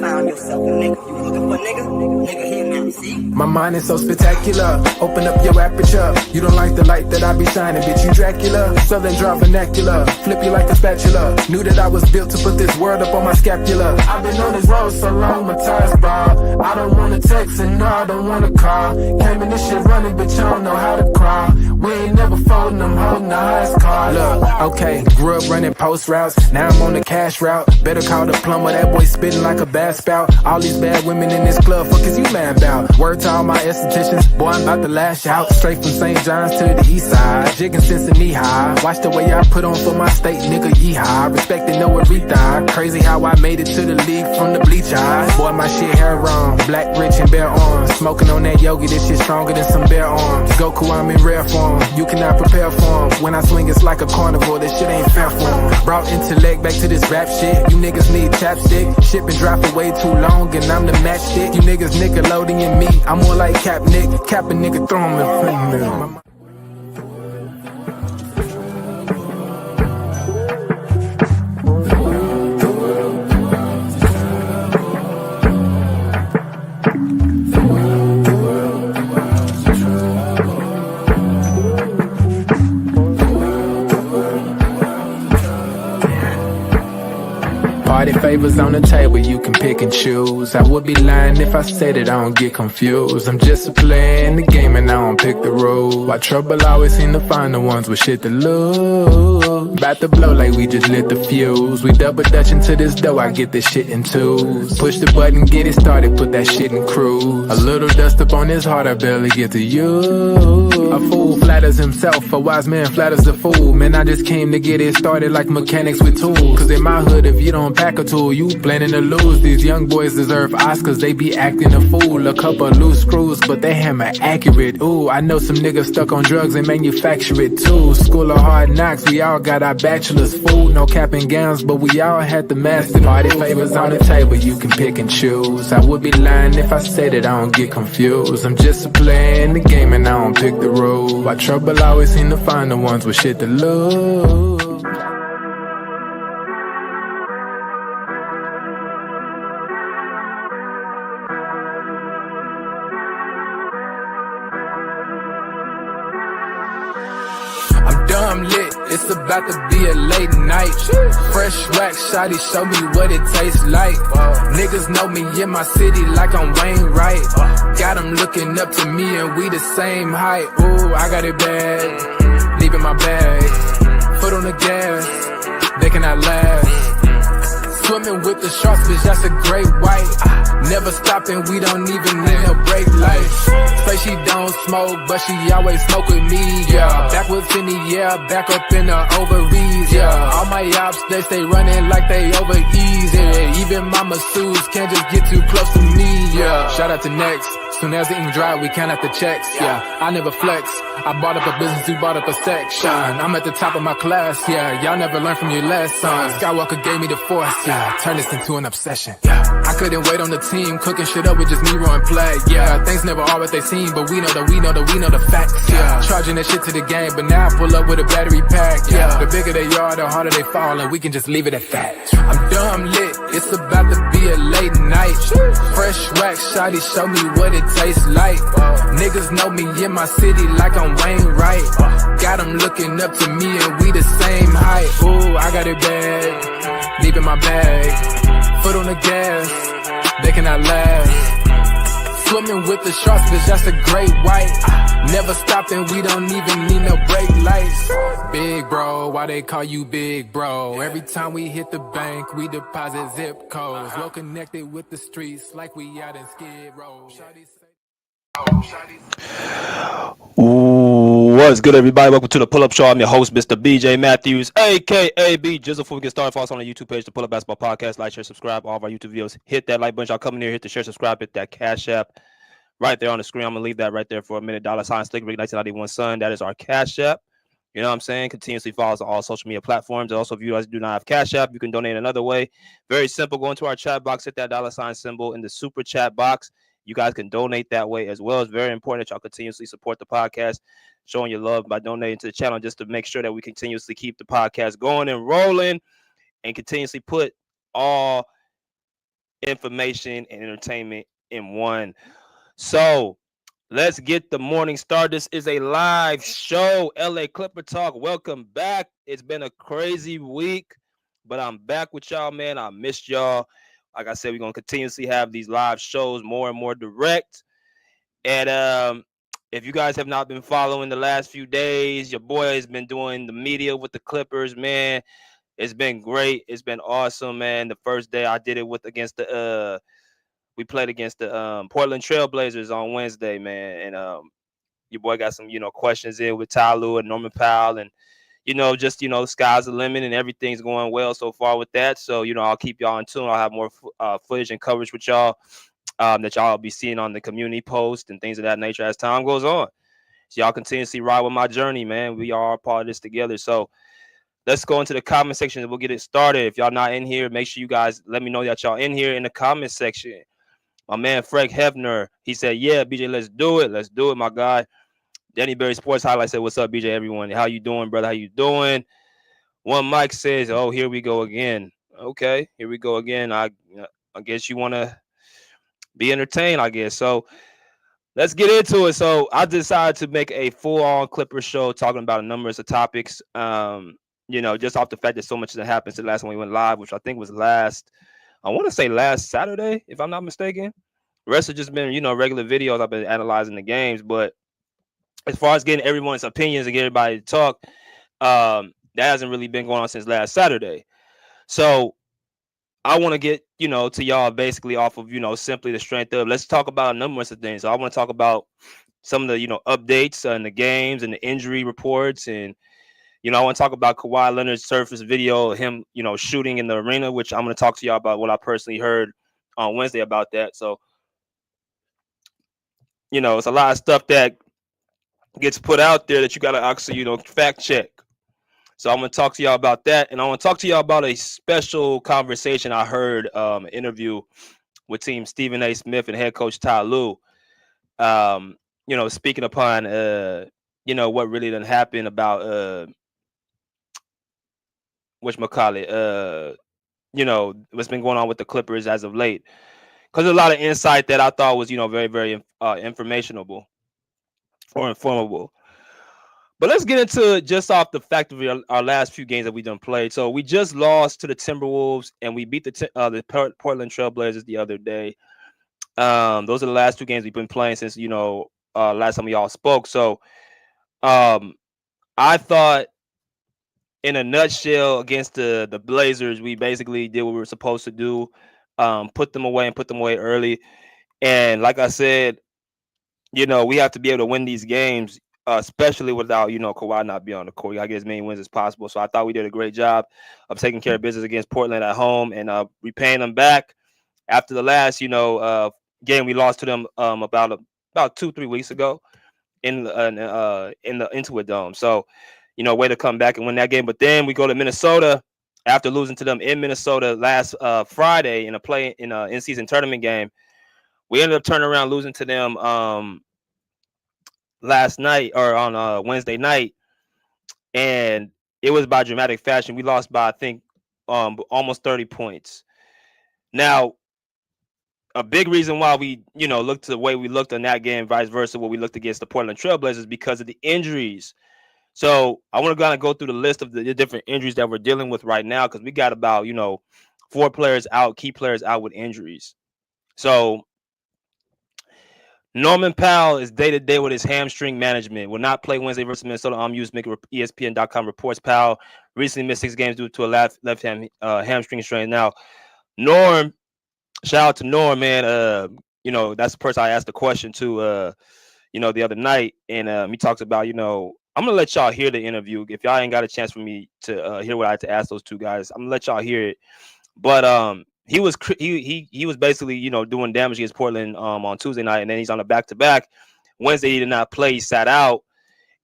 found yourself a nigga. You looking for nigga? Nigga here now, see? My mind is so spectacular. Open up your aperture. You don't like the light that I be shining, bitch. You Dracula. Southern draw vernacular. Flip you like a spatula. Knew that I was built to put this world up on my scapula. I've been on this road so long, my tires bald. I don't wanna text and no, I don't wanna call. Came in this shit running, but you don't know how to crawl. We ain't never folding, I'm holding the highest card. Look, okay, grew up running post routes. Now I'm on the cash route. Better call the plumber, that boy spitting like a bass spout. All these bad women in this club, fuck is you mad about? Word to all my estheticians, boy, I'm about to lash out. Straight from St. John's to the east side. Jigging since the knee high. Watch the way I put on for my state, nigga, yeehaw. Respecting no Aretha. Crazy how I made it to the league from the bleach eyes. Boy, my shit hair wrong. Black, rich, and bare arms. Smoking on that yogi, this shit stronger than some bare arms. Goku, I'm in rare form. You cannot prepare for him. When I swing, it's like a carnivore. This shit ain't fair for him. Brought intellect back to this rap shit. You niggas need chapstick. Shit been dry for way too long, and I'm the matchstick. You niggas Nickelodeon me. I'm more like Cap Nick. Cap a nigga, throw him in front of me. Party favors on the table, you can pick and choose. I would be lying if I said it, I don't get confused. I'm just a player in the game and I don't pick the rules. Why trouble always seem to find the ones with shit to lose. About to blow like we just lit the fuse. We double dutch into this dough, I get this shit in twos. Push the button, get it started, put that shit in cruise. A little dust up on his heart, I barely get to use. A fool flatters himself, a wise man flatters a fool. Man, I just came to get it started like mechanics with tools. Cause in my hood, if you don't pack a tool, you planning to lose. These young boys deserve Oscars, they be acting a fool. A couple loose screws, but they hammer accurate. Ooh, I know some niggas stuck on drugs and manufacture it too. School of hard knocks, we all got our bachelor's. Food, no cap and gowns, but we all had the master. Party favors on the table, you can pick and choose. I would be lying if I said it, I don't get confused. I'm just a player in the game and I don't pick the rules. Why trouble always seem to find the ones with shit to lose. I'm dumb lit, it's about to be a late night. Fresh wax, shawty, show me what it tastes like. Niggas know me in my city like I'm Wayne Wright. Got them looking up to me and we the same height. Ooh, I got it bad, leaving my bag. Foot on the gas, they cannot last. Swimming with the sharks, bitch, that's a great white. Never stopping, we don't even need a brake light. Say she don't smoke, but she always smoke with me, yeah. Back with Finny, yeah, back up in the ovaries, yeah. All my ops, they stay running like they over easy. Even my masseuses can't just get too close to me, yeah. Shout out to Next. Soon as the ink dry, we count out the checks, yeah. I never flex. I bought up a business, you bought up a section. I'm at the top of my class, yeah. Y'all never learned from your lesson. Skywalker gave me the force, yeah. Turn this into an obsession, yeah. I couldn't wait on the team, cooking shit up with just Nero and Plague, yeah. Things never are what they seem, but we know the facts, yeah. Charging that shit to the game, but now I pull up with a battery pack, yeah. The bigger they are, the harder they fall, and we can just leave it at that. I'm dumb lit, it's about to be a late night. Fresh wax, shawty, show me what it tastes like. Niggas know me in my city like I'm Wayne Wright. Got them looking up to me and we the same height. Ooh, I got it bad, deep in my bag. Foot on the gas, they cannot last. Swimming with the sharks, bitch, that's a great white. Never stopping, we don't even need no brake lights. Big bro, why they call you big bro? Every time we hit the bank, we deposit zip codes. Well connected with the streets like we out in Skid Row. What's good, everybody? Welcome to the Pull Up Show. I'm your host, Mr. BJ Matthews, aka B Jizzle. Before we get started, follow us on the YouTube page, the Pull Up Basketball Podcast. Like, share, subscribe. All of our YouTube videos. Hit that like button. Y'all come in here, hit the share, subscribe, hit that Cash App right there on the screen. I'm gonna leave that right there for a minute. $, Slick Rick 1991 Son. That is our Cash App. You know what I'm saying? Continuously follow us on all social media platforms. Also, if you guys do not have Cash App, you can donate another way. Very simple. Go into our chat box, hit that $ symbol in the super chat box. You guys can donate that way as well. It's very important that y'all continuously support the podcast, showing your love by donating to the channel just to make sure that we continuously keep the podcast going and rolling and continuously put all information and entertainment in one. So let's get the morning started. This is a live show. LA Clipper Talk. Welcome back. It's been a crazy week, but I'm back with y'all, man. I missed y'all. Like I said, we're gonna continuously have these live shows more and more direct. And if you guys have not been following the last few days, your boy has been doing the media with the Clippers, man. It's been great. It's been awesome, man. The first day I did it with against the we played against the Portland Trailblazers on Wednesday, man. And your boy got some, questions in with Ty Lue and Norman Powell, and just the sky's the limit, and everything's going well so far with that. So I'll keep y'all in tune. I'll have more footage and coverage with y'all that y'all will be seeing on the community post and things of that nature as time goes on. So y'all continuously ride with my journey, man. We are part of this together. So let's go into the comment section and we'll get it started. If y'all not in here, make sure you guys let me know that y'all in here in the comment section. My man Frank Hefner, he said, "Yeah, BJ, let's do it. Let's do it, my guy." Danny Berry Sports Highlight said, "What's up, BJ? Everyone, how you doing, brother? How you doing?" One Mike says, "Oh, here we go again." Okay, here we go again. I guess you want to be entertained, I guess. So let's get into it. So I decided to make a full-on Clipper show talking about a number of topics. Just off the fact that so much has happened since the last time we went live, which I think was I want to say last Saturday, if I'm not mistaken. The rest have just been, regular videos. I've been analyzing the games, but as far as getting everyone's opinions and getting everybody to talk, that hasn't really been going on since last Saturday. So I want to get, to y'all basically off of, simply the strength of, let's talk about a number of things. So I want to talk about some of the, updates in the games and the injury reports. And, I want to talk about Kawhi Leonard's surface video of him, shooting in the arena, which I'm going to talk to y'all about what I personally heard on Wednesday about that. So, it's a lot of stuff that gets put out there that you got to actually, fact check. So I'm going to talk to y'all about that. And I want to talk to y'all about a special conversation I heard, an interview with team Stephen A. Smith and head coach Ty Lue. Speaking upon, what really done happened about, what's been going on with the Clippers as of late. Because a lot of insight that I thought was, very, very informationable or informable. But let's get into it just off the fact of our last few games that we done played. So we just lost to the Timberwolves and we beat the Portland Trailblazers the other day. Those are the last two games we've been playing since last time we all spoke. So I thought, in a nutshell, against the Blazers, we basically did what we were supposed to do, put them away early. And like I said, we have to be able to win these games, especially without, Kawhi not being on the court. You got to get as many wins as possible. So I thought we did a great job of taking care of business against Portland at home and repaying them back after the last, game we lost to them about 2-3 weeks ago in the Intuit Dome. So, way to come back and win that game. But then we go to Minnesota after losing to them in Minnesota last Friday in a in-season tournament game. We ended up turning around losing to them last night or on Wednesday night, and it was by dramatic fashion. We lost by, I think, almost 30 points. Now, a big reason why we, looked the way we looked on that game, vice versa, what we looked against the Portland Trailblazers, because of the injuries. So I want to kind of go through the list of the different injuries that we're dealing with right now, because we got about, 4 players out, key players out with injuries. So Norman Powell is day-to-day with his hamstring management. Will not play Wednesday versus Minnesota. ESPN.com reports Powell recently missed 6 games due to a left hand hamstring strain. Now, Norm, shout out to Norm, man. That's the person I asked the question to, the other night. And he talks about, I'm going to let y'all hear the interview. If y'all ain't got a chance for me to hear what I had to ask those two guys, I'm going to let y'all hear it. But he was basically, doing damage against Portland on Tuesday night, and then he's on a back-to-back. Wednesday he did not play, he sat out,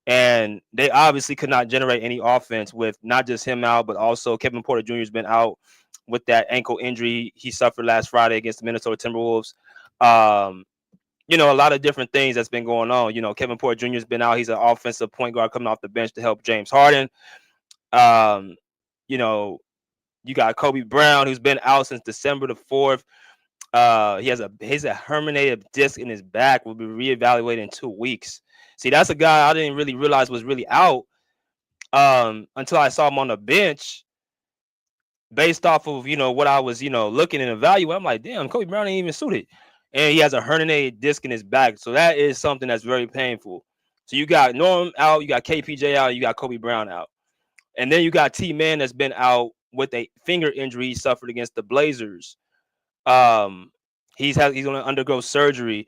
and they obviously could not generate any offense with not just him out, but also Kevin Porter Jr. has been out with that ankle injury he suffered last Friday against the Minnesota Timberwolves. A lot of different things that's been going on. Kevin Porter Jr. has been out. He's an offensive point guard coming off the bench to help James Harden. You got Kobe Brown, who's been out since December the 4th. He has a herniated disc in his back. Will be reevaluated in 2 weeks. See, that's a guy I didn't really realize was really out until I saw him on the bench. Based off of what I was looking and evaluating, I'm like, damn, Kobe Brown ain't even suited, and he has a herniated disc in his back. So that is something that's very painful. So you got Norm out, you got KPJ out, you got Kobe Brown out, and then you got T-Man that's been out with a finger injury he suffered against the Blazers. He's going to undergo surgery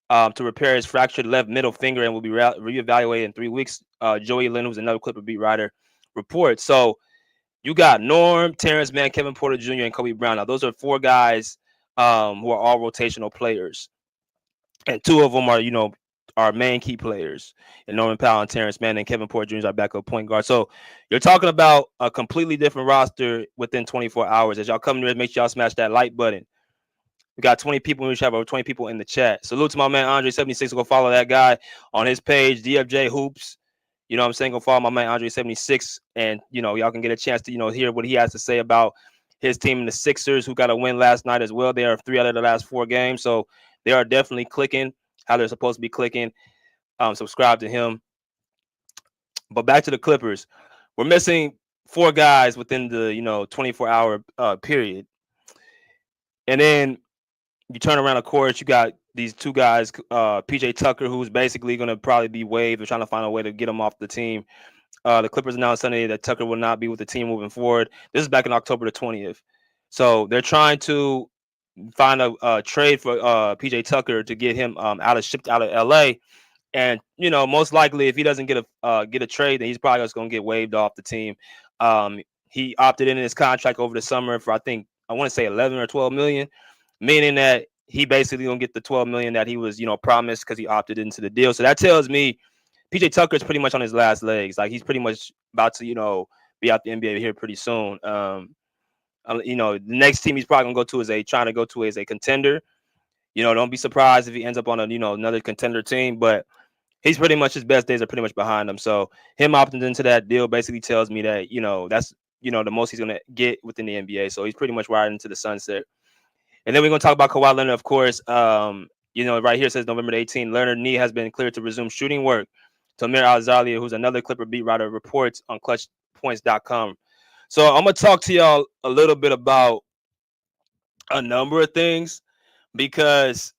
to repair his fractured left middle finger and will be reevaluated in 3 weeks. Joey Lynn, who's another Clipper beat writer, reports. So you got Norm, Terrence Mann, Kevin Porter Jr., and Kobe Brown. Now, those are 4 guys who are all rotational players. And 2 of them are, our main key players. And Norman Powell and Terrence Mann and Kevin Porter Jr. is our backup point guard. So you're talking about a completely different roster within 24 hours. As y'all come to it, make sure y'all smash that like button. We got 20 people. We should have over 20 people in the chat. Salute to my man Andre76. Go follow that guy on his page, DFJ Hoops. You know what I'm saying? Go follow my man Andre76. And, y'all can get a chance to, hear what he has to say about his team, the Sixers, who got a win last night as well. They are 3 out of the last 4 games. So they are definitely clicking how they're supposed to be clicking. Subscribe to him. But back to the Clippers. We're missing 4 guys within the, 24-hour period. And then you turn around, of course, you got these 2 guys, PJ Tucker, who's basically going to probably be waived. They're trying to find a way to get him off the team. The Clippers announced Sunday that Tucker will not be with the team moving forward. This is back in October the 20th. So they're trying to find a trade for PJ Tucker to get him shipped out of LA. And, most likely if he doesn't get a trade, then he's probably just going to get waived off the team. He opted in his contract over the summer for, I want to say 11 or 12 million. Meaning that he basically gonna get the 12 million that he was, promised because he opted into the deal. So that tells me PJ Tucker is pretty much on his last legs. Like he's pretty much about to, be out the NBA here pretty soon. The next team he's probably gonna go to is a contender. Don't be surprised if he ends up on another contender team. But he's pretty much his best days are pretty much behind him. So him opting into that deal basically tells me that that's the most he's gonna get within the NBA. So he's pretty much riding into the sunset. And then we're going to talk about Kawhi Leonard, of course. Right here it says November 18th, Leonard knee has been cleared to resume shooting work. Tamir Al-Zalia, who's another Clipper beat writer, reports on ClutchPoints.com. So I'm going to talk to y'all a little bit about a number of things because,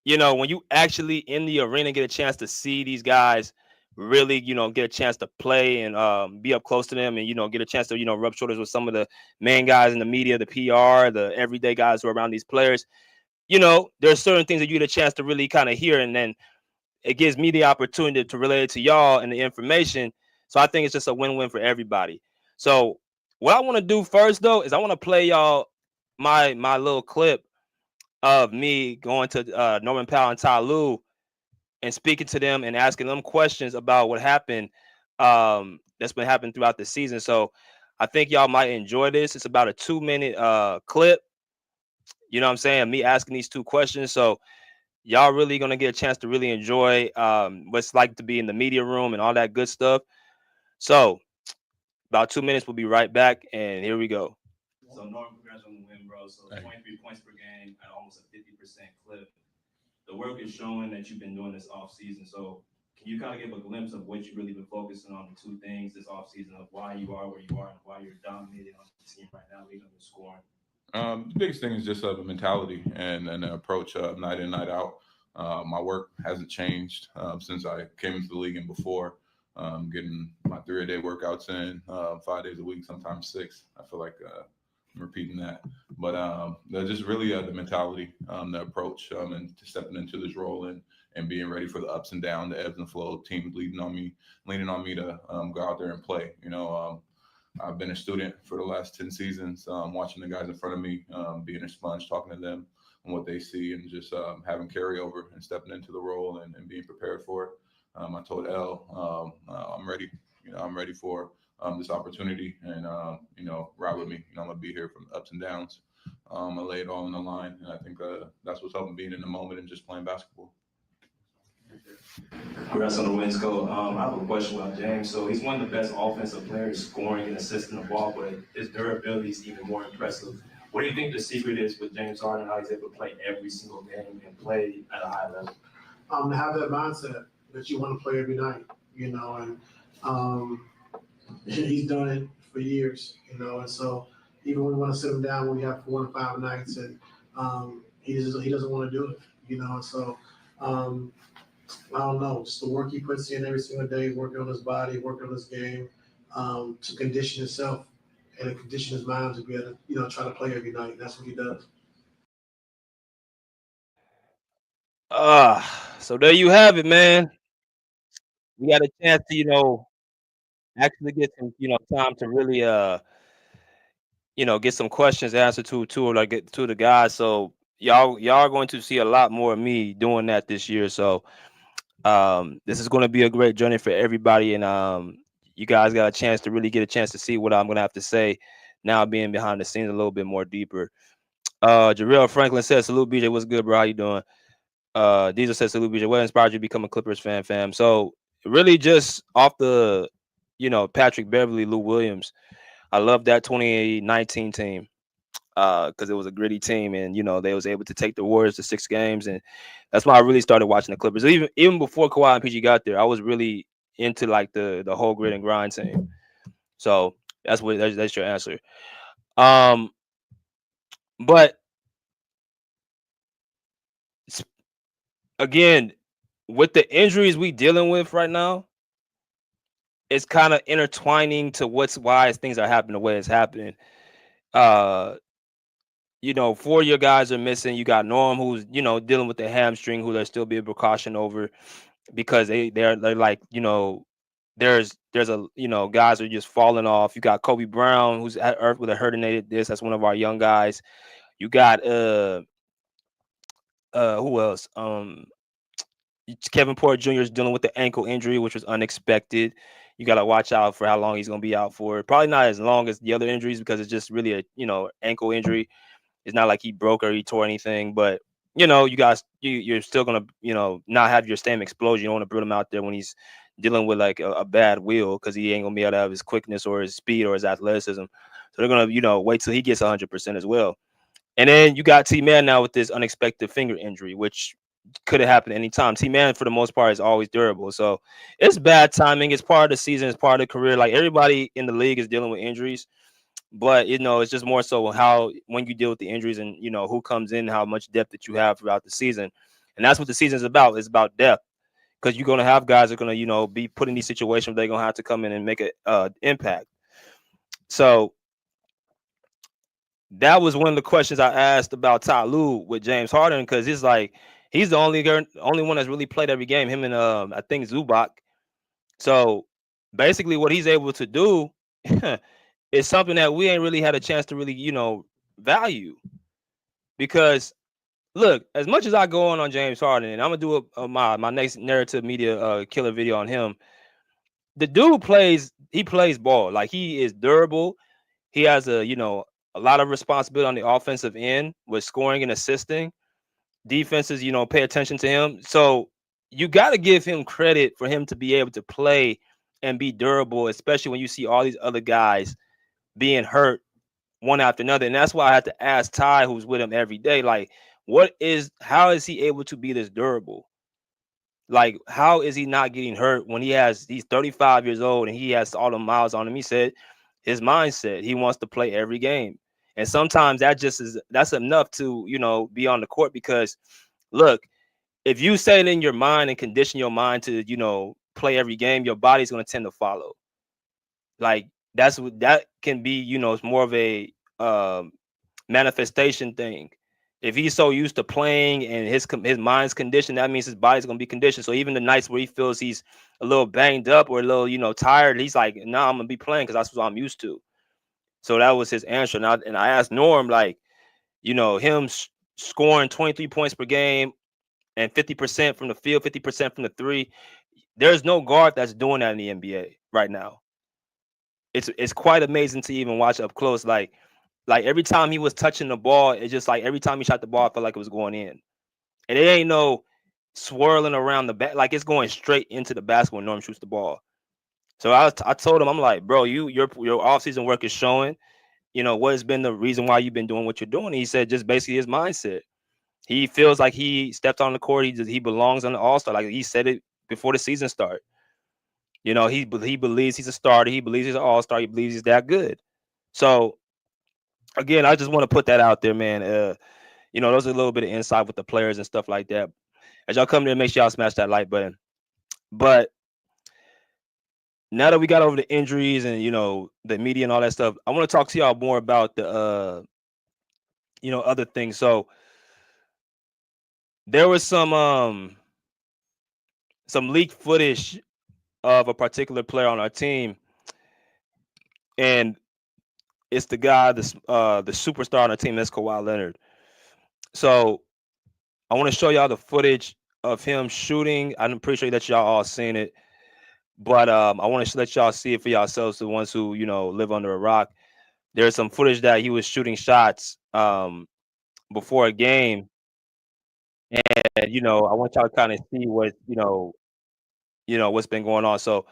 when you actually in the arena get a chance to see these guys really, get a chance to play and be up close to them and, get a chance to, rub shoulders with some of the main guys in the media, the PR, the everyday guys who are around these players. There's certain things that you get a chance to really kind of hear. And then it gives me the opportunity to relate it to y'all and the information. So I think it's just a win-win for everybody. So what I want to do first, though, is I want to play y'all my little clip of me going to Norman Powell and Ty Lue and speaking to them and asking them questions about what happened that's been happening throughout the season. So I think y'all might enjoy this. It's about a 2-minute clip. You know what I'm saying? Me asking these 2 questions. So y'all really going to get a chance to really enjoy what it's like to be in the media room and all that good stuff. So about 2 minutes, we'll be right back. And here we go. So Norm, congrats on the win, bro. So 23 points per game at almost a 50% clip. The work is showing that you've been doing this off season. So can you kind of give a glimpse of what you've really been focusing on, the 2 things this off season of why you are where you are and why you're dominating on the team right now, leading the scoring? The biggest thing is just the mentality and an approach night in, night out. My work hasn't changed since I came into the league and before. Getting my 3-a-day workouts in 5 days a week, sometimes 6. I feel like I'm repeating that. But just really the mentality, the approach, and stepping into this role and being ready for the ups and downs, the ebbs and flows, team leaning on me to go out there and play. I've been a student for the last 10 seasons, watching the guys in front of me, being a sponge, talking to them on what they see, and just having carryover and stepping into the role and being prepared for it. I told Elle, I'm ready. I'm ready for this opportunity, and ride with me. I'm gonna be here from the ups and downs. I lay it all on the line, and I think that's what's helping being in the moment and just playing basketball. Congrats on the wins, Cole. I have a question about James. So he's one of the best offensive players scoring and assisting the ball, but his durability is even more impressive. What do you think the secret is with James Harden, how he's able to play every single game and play at a high level? To have that mindset that you want to play every night, and he's done it for years, and so even when we want to sit him down when we have 4 and 5 nights, and he doesn't want to do it, and so I don't know, just the work he puts in every single day, working on his body, working on his game, to condition himself and to condition his mind to be able to, try to play every night. And that's what he does. So there you have it, man. We got a chance to, actually get some, time to really get some questions answered to like get to the guys. So y'all are going to see a lot more of me doing that this year. So this is going to be a great journey for everybody, and you guys got a chance to really get a chance to see what I'm going to have to say now, being behind the scenes a little bit more deeper. Jarrell Franklin says, salute BJ, what's good, bro? How you doing? Diesel says, salute BJ, what inspired you to become a Clippers fan, fam? So really just off the Patrick Beverly, Lou Williams, I love that 2019 team because it was a gritty team, and they was able to take the Warriors to 6 games, and that's why I really started watching the Clippers. Even before Kawhi and PG got there, I was really into like the whole grit and grind team. So that's your answer. But again, with the injuries we dealing with right now, it's kind of intertwining to why things are happening the way it's happening. 4 of your guys are missing. You got Norm, who's dealing with the hamstring, who there's still be a precaution over because they're like there's a guys are just falling off. You got Kobe Brown, who's at Earth with a herniated disc. That's one of our young guys. You got who else? Kevin Porter Jr. is dealing with the ankle injury, which was unexpected. You got to watch out for how long he's going to be out for. Probably not as long as the other injuries because it's just really a ankle injury. It's not like he broke or he tore anything, but you guys, you're still gonna not have your same explosion. You don't want to put him out there when he's dealing with like a bad wheel because he ain't gonna be able to have his quickness or his speed or his athleticism. So they're gonna wait till he gets 100% as well. And then you got T-Man now with this unexpected finger injury, which could have happened anytime. T-Man for the most part is always durable, so it's bad timing. It's part of the season. It's part of the career. Like everybody in the league is dealing with injuries. But it's just more so how when you deal with the injuries and who comes in, how much depth that you have throughout the season, and that's what the season is about. It's about depth because you're gonna have guys that are gonna be put in these situations. They're gonna have to come in and make an impact. So that was one of the questions I asked about Ty Lue with James Harden because it's like he's the only one that's really played every game. Him and I think Zubac. So basically, what he's able to do. It's something that we ain't really had a chance to really, value. Because, look, as much as I go on James Harden, and I'm gonna do my next narrative media killer video on him. The dude plays ball. Like he is durable. He has a lot of responsibility on the offensive end with scoring and assisting. Defenses, pay attention to him. So you got to give him credit for him to be able to play and be durable, especially when you see all these other guys being hurt one after another. And that's why I had to ask Ty, who's with him every day, like, how is he able to be this durable? Like, how is he not getting hurt when he's 35 years old and he has all the miles on him? He said his mindset, he wants to play every game. And sometimes that's enough to, be on the court because look, if you say it in your mind and condition your mind to, play every game, your body's going to tend to follow. Like, that can be, it's more of a manifestation thing. If he's so used to playing and his mind's conditioned, that means his body's gonna be conditioned. So even the nights where he feels he's a little banged up or a little, tired, he's like, "Nah, I'm gonna be playing because that's what I'm used to." So that was his answer. And I asked Norm, like, him scoring 23 points per game and 50% from the field, 50% from the three. There's no guard that's doing that in the NBA right now. It's quite amazing to even watch up close. Like every time he was touching the ball, it's just like every time he shot the ball, I felt like it was going in. And it ain't no swirling around the back, like it's going straight into the basket when Norm shoots the ball. So I told him, I'm like, bro, your offseason work is showing. what has been the reason why you've been doing what you're doing? He said just basically his mindset. He feels like he stepped on the court. He belongs on the All-Star. Like he said it before the season started. He believes he's a starter. He believes he's an All-Star. He believes he's that good. So again, I just want to put that out there, man. Those are a little bit of insight with the players and stuff like that. As y'all come there, make sure y'all smash that like button. But now that we got over the injuries and the media and all that stuff, I want to talk to y'all more about the other things. So there was some leaked footage of a particular player on our team, and it's the guy, the superstar on our team, that's Kawhi Leonard. So I want to show y'all the footage of him shooting. I'm pretty sure that y'all all seen it, but I want to let y'all see it for yourselves, the ones who live under a rock. There's some footage that he was shooting shots before a game, and I want y'all to kind of see what what's been going on. So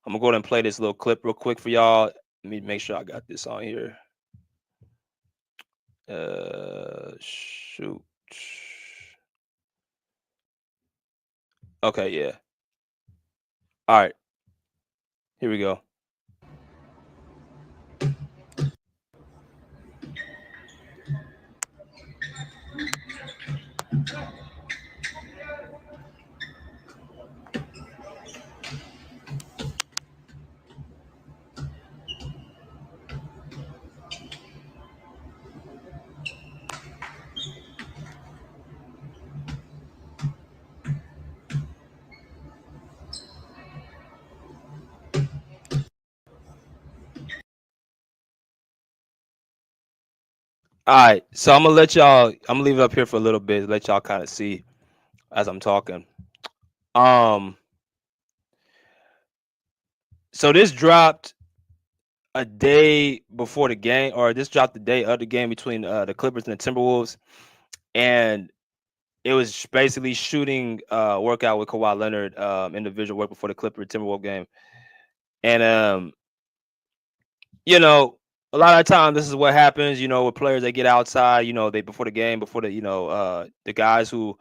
I'm gonna go ahead and play this little clip real quick for y'all. Let me make sure I got this on here. Shoot. Okay, yeah. All right. Here we go. All right, so I'm gonna leave it up here for a little bit, let y'all kind of see as I'm talking. So this dropped a day before the game, or this dropped the day of the game between the Clippers and the Timberwolves, and it was basically shooting workout with Kawhi Leonard, individual work before the Clipper Timberwolves game, and a lot of time this is what happens, with players. They get outside, they before the game, before the guys who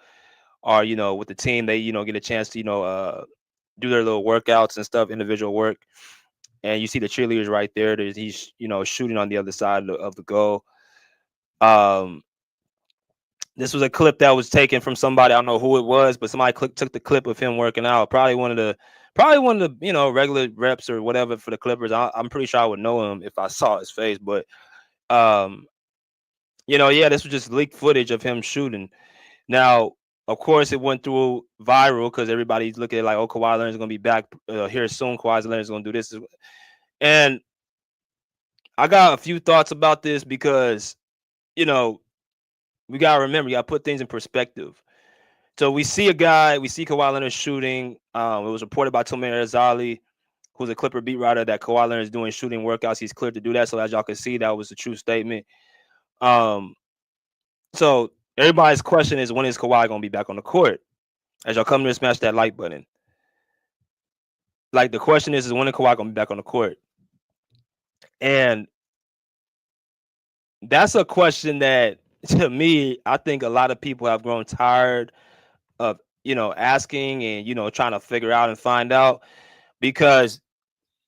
are with the team, they get a chance to do their little workouts and stuff, individual work, and you see the cheerleaders right there. He's shooting on the other side of the goal. This was a clip that was taken from somebody. I don't know who it was, but somebody took the clip of him working out. Probably one of the regular reps or whatever for the Clippers. I'm pretty sure I would know him if I saw his face. But this was just leaked footage of him shooting. Now, of course, it went through viral because everybody's looking at it like, oh, Kawhi Leonard's going to be back here soon. Kawhi Leonard's going to do this. And I got a few thoughts about this because, we got to remember, you got to put things in perspective. So we see Kawhi Leonard shooting. It was reported by Tommy Arzali, who's a Clipper beat writer, that Kawhi Leonard is doing shooting workouts. He's cleared to do that. So as y'all can see, that was a true statement. So everybody's question is, when is Kawhi going to be back on the court? As y'all come to smash that like button. Like, the question is when is Kawhi going to be back on the court? And that's a question that, to me, I think a lot of people have grown tired of, asking and, trying to figure out and find out, because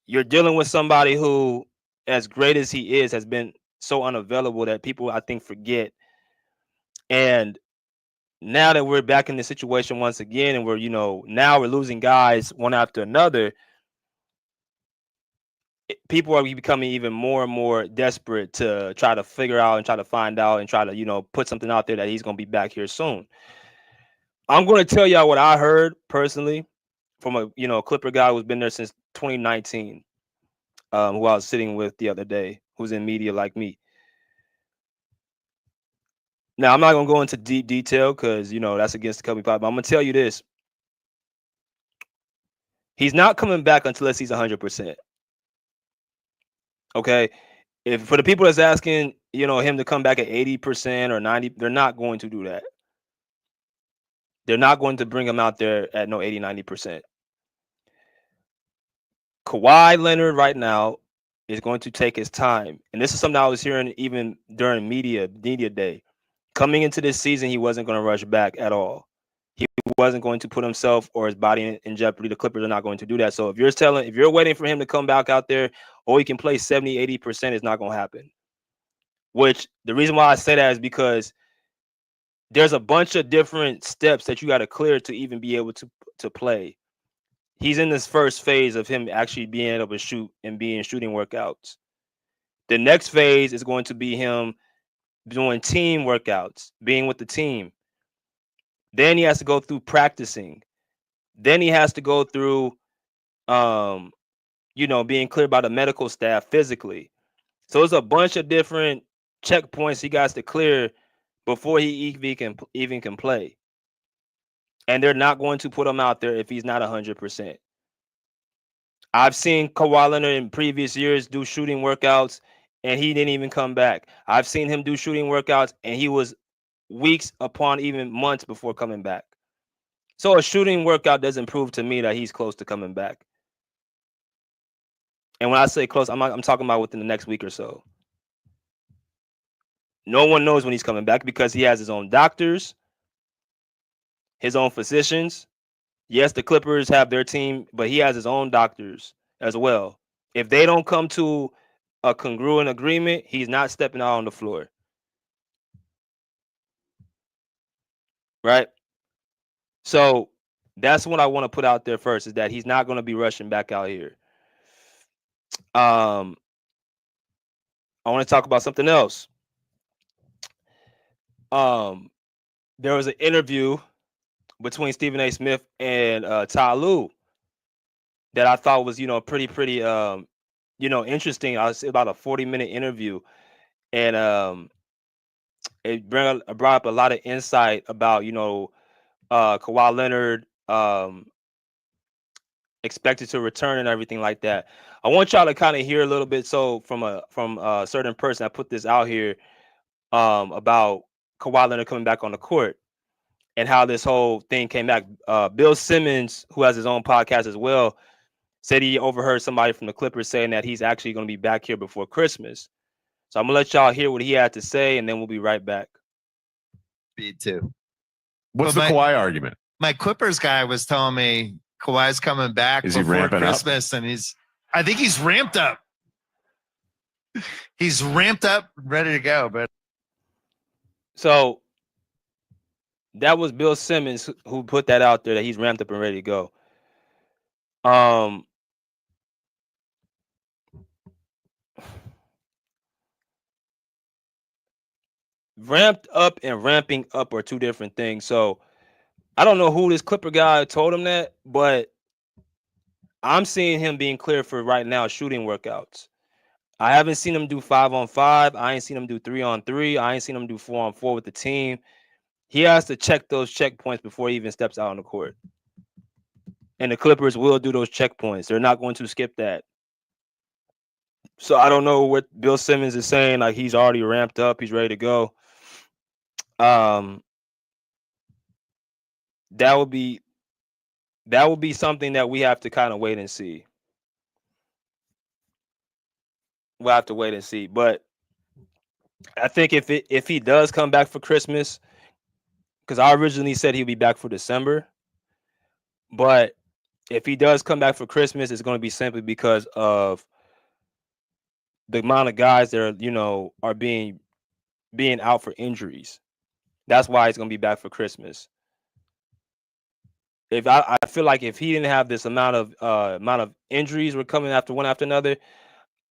you're dealing with somebody who, as great as he is, has been so unavailable that people, I think, forget. And now that we're back in the situation once again, and we're, now we're losing guys one after another, people are becoming even more and more desperate to try to figure out and try to find out and try to, put something out there that he's going to be back here soon. I'm going to tell y'all what I heard personally from a Clipper guy who's been there since 2019, who I was sitting with the other day, who's in media like me. Now, I'm not going to go into deep detail because, that's against the company policy, but I'm going to tell you this. He's not coming back until he's 100%. Okay? If for the people that's asking, him to come back at 80% or 90%, they're not going to do that. They're not going to bring him out there at no 80, 90%. Kawhi Leonard right now is going to take his time. And this is something I was hearing even during media day. Coming into this season, he wasn't going to rush back at all. He wasn't going to put himself or his body in jeopardy. The Clippers are not going to do that. So if you're waiting for him to come back out there, or he can play 70, 80%, it's not going to happen. Which the reason why I say that is because there's a bunch of different steps that you got to clear to even be able to play. He's in this first phase of him actually being able to shoot and being shooting workouts. The next phase is going to be him doing team workouts, being with the team. Then he has to go through practicing. Then he has to go through, being cleared by the medical staff physically. So there's a bunch of different checkpoints he got to clear before he even can play. And they're not going to put him out there if he's not 100%. I've seen Kawhi Leonard in previous years do shooting workouts, and he didn't even come back. I've seen him do shooting workouts, and he was weeks upon even months before coming back. So a shooting workout doesn't prove to me that he's close to coming back. And when I say close, I'm talking about within the next week or so. No one knows when he's coming back because he has his own doctors, his own physicians. Yes, the Clippers have their team, but he has his own doctors as well. If they don't come to a congruent agreement, he's not stepping out on the floor. Right? So that's what I want to put out there first, is that he's not going to be rushing back out here. I want to talk about something else. There was an interview between Stephen A. Smith and Ty Lue that I thought was, pretty interesting. I was about a 40-minute interview, and it brought up a lot of insight about, Kawhi Leonard expected to return and everything like that. I want y'all to kind of hear a little bit from a certain person. I put this out here about Kawhi Leonard coming back on the court and how this whole thing came back. Bill Simmons, who has his own podcast as well, said he overheard somebody from the Clippers saying that he's actually going to be back here before Christmas. So I'm going to let y'all hear what he had to say, and then we'll be right back. Me too. What's the Kawhi argument? My Clippers guy was telling me Kawhi's coming back before Christmas, and I think he's ramped up. He's ramped up, ready to go. But so that was Bill Simmons who put that out there, that he's ramped up and ready to go. Ramped up and ramping up are two different things. So I don't know who this Clipper guy told him that, but I'm seeing him being cleared for right now shooting workouts. I haven't seen him do 5-on-5. I ain't seen him do 3-on-3. I ain't seen him do 4-on-4 with the team. He has to check those checkpoints before he even steps out on the court. And the Clippers will do those checkpoints. They're not going to skip that. So I don't know what Bill Simmons is saying, like he's already ramped up, he's ready to go. That would be something that we have to kind of wait and see. We'll have to wait and see. But I think if he does come back for Christmas, because I originally said he'd be back for December, but if he does come back for Christmas, it's going to be simply because of the amount of guys that are being out for injuries. That's why he's going to be back for Christmas. If I feel like if he didn't have this amount of injuries were coming after one after another,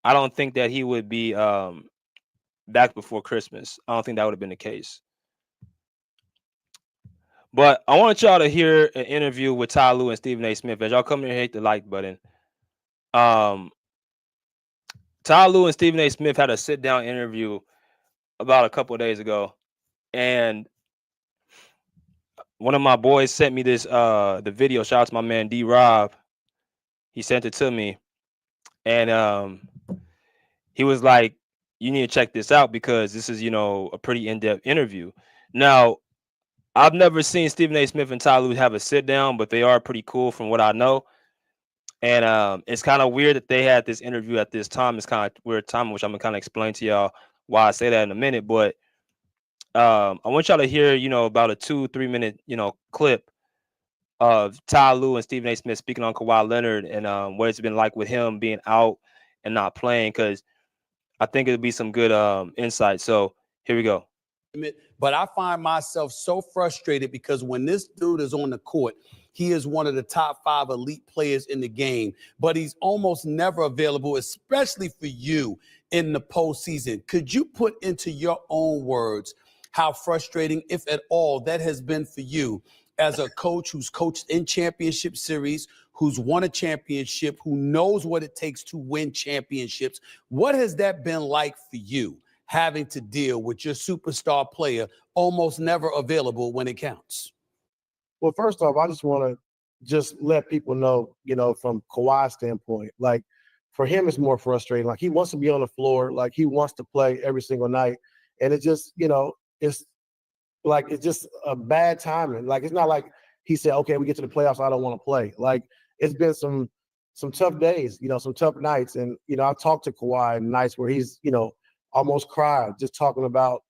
I don't think that he would be back before Christmas. I don't think that would have been the case. But I want y'all to hear an interview with Ty Lue and Stephen A. Smith. As y'all come here, hit the like button. Ty Lue and Stephen A. Smith had a sit-down interview about a couple of days ago, and one of my boys sent me this the video. Shout out to my man D Rob. He sent it to me, and he was like, "You need to check this out because this is a pretty in-depth interview." Now, I've never seen Stephen A. Smith and Ty Lue have a sit down, but they are pretty cool from what I know. And it's kind of weird that they had this interview at this time. It's kind of weird time, which I'm gonna kind of explain to y'all why I say that in a minute. But I want y'all to hear, about a 2-3 minute, clip of Ty Lue and Stephen A. Smith speaking on Kawhi Leonard and what it's been like with him being out and not playing, because I think it'll be some good insight. So here we go. But I find myself so frustrated because when this dude is on the court, he is one of the top 5 elite players in the game, but he's almost never available, especially for you in the postseason. Could you put into your own words how frustrating, if at all, that has been for you as a coach who's coached in championship series, who's won a championship, who knows what it takes to win championships? What has that been like for you, having to deal with your superstar player almost never available when it counts? Well, first off, I just want to just let people know, from Kawhi's standpoint, like for him, it's more frustrating. Like he wants to be on the floor, like he wants to play every single night. And it just, it's just a bad timing. Like, it's not like he said, okay, we get to the playoffs, I don't want to play. Like, it's been some tough days, some tough nights. And, I've talked to Kawhi nights where he's, almost cried just talking about,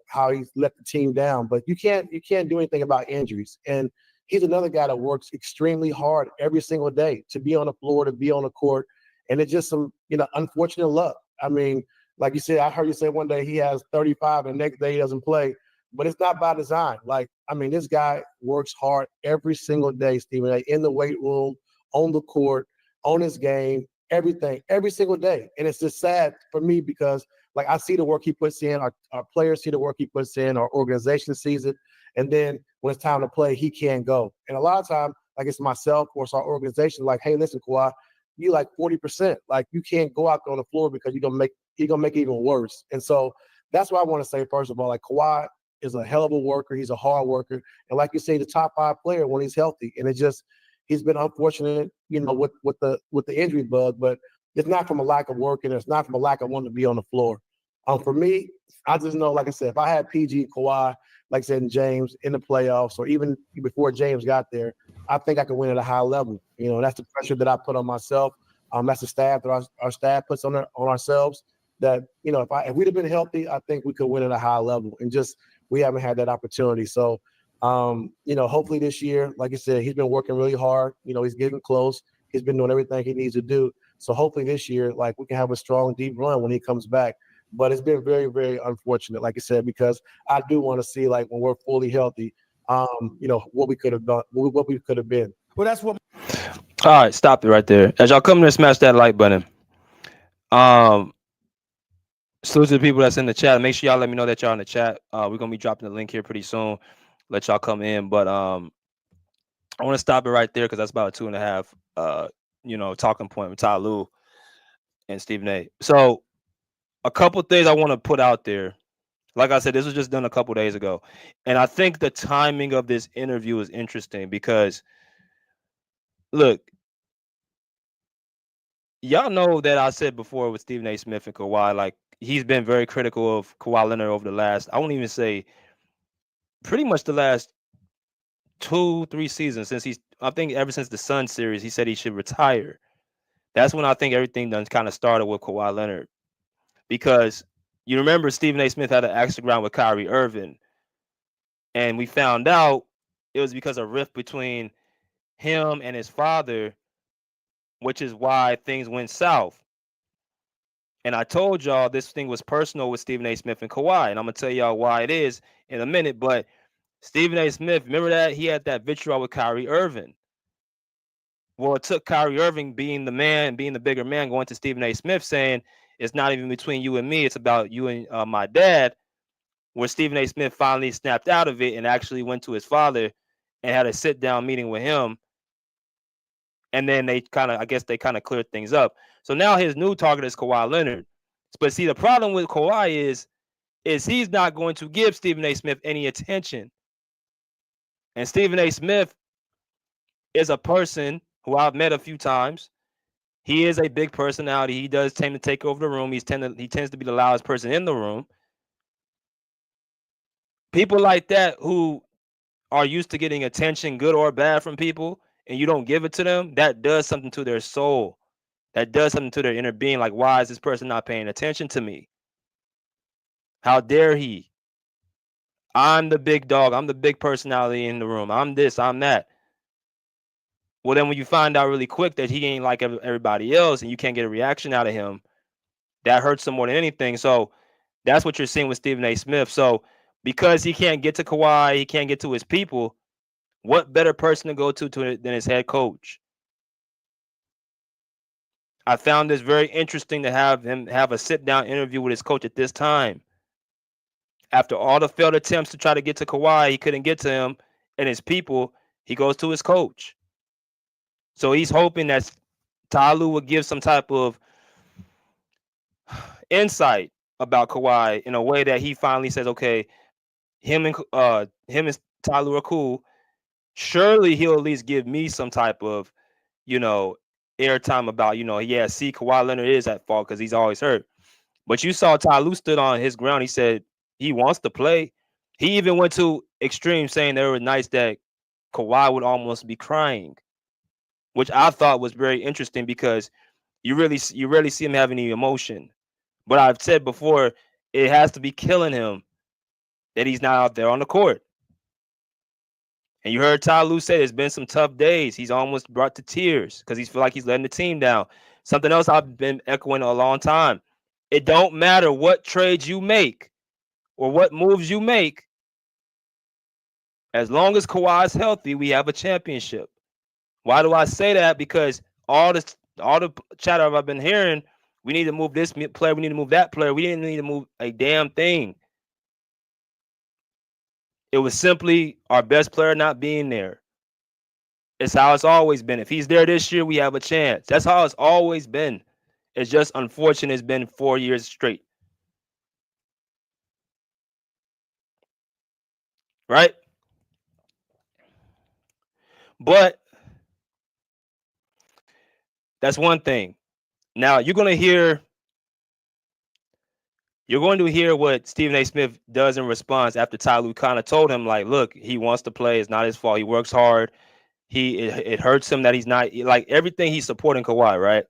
how he's let the team down. But you can't do anything about injuries. And he's another guy that works extremely hard every single day to be on the floor, to be on the court. And it's just some, unfortunate luck. I mean, like you said, I heard you say one day he has 35 and the next day he doesn't play. But it's not by design. Like, I mean, this guy works hard every single day, Stephen A., in the weight room, on the court, on his game, everything, every single day. And it's just sad for me because, like, I see the work he puts in, our players see the work he puts in, our organization sees it. And then when it's time to play, he can't go. And a lot of times, like, it's myself or it's our organization, like, hey, listen, Kawhi, you like 40%. Like, you can't go out there on the floor because you're gonna make it even worse. And so that's what I want to say, first of all. Like, Kawhi is a hell of a worker. He's a hard worker. And like you say, the top 5 player when he's healthy. And he's been unfortunate, with the injury bug, but it's not from a lack of work and it's not from a lack of wanting to be on the floor. For me, I just know, like I said, if I had PG, Kawhi, like I said, and James in the playoffs, or even before James got there, I think I could win at a high level. That's the pressure that I put on myself. That's the staff that our staff puts on ourselves. That, if we'd have been healthy, I think we could win at a high level. And just, we haven't had that opportunity. So, hopefully this year, like I said, he's been working really hard. He's getting close. He's been doing everything he needs to do. So hopefully this year, like, we can have a strong, deep run when he comes back. But it's been very, very unfortunate, like I said, because I do want to see, like, when we're fully healthy, what we could have done, what we could have been. Well, that's what. All right, stop it right there. As y'all come there, smash that like button. Salute to the people that's in the chat. Make sure y'all let me know that y'all in the chat. We're gonna be dropping the link here pretty soon. Let y'all come in. But I want to stop it right there because that's about a 2.5 talking point with Ty Lue and Stephen A. So a couple things I want to put out there. Like I said, this was just done a couple days ago. And I think the timing of this interview is interesting because, look, y'all know that I said before with Stephen A. Smith and Kawhi, like, he's been very critical of Kawhi Leonard over the last, I won't even say, pretty much the last 2-3 seasons I think ever since the Sun series, he said he should retire. That's when I think everything done kind of started with Kawhi Leonard. Because you remember Stephen A. Smith had an axe to grind with Kyrie Irving. And we found out it was because of a rift between him and his father, which is why things went south. And I told y'all this thing was personal with Stephen A. Smith and Kawhi. And I'm going to tell y'all why it is in a minute. But Stephen A. Smith, remember that? He had that vitriol with Kyrie Irving. Well, it took Kyrie Irving being the man, being the bigger man, going to Stephen A. Smith saying, it's not even between you and me. It's about you and my dad, where Stephen A. Smith finally snapped out of it and actually went to his father and had a sit-down meeting with him. And then they kind of cleared things up. So now his new target is Kawhi Leonard. But see, the problem with Kawhi is he's not going to give Stephen A. Smith any attention. And Stephen A. Smith is a person who I've met a few times. He is a big personality. He does tend to take over the room. He tends to be the loudest person in the room. People like that who are used to getting attention, good or bad, from people, and you don't give it to them, that does something to their soul. That does something to their inner being. Like, why is this person not paying attention to me? How dare he? I'm the big dog. I'm the big personality in the room. I'm this, I'm that. Well, then when you find out really quick that he ain't like everybody else and you can't get a reaction out of him, that hurts him more than anything. So that's what you're seeing with Stephen A. Smith. So because he can't get to Kawhi, he can't get to his people, what better person to go to than his head coach? I found this very interesting to have him have a sit-down interview with his coach at this time. After all the failed attempts to try to get to Kawhi, he couldn't get to him and his people. He goes to his coach. So he's hoping that Ty Lue would give some type of insight about Kawhi in a way that he finally says, okay, him and Ty Lue are cool. Surely he'll at least give me some type of, airtime about, see, Kawhi Leonard is at fault because he's always hurt. But you saw Ty Lue stood on his ground. He said he wants to play. He even went to extreme saying there were nights that Kawhi would almost be crying, which I thought was very interesting because you rarely see him have any emotion. But I've said before, it has to be killing him that he's not out there on the court. And you heard Ty Lue say there's been some tough days. He's almost brought to tears because he feels like he's letting the team down. Something else I've been echoing a long time. It don't matter what trades you make or what moves you make. As long as Kawhi's healthy, we have a championship. Why do I say that? Because all the chatter I've been hearing, we need to move this player, we need to move that player. We didn't need to move a damn thing. It was simply our best player not being there. It's how it's always been. If he's there this year, we have a chance. That's how it's always been. It's just unfortunate it's been 4 years straight. Right? But that's one thing. Now you're going to hear what Stephen A. Smith does in response after Ty Lue kind of told him, like, look, he wants to play. It's not his fault. He works hard. It hurts him that he's not, like, everything he's supporting Kawhi, right?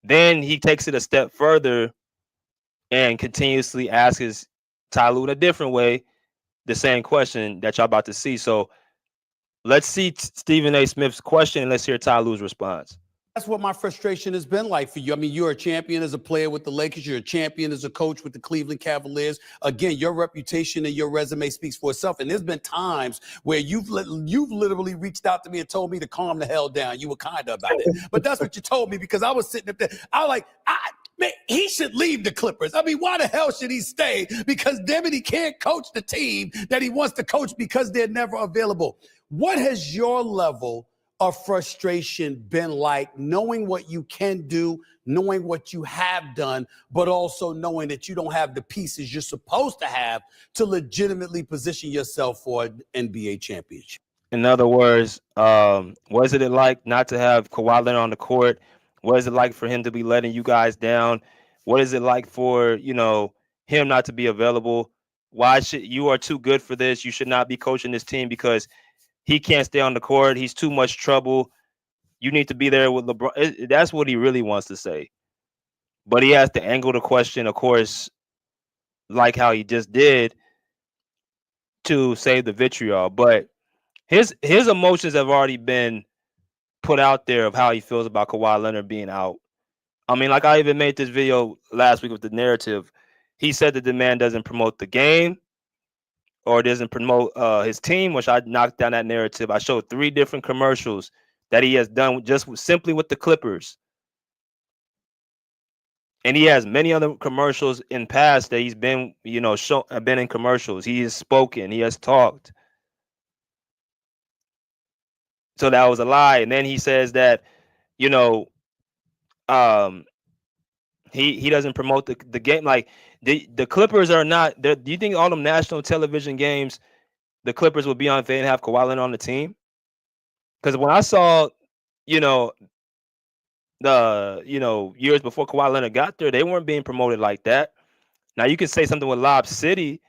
Then he takes it a step further and continuously asks Ty Lue in a different way the same question that y'all about to see. So let's see Stephen A. Smith's question and let's hear Ty Lue's response. That's what my frustration has been like for you. I mean, you're a champion as a player with the Lakers. You're a champion as a coach with the Cleveland Cavaliers. Again, your reputation and your resume speaks for itself. And there's been times where you've literally reached out to me and told me to calm the hell down. You were kind of about it. But that's what you told me because I was sitting up there. Man, he should leave the Clippers. I mean, why the hell should he stay? Because, damn it, he can't coach the team that he wants to coach because they're never available. What has your level of frustration been like, knowing what you can do, knowing what you have done, but also knowing that you don't have the pieces you're supposed to have to legitimately position yourself for an NBA championship? In other words, what is it like not to have Kawhi Leonard on the court? What is it like for him to be letting you guys down? What is it like for, him not to be available? Why should you are too good for this? You should not be coaching this team because he can't stay on the court. He's too much trouble. You need to be there with LeBron. That's what he really wants to say. But he has to angle the question, of course, like how he just did, to save the vitriol. But his emotions have already been put out there of how he feels about Kawhi Leonard being out. I mean, like I even made this video last week with the narrative. He said that the man doesn't promote the game or doesn't promote his team, which I knocked down that narrative. I showed 3 different commercials that he has done just simply with the Clippers. And he has many other commercials in past that he's been, been in commercials. He has spoken, he has talked. So that was a lie. And then he says that, he doesn't promote the game. Like the Clippers are not. Do you think all them national television games, the Clippers would be on if they didn't have Kawhi Leonard on the team? Because when I saw, years before Kawhi Leonard got there, they weren't being promoted like that. Now you could say something with Lob City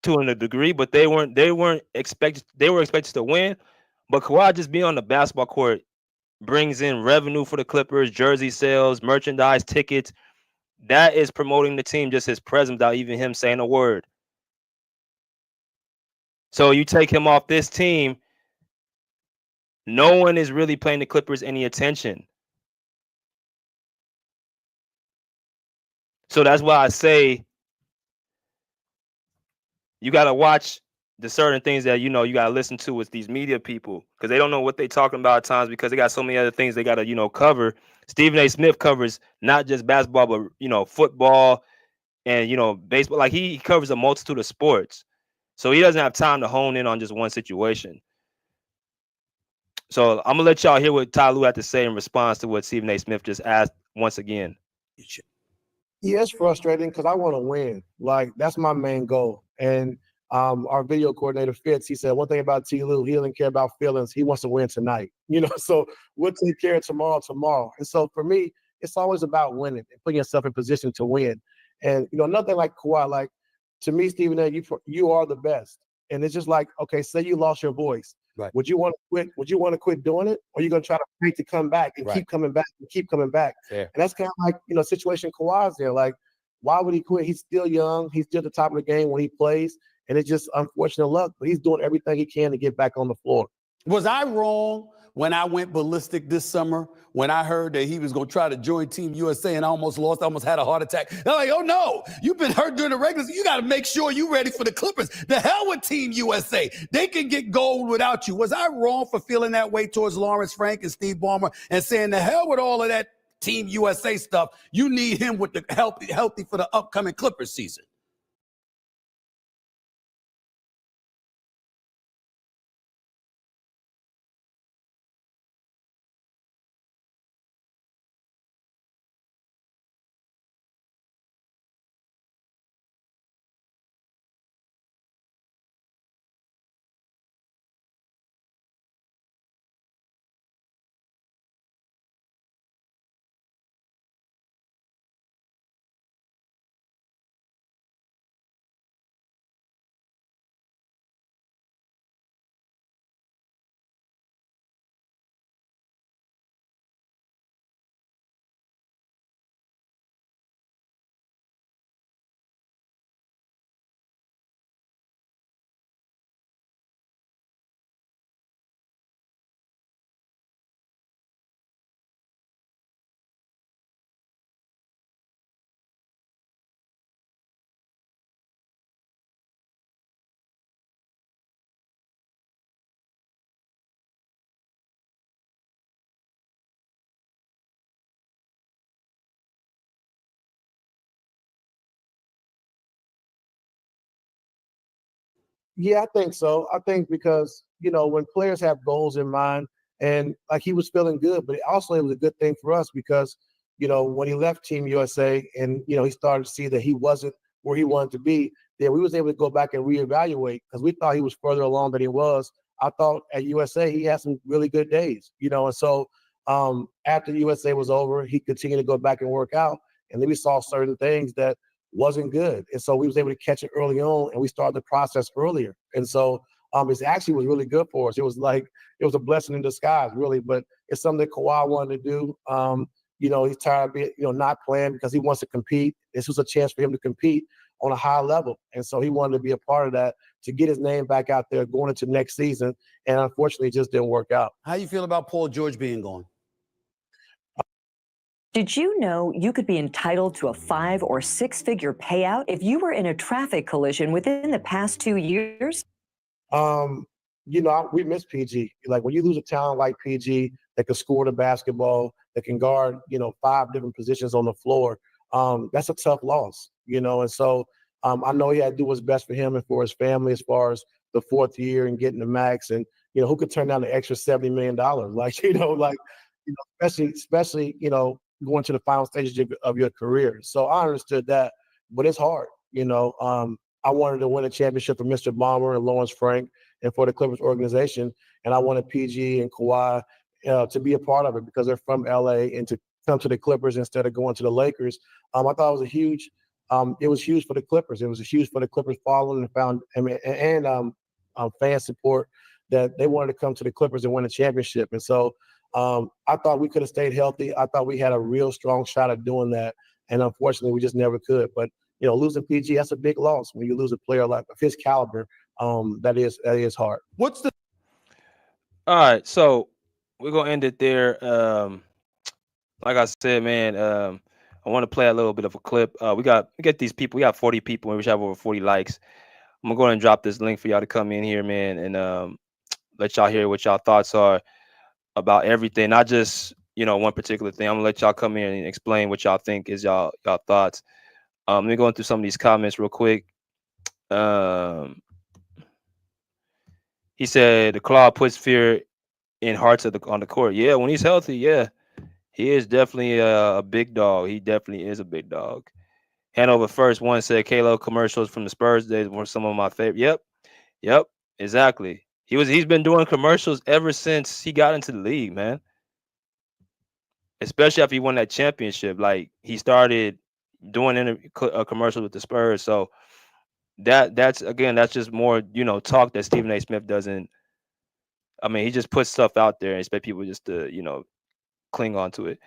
to a degree, but they weren't expected. They were expected to win. But Kawhi just being on the basketball court brings in revenue for the Clippers, jersey sales, merchandise, tickets. That is promoting the team, just his presence without even him saying a word. So you take him off this team, no one is really paying the Clippers any attention. So that's why I say you got to watch the certain things that, you got to listen to with these media people, because they don't know what they're talking about at times, because they got so many other things they got to, cover. Stephen A. Smith covers not just basketball, but, football and, baseball. Like he covers a multitude of sports. So he doesn't have time to hone in on just one situation. So I'm going to let y'all hear what Ty Lue had to say in response to what Stephen A. Smith just asked once again. Yeah, it's frustrating because I want to win. Like, that's my main goal. And our video coordinator, Fitz, he said, one thing about T. Lue, he doesn't care about feelings. He wants to win tonight. So we'll take care of tomorrow. And so for me, it's always about winning and putting yourself in position to win. And, another thing like Kawhi, like, to me, Stephen A., you are the best. And it's just like, okay, say you lost your voice. Right. Would you want to quit? Would you want to quit doing it? Or are you going to try to fight to come back and keep coming back and keep coming back? Fair. And that's kind of like, situation Kawhi's there. Like, why would he quit? He's still young. He's still at the top of the game when he plays. And it's just unfortunate luck. But he's doing everything he can to get back on the floor. Was I wrong when I went ballistic this summer when I heard that he was going to try to join Team USA and I almost lost, I almost had a heart attack? I'm like, oh no, you've been hurt during the regular season. You got to make sure you're ready for the Clippers. The hell with Team USA. They can get gold without you. Was I wrong for feeling that way towards Lawrence Frank and Steve Ballmer and saying the hell with all of that Team USA stuff? You need him with the healthy for the upcoming Clippers season. Yeah, I think so. I think because, when players have goals in mind, and like he was feeling good, but also it was a good thing for us because, when he left Team USA and, he started to see that he wasn't where he wanted to be, then we was able to go back and reevaluate because we thought he was further along than he was. I thought at USA he had some really good days, and so after USA was over, he continued to go back and work out. And then we saw certain things that wasn't good. And so we was able to catch it early on and we started the process earlier. And so it actually was really good for us. It was a blessing in disguise, really, but it's something that Kawhi wanted to do. He's tired of being, not playing because he wants to compete. This was a chance for him to compete on a high level. And so he wanted to be a part of that to get his name back out there going into next season. And unfortunately, it just didn't work out. How you feel about Paul George being gone? Did you know you could be entitled to a 5 or 6 figure payout if you were in a traffic collision within the past 2 years? We miss PG. Like when you lose a talent like PG that can score the basketball, that can guard, 5 different positions on the floor, that's a tough loss, And so I know he had to do what's best for him and for his family as far as the 4th year and getting the max. And, who could turn down the extra $70 million? Especially, going to the final stages of your career. So I understood that, but it's hard. I wanted to win a championship for Mr. Ballmer and Lawrence Frank and for the Clippers organization. And I wanted PG and Kawhi to be a part of it because they're from LA and to come to the Clippers instead of going to the Lakers. I thought it was it was huge for the Clippers. It was huge for the Clippers following and fan support. that they wanted to come to the Clippers and win a championship. And so I thought we could have stayed healthy. I thought we had a real strong shot at doing that. And unfortunately, we just never could. But, losing PG, that's a big loss. When you lose a player like of his caliber, that is hard. All right, so we're gonna end it there. Like I said, man, I want to play a little bit of a clip. We get these people. We got 40 people, and we should have over 40 likes. I'm gonna go ahead and drop this link for y'all to come in here, man, and let y'all hear what y'all thoughts are about everything, not just one particular thing. I'm gonna let y'all come in and explain what y'all think is y'all thoughts. Let me go into some of these comments real quick. He said the Claw puts fear in hearts on the court. Yeah, when he's healthy, yeah, he is definitely a big dog. He definitely is a big dog. Hanover First One said Kalo commercials from the Spurs days were some of my favorite. Yep, exactly. He's been doing commercials ever since he got into the league, man. Especially after he won that championship, like he started doing commercials with the Spurs. So that's just more talk that Stephen A. Smith doesn't. I mean, he just puts stuff out there and expect people just to cling on to it.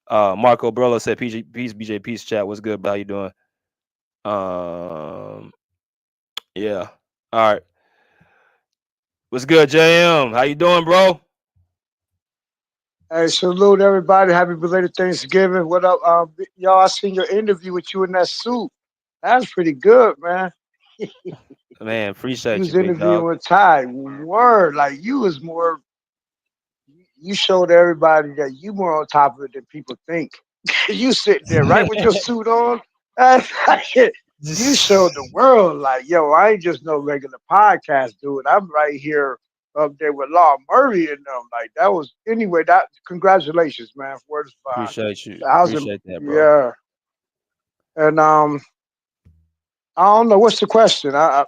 Marco Burlo said, "Peace, BJ, peace, chat. What's good, bro? How you doing?" Yeah. All right. What's good, JM? How you doing, bro? Hey, salute everybody. Happy belated Thanksgiving. What up, y'all? I seen your interview with you in that suit. That's pretty good, man. Man, appreciate You you, was big interviewing dog. with Ty. Word, like you was more. You showed everybody that you more on top of it than people think. You sitting there right with your suit on. You showed the world like, yo, I ain't just no regular podcast dude. I'm right here up there with Law Murray and them. Like that was anyway. That congratulations, man. Word is fine. Appreciate you. How's it? Appreciate that, bro. Yeah, and I don't know what's the question. I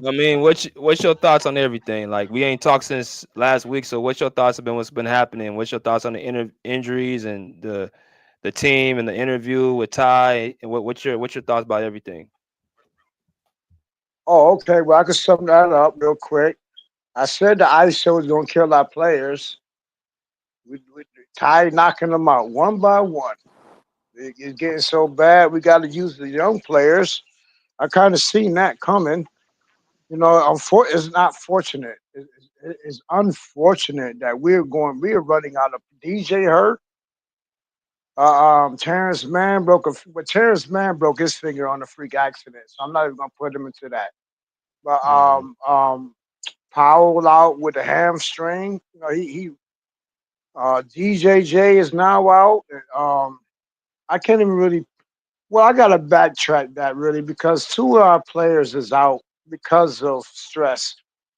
mean, what's your thoughts on everything? Like, we ain't talked since last week, so what's your thoughts have been? What's been happening? What's your thoughts on the injuries and the team and the interview with Ty? And what's your thoughts about everything? Oh, okay. Well, I can sum that up real quick. I said the ISO is gonna kill our players. We Ty knocking them out one by one. It's getting so bad. We got to use the young players. I kind of seen that coming. It's not fortunate. It's unfortunate that we are running out of DJ hurt. Terrence Mann Terrence Mann broke his finger on a freak accident, so I'm not even gonna put him into that. But Powell out with a hamstring. DJJ is now out. I can't even really. Well, I gotta backtrack that really because two of our players is out because of stress.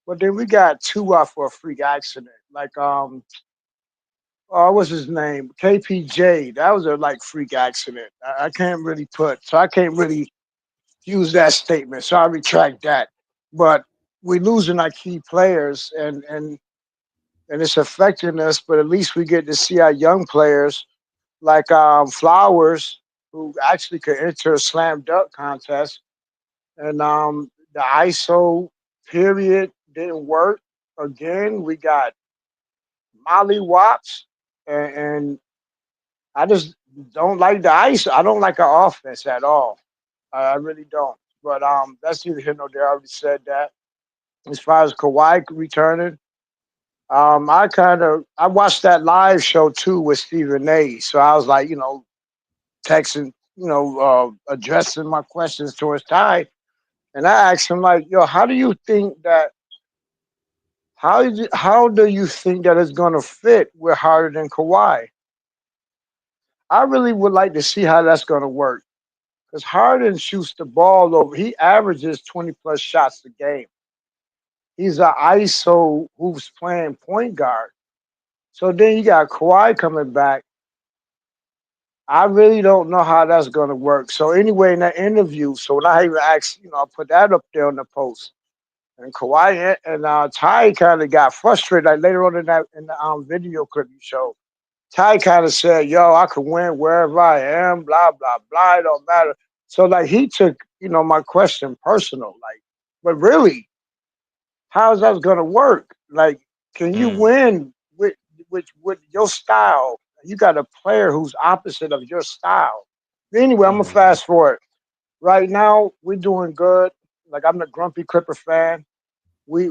But then we got two out for a freak accident. Like what's his name? KPJ. That was a freak accident. I can't really I can't really use that statement. So I retract that. But we're losing our key players and it's affecting us, but at least we get to see our young players like Flowers, who actually could enter a slam dunk contest. And the ISO period didn't work. Again, we got Molly Watts, and I just don't like the ISO. I don't like our offense at all. I really don't. But that's neither here nor there. I already said that. As far as Kawhi returning, I watched that live show too with Stephen A. So I was like, texting, addressing my questions towards Ty. And I asked him like, yo, how do you think that it's gonna fit with Harden and Kawhi? I really would like to see how that's gonna work. Because Harden shoots the ball over. He averages 20 plus shots a game. He's an ISO who's playing point guard. So then you got Kawhi coming back. I really don't know how that's going to work. So anyway, in that interview, so when I even asked, I put that up there on the post. And Kawhi and Ty kind of got frustrated. Like later on in the video clip you showed, Ty kind of said, "Yo, I could win wherever I am. Blah blah blah. It don't matter." So he took my question personal. Like, but really, how's that gonna work? Like, can you win with your style? You got a player who's opposite of your style. Anyway, I'm gonna fast forward. Right now, we're doing good. Like, I'm the grumpy Clipper fan. We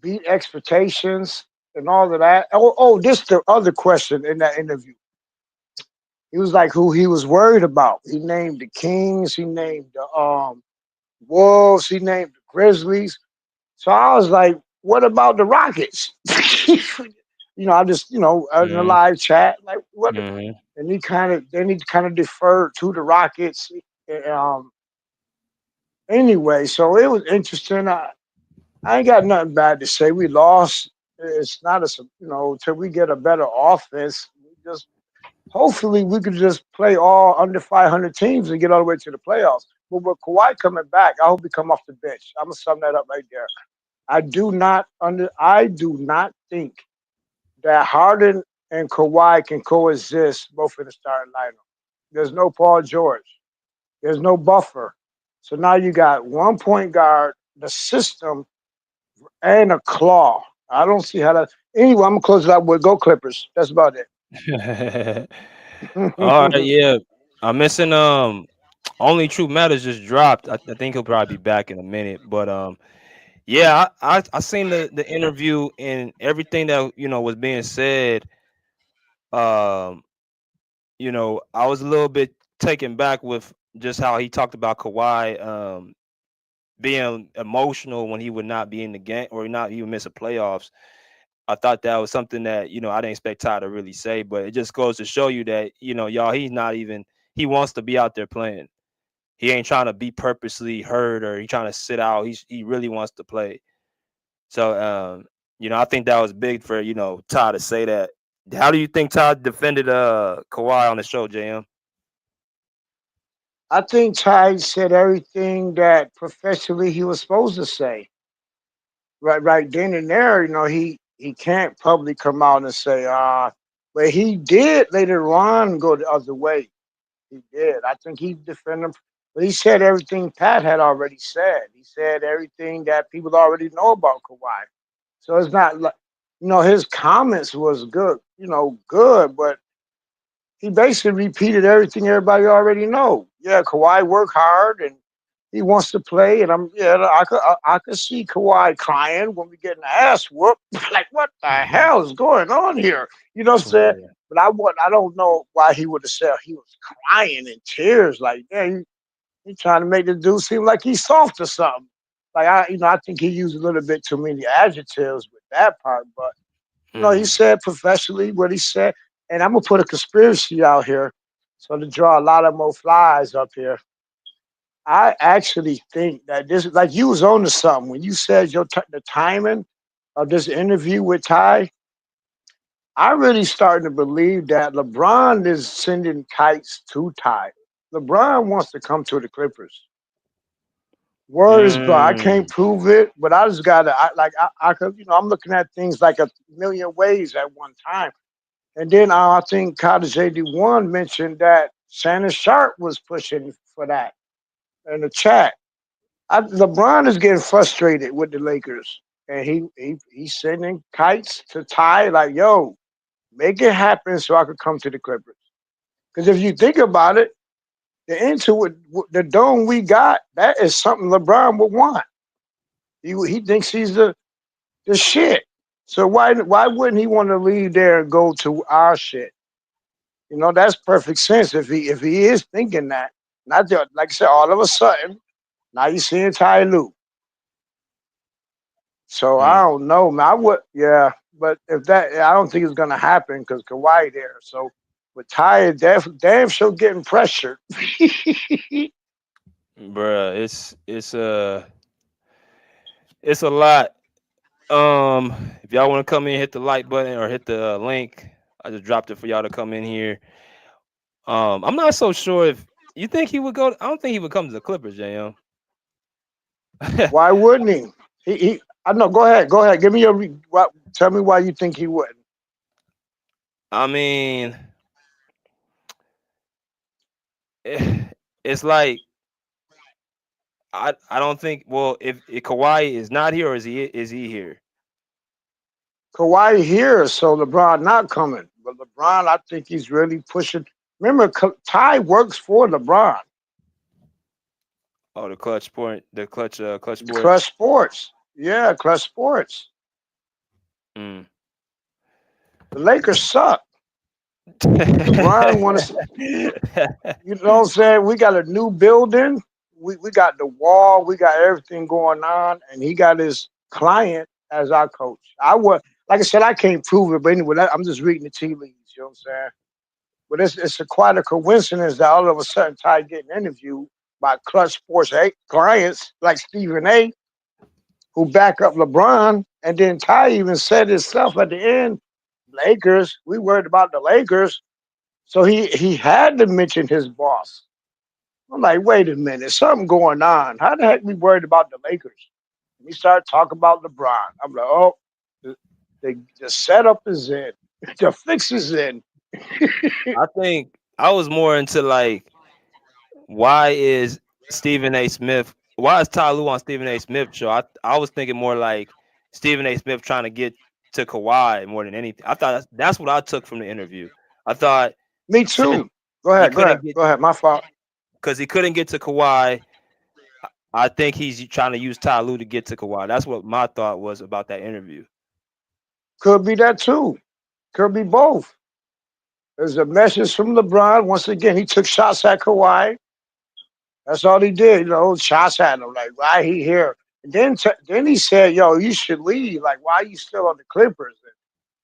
beat expectations and all of that. This the other question in that interview. He was like who he was worried about. He named the Kings, he named the Wolves, he named the Grizzlies. So I was like, what about the Rockets? I just, in the live chat, like what, and he kind of deferred to the Rockets. Um anyway, so it was interesting. I ain't got nothing bad to say. We lost. It's not till we get a better offense. We just hopefully we could just play all under 500 teams and get all the way to the playoffs. But with Kawhi coming back, I hope he come off the bench. I'm gonna sum that up right there. I do not think that Harden and Kawhi can coexist both in the starting lineup. There's no Paul George. There's no buffer. So now you got one point guard, the system, and a claw. I don't see how that. Anyway, I'm gonna close it out with Go Clippers. That's about it. All right, yeah. I'm missing Only True Matters just dropped. I think he'll probably be back in a minute. But yeah, I seen the interview and everything that was being said. Um, I was a little bit taken back with just how he talked about Kawhi being emotional when he would not be in the game or not even miss a playoffs. I thought that was something that I didn't expect Ty to really say, but it just goes to show you that y'all, he wants to be out there playing. He ain't trying to be purposely hurt or he trying to sit out. He really wants to play. So I think that was big for Ty to say that. How do you think Ty defended Kawhi on the show, JM? I think Ty said everything that professionally he was supposed to say. Right then and there, he can't publicly come out and say, but he did later on go the other way. He did. I think he defended him. But he said everything Pat had already said. He said everything that people already know about Kawhi. So it's not like, his comments was good, good, but he basically repeated everything everybody already know. Yeah, Kawhi worked hard and he wants to play, and I could see Kawhi crying when we get an ass whoop. Like, what the hell is going on here? You know what I'm saying? But I don't know why he would have said he was crying in tears. Like, yeah, he trying to make the dude seem like he's soft or something. Like I think he used a little bit too many adjectives with that part. But he said professionally what he said, and I'm gonna put a conspiracy out here, so to draw a lot of more flies up here. I actually think that this, like you was on to something when you said the timing of this interview with Ty. I really starting to believe that LeBron is sending kites to Ty. LeBron wants to come to the Clippers. Words, but I can't prove it. But I just gotta, I could, I'm looking at things like a million ways at one time. And then I think Cottage JD1 mentioned that Shannon Sharp was pushing for that in the chat. LeBron is getting frustrated with the Lakers, and he's sending kites to Ty like, "Yo, make it happen so I could come to the Clippers." Because if you think about it, the dome we got, that is something LeBron would want. He thinks he's the shit. So why wouldn't he want to leave there and go to our shit? That's perfect sense if he is thinking that. Not that, like I said, all of a sudden, now you're seeing Ty Lue. So I don't know, man. But if that, I don't think it's gonna happen because Kawhi there. So with Ty, damn sure getting pressured. Bruh, it's a lot. If y'all want to come in, hit the like button or hit the link. I just dropped it for y'all to come in here. I'm not so sure if you think he would go. I don't think he would come to the Clippers, JM. Why wouldn't he? I know. Go ahead. Give me tell me why you think he wouldn't. I mean, it's like I don't think. Well, if Kawhi is not here, or is he here? Kawhi here, so LeBron not coming. But LeBron, I think he's really pushing. Remember, Ty works for LeBron. Oh, the clutch point, the clutch sports. Clutch Sports. Yeah, Clutch Sports. Mm. The Lakers suck. LeBron wants, you know what I'm saying? We got a new building. We got the wall. We got everything going on, and he got his client as our coach. Like I said, I can't prove it, but anyway, I'm just reading the tea leaves. You know what I'm saying? But it's quite a coincidence that all of a sudden Ty getting interviewed by Clutch Sports clients like Stephen A, who back up LeBron, and then Ty even said himself at the end, Lakers, we worried about the Lakers. So he had to mention his boss. I'm like, wait a minute, something going on. How the heck we worried about the Lakers? And he started talking about LeBron. I'm like, oh, the setup is in. The fix is in. I think I was more into like, why is Stephen A. Smith? Why is Ty Lue on Stephen A. Smith show? I was thinking more like Stephen A. Smith trying to get to Kawhi more than anything. I thought that's what I took from the interview. I thought. Me too. Go ahead. My fault. Because he couldn't get to Kawhi. I think he's trying to use Ty Lue to get to Kawhi. That's what my thought was about that interview. Could be that too. Could be both. There's a message from LeBron. Once again, he took shots at Kawhi. That's all he did. You know, shots at him. Like, why he here? And then he said, yo, you should leave. Like, why are you still on the Clippers?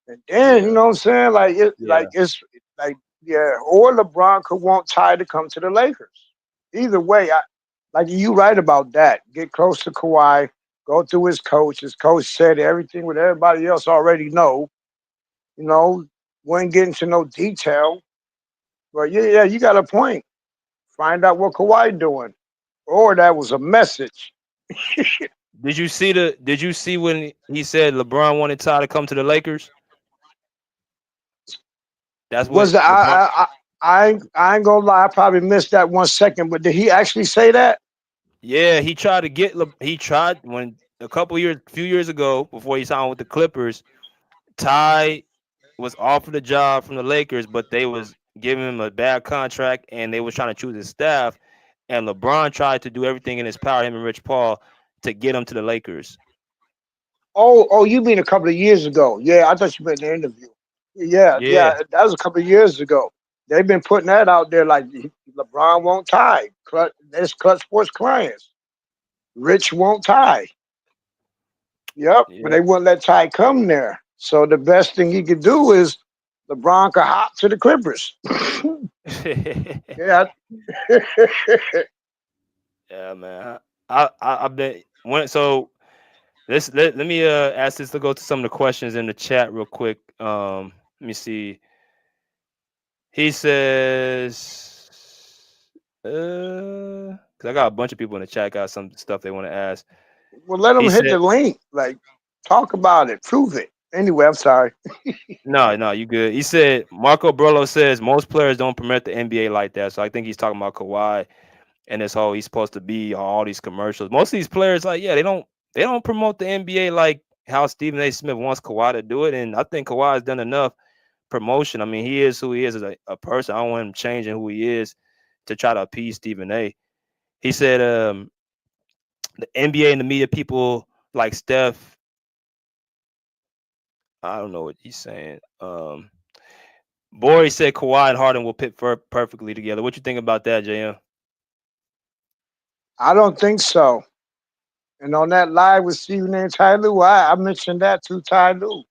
And then, you know what I'm saying? Like, or LeBron could want Ty to come to the Lakers. Either way, you right about that. Get close to Kawhi, go through his coach. His coach said everything what everybody else already know. You know, wouldn't get into no detail. But yeah, you got a point. Find out what Kawhi doing. Or that was a message. Did you see when he said LeBron wanted Ty to come to the Lakers? That's what I ain't gonna lie, I probably missed that 1 second, but did he actually say that? Yeah, he tried when few years ago, before he signed with the Clippers, Ty was offered a job from the Lakers, but they was giving him a bad contract and they was trying to choose his staff. And LeBron tried to do everything in his power, him and Rich Paul, to get him to the Lakers. Oh, you mean a couple of years ago? Yeah, I thought you meant the interview. Yeah, that was a couple of years ago. They've been putting that out there like LeBron won't Ty. There's Clutch Sports clients. Rich won't Ty. Yep, but they wouldn't let Ty come there. So the best thing he could do is LeBron could hop to the Clippers. Yeah. Yeah, man. I've been so. Let me ask this to go to some of the questions in the chat real quick. Let me see. He says, because I got a bunch of people in the chat got some stuff they want to ask. Well, let them hit the link. Like, talk about it, prove it. Anyway, I'm sorry. No, you good. He said Marco Brolo says most players don't promote the NBA like that. So I think he's talking about Kawhi and this whole he's supposed to be on all these commercials. Most of these players, like, they don't promote the NBA like how Stephen A. Smith wants Kawhi to do it. And I think Kawhi has done enough promotion. I mean, he is who he is as a person. I don't want him changing who he is to try to appease Stephen A. He said the NBA and the media people like Steph. I don't know what he's saying. Borey said Kawhi and Harden will fit perfectly together. What you think about that, JM? I don't think so. And on that live with Stephen A. and Ty Lue, I mentioned that to Ty Lue.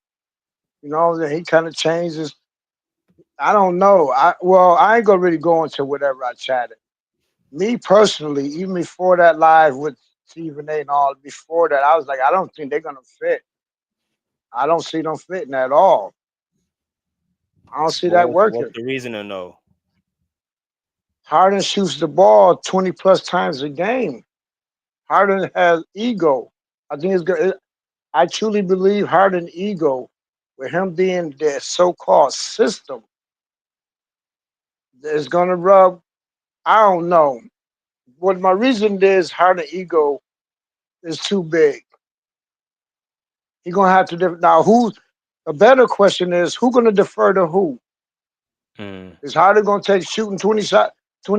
You know, that he kind of changes. I don't know. I ain't gonna really go into whatever I chatted. Me personally, even before that live with Stephen A. and all, before that, I was like, I don't think they're gonna fit. I don't see them fitting at all. I don't see that working. What's the reason to know? Harden shoots the ball 20 plus times a game. Harden has ego. I think it's good. I truly believe Harden ego, with him being their so-called system, is gonna rub. I don't know. what my reason is Harden ego is too big. He's gonna have to now. Who's a better question is who gonna defer to who? Is Harden gonna take shooting 20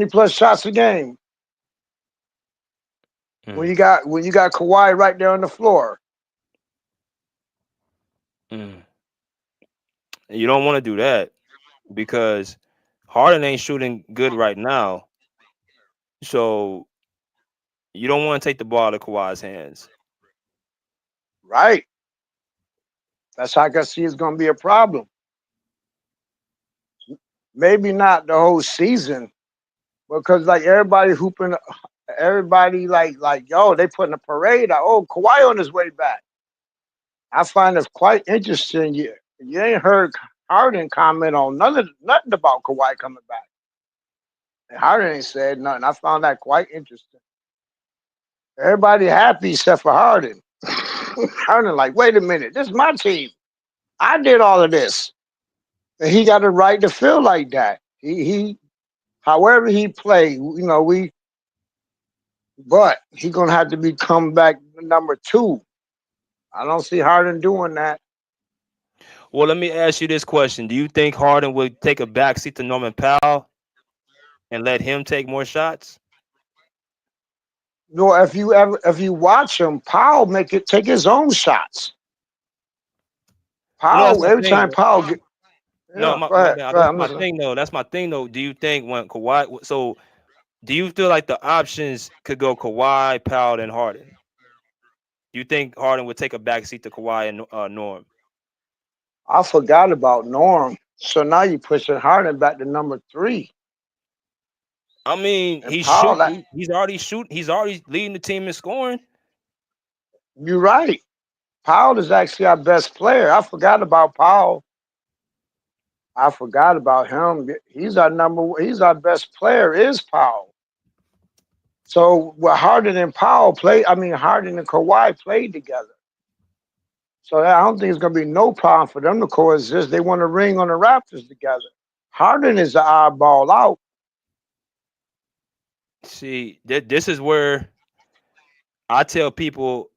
plus shots a game? When you got Kawhi right there on the floor. You don't want to do that because Harden ain't shooting good right now. So you don't want to take the ball out of Kawhi's hands. Right. That's how I can see it's gonna be a problem. Maybe not the whole season, because like everybody hooping, everybody like yo, they putting a parade out. Oh, Kawhi on his way back. I find it quite interesting. You ain't heard Harden comment on nothing about Kawhi coming back. And Harden ain't said nothing. I found that quite interesting. Everybody happy except for Harden. Harden like, wait a minute, this is my team. I did all of this. And he got a right to feel like that. He however he played, but he gonna have to become back number 2. I don't see Harden doing that. Well, let me ask you this question. Do you think Harden would take a backseat to Norman Powell and let him take more shots? No, if you watch him, Powell take his own shots. Powell, every time Powell get that's my thing though. That's my thing though. Do you think when Kawhi, so do you feel like the options could go Kawhi, Powell, and Harden? Do you think Harden would take a backseat to Kawhi and Norm? I forgot about Norm. So now you're pushing Harden back to number 3. I mean, he's already leading the team in scoring. You're right. Powell is actually our best player. I forgot about Powell. I forgot about him. He's our best player is Powell. So Harden and Harden and Kawhi played together. So I don't think it's going to be no problem for them to coexist. They want a ring on the Raptors together. Harden is the oddball out. See, this is where I tell people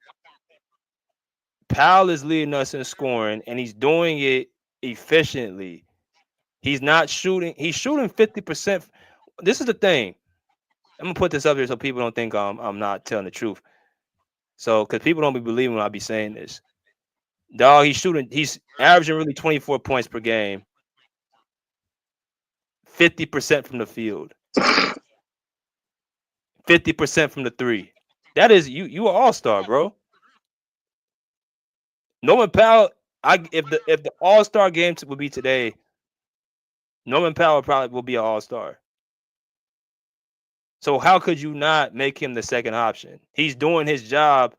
Powell is leading us in scoring, and he's doing it efficiently. He's not shooting. He's shooting 50%. This is the thing. I'm gonna put this up here so people don't think I'm not telling the truth. So, because people don't be believing when I be saying this. Dog, he's averaging really 24 points per game. 50% from the field. 50% from the 3. That is you an all-star, bro. Norman Powell, if the all-star game would be today, Norman Powell probably will be an all-star. So how could you not make him the second option? He's doing his job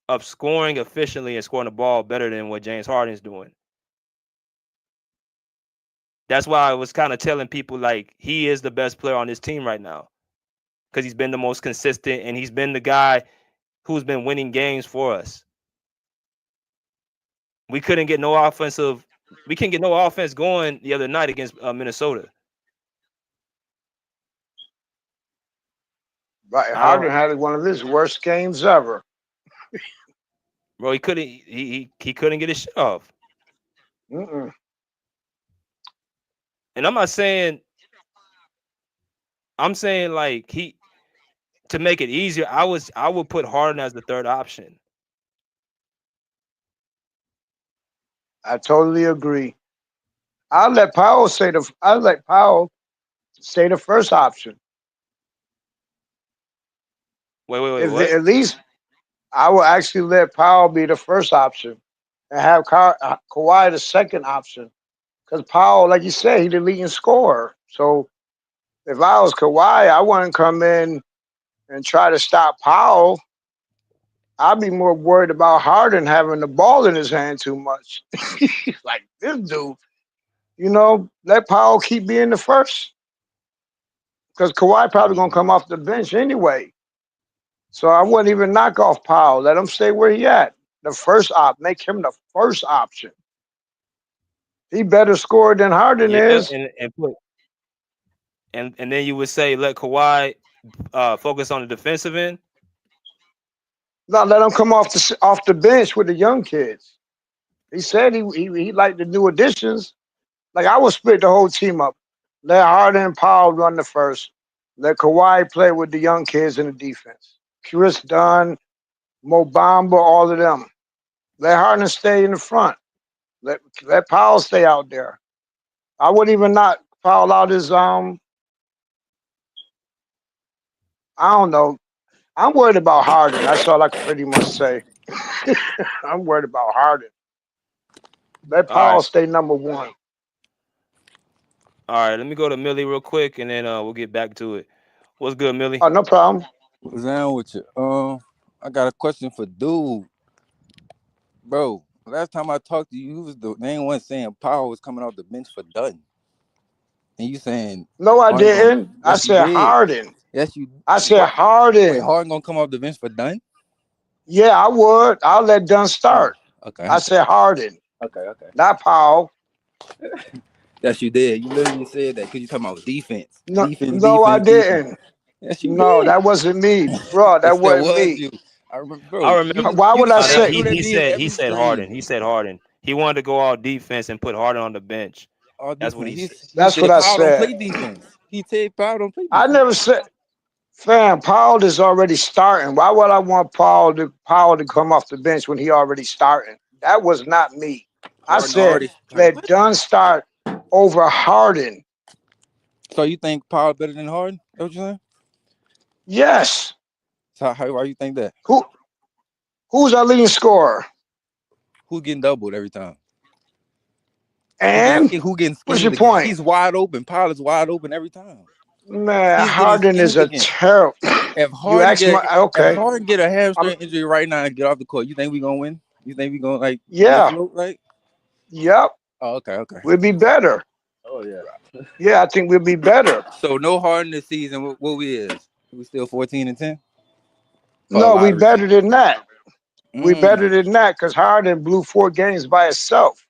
of scoring efficiently and scoring the ball better than what James Harden's doing. That's why I was kind of telling people like he is the best player on this team right now because he's been the most consistent and he's been the guy who's been winning games for us. We couldn't get no offense going the other night against Minnesota. Right, Harden had one of his worst games ever. Bro, he couldn't get his shit off. And I'm saying like to make it easier, I would put Harden as the third option. I totally agree. I'll let Powell say the first option. Wait. At least I will actually let Powell be the first option and have Kawhi the second option. Because Powell, like you said, he's the leading scorer. So if I was Kawhi, I wouldn't come in and try to stop Powell. I'd be more worried about Harden having the ball in his hand too much. Like this dude, let Powell keep being the first. Because Kawhi probably going to come off the bench anyway. So I wouldn't even knock off Powell. Let him stay where he at. Make him the first option. He better score than Harden is. And then you would say let Kawhi focus on the defensive end? No, let him come off the bench with the young kids. He said he liked the new additions. Like I would split the whole team up. Let Harden and Powell run the first. Let Kawhi play with the young kids in the defense. Chris Dunn, Mo Bamba, all of them. Let Harden stay in the front. Let Powell stay out there. I wouldn't even knock Powell out his I don't know. I'm worried about Harden. That's all I can pretty much say. I'm worried about Harden. Let Powell stay number one. All right, let me go to Millie real quick, and then we'll get back to it. What's good, Millie? Oh, no problem. What's down with you? I got a question for dude. Bro, last time I talked to you, you was the main one saying Powell was coming off the bench for Dunn. And you saying no, I didn't. I said Harden. Yes, you. I said Harden. Wait, Harden gonna come off the bench for Dunn? Yeah, I would. I'll let Dunn start. Okay. I said Harden. Okay. Not Powell. Yes, you did. You literally said that because you talking about defense. No, defense, I didn't. Defense. Yes, you no, did. That wasn't me, bro. That Yes, wasn't me. You. I remember. Bro, I remember. Why would I say? He said Harden. He said Harden. He wanted to go all defense and put Harden on the bench. That's what he said. That's what I Powell said. don't play defense. He said Powell don't play defense. I never said. Fam, Powell is already starting. Why would I want Powell to come off the bench when he already starting? That was not me. I said let Dunn start over Harden. So you think Powell better than Harden? That's what you're saying? Yes. So why you think that? Who's our leading scorer? Who's getting doubled every time? And who getting what's your point? He's wide open. Powell is wide open every time. Man, Harden is a terrible. If Harden get a hamstring injury right now and get off the court, you think we gonna win? You think we gonna like? Yeah. Like. Yep. Oh, okay. We'll be better. Oh yeah. Yeah, I think we'll be better. So no Harden this season. What we is? We still 14-10? No, we better than that. We better than that because Harden blew 4 games by itself.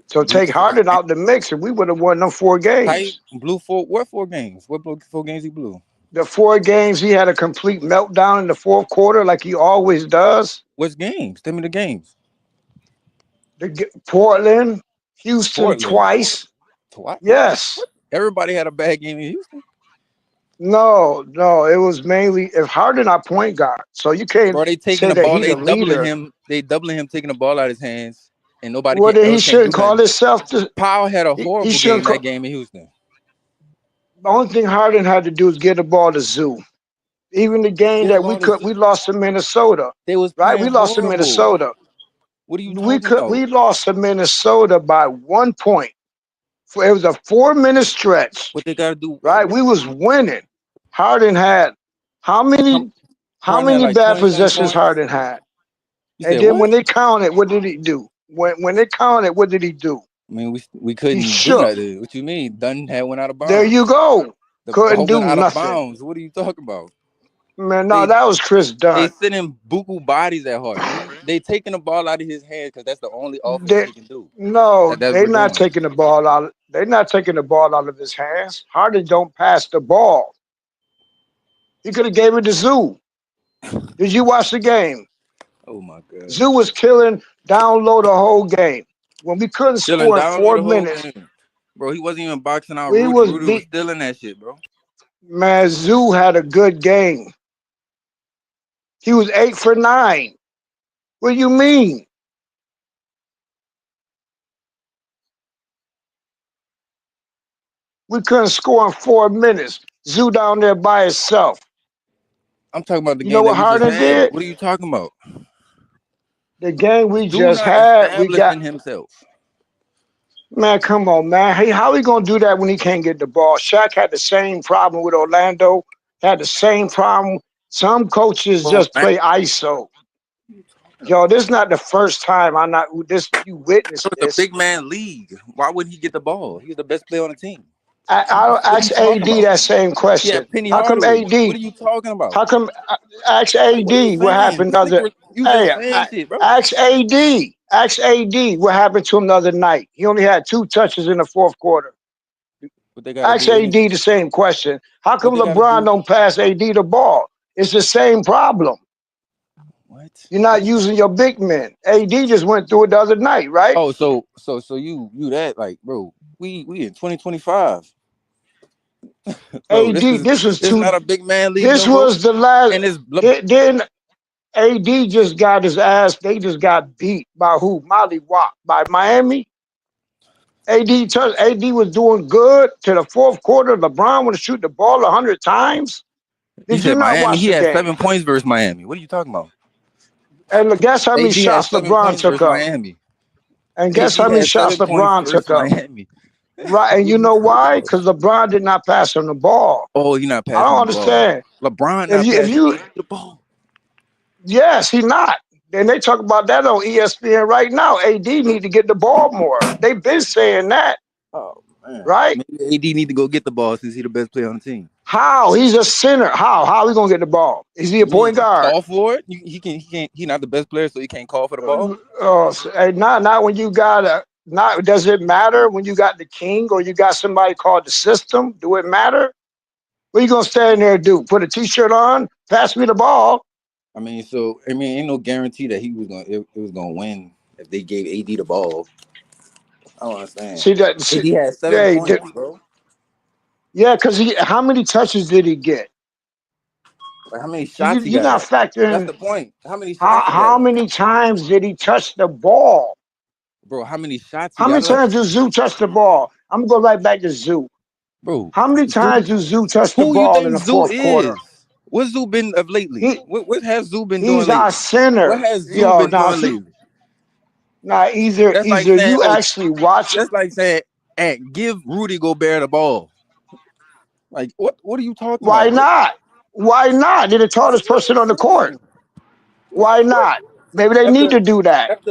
So take Harden out the mix, and we would have won them 4 games. Blew 4? What 4 games? What 4 games he blew? The 4 games he had a complete meltdown in the fourth quarter, like he always does. Which games? Tell me the games. Portland, Houston twice. Twice? Yes. What? Everybody had a bad game in Houston. No, it was mainly if Harden our point guard. So you can't. Bro, they taking the ball. They doubling him. They doubling him, taking the ball out of his hands, and nobody. Well, then he shouldn't call himself. Powell had a horrible game in that game in Houston. The only thing Harden had to do is get the ball to Zoo. Even the game that we lost to Minnesota. They was right. We lost to Minnesota. What are you talking about? We lost to Minnesota by 1 point. It was a 4-minute stretch. What they gotta do? Right. We was winning. Harden had how many bad possessions Harden had? And then when they counted, what did he do? When they counted, what did he do? I mean, we couldn't do nothing. What you mean? Dunn had went out of bounds. There you go. Couldn't do out nothing. Of bounds. What are you talking about? Man, no, that was Chris Dunn. They sending buku bodies at Harden. They taking the ball out of his hands because that's the only offense he can do. No, they're not taking the ball out. They're not taking the ball out of his hands. Harden don't pass the ball. He could have gave it to Zoo. Did you watch the game? Oh my God. Zoo was killing down low the whole game. When we couldn't score in 4 minutes. Bro, he wasn't even boxing out. Rudy was still in that shit, bro. Man, Zoo had a good game. He was 8 for 9. What do you mean? We couldn't score in 4 minutes. Zoo down there by himself. I'm talking about the game. You know what Harden did? What are you talking about? The game we just had, we got himself. Man, come on, man. Hey, how he gonna do that when he can't get the ball? Shaq had the same problem with Orlando. Had the same problem. Some coaches just play ISO. Yo, this is not the first time you witnessed this. It's a big man league. Why wouldn't he get the ball? He's the best player on the team. I'll ask AD that same question. Yeah, Penny how come Hardaway. AD? What are you talking about? How come? Ask AD what happened. Ask AD. Ask AD what happened to him the other night. He only had 2 touches in the fourth quarter. What they gotta Ask do? AD the same question. How What come they gotta LeBron do? don't pass AD the ball? It's the same problem. What? You're not using your big men. AD just went through it the other night, right? Oh, so you that like, bro? We in 2025. Bro, AD, this not a big man league this no more. was the last. And it's Then AD just got his ass. They just got beat by who? Molly Watt by Miami. AD was doing good to the fourth quarter. LeBron want to shoot the ball 100 times. You Did you said not Miami. watch He the had game? 7 points versus Miami. What are you talking about? And guess how many AD had shots 7 LeBron points took versus up? Miami. And AD guess how many had shots 7 points LeBron versus took up? Miami. Right, and you know why? Because LeBron did not pass him the ball. Oh, he not I passing don't the ball. understand. LeBron If not you, if passing you, the ball. yes, he not. And they talk about that on ESPN right now. AD need to get the ball more. They've been saying that, Oh man, right? maybe AD need to go get the ball since he's the best player on the team. How? He's a center. How he gonna get the ball? Is he a point guard? Call for it. He can't. He not the best player, so he can't call for the ball. Not when you got a. Not does it matter when you got the king or you got somebody called the system? Do it matter? What you gonna stand there and do? Put a t-shirt on? Pass me the ball. I mean, ain't no guarantee that he was gonna it was gonna win if they gave AD the ball. I don't understand. See that? AD had 7 points, bro. Yeah, because how many touches did he get? Like how many shots he You're got? not factoring. That's the point. How many shots? How many times did he touch the ball? Bro, how many shots? How many times did Zoo touch the ball? I'm gonna go right back to Zoo. Bro, how many times did Zoo touch the who ball you in think the Zoo fourth is? quarter? What's Zoo been of lately? What has Zoo been doing He's lately? our center. What has Zoo been doing lately? Nah, either That's like saying, you actually watch. That's like saying, and give Rudy Gobert the ball. Like what? What are you talking Why about? not? Why not? They're the tallest person on the court. Why not? Maybe they need to do that.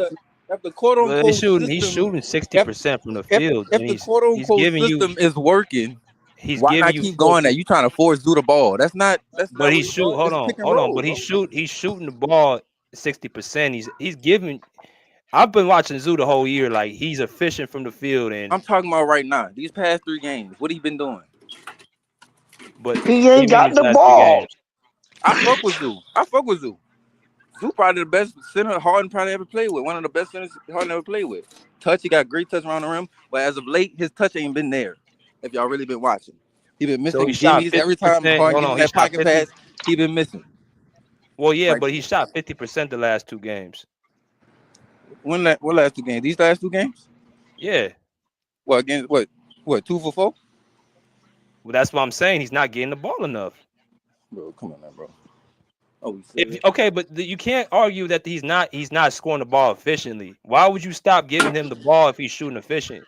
If the quote Well, unquote he's system, shooting 60% from the field, if and the quote he's unquote giving you system is working, he's why giving not you keep 40. going there? You trying to force Zoo the ball? That's not But what he's it's shoot. called. It's pick and Hold on. roll, But bro. he's shooting the ball 60%. He's giving. I've been watching Zoo the whole year. Like he's efficient from the field, and I'm talking about right now. These past 3 games, what he been doing? but He ain't got the ball. I fuck with Zoo. Zoo probably the best center Harden probably ever played with. One of the best centers Harden ever played with. Touch, he got great touch around the rim, but as of late, his touch ain't been there. If y'all really been watching, he been So missing he shot gimmies every time 50%. Harden Hold gives on, him he that shot pocket 50. pass. He been missing. Well, yeah, Like, but he shot 50% the last 2 games. what last 2 games? These last 2 games? Yeah. What against what? 2 for 4? Well, that's what I'm saying. He's not getting the ball enough. Bro, come on now, bro. Oh, Okay, but you can't argue that he's not scoring the ball efficiently. Why would you stop giving him the ball if he's shooting efficient?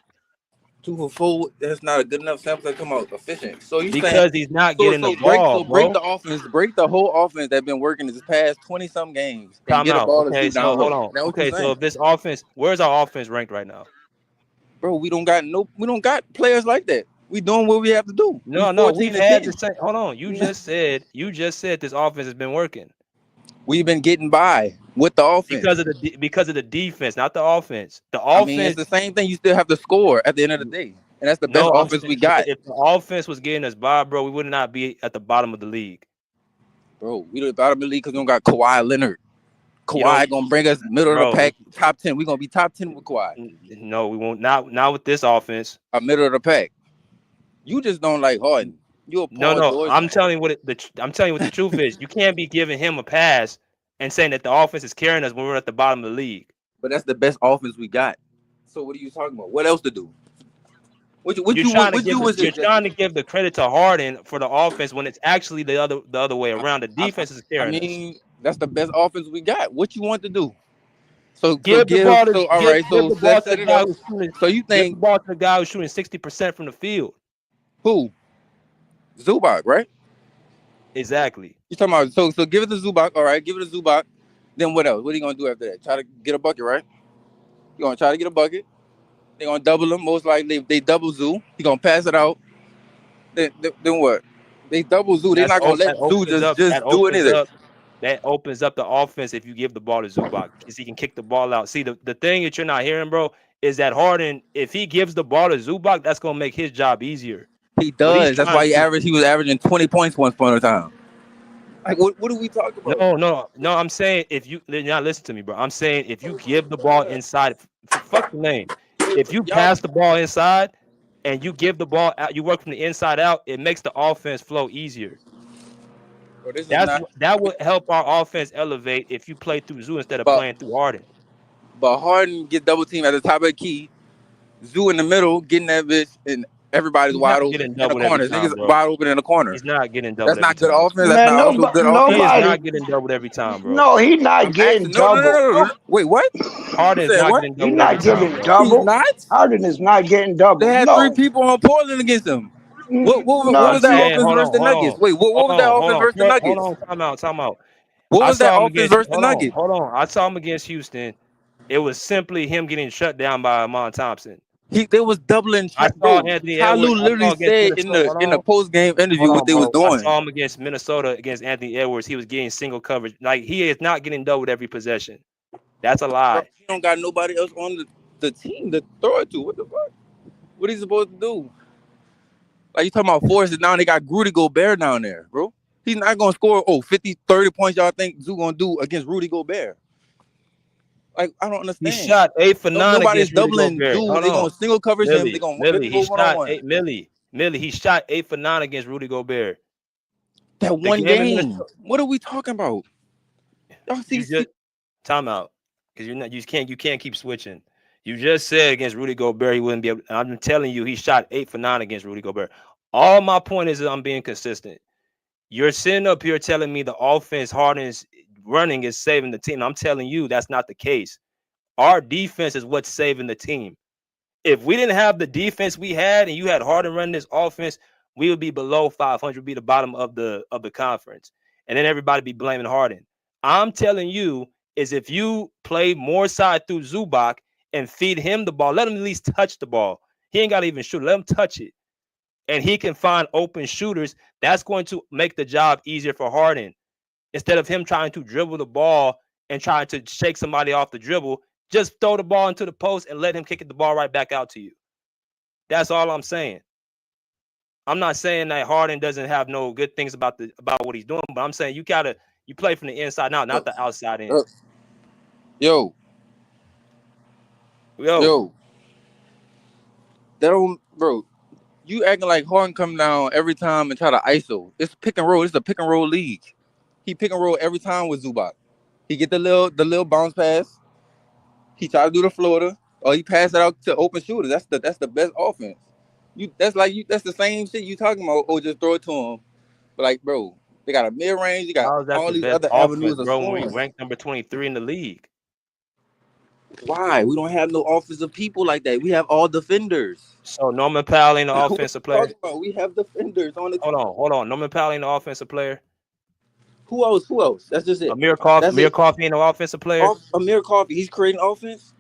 2 for 4. That's not a good enough sample to come out efficient. So you Because saying he's not getting the ball, break bro. the offense, break the whole offense that's been working this past 20-some games and Time get a out. ball to Okay, shoot down so low. hold on. That's what Okay, you're so saying. if this offense, where's our offense ranked right now? Bro, we don't got players like that. We doing what we have to do. No, we've had the same. Hold on, you just said this offense has been working We've been getting by with the offense because of the defense, not the offense. The offense. I mean, it's the same thing. You still have to score at the end of the day, and that's the best offense we got. If the offense was getting us by, bro, we would not be at the bottom of the league. Bro, we the bottom of the league because we don't got Kawhi Leonard. Kawhi gonna bring us middle of the pack, top 10. We're gonna be top 10 with Kawhi. No, we won't. Not with this offense. A middle of the pack. You just don't like Harden. You a Paul George. I'm telling you what the truth is. You can't be giving him a pass and saying that the offense is carrying us when we're at the bottom of the league. But that's the best offense we got. So what are you talking about? What else to do? You're trying to give the credit to Harden for the offense when it's actually the other way around. The defense is carrying us. That's the best offense we got. What you want to do? So give the ball to let's set it up. So you think give the ball to the guy who's shooting 60% from the field? Who? Zubac, right? Exactly. You talking about so give it to Zubac, all right? Give it to Zubac. Then what else? What are you gonna do after that? Try to get a bucket, right? You gonna try to get a bucket. They're gonna double him. Most likely they double Zoo. He gonna pass it out. Then what? They double Zoo. They're not gonna let Zoo just do anything. That opens up the offense if you give the ball to Zubac because he can kick the ball out. See, the thing that you're not hearing, bro, is that Harden, if he gives the ball to Zubac, that's gonna make his job easier He does. That's why he was averaging 20 points once upon a time. Like, what are we talking about? No. I'm saying if you now listen to me, bro. I'm saying if you give the ball inside, fuck the name. If you pass the ball inside and you give the ball out, you work from the inside out, it makes the offense flow easier. Bro, that would help our offense elevate if you play through Zoo instead of playing through Harden. But Harden get double team at the top of the key, Zoo in the middle, getting that bitch, and everybody's wide open in the corners. Niggas wide open in the corner. He's not getting doubled. That's not good time, offense. That's not also good offense. He is not getting doubled every time, bro. No, he's not getting doubled. No. Wait, what? Harden is not getting doubled. He's not getting doubled. He's not? Harden is not getting doubled. They had 3 people on Portland against him. What was that offense versus the Nuggets? Wait, what was that offense versus the Nuggets? Hold on, time out. What was that offense versus the Nuggets? Hold on. I saw him against Houston. It was simply him getting shut down by Amon Thompson. They was doubling. Kalu literally said in the post game interview what they was doing. I saw him against Minnesota against Anthony Edwards. He was getting single coverage. Like, he is not getting doubled every possession. That's a lie. Bro, he don't got nobody else on the team to throw it to. What the fuck? What are he supposed to do? Like, you talking about forces now? They got Rudy Gobert down there, bro. He's not gonna score 50, 30 points. Y'all think Zoo gonna do against Rudy Gobert? Like, I don't understand. He shot 8 for 9. Nobody's doubling Zoo. They gonna single coverage him. They gonna he shot 8. Millie, he shot 8 for 9 against Rudy Gobert. That one game. What are we talking about? Y'all see? Time out, because you can't keep switching. You just said against Rudy Gobert he wouldn't be able. I'm telling you, he shot 8 for 9 against Rudy Gobert. All my point is that I'm being consistent. You're sitting up here telling me the offense Harden's running is saving the team. I'm telling you that's not the case. Our defense is what's saving the team. If we didn't have the defense we had and you had Harden running this offense, we would be below 500, be the bottom of the conference. And then everybody be blaming Harden. I'm telling you is if you play more side through Zubac and feed him the ball, let him at least touch the ball. He ain't got to even shoot. Let him touch it. And he can find open shooters. That's going to make the job easier for Harden. Instead of him trying to dribble the ball and trying to shake somebody off the dribble, just throw the ball into the post and let him kick the ball right back out to you. That's all I'm saying. I'm not saying that Harden doesn't have no good things about what he's doing, but I'm saying you play from the inside out, not the outside in. Yo. That don't, bro. You acting like Harden come down every time and try to ISO. It's pick and roll. It's a pick and roll league. He pick and roll every time with Zubac. He get the little bounce pass. He try to do the floater, or he pass it out to open shooters. That's the best offense. That's the same shit you talking about. Oh, just throw it to him. But like, bro, they got a mid range. You got all these other avenues of scoring. We ranked number 23 in the league. Why? We don't have no offensive people like that. We have all defenders. So Norman Powell ain't an offensive player. We have defenders on the team. Hold on. Norman Powell ain't an offensive player. Who else? That's just it. Amir Coffey ain't an offensive player. Amir Coffey, he's creating offense.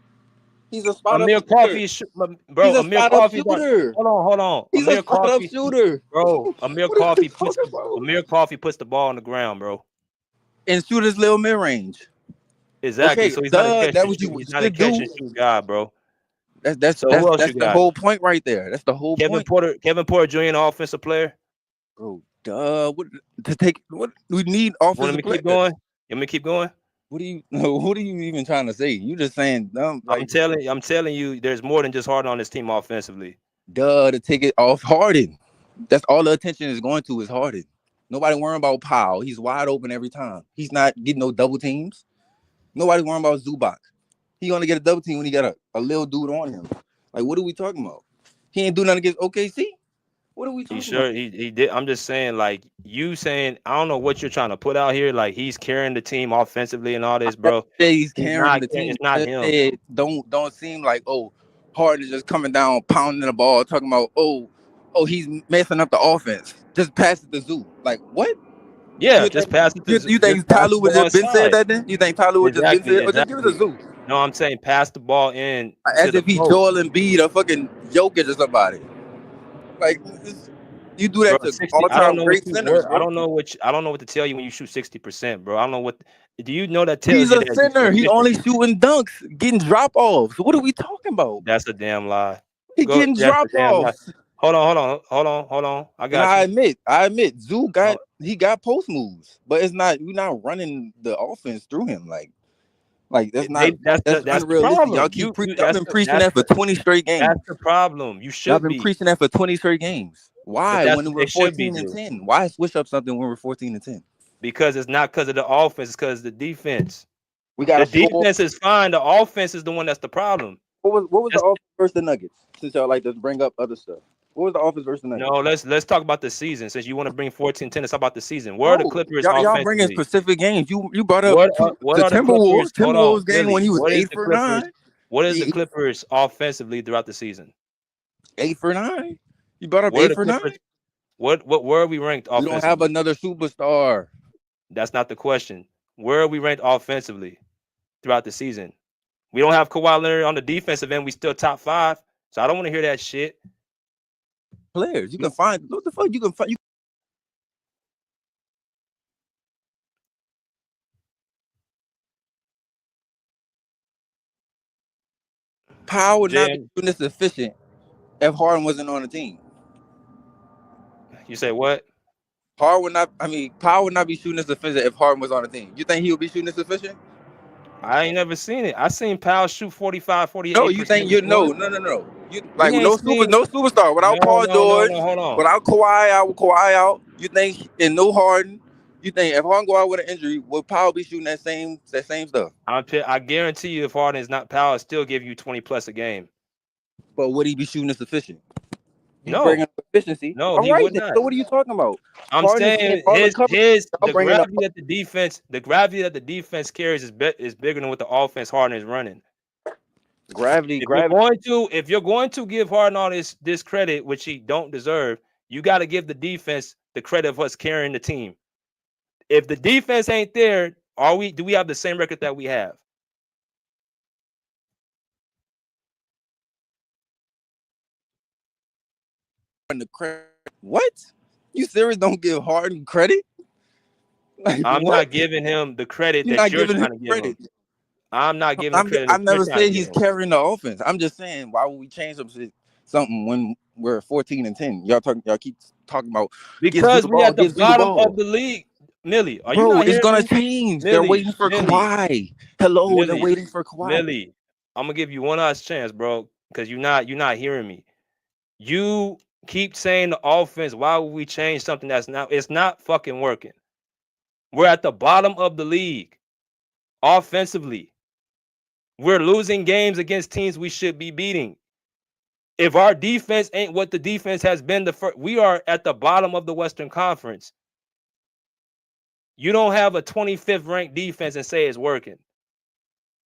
He's a spot Amir up Coffey, shooter. bro. He's a Amir spot Coffey. up shooter. Hold on. He's a spot up shooter, bro. Amir Coffey puts the ball on the ground, bro, and shoot his little mid range. Exactly. Okay, so he's not a catch and shoot guy, bro. That's the whole point right there. That's the whole point. Kevin Porter Jr. an offensive player. Bro, what we need offensive. Let me keep going. Let me keep going. What are you even trying to say? You just saying dumb. I'm telling you, there's more than just Harden on this team offensively. To take it off Harden. That's all the attention is going to is Harden. Nobody worrying about Powell. He's wide open every time. He's not getting no double teams. Nobody worrying about Zubac. He gonna get a double team when he got a little dude on him. Like, what are we talking about? He ain't do nothing against OKC. What are we talking about? He did. I'm just saying, like, you saying, I don't know what you're trying to put out here. Like, he's carrying the team offensively and all this, bro. He's carrying the team. It's not him. Don't seem like, Harden is just coming down, pounding the ball, talking about, he's messing up the offense. Just pass it to Zoo. Like, what? Yeah, just pass it to Zoo. You think Tyloo would just been said that then? You think Tyloo would just been said, or just give it to Zoo? No, I'm saying pass the ball in. As if he's Joel Embiid or fucking Jokic or somebody. Like, you do that to all-time great centers. I don't know what to tell you when you shoot 60%, bro. I don't know what. Do you know that tells he's a center? He's only shooting dunks, getting drop-offs. What are we talking about? That's a damn lie. He's getting drop-offs. Hold on. I And got I you. admit, Zoo got post moves, but it's not we're not running the offense through him like that's That's the unrealistic. Y'all problem. keep y'all been preaching that for 20 straight games. That's the problem. You Y'all should been be. preaching that for 20 straight games. Why? That's When what we're they should be 14-10, why switch up something when we're 14-10? Because it's not because of the offense, it's because of the defense. We got The to score. defense is fine. The offense is the one that's the problem. What was the offense versus the Nuggets? Since y'all like to bring up other stuff, what was the offense versus the Nuggets? No, let's talk about the season. Since you want to bring 14-10, let's talk about the season. Where are the Clippers y'all bringing offensively? specific games. You brought up What the are the Clippers? Timberwolves game Billy, when he was what is 8 the for Clippers? 9. What is the Clippers offensively throughout the season? 8 for 9. You brought up Where 8 for 9. Where are we ranked We offensively? don't have another superstar. That's not the question. Where are we ranked offensively throughout the season? We don't have Kawhi Leonard on the defensive end. We still top 5. So I don't want to hear that shit. Players, you can find what the fuck you can find. Powell would not be doing this efficient if Harden wasn't on the team. You say what? Powell would not be shooting this efficient if Harden was on the team. You think he would be shooting this efficient? I ain't never seen it. I seen Powell shoot 45, 48%. No, you think you no. You like no superstar without Paul George, hold on. without Kawhi out. You think and no Harden. You think if Harden go out with an injury, will Powell be shooting that same stuff? I guarantee you, if Harden is not Powell, still give you 20+ a game. But would he be shooting this efficient? No, bringing up efficiency. No, All he right, would not. So what are you talking about? I'm saying the gravity that the defense carries is bigger than what the offense Harden is running. Gravity. If you're going to give Harden all this credit, which he don't deserve, you got to give the defense the credit of us carrying the team. If the defense ain't there, do we have the same record that we have? What? You serious? Don't give Harden credit? Like, I'm not giving him the credit you're trying to give him. I'm not giving him credit. I've never said he's carrying the offense. I'm just saying, why would we change something when we're 14-10? Y'all keep talking about because we at the bottom of the league. Millie, are you not it's gonna me? change. They're waiting for Kawhi. Hello, they're waiting for Kawhi. Millie, I'm gonna give you one last chance, bro, because you're not hearing me. You keep saying the offense. Why would we change something it's not fucking working? We're at the bottom of the league offensively. We're losing games against teams we should be beating. If our defense ain't what the defense has been, we are at the bottom of the Western Conference. You don't have a 25th ranked defense and say it's working,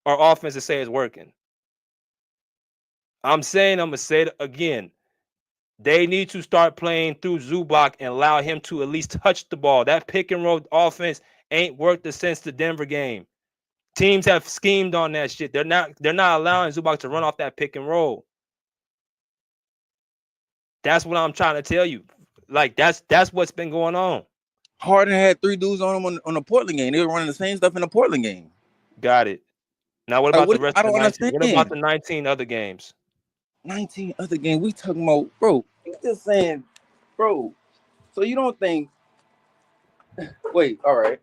or offense and say it's working. I'm gonna say it again. They need to start playing through Zubac and allow him to at least touch the ball. That pick and roll offense ain't worked since the Denver game. Teams have schemed on that shit. They're not allowing Zubac to run off that pick and roll. That's what I'm trying to tell you. Like that's what's been going on. Harden had 3 dudes on him on the Portland game. They were running the same stuff in the Portland game. Got it. Now what about the rest of the 19? Understand. What about the 19 other games? 19 other games. We talking about, bro. You just saying, bro. So you don't think? Wait. All right.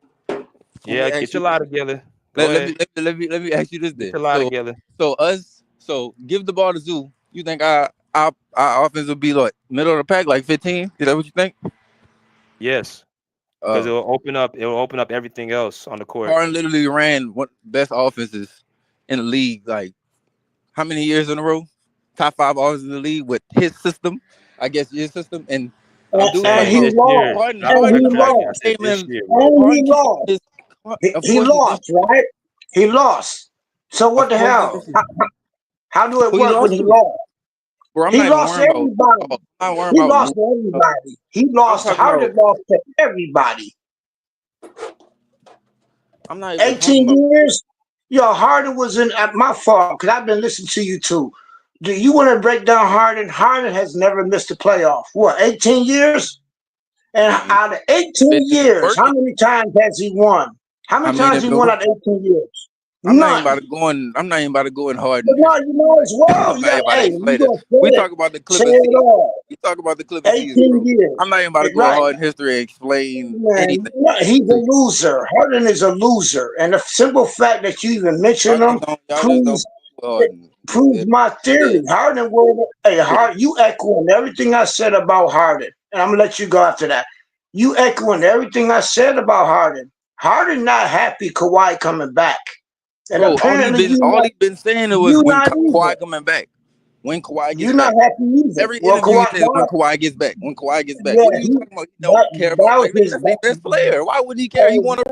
Yeah, get your lie together. Let me ask you this then. Get your lie together. So give the ball to Zoo. You think our offense will be like middle of the pack, like 15? Is that what you think? Yes. Because it will open up everything else on the court. Harden literally ran one best offenses in the league, like how many years in a row? Top 5 offenses in the league with his system. I guess his system and he lost. He lost, right? He lost. So what the hell? How do it work when he lost? Bro, he lost to everybody. He lost to everybody. He lost. Harden lost to everybody. I'm not 18 years. Yo, Harden was in at my fault because I've been listening to you too. Do you want to break down Harden? Harden has never missed a playoff. What, 18 years? And out of 18 years, how many times has he won? How many times has he won out of 18 years? I'm not even about to go in Harden. But no, you know as well. We talk about the Clippers. talk about the Clippers season, 18 bro. years. I'm not even about to go Right. hard in history and explain Man, anything. he's a loser. Harden is a loser. And the simple fact that you even mention him Y'all just proves don't. my theory. Harden will. Hey, you echoing everything I said about Harden. And I'm going to let you go after that. You echoing everything I said about Harden. Harden not happy Kawhi coming back. And Bro, apparently all he been saying it was you when not Kawhi either. coming back. When Kawhi gets You're back. not happy either. Every Well, interview he Kawhi, says when Kawhi gets back. When Kawhi gets back. yeah, What are you talking about? He don't care about that was like nigga, his that's his best player. Why would he care? He want to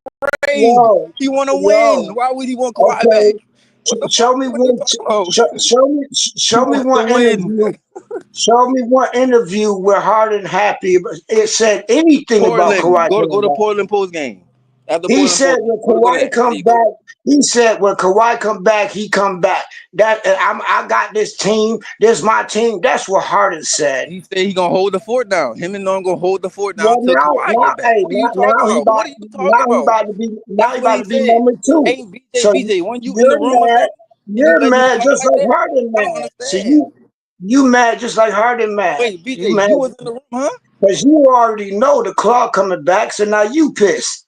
raise. Yo, He want to yo. win. Why would he want Kawhi Okay. back? What the Show fuck? me What are you one. talking about? Show me wants one to win. interview. Show me one interview where Harden happy. It said anything about Portland. Kawhi Go coming to back. Portland post game. After He Portland said post game. when Go to Kawhi that. There come you go. back. He said when Kawhi come back, he come back. That I got this team. This my team. That's what Harden said. He said he gonna hold the fort down. Him and Norm gonna hold the fort down Well, until Kawhi get back. hey, What are you talking about? What are you talking about? now That's he what about he to be said. number 2. Hey, BJ, So BJ, when you in the you're room or mad. something, did you You're let him mad talk just like like that? Harden I don't mad. So understand. you mad just like Harden mad. Wait, You BJ, mad you was in the room, huh? because you already know the claw coming back. So now you pissed.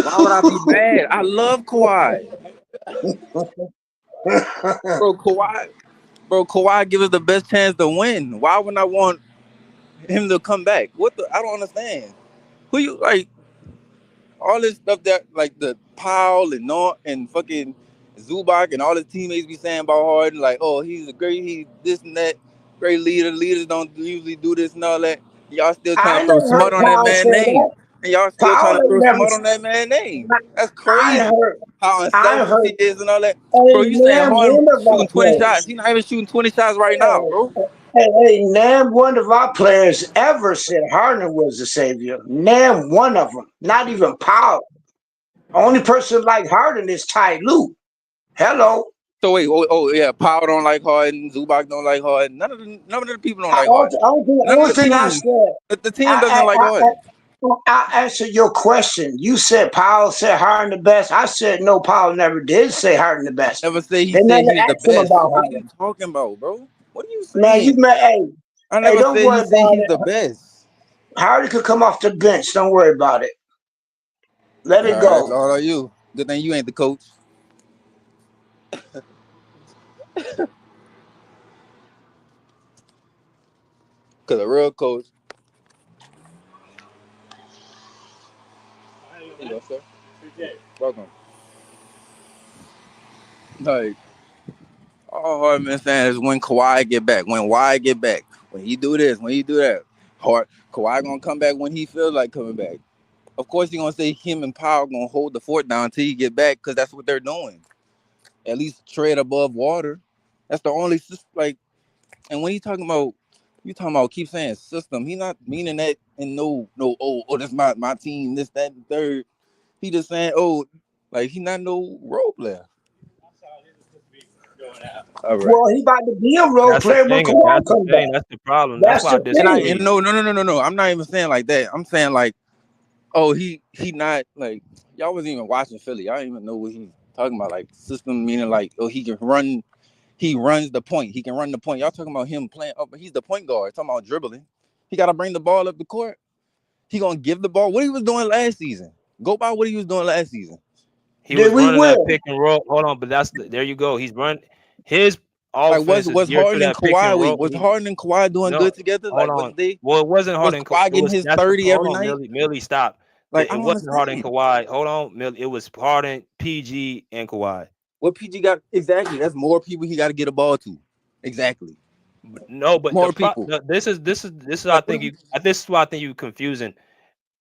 Why would I be mad? I love Kawhi. Kawhi give us the best chance to win. Why would I want him to come back? I don't understand. Who you like? All this stuff that like the Powell and North and fucking Zubac and all his teammates be saying about Harden, like, oh, he's this and that, great leader. Leaders don't usually do this and all that. Y'all still trying I to throw never heard smut on that Powell man's say name. that. And y'all still trying Powell to ain't throw never. smut on that man's name. That's I crazy. heard. How I unselfish heard. he is and all that. Bro, Hey, you saying name Harden one of our shooting 20 shots. players. He's not even shooting 20 shots right now, bro. Hey, name one of our players ever said Harden was the savior. Name one of them. Not even Powell. Only person like Harden is Ty Lue. Hello. So wait, yeah, Powell don't like Harden, Zubac don't like Harden. None of the people don't like Harden. Only thing I said. The team doesn't like Harden. I answered your question. You said Powell said Harden the best. I said no, Powell never did say Harden the best. Never say he They said never he's the asked him best. about What are you Harden. talking about, bro? What are you saying? Man, you met. Hey, I never don't said worry he said about he's it. the best. Harden could come off the bench. Don't worry about it. Let it All go. right, all are you. Good thing you ain't the coach. Cause a real coach. There you go, sir. Welcome. Like, all Harden been saying is when Kawhi get back, when Kawhi get back, when he do this, when he do that. Kawhi gonna come back when he feels like coming back. Of course, he gonna say him and Powell gonna hold the fort down until he get back, because that's what they're doing. At least tread above water. That's the only like. And when you talking about keep saying system, he not meaning that and that's my team, this, that, and third. He just saying, like he not no role player. All right. Well, he about to be a role That's the player when thing. Kawhi That's the come back. thing. That's the problem. That's That's why I the disagree. thing. No. I'm not even saying like that. I'm saying like, he not like, y'all wasn't even watching Philly. Y'all didn't even know what he's talking about. Like system meaning like, he can run. He runs the point. He can run the point. Y'all talking about him playing up, but he's the point guard. Talking about dribbling. He got to bring the ball up the court. He gonna give the ball. What he was doing last season. Go by what he was doing last season. He was running that pick and roll. Hold on, but there you go. He's run his offense is was geared to Harden and that pick and Kawhi? Wait, roll. was Harden and Kawhi doing No, good together? hold Like, on. was they? Well, it wasn't Was Harden. Kawhi getting his 30 every hold on, night? Millie, stop. Like, It wasn't Harden and Kawhi. Hold on, Millie. It was Harden, PG, and Kawhi. What PG got exactly? That's more people he got to get a ball to. Exactly. No, but more people. This is I think you. This is why I think you confusing.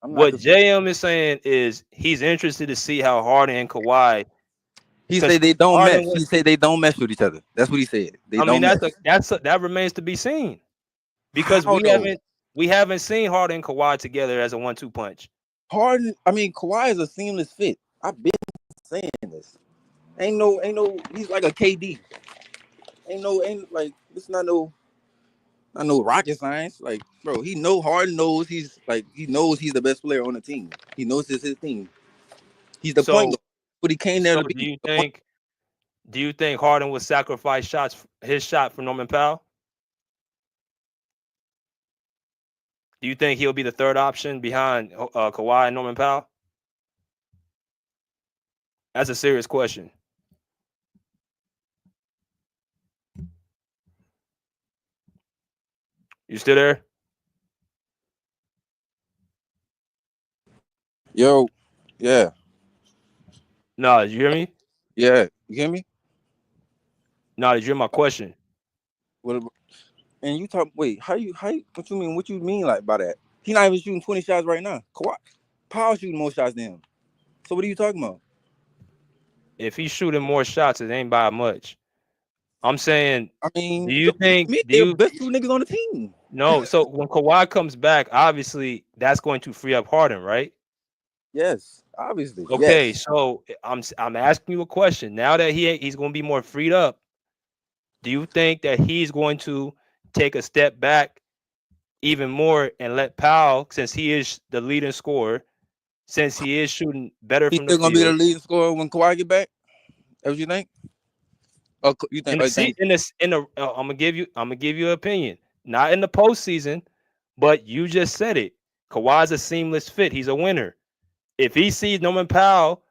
What JM is saying is he's interested to see how Harden and Kawhi. He said they don't mesh. He said they don't mesh with each other. That's what he said. That remains to be seen, because we haven't seen Harden and Kawhi together as a 1-2 punch. Kawhi is a seamless fit. I've been saying this. Ain't no. He's like a KD. It's not no rocket science. Like, bro, Harden knows he knows he's the best player on the team. He knows it's his team. He's the point guard. But he came there to be. Do you think Harden would sacrifice his shot for Norman Powell? Do you think he'll be the third option behind Kawhi and Norman Powell? That's a serious question. You still there? Yo, yeah. No, did you hear me? Yeah, you hear me? No, did you hear my question? What? And you talk. Wait, how you? What you mean? What you mean like by that? He not even shooting 20 shots right now. Kawhi, Powell shooting more shots than him. So what are you talking about? If he's shooting more shots, it ain't by much. I'm saying. I mean, do you think? They're the best two niggas on the team? No. So when Kawhi comes back, obviously that's going to free up Harden, right? Yes, obviously. Okay, yes. so I'm asking you a question. Now that he's going to be more freed up, do you think that he's going to take a step back even more and let Powell, since he is the leading scorer, since he is shooting better He's from the still gonna be the field? leading scorer when Kawhi get back? That's what you think? Oh, you think? I'm gonna give you an opinion. Not in the postseason, but you just said it. Kawhi's a seamless fit. He's a winner. If he sees Norman Powell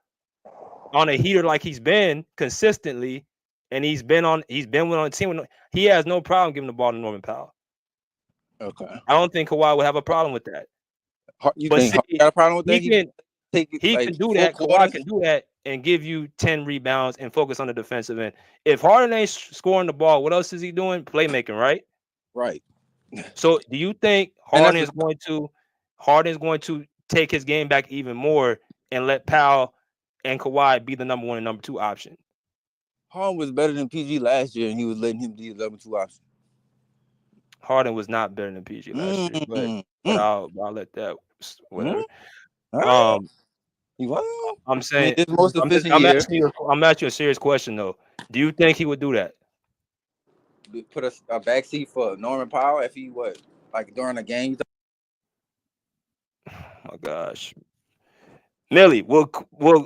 on a heater like he's been consistently, and he's been on a team, he has no problem giving the ball to Norman Powell. Okay. I don't think Kawhi would have a problem with that. You think Harden got a problem with that? He can do that. Kawhi can do that and give you 10 rebounds and focus on the defensive end. If Harden ain't scoring the ball, what else is he doing? Playmaking, right? Right. So do you think Harden's going to take his game back even more and let Powell and Kawhi be the number 1 and number 2 option? Harden was better than PG last year, and he was letting him be the number 2 option. Harden was not better than PG last year, but I'll let that whatever. I'm saying I'm asking you a serious question though. Do you think he would do that? Put a backseat for Norman Powell if he would, like during a game? Oh my gosh. Millie, will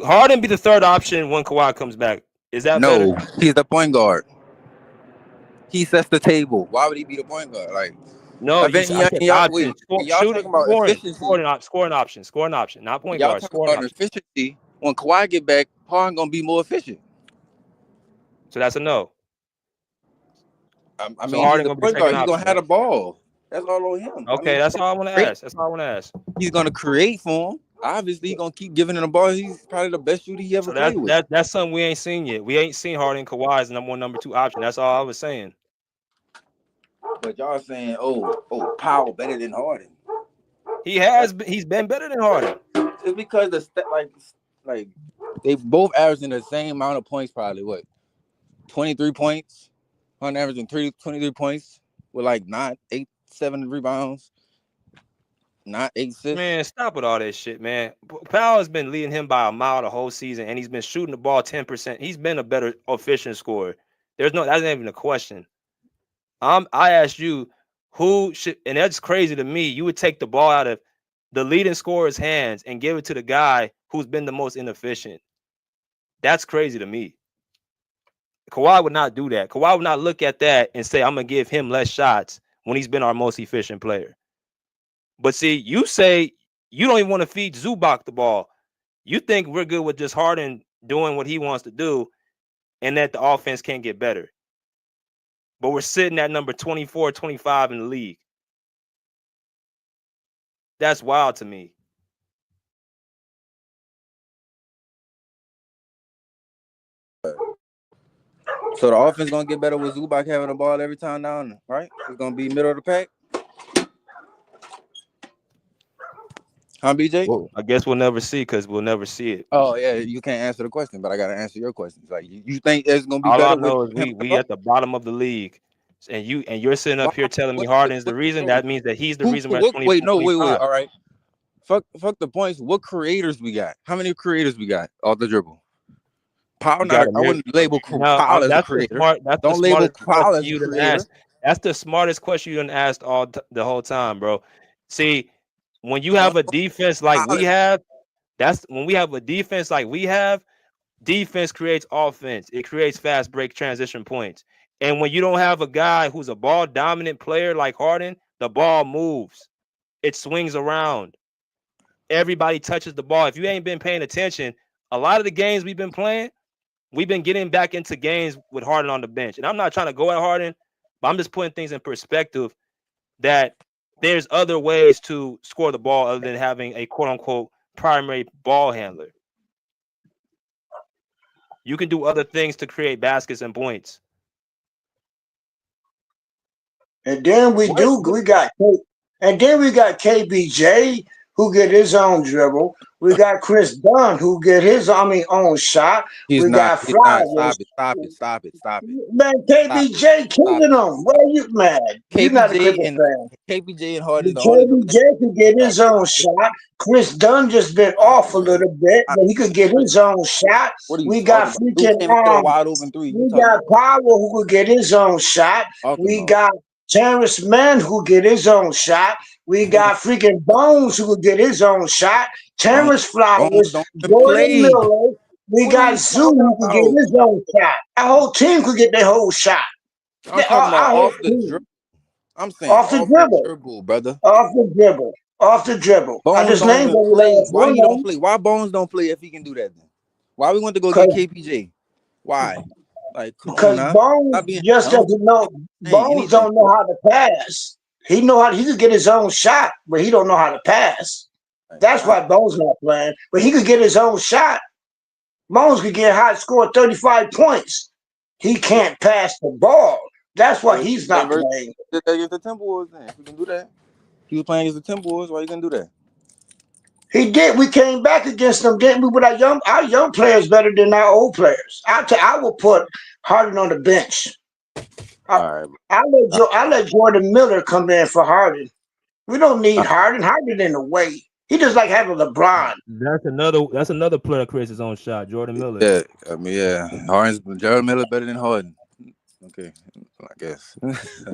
Harden be the third option when Kawhi comes back? Is that no? Better? He's the point guard. He sets the table. Why would he be the point guard? Like no, scoring option, not point guard. Scoring option. Efficiency. When Kawhi get back, Harden gonna be more efficient. So that's a no. I mean, so Harden gonna be second option. He's gonna have the ball. That's all on him. Okay, that's all I want to ask. He's gonna create for him. Obviously, he's gonna keep giving him the ball. He's probably the best shooter he ever played with. That's something we ain't seen yet. We ain't seen Harden and Kawhi as the number 1, number 2 option. That's all I was saying. But y'all saying, oh, Powell better than Harden. He's been better than Harden. It's because like they both averaging the same amount of points, probably 23 points on average, and 23 points with like 7 rebounds, 8 assists. Man, stop with all that shit, man. Powell has been leading him by a mile the whole season, and he's been shooting the ball 10%. He's been a better efficient scorer. That's not even a question. I asked you who should, and that's crazy to me. You would take the ball out of the leading scorer's hands and give it to the guy who's been the most inefficient. That's crazy to me. Kawhi would not do that. Kawhi would not look at that and say, I'm going to give him less shots when he's been our most efficient player. But see, you say you don't even want to feed Zubac the ball. You think we're good with just Harden doing what he wants to do and that the offense can't get better. But we're sitting at number 24, 25 in the league. That's wild to me. So the offense gonna get better with Zubac having the ball every time down, right? It's gonna be middle of the pack. Huh, BJ? Whoa. I guess we'll never see because we'll never see it. Oh yeah, you can't answer the question, but I gotta answer your questions. Like you think it's gonna be all better? I know is we at the bottom of the league, and you're sitting up here telling me Harden's the reason. That means that he's the reason we're at 24. Wait. All right. Fuck the points. What creators we got? How many creators we got off the dribble? Powell, I wouldn't label Powell as a creator. Don't label Powell as a creator. That's the smartest question you done asked the whole time, bro. See, when you have a defense like we have, defense creates offense. It creates fast break transition points. And when you don't have a guy who's a ball dominant player like Harden, the ball moves. it swings around. Everybody touches the ball. If you ain't been paying attention, a lot of the games we've been playing, we've been getting back into games with Harden on the bench. And I'm not trying to go at Harden, but I'm just putting things in perspective that there's other ways to score the ball other than having a quote-unquote primary ball handler. You can do other things to create baskets and points. And then we got KBJ who get his own dribble. We got Chris Dunn who get his own shot. He's not. Flowers. Stop it. Man, KBJ killing them. Where are you, man? You're not a Clippers fan. KBJ and Harden. KBJ could get his own shot. Chris Dunn just been off a little bit, but he could get his own shot. We got freaking wide open three. We got Power who could get his own shot. We got Terrence Mann who get his own shot. We got freaking Bones who could get his own shot. Terrence Flowers, Jordan Miller. We got Zoo who could get his own shot. Our whole team could get their whole shot. I'm talking about off the dribble. I'm saying off the dribble, brother. Off the dribble. Bones don't play. Why he don't play? Why Bones don't play if he can do that then? Why we want to go get KPJ? Why? Like, because Bones just doesn't know. Bones don't know how to pass. He could get his own shot, but he don't know how to pass. That's why Bones not playing. But he could get his own shot. Bones could get high, score 35 points. He can't pass the ball. That's why he's not playing. Against the Timberwolves, then if we can do that, he was playing against the Timberwolves. Why you gonna do that? He did. We came back against them, didn't we? But our young players better than our old players. I will put Harden on the bench. I let Jordan Miller come in for Harden. We don't need Harden. Harden in the way. He just like having LeBron. That's another player creates his own shot. Jordan Miller. Yeah, I mean, Jordan Miller better than Harden. Okay, I guess.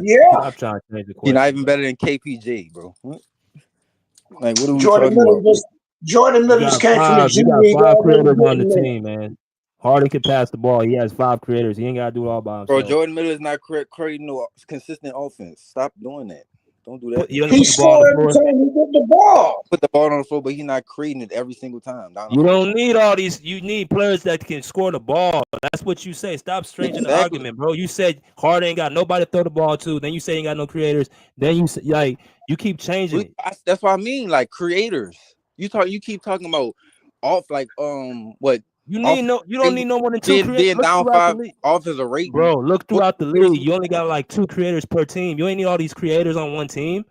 Yeah. I'm trying to change the question. He's not even better than KPJ, bro. Like, what are we Jordan talking about? Jordan Miller just came from the G League. You got 5 creators on the team, man. Harden can pass the ball. He has 5 creators. He ain't got to do it all by himself. Bro, Jordan Miller is not creating no consistent offense. Stop doing that. Don't do that. He scored every time he get the ball. Put the ball on the floor, but he's not creating it every single time. You don't need all these. You need players that can score the ball. That's what you say. Stop stranging the argument, bro. You said Harden ain't got nobody to throw the ball to. Then you say he ain't got no creators. Then you say, like, you keep changing it. That's what I mean. Like, creators. You keep talking about off, like, what? You don't need no more than 2 creators. Being down 5 off is a rate. Bro, look throughout the league. You only got like 2 creators per team. You ain't need all these creators on one team.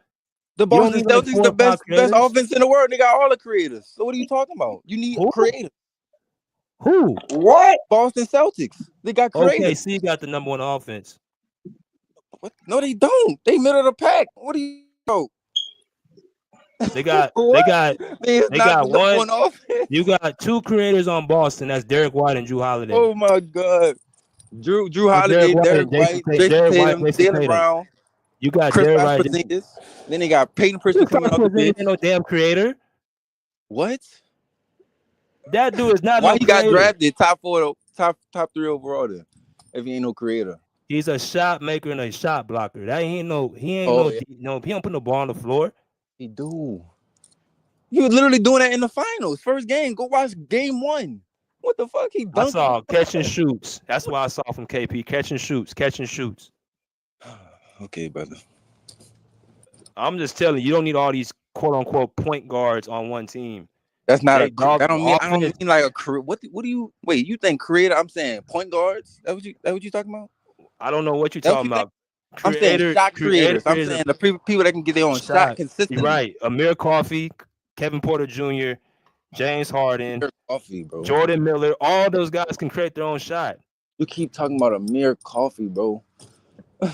The Boston Celtics, the best offense in the world. They got all the creators. So what are you talking about? You need creators. Who? What? Boston Celtics. They got creators. Okay, so you got the number 1 offense. What? No, they don't. They middle of the pack. What do you know? They got one. You got 2 creators on Boston. That's Derek White and Drew Holiday. Oh my God. Drew Holiday, Derek White, Jaylen Brown. You got Chris Derek White. Then they got Peyton Pritchard coming out the bench. No damn creator. What? That dude is not. Why he got drafted top 3 overall then? If he ain't no creator. He's a shot maker and a shot blocker. That he don't put no ball on the floor. He do. He was literally doing that in the finals. First game. Go watch game 1. What the fuck? He dunked. I saw catch and shoots. That's what I saw from KP. Catch and shoots. Okay, brother. I'm just telling you, you don't need all these quote unquote point guards on one team. That's not I don't mean like a career. What do you wait? You think creator? I'm saying point guards. That what you talking about? I don't know what you're talking about. I'm saying shot creators. I'm saying the people that can get their own shot consistently. You're right. Amir Coffey, Kevin Porter Jr., James Harden, Jordan Miller. All those guys can create their own shot. You keep talking about Amir Coffey, bro.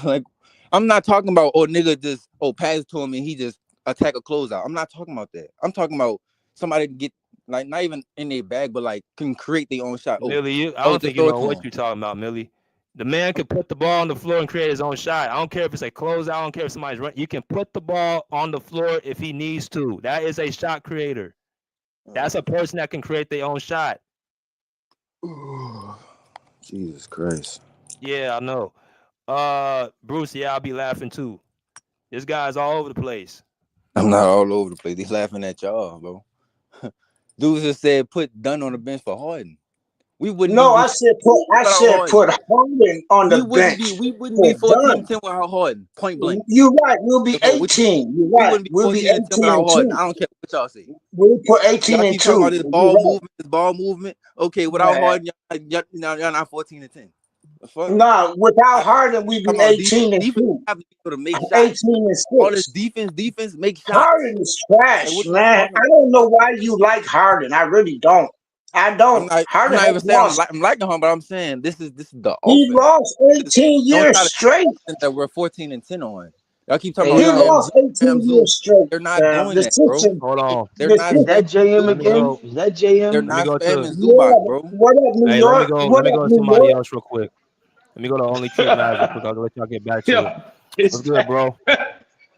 Like, I'm not talking about nigga just pass to him and he just attack a closeout. I'm not talking about that. I'm talking about somebody get like not even in their bag, but like can create their own shot. Millie, I don't think you know what you're talking about, Millie. The man can put the ball on the floor and create his own shot. I don't care if it's a closeout. I don't care if somebody's running. You can put the ball on the floor if he needs to. That is a shot creator. That's a person that can create their own shot. Jesus Christ. Yeah, I know. Bruce, yeah, I'll be laughing too. This guy's all over the place. I'm not all over the place. They laughing at y'all, bro. Dudes just said put Dunn on the bench for Harden. We wouldn't No, be I said put Harden on the bench. we wouldn't be for 14-10 Dunn. without Harden. Point blank. You're right. We'll be So, 18. You're we right. wouldn't be We'll be 14-10 without Harden. 18-2. I don't care what y'all say. We'll put 18 Y'all and keep talking 2. about this ball movement. Okay, without Harden, y'all not 14-10. The fuck? No, without Harden, we'd be 18 and 2. Have to be able to make shots. 18 and 6. All this defense, make shots. Harden is trash, Like, man. I don't know why you like Harden. I really don't. I don't. I'm not even saying I'm liking him, but I'm saying this is the He offense. lost 18 years straight. That we're 14-10 on. Y'all keep talking He about lost 18 years straight. They're not doing that, bro. Hold on. They're not. Is that JM again? Is that JM? They're not spamming Yeah, Zubac, bro. what up, New Hey, York? let me go to somebody else real quick. Let me go to Only True Maz real quick. I'll let y'all get back to it. What's good, bro?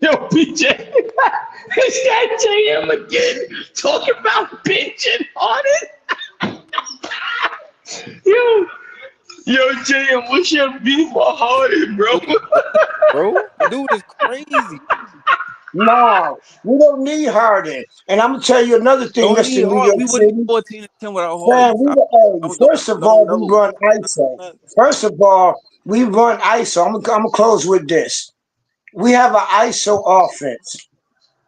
Yo, PJ, is that JM again? Talking about benching Harden? Yo, JM, what's your beef for Harden, bro? Bro, dude is crazy. No, we don't need Harden. And I'm gonna tell you another thing, Don't Mr. need New Harden. York We City. wouldn't be 14-10 without Man, Harden. first of all, we run ISO. First of all, we run ISO. I'm gonna close with this. We have an ISO offense.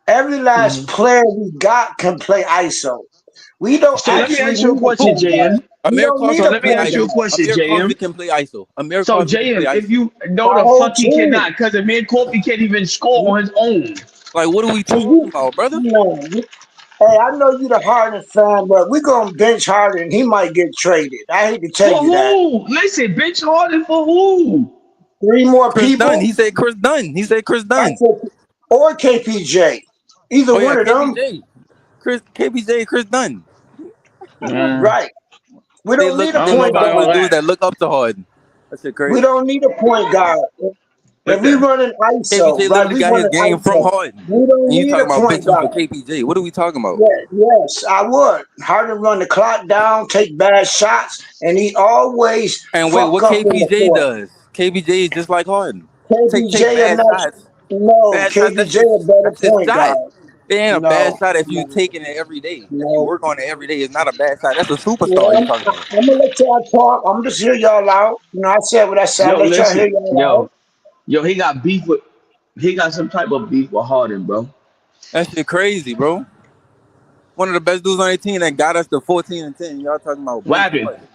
Every last player we got can play ISO. We don't So let me actually ask you a need question, point guard. JM. We Amir don't need Coffey a let me ask you a question, Amir JM. Coffey can play ISO. Amir So Coffey can play JM, ISO. if you know Our the whole fuck he team. cannot, because Amir Coffey can't even score on his own. Like, what are we talking about, brother? No. Hey, I know you the Harden fan, but we're gonna bench Harden. He might get traded. I hate to tell For you that. who? Listen, bench Harden for who? 3 more Chris people. Dunn. He said Chris Dunn. I said, or KPJ. Either Oh yeah, one of them. KPJ, Chris Dunn. Right. We They don't look. need a I don't know point about all guard. Dudes that. that look up to Harden. That shit crazy. We don't need a point guard. If we run an ISO, KPJ right? literally We got run his an game from ISO. Harden. We don't And you need talking a about point benching for guard. KPJ? What are we talking about? Yes, I would. Harden run the clock down, take bad shots, and he always And wait, fuck what up in the KPJ fourth. does? KPJ is just like Harden. Take KPJ are bad not. shots. No, Bad shots. KPJ a better That's his point shot. guard. It ain't a bad No, shot if you no, taking it every day. If you no. work on it every day, it's not a bad shot. That's a superstar you Well, talking about. I'm gonna let y'all talk. I'm just hear y'all out. I said what I said. Yo, Let y'all hear listen. y'all Yo, he got beef with. He got some type of beef with Harden, bro. That shit crazy, bro. One of the best dudes on their team that got us to 14-10. Y'all talking about What bench happened? Harden.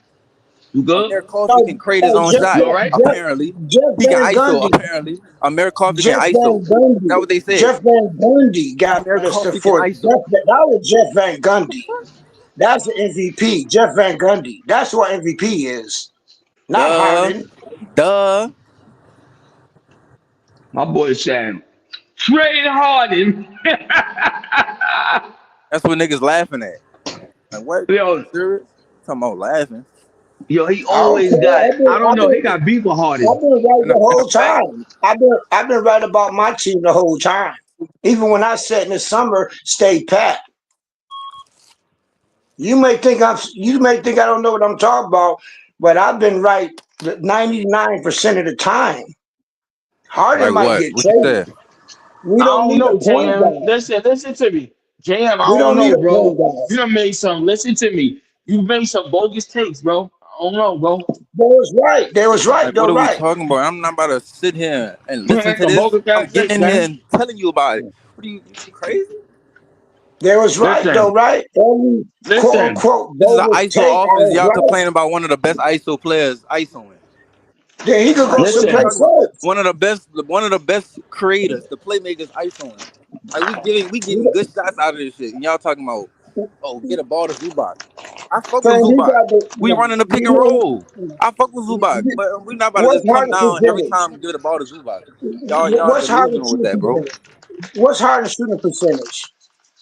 You good? Amir Coffey can create his own You shot. all right? Apparently, Jeff he can Van ISO. Gundy. Apparently, Amir Coffey can Jeff ISO. Van Gundy. That's what they said. Jeff Van Gundy got Amir us to Coffey can 4. ISO. That was Jeff Van Gundy. That's the MVP. Jeff Van Gundy. That's what MVP is. Not Harden. Duh. My boy saying, trade Harden. That's what niggas laughing at. Like, what? Yo, Serious? Talking about laughing. yo, he I don't always care. got. I don't know. He got beef with Harden. I've been right And the a whole fact, time. I've been right about my team the whole time. Even when I said in the summer, stay pat. You may think I don't know what I'm talking about, but I've been right 99% of the time. Harden like might what? get What you traded. said? We I don't don't need a know, point JM. guard. Listen to me. JM, I We don't don't need know, a point bro. guard. You done made some. Listen to me. You made some bogus takes, bro. I don't know, bro. They was right. They was right. Like, They're what are we right. talking about? I'm not about to sit here and You listen made to some this. bogus I'm ass takes, getting in here man. and telling you about it. What are you crazy? They was right though, Listen, right? Only quote listen. unquote This is an bogus ISO take. I offense. was Y'all right. complaining about one of the best ISO players ISOing. Then he could go Like, what are we someplace talking about? else. One of the best creators, the playmakers ISOing. Like we getting good shots out of this shit. And y'all talking about, oh, get a ball to Zubac. I fuck with Saying he Zubac. got the We running the pick and roll. I fuck with Zubac. But we're not about to what's just come Harden's down every percentage? time and give the ball to Zubac. Y'all What's Harden's delusional with shooting that, bro. percentage? What's Harden's shooting percentage?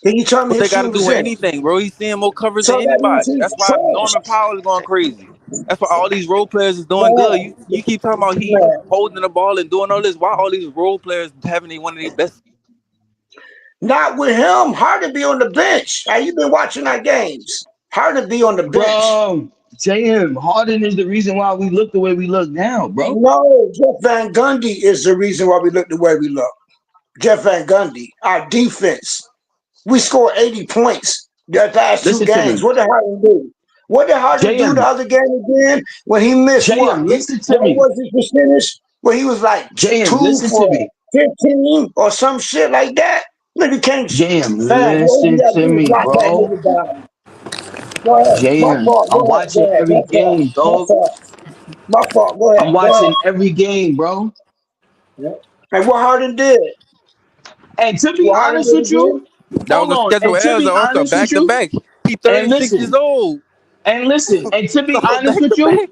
Can you tell me What his they got to shooting do with percentage? anything, bro? He's seeing more coverage So than that means anybody. he's That's why trash. Norman Powell is going crazy. That's why all these role players is doing good. Man, You keep talking about he man. holding the ball and doing all this. Why all these role players having one of their best? Not with him. Harden be on the bench. Have you been watching our games? Harden be on the bench. Bro, JM, Harden is the reason why we look the way we look now, bro. No, Jeff Van Gundy is the reason why we look the way we look. Jeff Van Gundy. Our defense. We scored 80 points the last two Listen to games. me. What did Harden do? What did Harden do the JM, other game again when he missed what? JM, listen to What me. was his percentage? Where he was like JM, 2 listen to for me. 15 or some shit like that. Nigga can't. JM, Fam, what we listen got to to do is me, lock that bro. nigga down. Go ahead. My JM, fault. I'm Go ahead. Go watching ahead. every My fault. game, My dog. fault. My fault. Go ahead. I'm Go ahead. watching every game, bro. And what Harden did? And to be What Harden honest did with you, again? That hold was a on. scheduled And to error be also honest with back to you, back. He and 36 years listen, old. and listen, and to be So honest back with to you, back.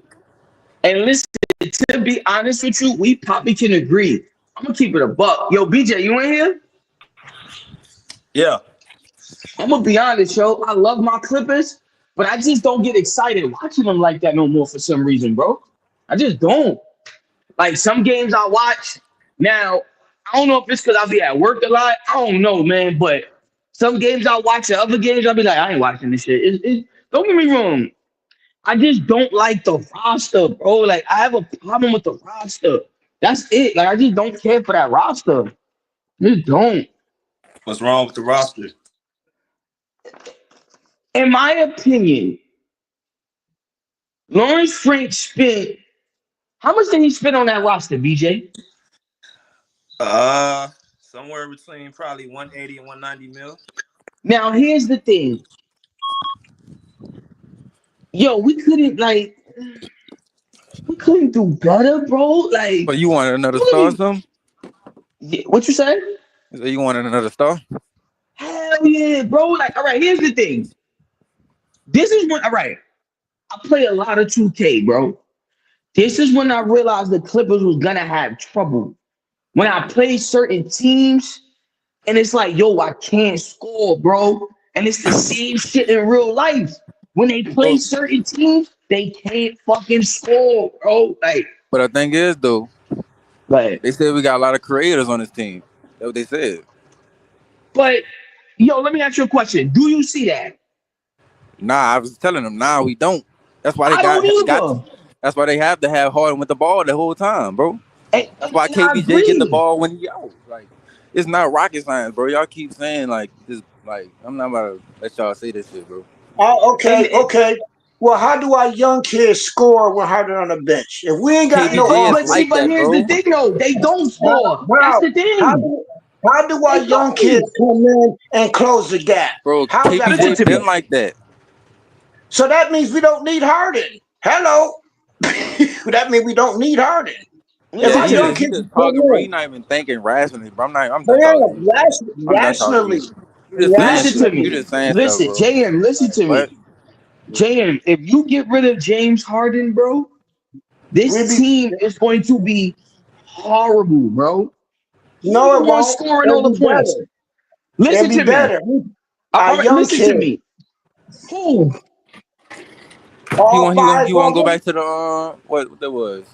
and listen, to be honest with you, we probably can agree. I'm gonna keep it a buck. Yo, BJ, you in here? Yeah. I'm gonna be honest, yo. I love my Clippers, but I just don't get excited watching them like that no more for some reason, bro. I just don't. Like some games I watch now, I don't know if it's because I'll be at work a lot. I don't know, man. But some games I watch, and other games I'll be like, I ain't watching this shit. Don't get me wrong. I just don't like the roster, bro. Like I have a problem with the roster. That's it. Like I just don't care for that roster. Just don't. What's wrong with the roster? In my opinion, Lawrence Frank spent how much did he spend on that roster, BJ? Somewhere between probably 180 and 190 mil. Now here's the thing. Yo, we couldn't do better, bro. Like, But you wanted another star or something? Yeah, what you say? So you wanted another star? Hell yeah, bro. Like, all right, here's the thing. This is when, all right, I play a lot of 2K, bro. This is when I realized the Clippers was gonna have trouble. When I play certain teams, and it's like, yo, I can't score, bro. And it's the same shit in real life. When they play certain teams, they can't fucking score, bro. Like, But the thing is, though, like they said we got a lot of creators on this team. That's what they said. But yo, let me ask you a question. Do you see that? Nah, I was telling them, nah, we don't. That's why they I don't either. That's why they have to have Harden with the ball the whole time, bro. That's why And I KBJ get the agree. ball when he out. Like, it's not rocket science, bro. Y'all keep saying like this. Like, I'm not about to let y'all say this shit, bro. Oh, okay. Well, how do our young kids score when Harden on the bench? If we ain't got no KBJ is offense, But that, here's bro. the thing, though. They don't score. That's the thing. How do our They young don't. kids come in and close the gap? Bro, How's that KBJ possible? been like that. So that means we don't need Harden. Hello. That means we don't need Harden. If our Yeah, young he kids just come talking, bro. He in, not even thinking rationally, bro. I'm done talking to you. I'm done talking to rationally, you. You just saying Listen stuff. to You me. just saying stuff, Listen, bro. JM, listen to What? me. JM, if you get rid of James Harden, bro, this team is going to be horrible, bro. no, it Who wants won't. scoring all It'll the be points? better. Listen It'll to be me. better. All Our right, young listen to kids, me. Who? all five He want of to go them. back to the what that was?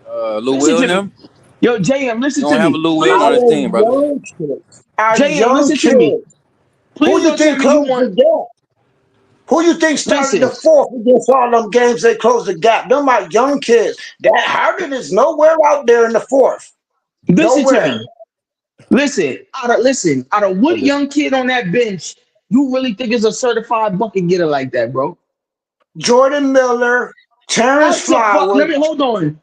Lou Listen Will to and me. them. Yo, JM, listen You to don't have a me. Lou Will Please, on Our this team, brother. young kids. Our JM, young listen to me. kids. Who Please you don't tell think me you closed the want. gap? Who you think started the Listen, fourth against all them games they closed the gap? Them are young kids. That Harden is nowhere out there in the fourth. listen to Nowhere. me. Out of what young kid on that bench you really think is a certified bucket getter like that, bro? Jordan Miller, Terrence Let Flowers. me hold on.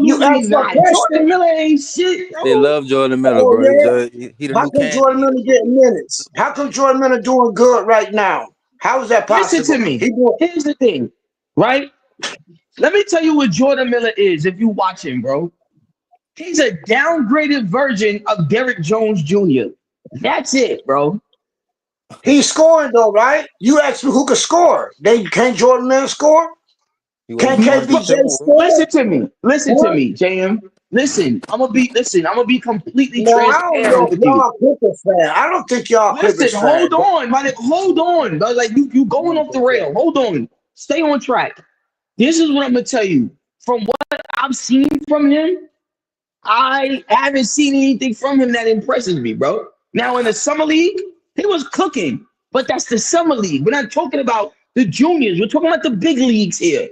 You Absolutely asked a not. Jordan question. Miller ain't shit, They bro. love Jordan Miller, Oh bro. yeah. He the How new come Jordan candy. Miller getting minutes? How come Jordan Miller doing good right now? How is that Listen to possible? me. Here's the thing, right? Let me tell you what Jordan Miller is if you watch him, bro. He's a downgraded version of Derrick Jones Jr. That's it, bro. He's scoring though, right? You asked me who could score. Can't Jordan Miller score? Can't KBJ score? Listen to me. Listen to What? me, JM. Listen, I'm gonna be completely No, I don't transparent know if with you. y'all Clippers fan. I don't think y'all Listen, Clippers fan. hold on, hold on. Like you going off the rail. Hold on. Stay on track. This is what I'm gonna tell you. From what I've seen from him, I haven't seen anything from him that impresses me, bro. Now in the summer league, he was cooking, but that's the summer league. We're not talking about the juniors. We're talking about the big leagues here.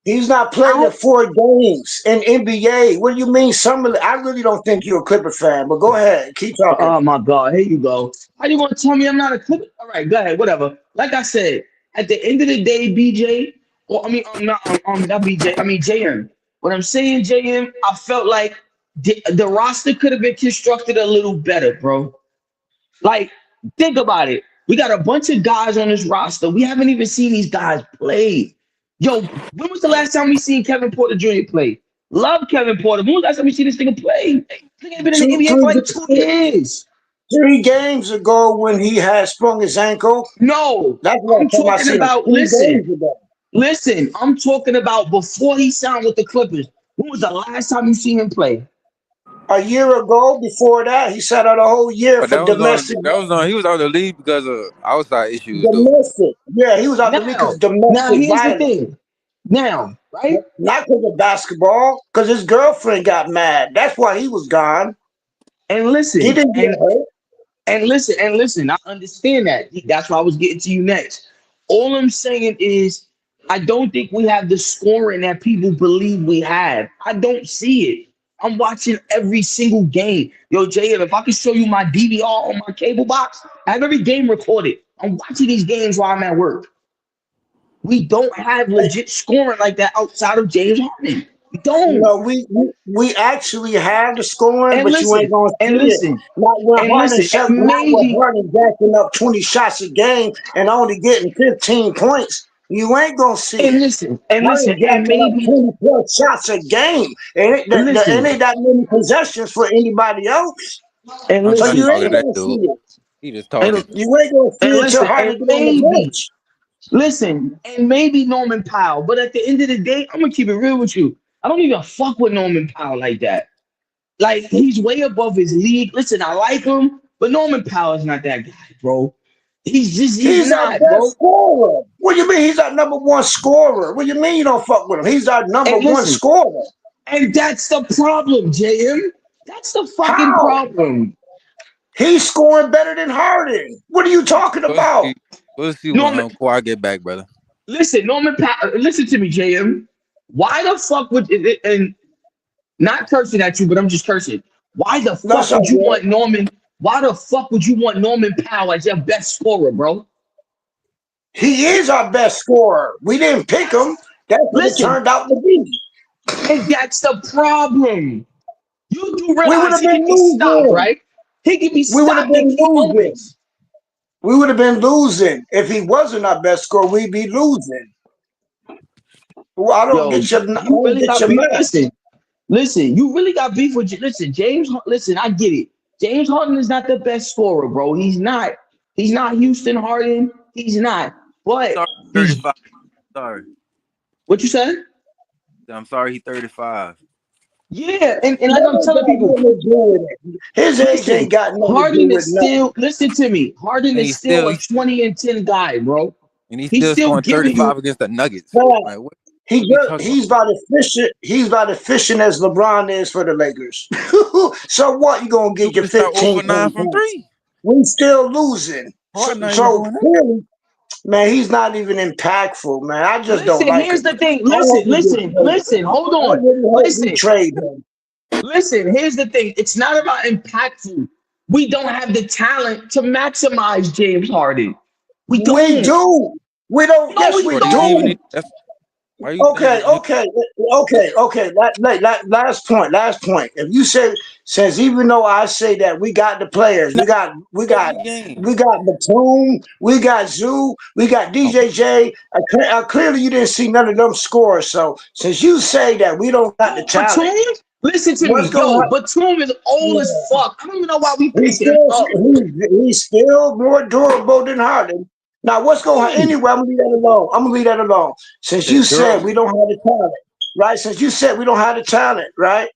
He's not playing the 4 games in NBA. What do you mean? I really don't think you're a Clipper fan, but go ahead. Keep talking. Oh my God, here you go. How you gonna tell me I'm not a Clipper? All right, go ahead, whatever. Like I said, at the end of the day, BJ, or I mean, not BJ, I mean JM. What I'm saying, JM, I felt like the roster could have been constructed a little better, bro. Like, think about it. We got a bunch of guys on this roster. We haven't even seen these guys play. Yo, when was the last time we seen Kevin Porter Jr. play? Love Kevin Porter. When was the last time we seen this nigga play? This nigga been in the NBA for like 2 years. 3 games ago when he had sprung his ankle. No, that's what I'm talking about. Listen, I'm talking about before he signed with the Clippers. When was the last time you seen him play? A year ago. Before that, he sat out a whole year for domestic. He was out of the league because of outside issues. Domestic. Yeah, he was out of the league because of domestic Now, here's violence. the thing. Now, right? Not because of basketball, because his girlfriend got mad. That's why he was gone. And listen, he didn't get hurt. And listen, I understand that. That's why I was getting to you next. All I'm saying is, I don't think we have the scoring that people believe we have. I don't see it. I'm watching every single game. Yo, JM, if I can show you my DVR on my cable box, I have every game recorded. I'm watching these games while I'm at work. We don't have legit scoring like that outside of James Harden. We don't. No, we actually have the scoring, but you ain't gonna see it. Not when Harden jacking up 20 shots a game and only getting 15 points. You ain't gonna see it. And maybe 20 plus shots a game. And it ain't that many possessions for anybody else. And so you ain't gonna see it. He just talking. You ain't gonna see it till Harden get on the bench. Listen, and maybe Norman Powell, but at the end of the day, I'm gonna keep it real with you. I don't even fuck with Norman Powell like that. Like, he's way above his league. Listen, I like him, but Norman Powell is not that guy, bro. He's not, our best bro. scorer. What do you mean he's our number 1 scorer? What do you mean you don't fuck with him? He's our number 1 scorer. And that's the problem, JM. That's the fucking problem. He's scoring better than Harden. What are you talking about? We'll see when Kawhi get back, brother. Listen, Norman Powell, listen to me, JM. Why the fuck would it, and not cursing at you, but I'm just cursing. Why the fuck would you want Norman? Why the fuck would you want Norman Powell as your best scorer, bro? He is our best scorer. We didn't pick him. That's what it turned out to be. And that's the problem. You do realize he can be stopped, right? He can be stopped in key moments. We would have been losing. If he wasn't our best scorer, we'd be losing. Well, I don't get your Listen, you really got beef with you. Listen, James, listen, I get it. James Harden is not the best scorer, bro. He's not. He's not Houston Harden. He's not. But Sorry, 35. Sorry. What you said? I'm sorry, he's 35. Yeah, and like I'm telling people, his age ain't got nothing Harden to do is with still. Listen to me. Harden is still a 20-10 guy, bro. And he's still scoring 35 against the Nuggets. Like, he's about as efficient as LeBron is for the Lakers. So what? You gonna get your 15 9 from 3? We still losing. So clearly, man, he's not even impactful, man. I just don't like Here's him. the thing. Listen. Hold on. Listen. Here's the thing. It's not about impactful. We don't have the talent to maximize James Harden. We do. We don't. No, Yes, we do. Okay. Last point. If you say, says, even though I say that we got the players, we got Batum, we got Zoo, we got DJJ. Clearly, you didn't see none of them scores. So since you say that we don't got the talent, Batum? Listen to me, yo. Batum is old as fuck. I don't even know why we picked him up. He's still more durable than Harden. Now, what's going on? Anyway, I'm gonna leave that alone. Since you said we don't have the talent, right? Since you said we don't have the talent, right?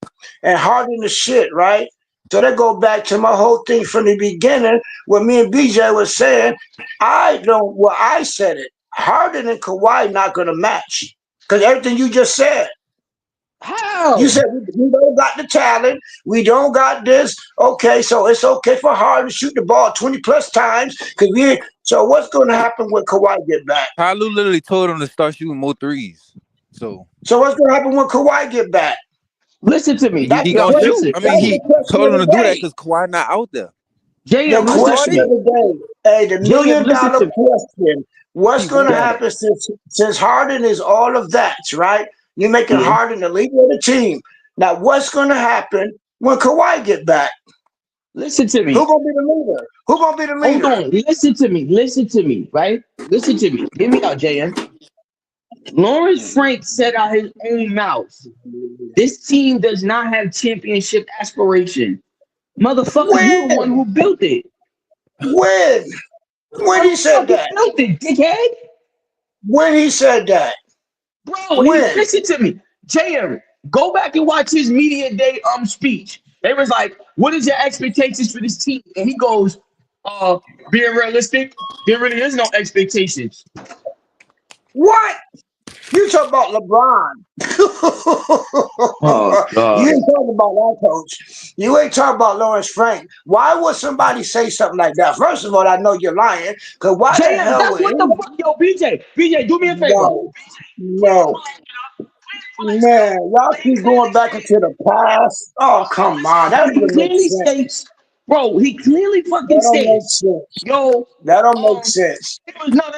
And Harden the shit, right? So that go back to my whole thing from the beginning, where me and BJ was saying, I said it. Harden and Kawhi not gonna match. Because everything you just said. How? You said we don't got the talent. We don't got this. Okay, so it's okay for Harden to shoot the ball 20 plus times. So what's going to happen when Kawhi get back? Lue literally told him to start shooting more threes. So what's gonna happen when Kawhi get back? Listen to me. That's he the gonna question. shoot. I That's mean, he the question told of him to the do that day. because Kawhi not out there. The JM, listen to question of me. the day. Hey, the JM, million listen dollar to me. question. What's He gonna won't. Yeah. happen since Harden is all of that, right? You're making Yeah. Harden the leader of the team. Now, what's gonna happen when Kawhi get back? Listen to me. Who gonna be the leader? Who gonna be the Hold leader? on. Listen to me. Listen to me. Right? Listen to me. Hear me out, JM. Lawrence Frank said out his own mouth, this team does not have championship aspiration. Motherfucker, you the one When? who built it. When he said Motherfucker that? built it, dickhead. When he said that? Bro, When? listen to me. JM, go back and watch his media day speech. They was like, what is your expectations for this team? And he goes, being realistic, there really is no expectations. What? You talk about LeBron. Oh You God. ain't talking about that coach. You ain't talking about Lawrence Frank. Why would somebody say something like that? First of all, I know you're lying. Cause why the JM, hell that's would what the fuck, yo, BJ, do me a favor. no, man, y'all keep going back into the past. Oh, come on. That He doesn't make clearly sense. states, bro, he clearly fucking That don't make states, sense. yo, That don't make sense.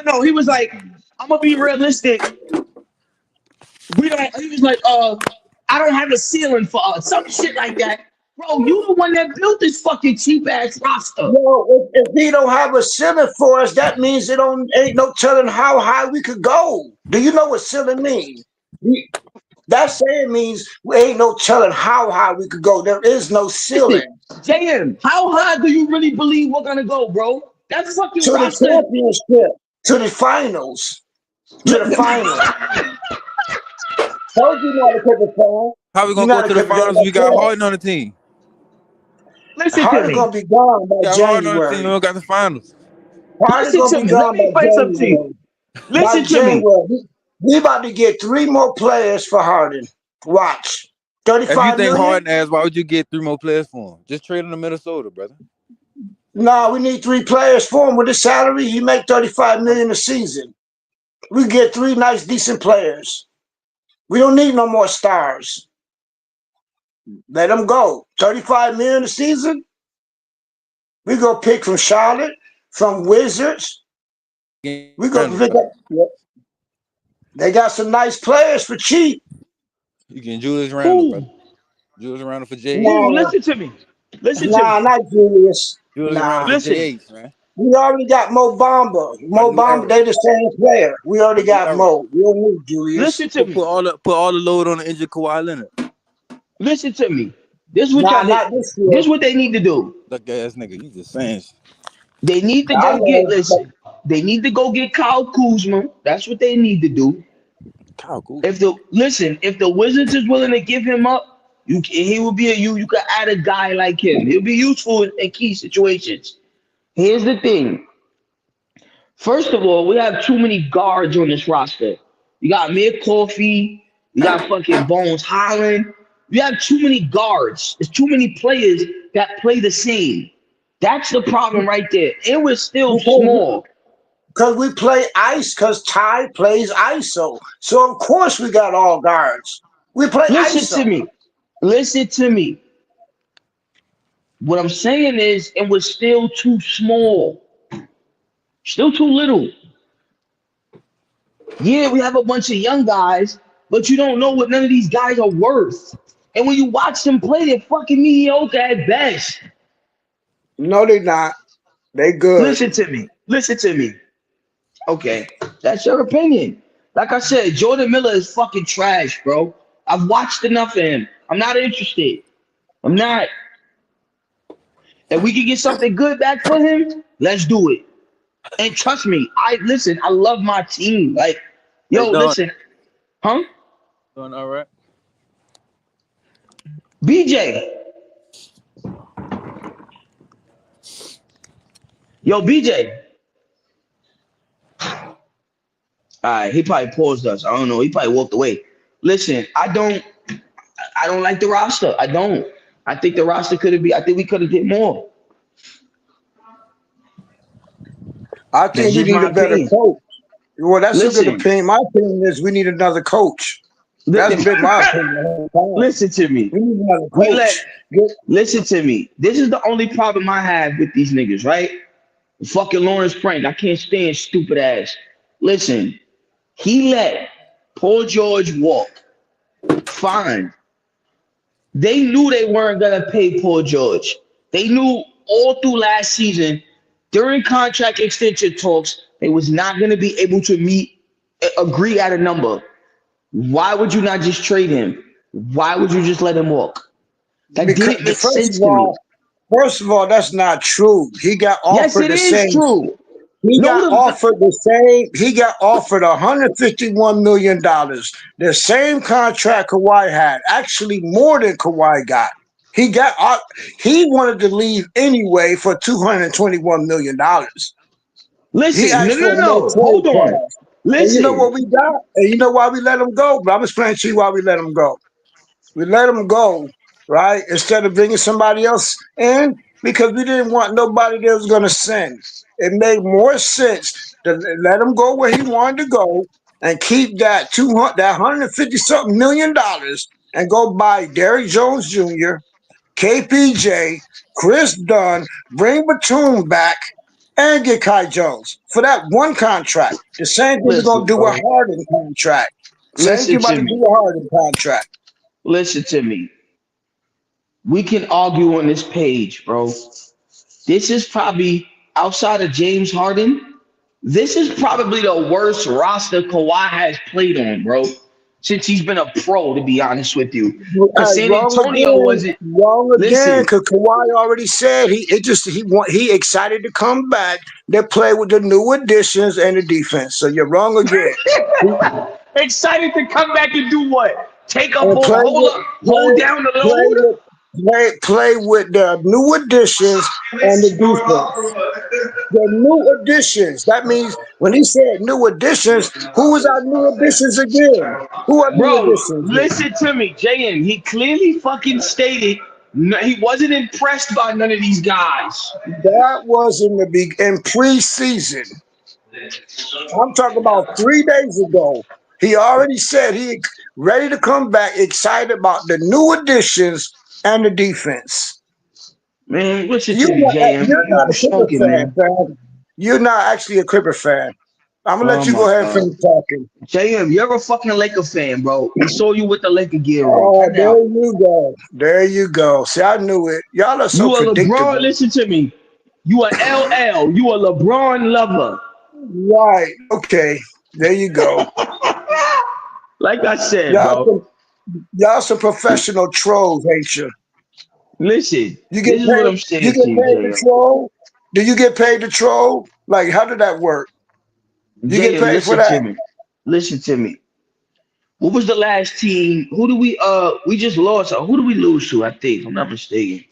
no. He was like, I'm gonna be realistic. He was like, I don't have a ceiling for us. Some shit like that. Bro, you the one that built this fucking cheap ass roster. No, if he don't have a ceiling for us, that means ain't no telling how high we could go. Do you know what ceiling means? That saying means we ain't no telling how high we could go. There is no ceiling. JM, how high do you really believe we're gonna go, bro? That's fucking To the roster. championship, to the finals, to the finals. Told you not to pick a fan. How we gonna go to the finals? We got Harden on the team. Listen to Harden me. gonna be gone by Got Harden on the team. We January. don't got the finals. Harden Listen gonna to be me. Let gone me by explain something to you. January. By Listen to me. January, we about to get 3 more players for Harden. Watch. If you 35 think million? Harden ass, why would you get 3 more players for him? Just trade him to Minnesota, brother. Nah, we need 3 players for him. With his salary, he make 35 million a season. We get 3 nice, decent players. We don't need no more stars. Let them go. 35 million a season. We go pick from Charlotte, from Wizards. We go pick up. Yep. They got some nice players for cheap. You can Julius Randle, brother. Julius Randle for JH. Nah, Listen to me. Listen to nah, me. not Julius. Julius Nah. Randle for Listen. JH, man. We already got Mo Bamba. Mo New Bamba, era. they the same player. We already got era. Mo. We don't need Julius. Listen to me. Put all the load on the injured Kawhi Leonard. Listen to me. This is what Nah, y'all not this year. this is what they need to do. Look ass nigga, you just saying shit. They need to I go get, know. listen, they need to go get Kyle Kuzma. That's what they need to do. Kyle Kuzma. If the Wizards is willing to give him up, he will be you can add a guy like him. He'll be useful in key situations. Here's the thing. First of all, we have too many guards on this roster. You got Amir Coffey, you got fucking Bones Highland. You have too many guards. There's too many players that play the same. That's the problem right there. And we're still small. Because we play ice, because Ty plays ISO. So, of course, we got all guards. We play Listen ISO. to me. Listen to me. What I'm saying is, and we're still too small. Still too little. Yeah, we have a bunch of young guys, but you don't know what none of these guys are worth. And when you watch them play, they're fucking mediocre at best. No, they not. They good. Listen to me. Listen to me. Okay, that's your opinion. Like I said, Jordan Miller is fucking trash, bro. I've watched enough of him. I'm not interested. I'm not. If we can get something good back for him, let's do it. And trust me, I love my team. Like, yo, listen. Huh? Doing all right. BJ. Yo, BJ. All right, he probably paused us. I don't know. He probably walked away. Listen, I don't like the roster. I don't. I think the roster I think we could have did more. I think That's we just need my a better opinion. coach. Well, that's a good Listen, opinion. My opinion is we need another coach. That's been my opinion the whole time. listen to me. We need another We let coach. listen to me. This is the only problem I have with these niggas, right? Fucking Lawrence Frank. I can't stand stupid ass. Listen, he let Paul George walk. Fine. They knew they weren't gonna pay Paul George. They knew all through last season, during contract extension talks, they was not gonna be able to agree at a number. Why would you not just trade him? Why would you just let him walk? That didn't make sense to me. First of all, that's not true. He got Yes, offered it the is same. true. He got offered $151 million. The same contract Kawhi had, actually more than Kawhi got. He wanted to leave anyway for $221 million. Listen, He asked for no. Hold on. And you know Listen. what we got? And you know why we let him go? But I'm explaining to you why we let him go. We let him go, right? Instead of bringing somebody else in, because we didn't want nobody that was going to send. It made more sense to let him go where he wanted to go and keep that $150-something million and go buy Derrick Jones Jr., KPJ, Chris Dunn, bring Batum back, and get Kai Jones for that one contract. The same thing we're going to do with Harden contract. Same thing about to do with Harden contract. Listen to me. We can argue on this page, bro. This is probably, outside of James Harden, this is probably the worst roster Kawhi has played on, bro, since he's been a pro, to be honest with you. Because San Antonio wasn't. Wrong again, because Kawhi already said he excited to come back. They play with the new additions and the defense. So you're wrong again. Excited to come back and do what? Take up, hold down the load? Play with the new additions and the defense. The new additions. That means when he said new additions, who was our new additions again? Who are new additions? Listen to me, JM. He clearly fucking stated he wasn't impressed by none of these guys. That was in preseason. I'm talking about 3 days ago. He already said he ready to come back, excited about the new additions and the defense. Man, listen to me, JM. You're not a Clipper fan, fam. You're not actually a Clipper fan. I'm gonna let you go ahead and finish talking. JM, you're a fucking Laker fan, bro. We saw you with the Laker gear on. Oh, there you go. There you go. See, I knew it. Y'all are so predictable. LeBron, listen to me. You are LL. You a LeBron lover. Right. Okay. There you go. Like I said, bro. Y'all some professional trolls, ain't you? Listen, you get paid, what I'm saying. You get paid to troll? Do you get paid to troll? Like, how did that work? You get paid for that? Listen to me. What was the last team? Who do we just lost? Who do we lose to? I think, if I'm not mistaken.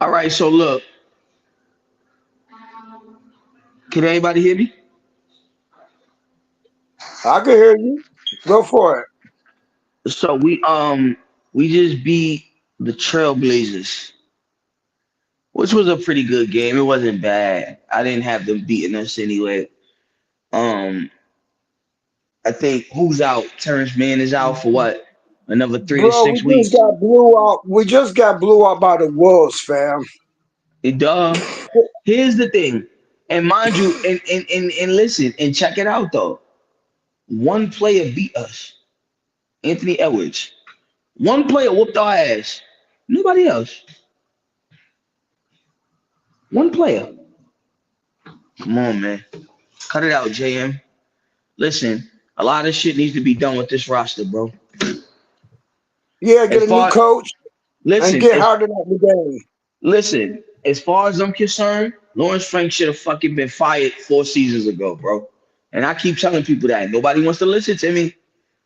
All right, so look. Can anybody hear me? I can hear you. Go for it. So we just beat the Trailblazers, which was a pretty good game. It wasn't bad. I didn't have them beating us anyway. I think who's out? Terrence Mann is out for what? Another 3 to 6 weeks. We just got blew out by the Wolves, fam. Here's the thing, and mind you, and listen, and check it out though. One player beat us, Anthony Edwards. One player whooped our ass. Nobody else. One player. Come on, man. Cut it out, JM. Listen, a lot of shit needs to be done with this roster, bro. Yeah, get a new coach and get Harden out the game. Listen, as far as I'm concerned, Lawrence Frank should have fucking been fired 4 seasons ago, bro. And I keep telling people that. Nobody wants to listen to me.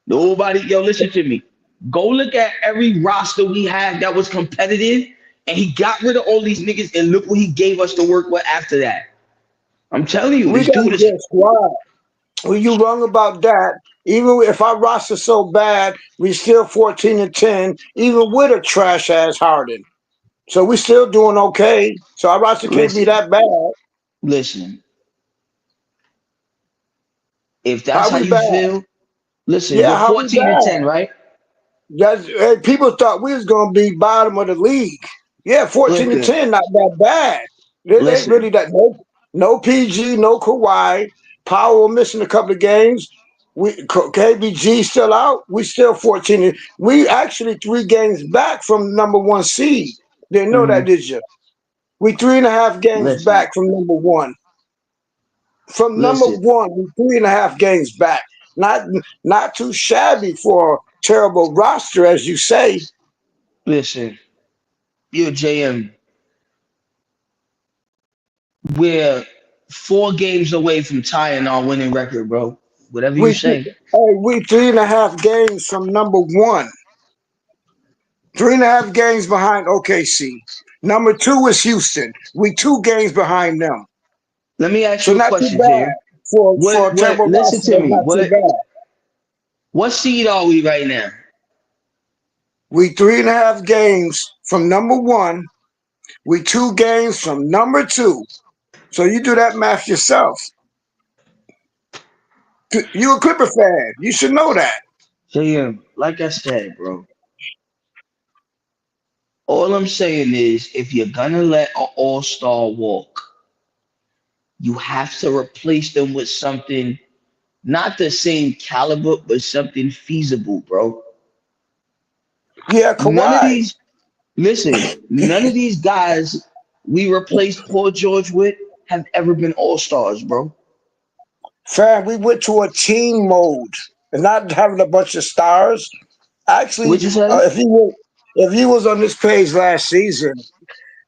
Listen to me. Go look at every roster we had that was competitive, and he got rid of all these niggas, and look what he gave us to work with after that. I'm telling you, we got a good squad. Well, you wrong about that. Even if our roster so bad, we still 14-10, even with a trash ass Harden. So we still doing okay. So our roster can't be that bad. Listen, if that's How how we you bad? feel, listen, Yeah, you're how we 14-10, bad? right? People thought we was gonna be bottom of the league. Yeah, Listen, 14-10, not that bad. It ain't really listen, that. No PG, no Kawhi. Powell missing a couple of games. KBG still out. We still 14. We actually 3 games back from number 1 seed. Didn't know that, did you? We 3.5 games listen, back from number 1. From number listen, 1, we 3.5 games back. Not too shabby for a terrible roster, as you say. listen. You're JM. We're 4 games away from tying our winning record, bro. Whatever you We say. 3.5 games from number 1. 3.5 games behind OKC. Number 2 is Houston. We 2 games behind them. Let me ask So you a not too question, bad JM. for a terrible Listen roster. to That's me. not too bad. What seed are we right now? We 3.5 games from number 1. We 2 games from number 2. So you do that math yourself. You a Clipper fan. You should know that. JM, like I said, bro. All I'm saying is if you're gonna let an all-star walk, you have to replace them with something not the same caliber, but something feasible, bro. Yeah, None of Kawhi. these none of these guys we replaced Paul George with have ever been all-stars, bro. Fam, we went to a team mode and not having a bunch of stars. Actually, What'd you say? if he was on this page last season,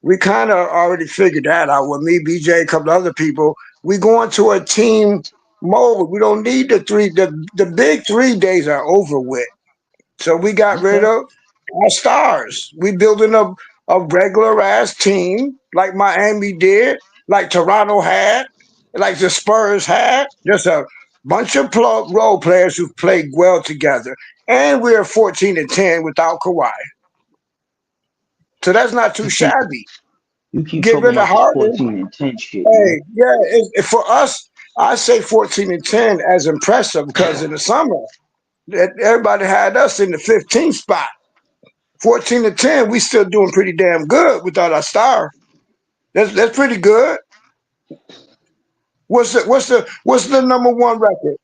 we kind of already figured that out with me, BJ, a couple of other people. We going to a team mode. We don't need the big 3 days are over with. So we got rid Okay. of our stars. We building a regular ass team like Miami did, like Toronto had, like the Spurs had. Just a bunch of role players who played well together. And we're 14-10 without Kawhi. So that's not too shabby. You keep Get talking rid of about this Harden. 14-10 shit, man. Hey, yeah, for us, I say 14-10 as impressive because in the summer, everybody had us in the 15th spot. 14-10, we still doing pretty damn good without our star. That's pretty good. What's the number 1 record?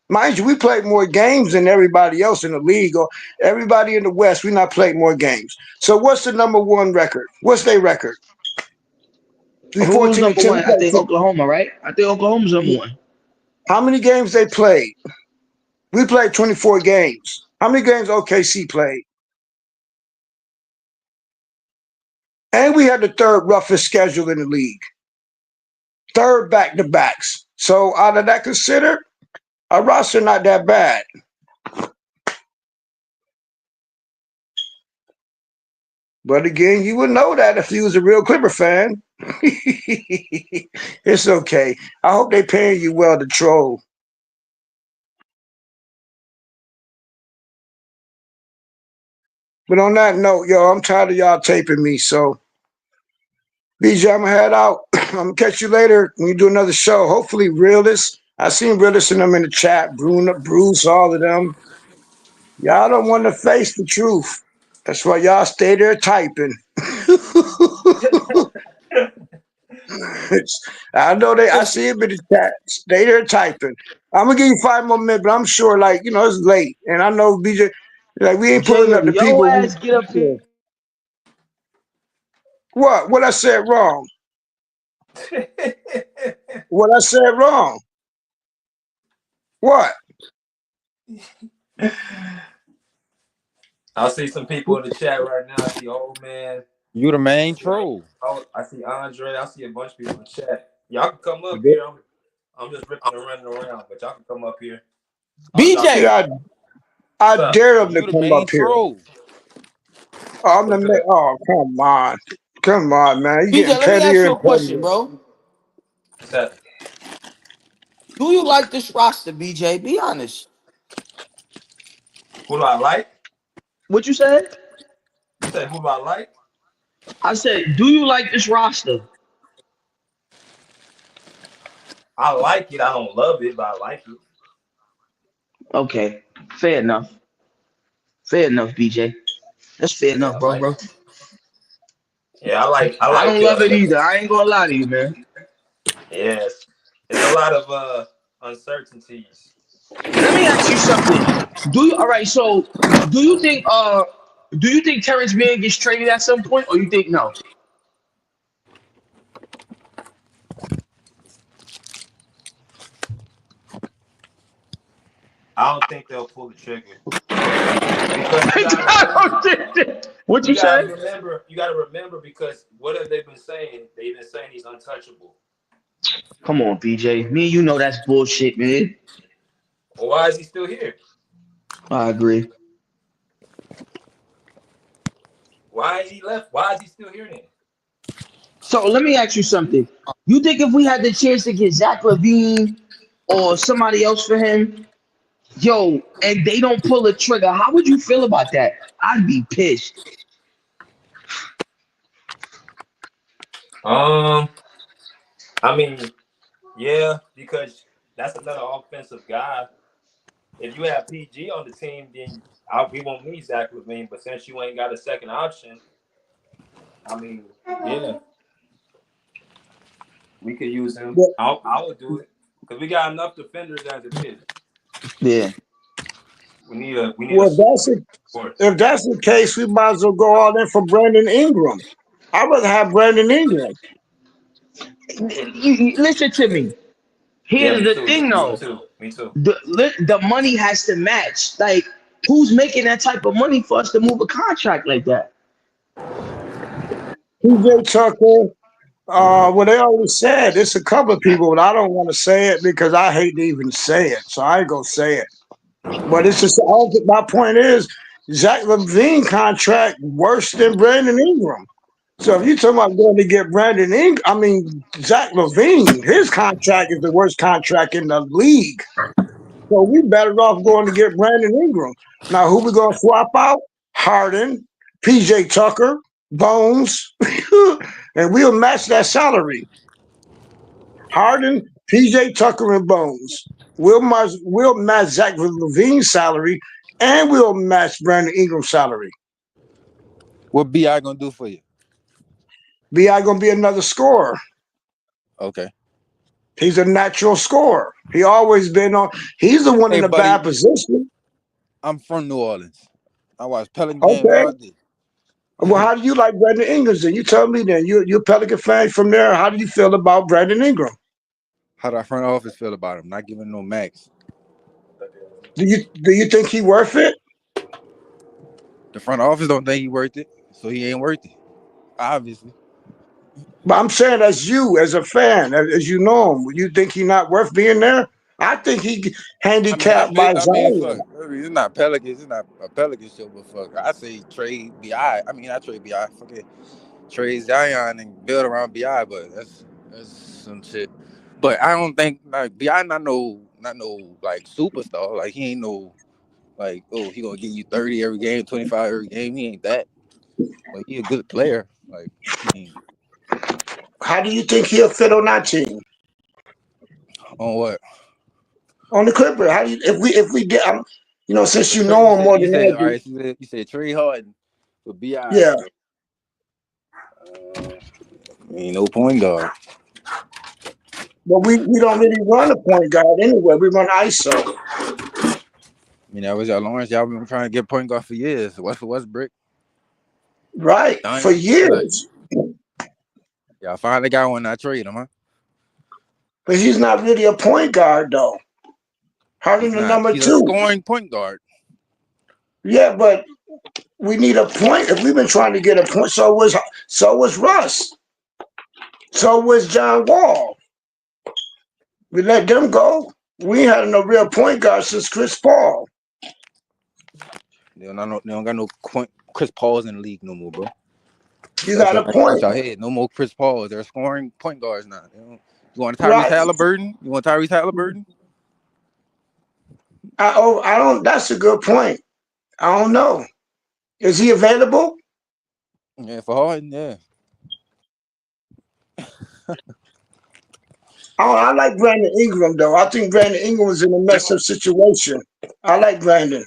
Mind you, we played more games than everybody else in the league or everybody in the West. We not played more games. So what's the number 1 record? What's their record? We Who's number 14-10. 1? I think Oklahoma, right? I think Oklahoma's number 1. How many games they played? We played 24 games. How many games OKC played? And we had the 3rd roughest schedule in the league. 3rd back-to-backs. So out of that considered, our roster not that bad. But again, you would know that if you was a real Clipper fan. It's okay. I hope they paying you well to troll. But on that note, yo, I'm tired of y'all taping me. So, BJ, I'm gonna head out. I'm gonna catch you later when you do another show. Hopefully, Realist. I seen Realist and them in the chat. Bruce, all of them. Y'all don't want to face the truth. That's why y'all stay there typing. I know I see it in the chat. Stay there typing. I'm gonna give you 5 more minutes, but I'm sure, like, it's late. And I know BJ, like, we ain't pulling up the JM, yo people. ass get up here. What I said wrong? What I said wrong? What? I see some people in the chat right now. I see old man. You the main troll. Oh, I see Andre. I see a bunch of people in the chat. Y'all can come up here. I'm just ripping and running around, but y'all can come up here. BJ, I dare them to You the come main up here. troll. Oh, come on. Come on, man. You BJ, getting let me ask pettier you a and question, pettier. bro. What's that? Do you like this roster, BJ? Be honest. Who do I like? What you said? You said who do I like? I said, do you like this roster? I like it. I don't love it, but I like it. Okay, fair enough. Fair enough, BJ. That's fair Yeah, enough, I bro. like it. Yeah, I I like don't love it either. I ain't gonna lie to you, man. Yes. It's a lot of uncertainties. Let me ask you something. All right, so do you think Terrence Mann gets traded at some point, or you think no? I don't think they'll pull the trigger. Because What you say? You gotta remember because what have they been saying? They've been saying he's untouchable. Come on, BJ. Me and you know that's bullshit, man. Well, why is he still here? I agree. Why is he left? Why is he still here then? So let me ask you something. You think if we had the chance to get Zach LaVine or somebody else for him, yo, and they don't pull the trigger, how would you feel about that? I'd be pissed. I mean, yeah, because that's another offensive guy. If you have PG on the team, then we won't need Zach LaVine. But since you ain't got a second option, I mean, yeah, we could use him. I would do it because we got enough defenders as it is. Yeah. We need a. If that's the case, we might as well go all in for Brandon Ingram. I'd rather have Brandon Ingram. Listen to me. Here's the thing, though. Me too. The money has to match. Like, who's making that type of money for us to move a contract like that? PJ Tucker. Well, they already said it's a couple of people, but I don't want to say it because I hate to even say it, so I ain't gonna say it. But it's just my point is Zach LaVine contract worse than Brandon Ingram. So if you're talking about going to get Zach LaVine, his contract is the worst contract in the league. So we better off going to get Brandon Ingram. Now, who we gonna swap out? Harden, PJ Tucker, Bones, and we'll match that salary. Harden, PJ Tucker, and Bones. We'll match Zach LaVine's salary, and we'll match Brandon Ingram's salary. What BI gonna do for you? BI gonna be another scorer. Okay. He's a natural scorer. He always been on. He's the one in a bad position. I'm from New Orleans. I watch Pelican games all day. Well, how do you like Brandon Ingram? Then you tell me. Then you're a Pelican fan from there. How do you feel about Brandon Ingram? How do our front office feel about him? Not giving no max. Do you think he worth it? The front office don't think he worth it, so he ain't worth it. Obviously. But I'm saying as you, as a fan, as you know him, you think he's not worth being there? I think he handicapped by Zion. It's not Pelicans. It's not a Pelican show, but fuck, I say trade BI. I mean, not trade BI. Fuck it, trade Zion and build around BI. But that's some shit. But I don't think like BI not no like superstar. Like he ain't no like he gonna give you 30 every game, 25 every game. He ain't that. But he a good player. Like how do you think he'll fit on that team? On what? On the Clippers. How do you if we get since you know him more than I do. All right, you said Trey Harden for BI. Yeah. Ain't no point guard. But we don't really run a point guard anyway. We run ISO. I mean, that was y'all Lawrence. Y'all been trying to get point guard for years. What's for Westbrook? Right. For years. Y'all finally got one. I trade him, huh? But he's not really a point guard, though. Harden the number he's 2. A scoring point guard. Yeah, but we need a point. If we've been trying to get a point, so was Russ. So was John Wall. We let them go. We ain't had no real point guard since Chris Paul. They don't got no Chris Paul's in the league no more, bro. You got a point. Y'all head. No more Chris Pauls. They're scoring point guards now. You want Tyrese Halliburton? You want Tyrese Halliburton? I don't. That's a good point. I don't know. Is he available? Yeah, for Harden, yeah. I like Brandon Ingram though. I think Brandon Ingram was in a messed up situation. I like Brandon.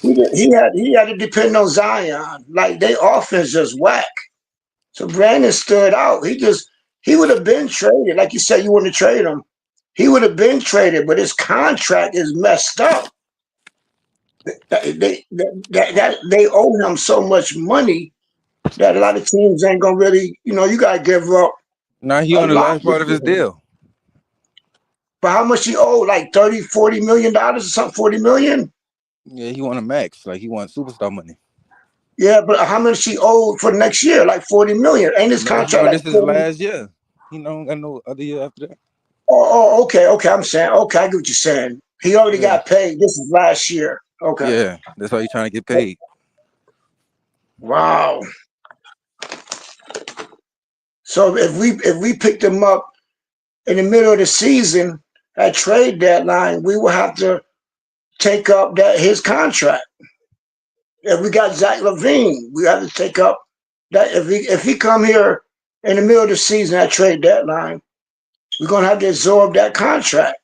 He had to depend on Zion. Like they offense just whack. So Brandon stood out. He would have been traded. Like you said, you want to trade him. He would have been traded, but his contract is messed up. They owe him so much money that a lot of teams ain't gonna really, you gotta give up Now he a on the lot. last part of his deal. But how much he owe? Like $30-40 million or something, 40 million? Yeah, he want a max. Like he want superstar money. Yeah, but how much he owed for next year? Like 40 million. Ain't his contract like this is 40? last year. He don't got no other year after that. Okay. I'm saying, okay, I get what you're saying. He already got paid. This is last year. Okay. Yeah, that's why he's trying to get paid. Wow. So if we picked him up in the middle of the season at trade deadline, we will have to take up his contract. If we got Zach LaVine, we have to take up that. If he come here in the middle of the season at trade deadline, we're gonna have to absorb that contract.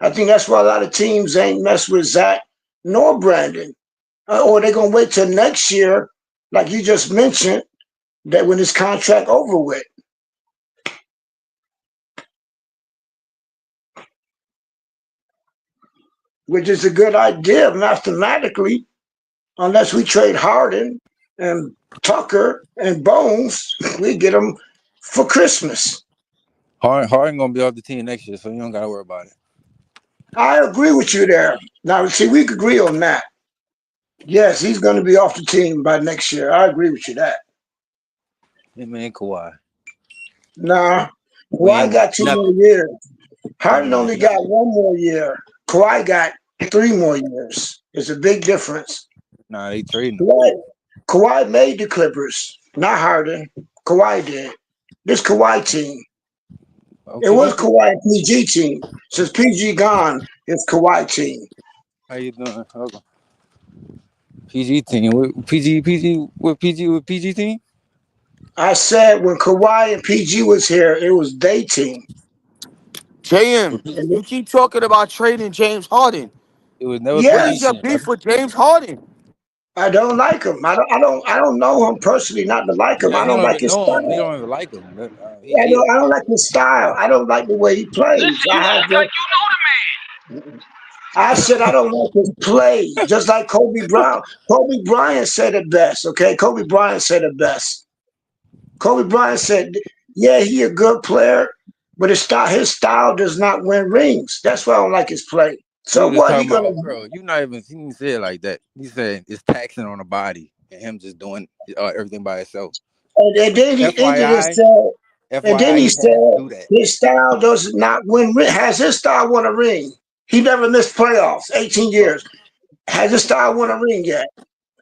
I think that's why a lot of teams ain't mess with Zach nor Brandon, or they're gonna wait till next year, like you just mentioned, that when his contract over with. Which is a good idea mathematically, unless we trade Harden and Tucker and Bones, we get them for Christmas. Harden gonna be off the team next year, so you don't gotta worry about it. I agree with you there. Now, see, we could agree on that. Yes, he's going to be off the team by next year. I agree with you that. Hey man, Kawhi. Nah, Kawhi got 2 more years. Harden only got 1 more year. Kawhi got 3 more years. It's a big difference. Nah, they trading him. Kawhi made the Clippers, not Harden. Kawhi did. This Kawhi team. Okay. It was Kawhi PG team. Since PG gone, it's Kawhi team. How you doing? Okay. PG team. With PG team? I said when Kawhi and PG was here, it was they team. JM, you keep talking about trading James Harden. It was never. Yes. What is your beef with James Harden? I don't like him. I don't know him personally not to like him. Yeah, I don't like his style. He don't even like him. I don't like his style. I don't like the way he plays. Listen, I said I don't like his play, just like Kobe Bryant. Kobe Bryant said it best, okay? Kobe Bryant said it best. Kobe Bryant said, yeah, he a good player, but his style does not win rings. That's why I don't like his play. So what he gonna do? Bro, you not even he didn't say it like that. He said it's taxing on the body and him just doing everything by himself. And then he ended it said, and then he said his style does not win. Has his style won a ring? He never missed playoffs. 18 years. Has his style won a ring yet?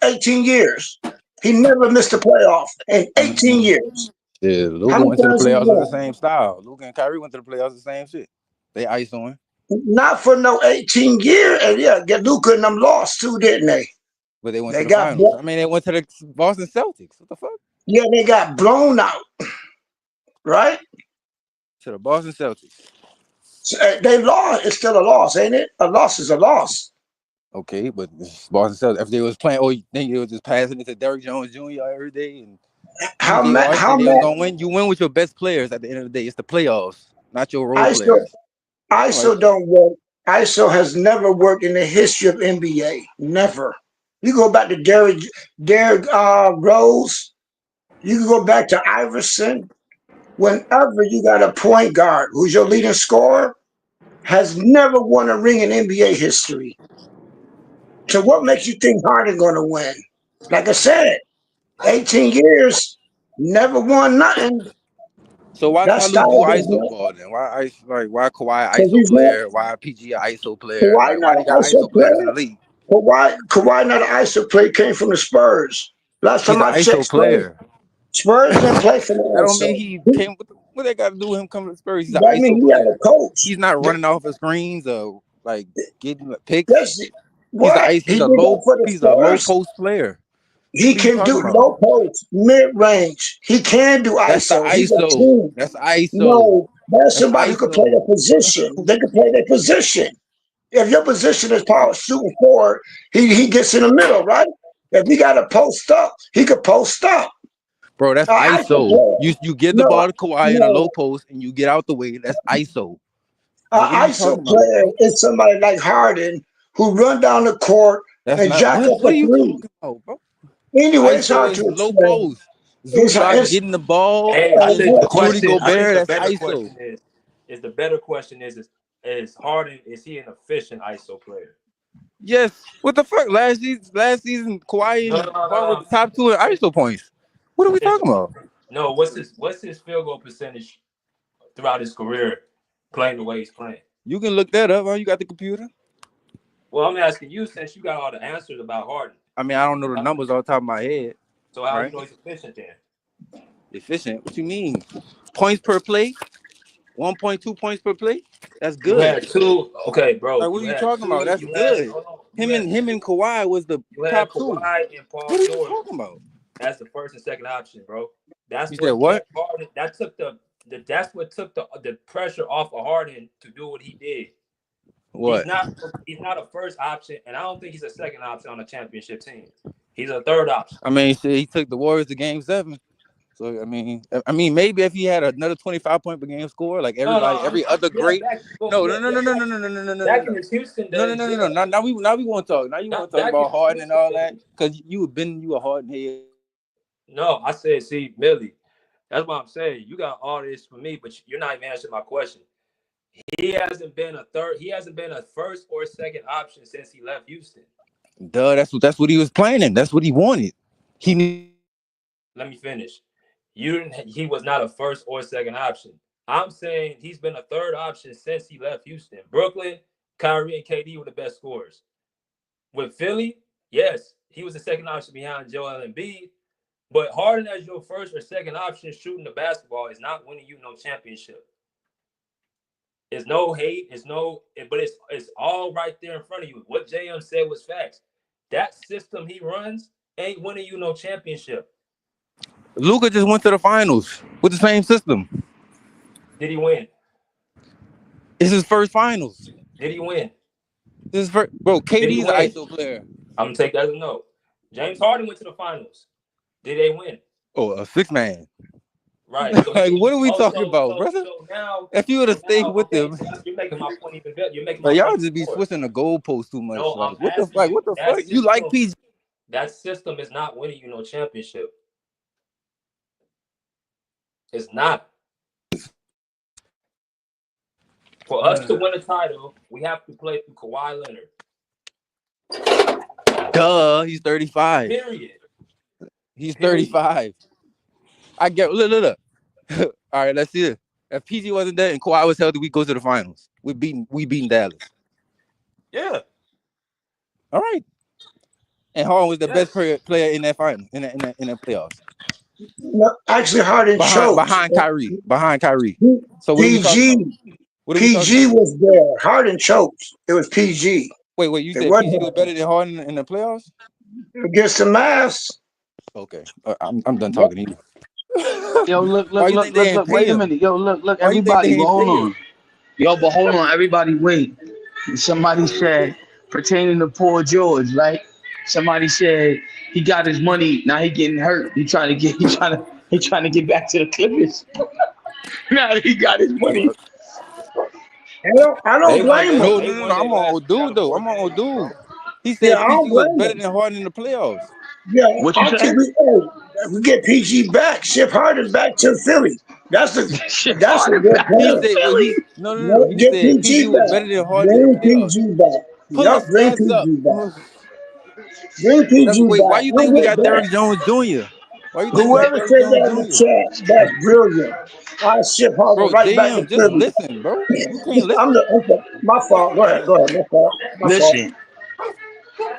18 years. He never missed a playoff in 18 years. Yeah, Luka went to the playoffs with the same style. Luka and Kyrie went to the playoffs the same shit. They ice on. Not for no 18 years. And yeah, Luka and them lost too, didn't they? But they went to the finals. I mean, they went to the Boston Celtics. What the fuck? Yeah, they got blown out. Right? To the Boston Celtics. So, they lost. It's still a loss, ain't it? A loss is a loss. Okay, but Boston Celtics, if they was playing, you think they was just passing it to Derrick Jones Jr. every day? And how mad? Gonna win? You win with your best players at the end of the day. It's the playoffs, not your role players. ISO don't work. ISO has never worked in the history of NBA. Never. You go back to Derrick Rose. You can go back to Iverson. Whenever you got a point guard who's your leading scorer, has never won a ring in NBA history. So what makes you think Harden going to win? Like I said, 18 years, never won nothing. So why can't Luke do ISO ball then? Why Kawhi ISO player? Why PG ISO player? Why they got ISO players in the league? Kawhi not an ISO player, came from the Spurs. Last time I checked, Spurs didn't play for the ISO. That don't mean he came. What they got to do with him coming to the Spurs? He's an that ISO mean he player. had a coach. He's not running off of screens or like getting picks. What? He's He a did that for the low Spurs. post player. He What are you can talking do about? low post, mid range. He can do That's the ISO. He's a ISO. team. That's ISO. No, that's That's somebody who can play ISO. their position. They can play their position. If your position is power shooting forward, he gets in the middle, right? If he got to post up, he could post up. Bro, that's I can ISO. play. You give the ball to Kawhi in a low No. post and you get out the way. That's ISO. An What are you ISO talking about, player bro? is somebody like Harden who run down the court That's and not jack up what a are you three. talking about, bro? Anyway, it's ISO hard is to low explain. post. Zubac getting the ball Hey, I think the Rudy question. I think Gobert. the That's better ISO. question is the better question is Harden? Is he an efficient ISO player? Yes. What the fuck? Last season, Kawhi and Paul were the top two in ISO points. What are we talking about? No, what's his field goal percentage throughout his career playing the way he's playing? You can look that up. Huh? You got the computer? Well, I'm asking you since you got all the answers about Harden. I mean, I don't know the numbers off the top of my head. So how right? you know he's efficient then? Efficient? What you mean? Points per play? 1.2 points per play? That's good. You had two. Okay, bro. Like, what are you talking about? That's good. Him and Kawhi was the top two. Kawhi and Paul What are you George. talking about? That's the first and second option, bro. That's You said what? Harden, that took that's what took the pressure off of Harden to do what he did. What? He's not a first option, and I don't think he's a second option on a championship team. He's a third option. I mean, shit, he took the Warriors to Game 7. So I mean, maybe if he had another 25 point per game score, like everybody, every other great. No. Back in Houston, No. Now we want to talk. Now you want to talk about Harden and all that because you a Harden head. No, I said, see, Millie, that's what I'm saying. You got all this for me, but you're not even answering my question. He hasn't been a first or second option since he left Houston. Duh, that's what he was planning. That's what he wanted. Let me finish. He was not a first or second option. I'm saying he's been a third option since he left Houston. Brooklyn, Kyrie, and KD were the best scorers. With Philly, yes, he was the second option behind Joel Embiid. But Harden as your first or second option shooting the basketball is not winning you no championship. It's no hate, but it's all right there in front of you. What JM said was facts. That system he runs ain't winning you no championship. Luka just went to the finals with the same system. Did he win? It's his first finals. Did he win? This is first, bro. KD's an ISO player. I'm gonna take that as a no. James Harden went to the finals. Did they win? Oh, a 6-man. Right. So like, what are we talking about, brother? So now, if you would have stayed with them, you're making my point even better. You're making my y'all point just be switching the goalposts too much. No, like, what the fuck? System, you like PG? That system is not winning you no championship. It's not. For us to win a title, we have to play through Kawhi Leonard. Duh, he's 35. Period. He's 35. I get look. All right, let's see it. If PG wasn't there and Kawhi was healthy, we go to the finals. We beating Dallas. Yeah. All right. And Harden was the best player in that final, in the playoffs. No, actually, Harden choked behind Kyrie. So what PG was there. Harden choked. It was PG. Wait. You said PG was better than Harden in the playoffs? Against the Mavs. Okay, I'm done talking to you. Yo, look, wait a minute. Yo, look, everybody, hold on. Yo, but hold on, everybody, wait. Somebody said, pertaining to Paul George, right? Somebody said he got his money, now he getting hurt. He trying to get back to the Clippers. Now he got his money. I don't blame him. No, I'm on dude though. I'm on dude. He said PG was better than Harden in the playoffs. Yeah, we get PG back. Ship Harden back to Philly. That's a good plan. No. He said PG was better than Harden in the playoffs. PG back. Yup, bring PG back. Bring PG back. Why you think we got Derrick Jones Jr.? Whoever said that in the chat, that's brilliant. I ship Harden right back to just Philly. listen, bro. You can't listen. My fault. Go ahead. My fault. Listen.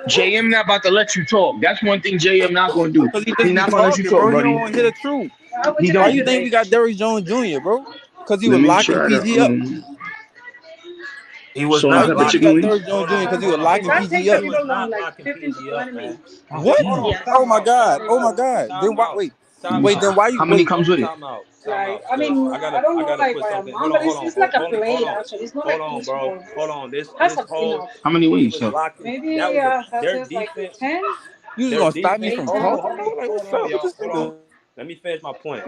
JM not about to let you talk. That's one thing JM not going to do. He's not going to let you talk, bro. buddy. He don't hear the truth. Why you think we got Derrick Jones Jr., bro? Because he was locking PG up. He was So How is not you that the think he locking. chicken got wings? Third Jones Jr. because he was Hold locking on. PG up? He was not locking PG up, man. What? Hold on. Oh Time my out. God! Oh my Time God! Then why? out. Wait, Time wait. Then out. why you How many wait? comes with it? Time out. Time out. Because I gotta put something. Hold on. Hold on. Hold on. Hold on, bro. Hold on. This whole How many he wings, was sir? locking. That was their defense. You just Their gonna stop me defense. from Hold on. talking, Hold bro? on. Like, Hold what's on, up with y'all. this Hold on. nigga? Let me finish my point.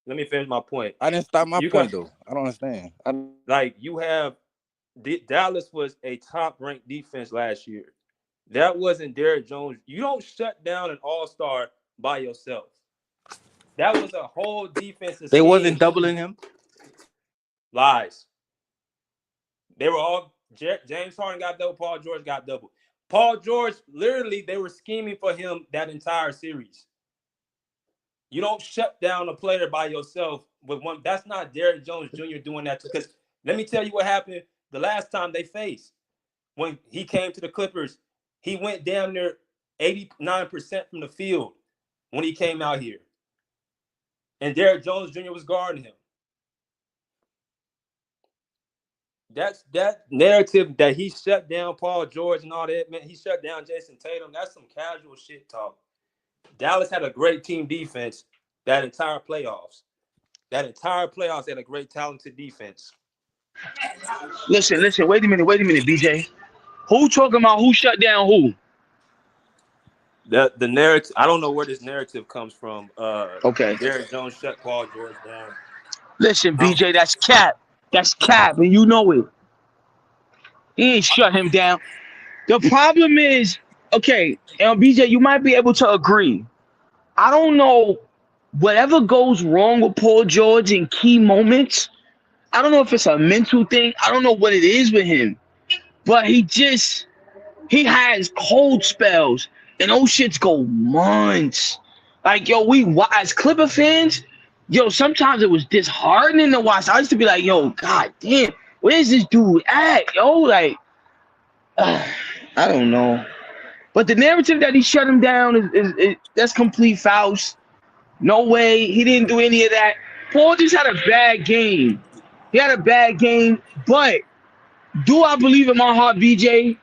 Let me finish my point. I didn't stop my You point got though. I don't understand. like you have Dallas was a top ranked defense last year. That wasn't Derrick Jones. You don't shut down an all-star by yourself. That was a whole defensive They scheme. wasn't doubling him. Lies. They were all James Harden got double, Paul George got double. Paul George, literally, they were scheming for him that entire series. You don't shut down a player by yourself with one. That's not Derrick Jones Jr. doing that. Because let me tell you what happened the last time they faced. When he came to the Clippers, he went down there 89% from the field when he came out here. And Derrick Jones Jr. was guarding him. That's that narrative that he shut down Paul George and all that, man. He shut down Jason Tatum. That's some casual shit talk. Dallas had a great team defense that entire playoffs. That entire playoffs had a great talented defense. Listen. Wait a minute, BJ. Who talking about who shut down who? The narrative, I don't know where this narrative comes from. Okay. Derrick Jones shut Paul George down. Listen, BJ, that's cap. That's cap, and you know it. He ain't shut him down. The problem is, okay, BJ, you might be able to agree. I don't know whatever goes wrong with Paul George in key moments. I don't know if it's a mental thing. I don't know what it is with him, but he has cold spells, and those shits go months. Like, yo, as Clipper fans, yo, sometimes it was disheartening to watch. I used to be like, yo, god damn, where's this dude at? Yo, like, I don't know. But the narrative that he shut him down is that's complete false. No way. He didn't do any of that. Paul just had a bad game. He had a bad game, but do I believe in my heart, BJ?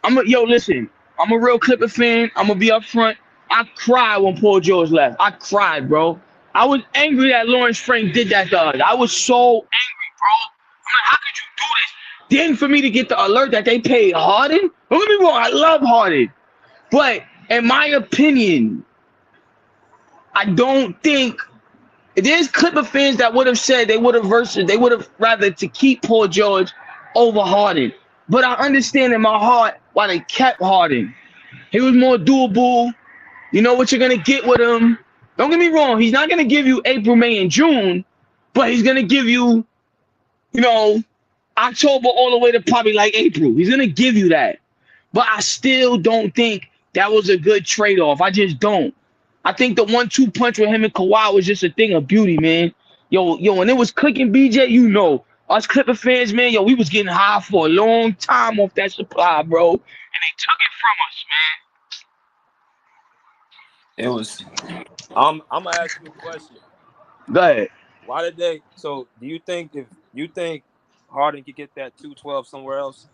Listen, I'm a real Clipper fan. I'm gonna be up front. I cried when Paul George left. I cried, bro. I was angry that Lawrence Frank did that to us. I was so angry, bro. I'm like, how could you do this? Then for me to get the alert that they paid Harden, don't get me wrong, I love Harden. But in my opinion, I don't think there's Clipper fans that would have said they would have rather to keep Paul George over Harden. But I understand in my heart why they kept Harden. He was more doable. You know what you're gonna get with him. Don't get me wrong, he's not gonna give you April, May, and June, but he's gonna give you, October all the way to probably like April. He's gonna give you that. But I still don't think that was a good trade-off. I just don't. I think the 1-2 punch with him and Kawhi was just a thing of beauty, man. Yo, when it was clicking, BJ, us Clipper fans, man, we was getting high for a long time off that supply, bro. And they took it from us, man. It was. I'm gonna ask you a question. Go ahead. Why did they? So, do you think Harden could get that 212 somewhere else?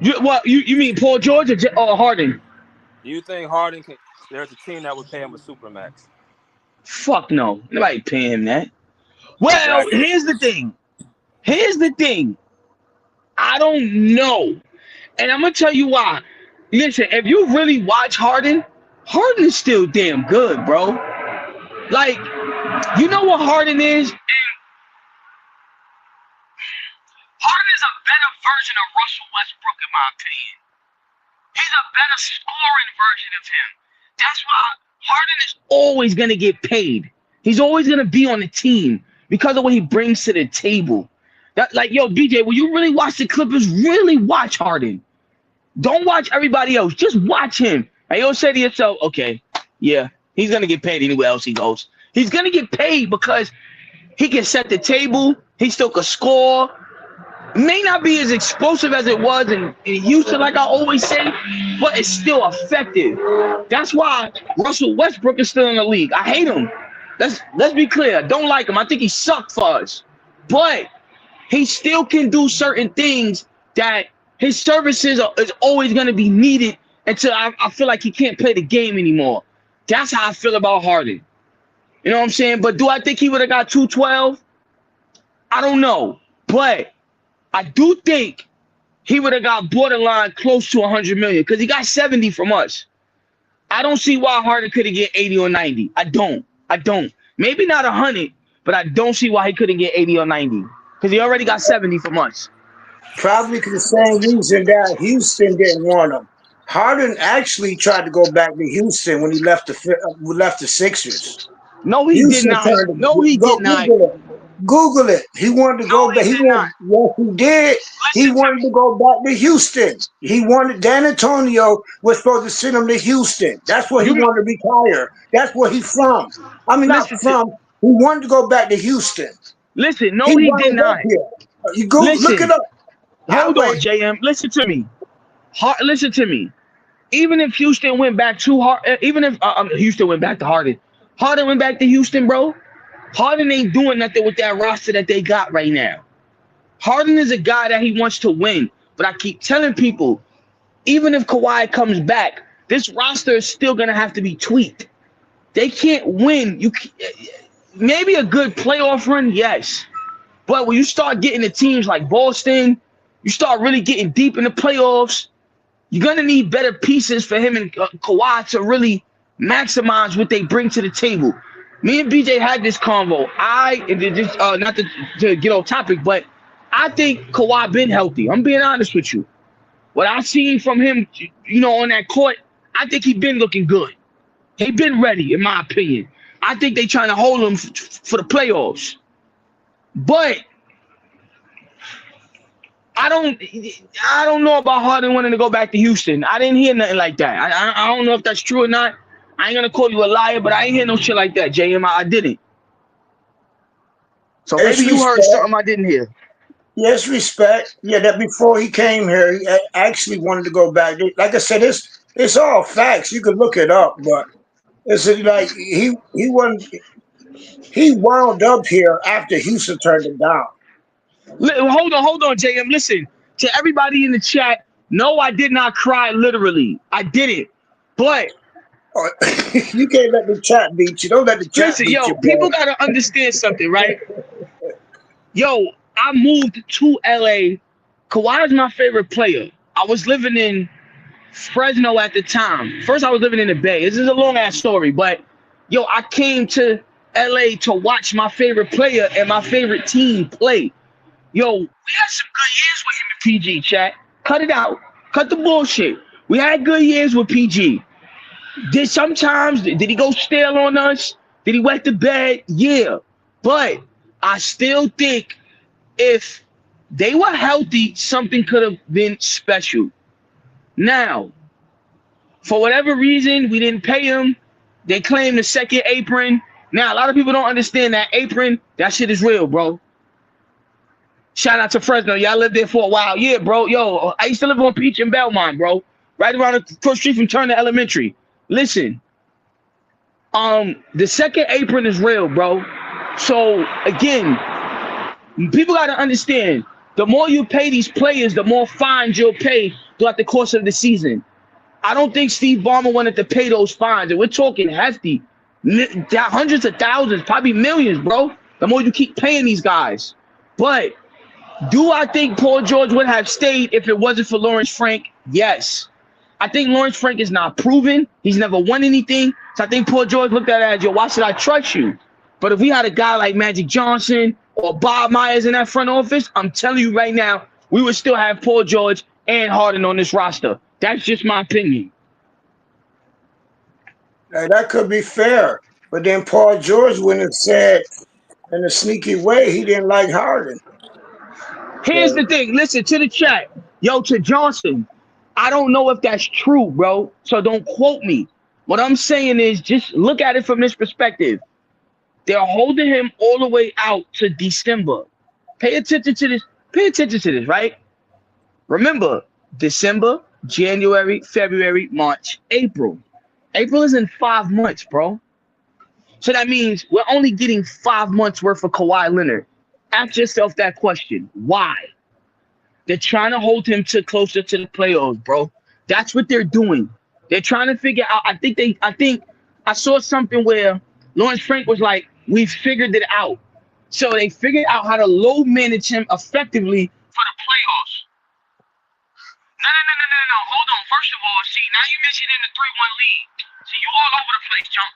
You mean Paul George or Harden? Do you think Harden can? There's a team that would pay him a supermax. Fuck no. Nobody paying him that. Well, Exactly. Here's the thing. I don't know. And I'm going to tell you why. Listen, if you really watch Harden is still damn good, bro. Like, you know what Harden is? Harden is a better version of Russell Westbrook, in my opinion. He's a better scoring version of him. That's why Harden is always going to get paid. He's always going to be on the team because of what he brings to the table. BJ, when you really watch the Clippers, really watch Harden. Don't watch everybody else. Just watch him. And you'll say to yourself, okay, yeah, he's going to get paid anywhere else he goes. He's going to get paid because he can set the table. He still can score. May not be as explosive as it was in Houston, like I always say, but it's still effective. That's why Russell Westbrook is still in the league. I hate him. Let's be clear. I don't like him. I think he sucked for us. But he still can do certain things that his services is always going to be needed until I feel like he can't play the game anymore. That's how I feel about Harden. You know what I'm saying? But do I think he would have got 212? I don't know. But I do think he would have got borderline close to 100 million because he got 70 from us. I don't see why Harden couldn't get 80 or 90. I don't. Maybe not 100, but I don't see why he couldn't get 80 or 90 because he already got 70 from us. Probably for the same reason that Houston didn't want him. Harden actually tried to go back to Houston when he left the Sixers. No, he did not. No, he did not. Google it. He wanted to go back. Yes, he did. He wanted to go back to Houston. He wanted Dan Antonio was supposed to send him to Houston. That's where he wanted to retire. That's where he's from. I mean, not from. He wanted to go back to Houston. Listen, no, he did not. You go look it up. Hold on, JM. Listen to me. Listen to me. Even if Houston went back to Houston went back to Harden. Harden went back to Houston, bro. Harden ain't doing nothing with that roster that they got right now. Harden is a guy that he wants to win. But I keep telling people, even if Kawhi comes back, this roster is still going to have to be tweaked. They can't win. Maybe a good playoff run, yes. But when you start getting to teams like Boston, you start really getting deep in the playoffs, you're going to need better pieces for him and Kawhi to really maximize what they bring to the table. Me and BJ had this convo. Not to get off topic, but I think Kawhi been healthy. I'm being honest with you. What I've seen from him, on that court, I think he been looking good. He been ready, in my opinion. I think they trying to hold him for the playoffs. But I don't know about Harden wanting to go back to Houston. I didn't hear nothing like that. I don't know if that's true or not. I ain't gonna call you a liar, but I ain't hear no shit like that, JM. I didn't. So maybe you heard something I didn't hear. Yes, respect. Yeah, that before he came here, he actually wanted to go back. Like I said, it's all facts. You can look it up, but it's like he wound up here after Houston turned him down. Hold on, JM. Listen to everybody in the chat. No, I did not cry literally. I didn't, but. You can't let the chat beat you. Don't let the chat beat you. People gotta understand something, right? Yo, I moved to LA. Kawhi is my favorite player. I was living in Fresno at the time. First, I was living in the Bay. This is a long ass story, but yo, I came to LA to watch my favorite player and my favorite team play. Yo, we had some good years with him in PG, chat. Cut it out. Cut the bullshit. We had good years with PG. Did he go stale on us? Did he wet the bed? Yeah. But I still think if they were healthy, something could have been special. Now, for whatever reason, we didn't pay him. They claim the second apron. Now, a lot of people don't understand that apron. That shit is real, bro. Shout out to Fresno. Y'all lived there for a while. Yeah, bro. Yo, I used to live on Peach and Belmont, bro. Right around the cross street from Turner Elementary. Listen, the second apron is real, bro. So again, people got to understand, the more you pay these players, the more fines you'll pay throughout the course of the season. I don't think Steve Ballmer wanted to pay those fines, and we're talking hefty, hundreds of thousands, probably millions, bro. The more you keep paying these guys. But do I think Paul George would have stayed if it wasn't for Lawrence Frank? Yes. I think Lawrence Frank is not proven. He's never won anything. So I think Paul George looked at it as, yo, why should I trust you? But if we had a guy like Magic Johnson or Bob Myers in that front office, I'm telling you right now, we would still have Paul George and Harden on this roster. That's just my opinion. Now, that could be fair. But then Paul George wouldn't have said in a sneaky way he didn't like Harden. Here's the thing. Listen to the chat. Yo, to Johnson. I don't know if that's true, bro. So don't quote me. What I'm saying is just look at it from this perspective. They're holding him all the way out to December. Pay attention to this. Pay attention to this, right? Remember, December, January, February, March, April. April is in 5 months, bro. So that means we're only getting 5 months worth of Kawhi Leonard. Ask yourself that question. Why? They're trying to hold him to closer to the playoffs, bro. That's what they're doing. They're trying to figure out. I think I saw something where Lawrence Frank was like, we figured it out. So they figured out how to low manage him effectively for the playoffs. No. Hold on. First of all, see, now you mentioned in the 3-1 lead. See, you all over the place, John.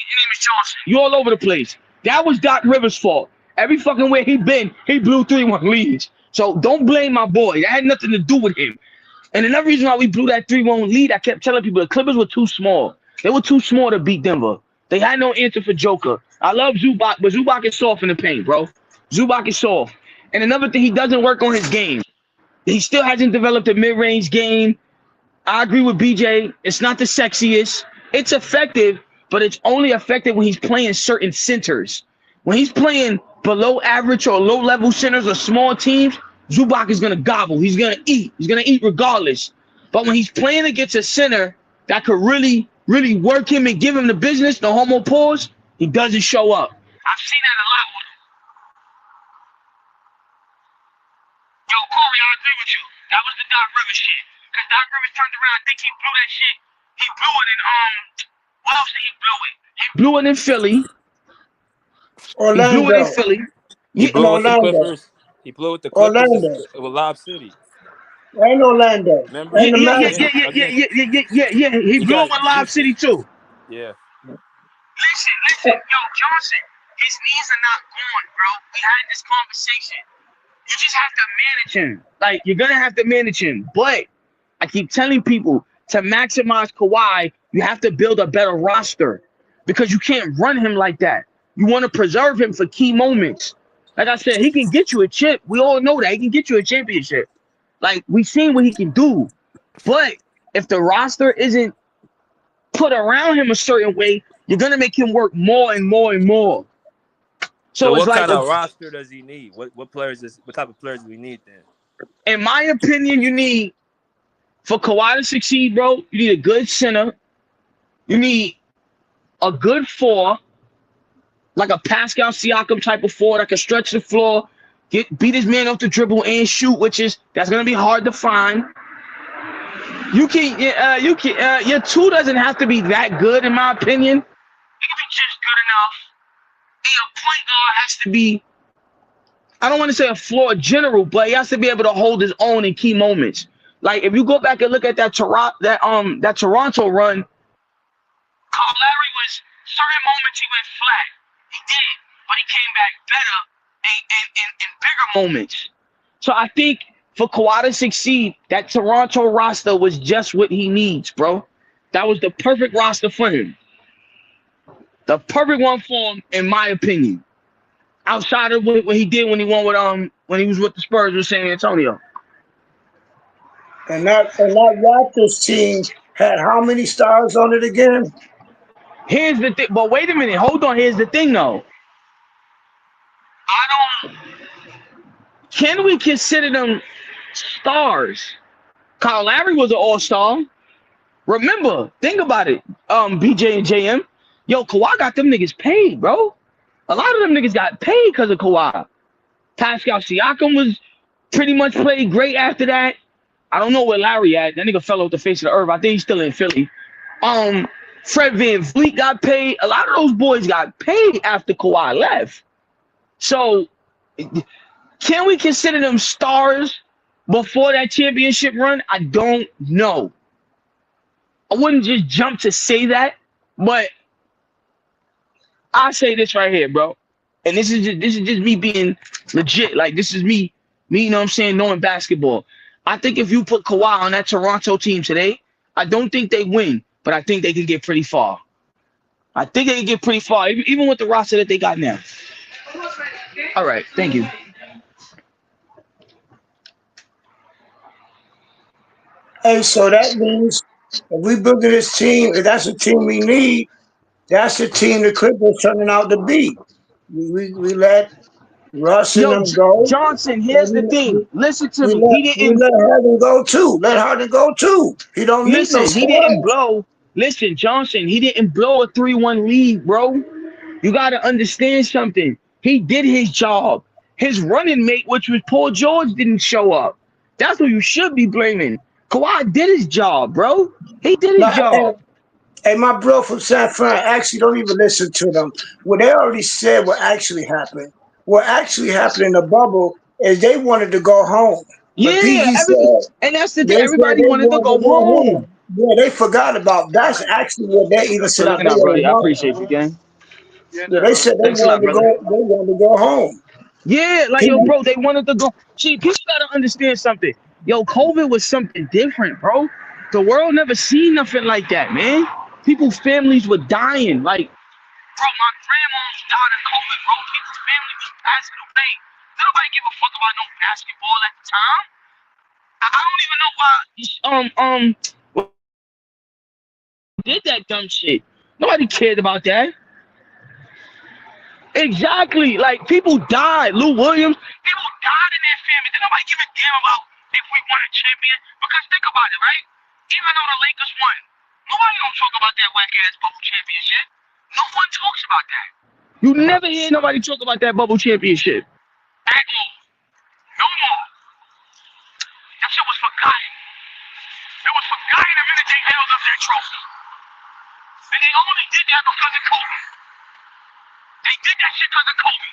Your name is Johnson. You all over the place. That was Doc Rivers' fault. Every fucking where he been, he blew 3-1 leads. So don't blame my boy. That had nothing to do with him. And another reason why we blew that 3-1 lead, I kept telling people the Clippers were too small. They were too small to beat Denver. They had no answer for Joker. I love Zubac, but Zubac is soft in the paint, bro. Zubac is soft. And another thing, he doesn't work on his game. He still hasn't developed a mid-range game. I agree with BJ. It's not the sexiest. It's effective, but it's only effective when he's playing certain centers. When he's playing below average or low-level centers or small teams, Zubac is going to gobble. He's going to eat. He's going to eat regardless. But when he's playing against a center that could really work him and give him the business, the homo pause, he doesn't show up. I've seen that a lot with him. Yo, Corey, I agree with you. That was the Doc Rivers shit. Because Doc Rivers turned around. I think he blew that shit. He blew it in, what else did he blow it? He blew it in Philly. Orlando. He blew it in Philly. He blew it with the Orlando. Clippers. He blew it with the Clippers Orlando. with Lob City. And Orlando. Remember? And the Yeah. He blew it with Lob City too. Yeah. Listen, yo, Johnson, his knees are not gone, bro. We had this conversation. You just have to manage him. Like, you're going to have to manage him. But I keep telling people, to maximize Kawhi, you have to build a better roster because you can't run him like that. You want to preserve him for key moments. Like I said, he can get you a chip. We all know that. He can get you a championship. Like, we've seen what he can do. But if the roster isn't put around him a certain way, you're going to make him work more and more and more. So it's what like kind of roster does he need? What type of players do we need then? In my opinion, you need, for Kawhi to succeed, bro, you need a good center. You need a good 4, like a Pascal Siakam type of 4 that can stretch the floor, beat his man off the dribble and shoot, that's gonna be hard to find. Your 2 doesn't have to be that good, in my opinion. It can be just good enough. And your point guard has to be, I don't want to say a floor general, but he has to be able to hold his own in key moments. Like, if you go back and look at that Toronto run, Kyle Lowry was certain moments he went flat. He did, but he came back better in bigger moments. So I think for Kawhi to succeed, that Toronto roster was just what he needs, bro. That was the perfect roster for him. The perfect one for him, in my opinion. Outside of what he did when he won with when he was with the Spurs with San Antonio. And that Raptors team had how many stars on it again? Here's the thing, but wait a minute, hold on. Here's the thing, though. Can we consider them stars? Kyle Lowry was an all-star. Remember, think about it, BJ and JM. Yo, Kawhi got them niggas paid, bro. A lot of them niggas got paid because of Kawhi. Pascal Siakam was pretty much played great after that. I don't know where Lowry at. That nigga fell off the face of the earth. I think he's still in Philly. Fred VanVleet got paid. A lot of those boys got paid after Kawhi left. So, can we consider them stars before that championship run? I don't know. I wouldn't just jump to say that, but I say this right here, bro. And this is just me being legit. Like, this is me, you know what I'm saying, knowing basketball. I think if you put Kawhi on that Toronto team today, I don't think they win, but I think they can get pretty far. I think they can get pretty far, even with the roster that they got now. All right, thank you. Hey, so that means if we build this team, if that's the team we need, that's the team the Clippers turning out to be. We let Russ and them go. Johnson, here's the thing. Listen to me. We let Harden go too. Let Harden go too. He don't need no Listen, he didn't blow. Listen, Johnson, he didn't blow a 3-1 lead, bro. You got to understand something. He did his job. His running mate, which was Paul George, didn't show up. That's who you should be blaming. Kawhi did his job, bro. He did his job. Hey, my bro from San Fran, actually don't even listen to them. What they already said what actually happened. What actually happened in the bubble is they wanted to go home. But Yeah, PG said and that's the they thing. said Everybody they wanted to wanted go to go home. home. Yeah, they forgot about that's actually what they even Thanks for said that locking they out, brother. were I home. appreciate you, gang. Yeah, they said they Thanks a lot, wanted to brother. go. They wanted to go home. Yeah, like, yo, bro, they wanted to go. See, people gotta understand something. Yo, COVID was something different, bro. The world never seen nothing like that, man. People's families were dying. Like, bro, my grandma's died of COVID, bro. People's families was passing away. Nobody give a fuck about no basketball at the time. I don't even know why did that dumb shit. Nobody cared about that. Exactly. Like, people died. Lou Williams, people died in their family. Did nobody give a damn about if we won a champion? Because think about it, right? Even though the Lakers won, nobody don't talk about that whack ass bubble championship. No one talks about that. You never hear nobody talk about that bubble championship. At all. No more. That shit was forgotten. It was forgotten the minute they held up that trophy. And they only did that because of Kobe. They did that shit because of Kobe.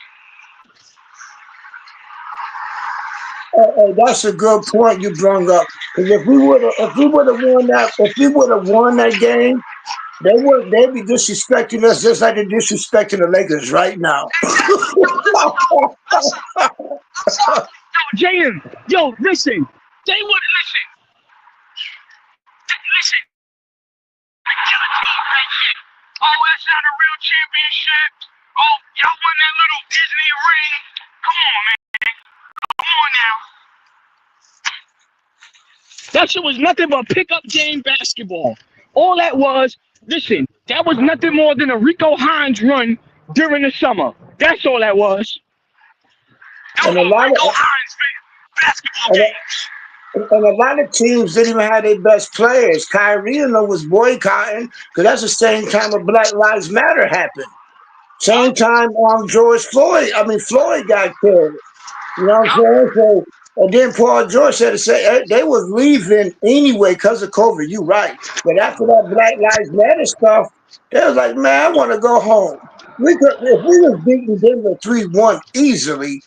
Hey, that's a good point you brought up. Because if we would have won that game, they'd be disrespecting us just like they're disrespecting the Lakers right now. Jaden, yo, listen. They would listen. Listen. I kill a team that shit. Oh, that's not a real championship. Oh, y'all won that little Disney ring. Come on, man. Come on now. That shit was nothing but pickup game basketball. All that was, listen, that was nothing more than a Rico Hines run during the summer. That's all that was. And a lot of teams didn't even have their best players. Kyrie was boycotting because that's the same time when Black Lives Matter happened. Same time Floyd got killed. You know what I'm saying? So, and then Paul George said to say they was leaving anyway because of COVID. You right. But after that Black Lives Matter stuff, they was like, man, I want to go home. If we was beating Denver 3-1 easily,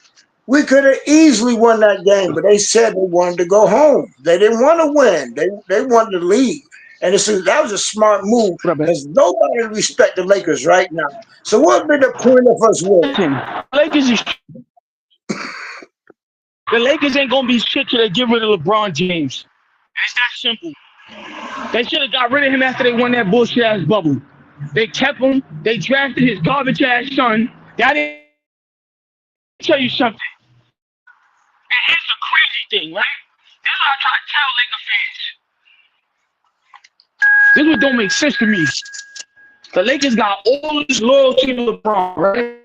we could have easily won that game. But they said they wanted to go home. They didn't want to win. They wanted to leave. And that was a smart move because nobody respect the Lakers right now. So what would be the point of us winning? The Lakers ain't gonna be shit till they get rid of LeBron James. It's that simple. They should have got rid of him after they won that bullshit ass bubble. They kept him. They drafted his garbage ass son. That didn't tell you something. And here's the crazy thing, right? This is what I try to tell Laker fans. This is what don't make sense to me. The Lakers got all this loyalty to LeBron, right?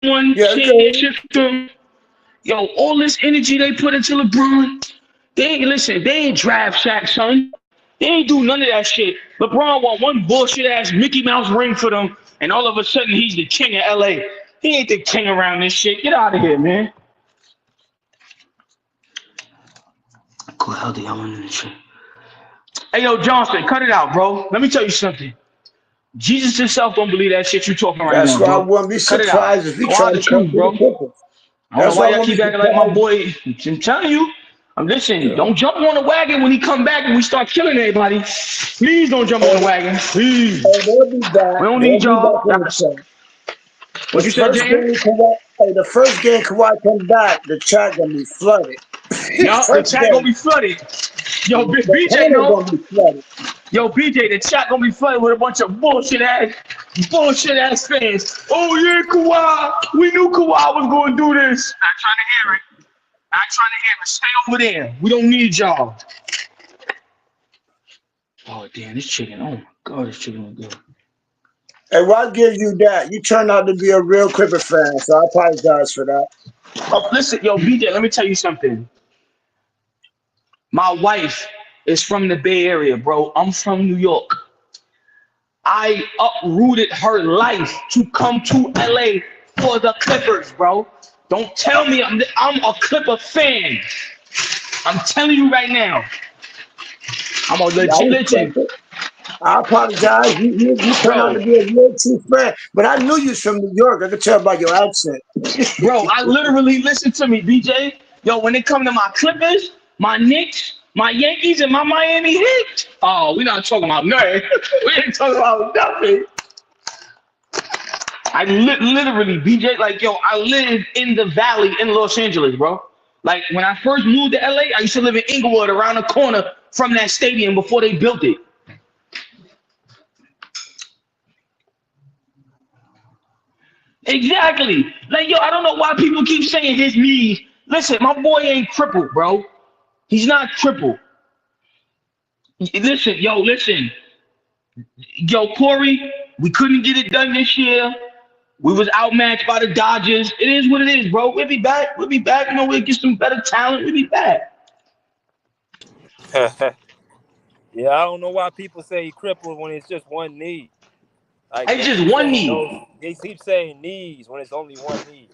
One championship to him. Yo, all this energy they put into LeBron, they ain't draft Shaq, son. They ain't do none of that shit. LeBron won one bullshit ass Mickey Mouse ring for them, and all of a sudden he's the king of LA. He ain't the king around this shit. Get out of here, man. Go hell the yelling and shit. Hey, yo, Johnson, cut it out, bro. Let me tell you something. Jesus himself don't believe that shit you talking right now, bro. That's why I wouldn't be surprised if he tried to come to the Clippers. I don't know why y'all keep acting like my boy. I'm telling you. Listen, don't jump on the wagon when he come back and we start killing everybody. Please don't jump on the wagon. Please. They'll be back. We don't need y'all. What you said, James? The first game Kawhi come back, the chat gonna be flooded. Yup, the chat gonna be flooded. Yo, BJ, Yo, BJ, the chat gonna be flooded with a bunch of bullshit ass fans. Oh yeah, Kawhi. We knew Kawhi was gonna do this. Not trying to hear it. Not trying to hear it. Stay over there. We don't need y'all. Oh damn, this chicken. Oh my god, this chicken is good. Hey, well, I give you that. You turned out to be a real Clipper fan, so I apologize for that. Oh, listen, yo, BJ, let me tell you something. My wife is from the Bay Area, bro. I'm from New York. I uprooted her life to come to LA for the Clippers, bro. Don't tell me I'm a Clipper fan. I'm telling you right now. I'm a Yeah, I legit. respect it. I apologize. You turned out Bro, to be a real true fan, but I knew you was from New York. I could tell by your accent. bro, I literally listen to me, BJ. Yo, when it come to my Clippers, my Knicks, my Yankees, and my Miami Heat, oh, we're not talking about nothing. We ain't talking about nothing. I literally, BJ, like, yo, I live in the valley in Los Angeles, bro. Like, when I first moved to LA, I used to live in Inglewood around the corner from that stadium before they built it. Exactly. Like, yo, I don't know why people keep saying his knees. Listen, my boy ain't crippled, bro. He's not crippled. Listen, yo, listen. Yo, Corey, we couldn't get it done this year. We was outmatched by the Dodgers. It is what it is, bro. We'll be back. We'll be back. You know, we'll get some better talent. We'll be back. Yeah, I don't know why people say he crippled when it's just one knee. Like It's they just keep one saying knee. they keep saying knees when it's only one knee.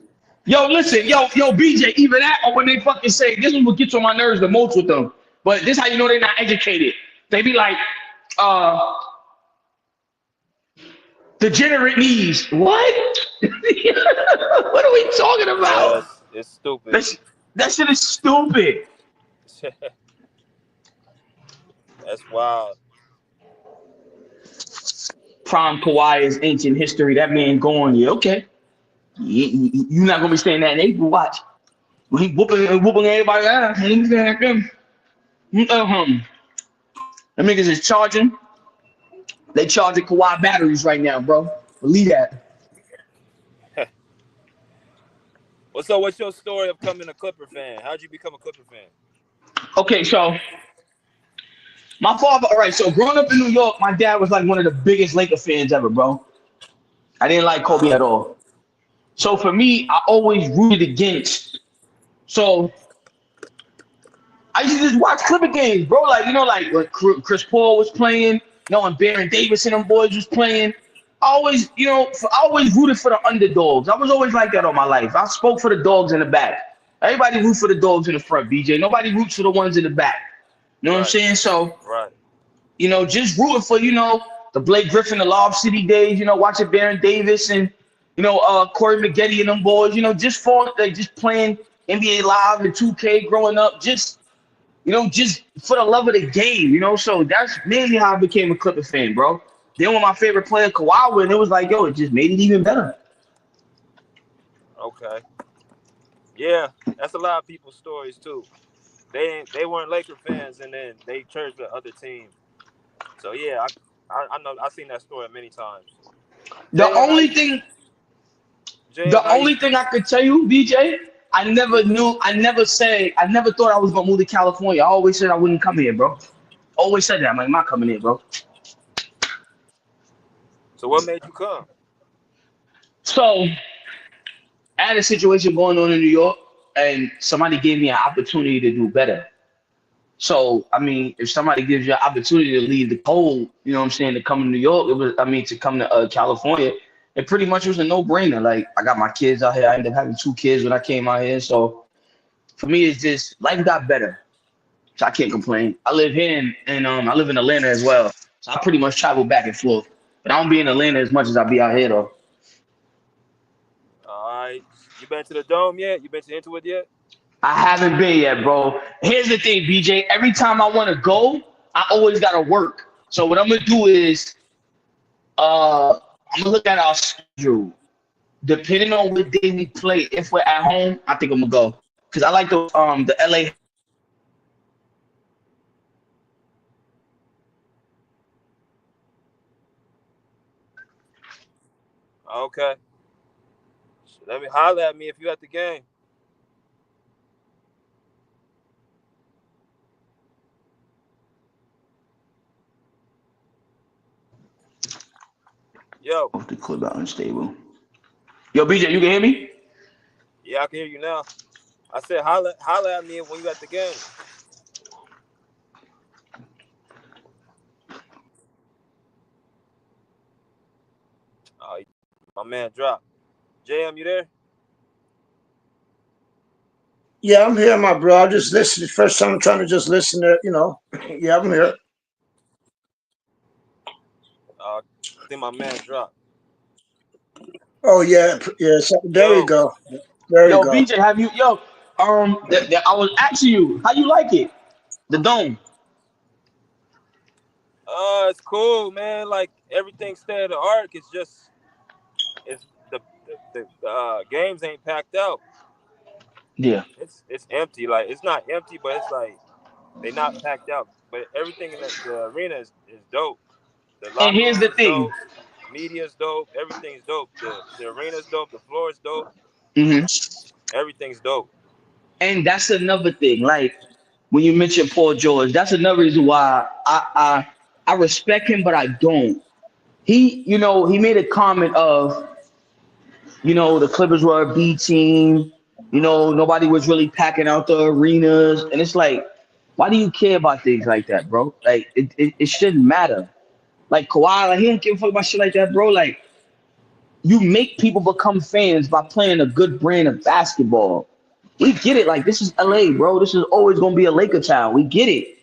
Yo, listen, yo, BJ, either that or when they fucking say, this is what gets on my nerves the most with them. But this how you know they're not educated. They be like, degenerate knees. What? What are we talking about? Yeah, it's stupid. That shit is stupid. That's wild. Prime Kawhi is ancient history. That man going, yeah, okay. You're not gonna be saying that in April. Watch. When he whooping everybody out, he ain't saying like them. Them niggas is charging. They charging Kawhi batteries right now, bro. Believe that. What's your story of becoming a Clipper fan? How'd you become a Clipper fan? Okay, so my father, all right, so growing up in New York, my dad was like one of the biggest Laker fans ever, bro. I didn't like Kobe at all. So for me, I always rooted against. So I used to just watch Clipper games, bro. Like, you know, like when Chris Paul was playing, you know, when Baron Davis and them boys was playing. I always, you know, I always rooted for the underdogs. I was always like that all my life. I spoke for the dogs in the back. Everybody root for the dogs in the front, BJ. Nobody roots for the ones in the back. You know what I'm saying? So, you know, just rooting for, you know, the Blake Griffin, the Lob City days, you know, watching Baron Davis and, you know, Corey McGetty and them boys, you know, just playing NBA Live and 2K growing up, just, you know, just for the love of the game, you know. So that's mainly how I became a Clipper fan, bro. Then when my favorite player, Kawhi, went, it was like, yo, it just made it even better. Okay. Yeah, that's a lot of people's stories too. They weren't Laker fans and then they cheered the other team. So yeah, I know I've seen that story many times. The only thing I could tell you, BJ, I never thought I was gonna move to California. I always said I wouldn't come here, bro. Always said that. I'm like, I'm not coming here, bro. So what made you come? So I had a situation going on in New York, and somebody gave me an opportunity to do better. So, I mean, if somebody gives you an opportunity to leave the cold, you know what I'm saying, to come to New York, to come to California, it pretty much was a no-brainer. Like, I got my kids out here. I ended up having 2 kids when I came out here. So, for me, it's just, life got better. So, I can't complain. I live here, and I live in Atlanta as well. So, I pretty much travel back and forth. But I don't be in Atlanta as much as I be out here, though. All right. You been to the Dome yet? You been to Intuit yet? I haven't been yet, bro. Here's the thing, BJ. Every time I want to go, I always gotta work. So what I'm gonna do is, I'm gonna look at our schedule. Depending on what day we play, if we're at home, I think I'm gonna go. Cause I like the LA. Okay. Let me holler at me if you at the game. Yo. Off the clip out unstable. Yo, BJ, you can hear me? Yeah, I can hear you now. I said holla at me when you at the game. Oh, my man dropped. JM, you there? Yeah, I'm here, my bro. I just listened. First time I'm trying to just listen to, Yeah, I'm here. I think my man dropped. Oh yeah, yeah. So, there you go. There you Yo, go. BJ, I was asking you, how you like it? The dome. It's cool, man. Like everything state of the art. It's just the games ain't packed out. Yeah. It's empty. Like it's not empty, but it's like they not packed out. But everything in the arena is dope. The And locker here's room the is thing. dope. Media's dope. Everything's dope. The arena's dope. The floor is dope. Mm-hmm. Everything's dope. And that's another thing. Like when you mention Paul George, that's another reason why I respect him, but I don't. He made a comment of, the Clippers were a B team. Nobody was really packing out the arenas, and it's like, why do you care about things like that, bro? Like it shouldn't matter. Like Kawhi, like, he don't give a fuck about shit like that, bro. Like, you make people become fans by playing a good brand of basketball. We get it. Like, this is LA, bro. This is always gonna be a Laker town. We get it.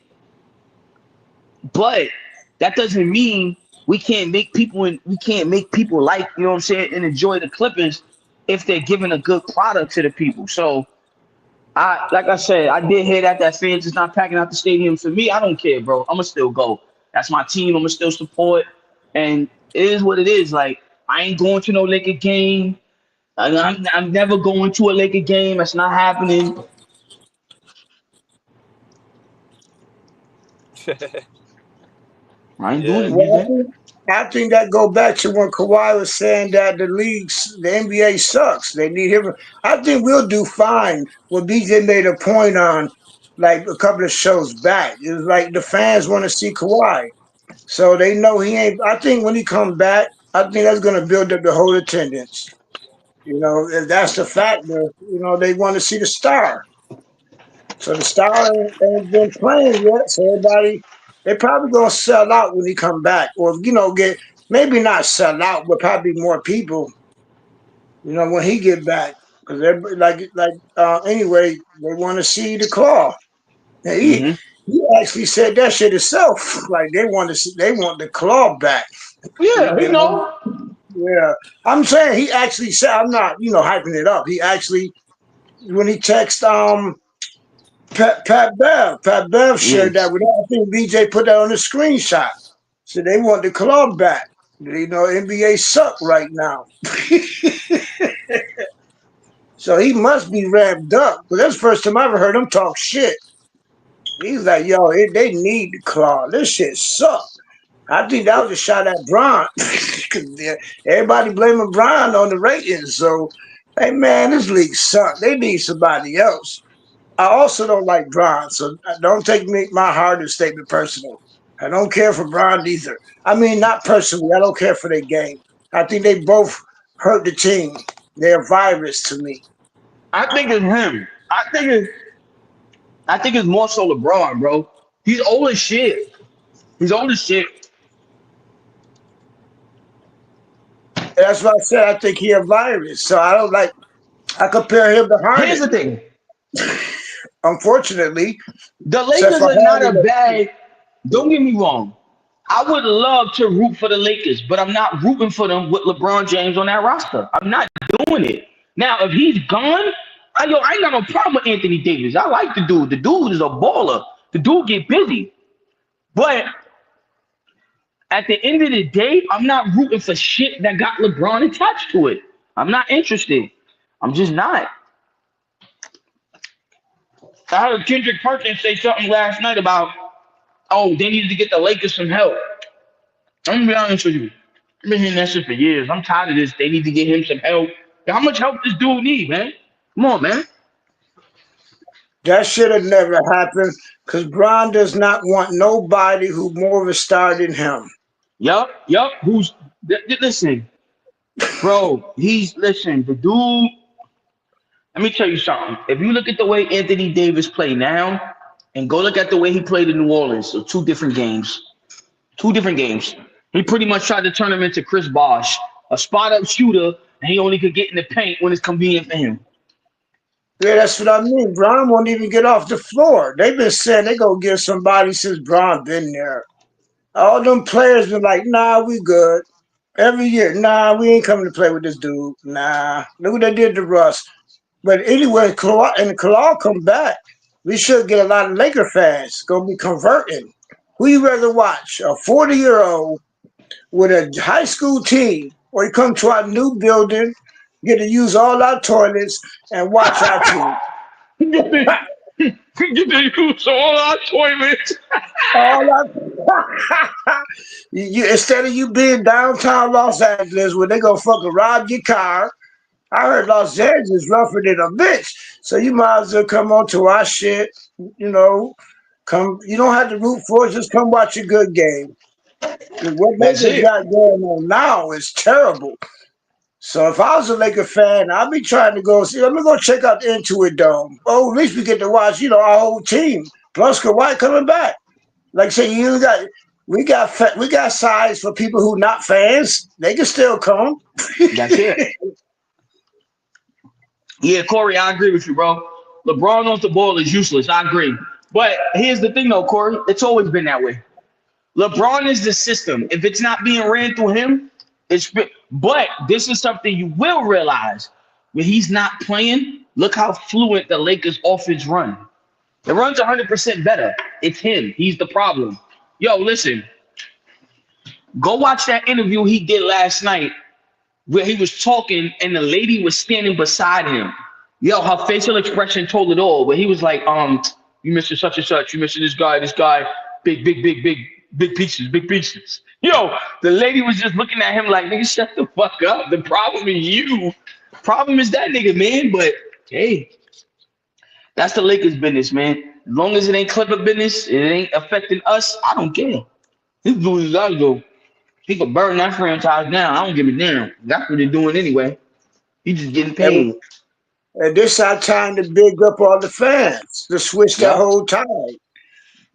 But that doesn't mean we can't make people like, you know what I'm saying, and enjoy the Clippers if they're giving a good product to the people. So like I said, I did hear that fans is not packing out the stadium. For me, I don't care, bro. I'ma still go. That's my team. I'ma still support. And it is what it is. Like, I ain't going to no Laker game. I'm never going to a Laker game. That's not happening. I ain't doing it, Well, BJ. I think that go back to when Kawhi was saying that the NBA sucks. They need him. I think we'll do fine. What BJ made a point on, like a couple of shows back, it was like the fans want to see Kawhi, so they know he ain't. I think when he come back, I think that's going to build up the whole attendance. If that's the factor, they want to see the star. So the star ain't been playing yet. So they probably gonna sell out when he come back, or get maybe not sell out, but probably more people. When he get back, because everybody anyway, they want to see the claw. And he actually said that shit himself. Like they want the claw back. Yeah, Yeah, I'm saying he actually said. I'm not hyping it up. He actually when he texted Pat Bev shared that with us. I think BJ put that on the screenshot. So they want the club back. NBA suck right now. So he must be ramped up. But that's the first time I ever heard him talk shit. He's like, yo, they need the claw. This shit suck. I think that was a shot at Bron. Everybody blaming Bron on the ratings. So, hey, man, this league suck. They need somebody else. I also don't like Bron, so don't take my hardest statement personal. I don't care for Bron either. I mean, not personally. I don't care for their game. I think they both hurt the team. They're a virus to me. I think it's him. I think it's more so LeBron, bro. He's old as shit. That's what I said. I think he a virus. So I compare him to Harden. Here's the thing. Unfortunately, the Lakers are not a bad. Don't get me wrong. I would love to root for the Lakers, but I'm not rooting for them with LeBron James on that roster. I'm not doing it. Now, if he's gone, I ain't got no problem with Anthony Davis. I like the dude. The dude is a baller. The dude get busy. But at the end of the day, I'm not rooting for shit that got LeBron attached to it. I'm not interested. I'm just not. I heard Kendrick Perkins say something last night about, oh, they needed to get the Lakers some help. I'm gonna be honest with you. I've been hearing that shit for years. I'm tired of this. They need to get him some help. How much help this dude need, man? Come on, man. That should have never happened because Bron does not want nobody who more of a star than him. Yup. Who's Listen, bro. The dude. Let me tell you something. If you look at the way Anthony Davis play now, and go look at the way he played in New Orleans, so two different games. He pretty much tried to turn him into Chris Bosh, a spot-up shooter, and he only could get in the paint when it's convenient for him. Yeah, that's what I mean. Bron won't even get off the floor. They've been saying they gonna get somebody since Bron been there. All them players been like, nah, we good. Every year, nah, we ain't coming to play with this dude. Nah, look what they did to Russ. But anyway, Kawhi come back, we should get a lot of Laker fans gonna be converting. Who you rather watch? A 40-year-old with a high school team, or you come to our new building, get to use all our toilets and watch our team. Get to use all our toilets. Instead of you being downtown Los Angeles where they gonna fucking rob your car. I heard Los Angeles rougher than a bitch. So you might as well come on to our shit, come. You don't have to root for it, just come watch a good game. What That's Lakers it. got going on now is terrible. So if I was a Laker fan, I'd be trying to go see. Let me go check out the Intuit Dome. Oh, at least we get to watch, our whole team. Plus Kawhi coming back. Like I say, we got size for people who not fans. They can still come. That's it. Yeah, Corey, I agree with you, bro. LeBron off the ball is useless. I agree. But here's the thing, though, Corey. It's always been that way. LeBron is the system. If it's not being ran through him, but this is something you will realize. When he's not playing, look how fluent the Lakers offense run. It runs 100% better. It's him. He's the problem. Yo, listen. Go watch that interview he did last night where he was talking and the lady was standing beside him. Yo, her facial expression told it all. Where he was like, you missing such and such. You missing this guy, big pieces. Yo, the lady was just looking at him like, nigga, shut the fuck up. The problem is you. Problem is that nigga, man. But hey, that's the Lakers business, man. As long as it ain't Clipper business, it ain't affecting us, I don't care. He's doing his job, though. He could burn that franchise down. I don't give a damn. That's what they're doing anyway. He's just getting paid. And this our time to big up all the fans to switch that whole tide.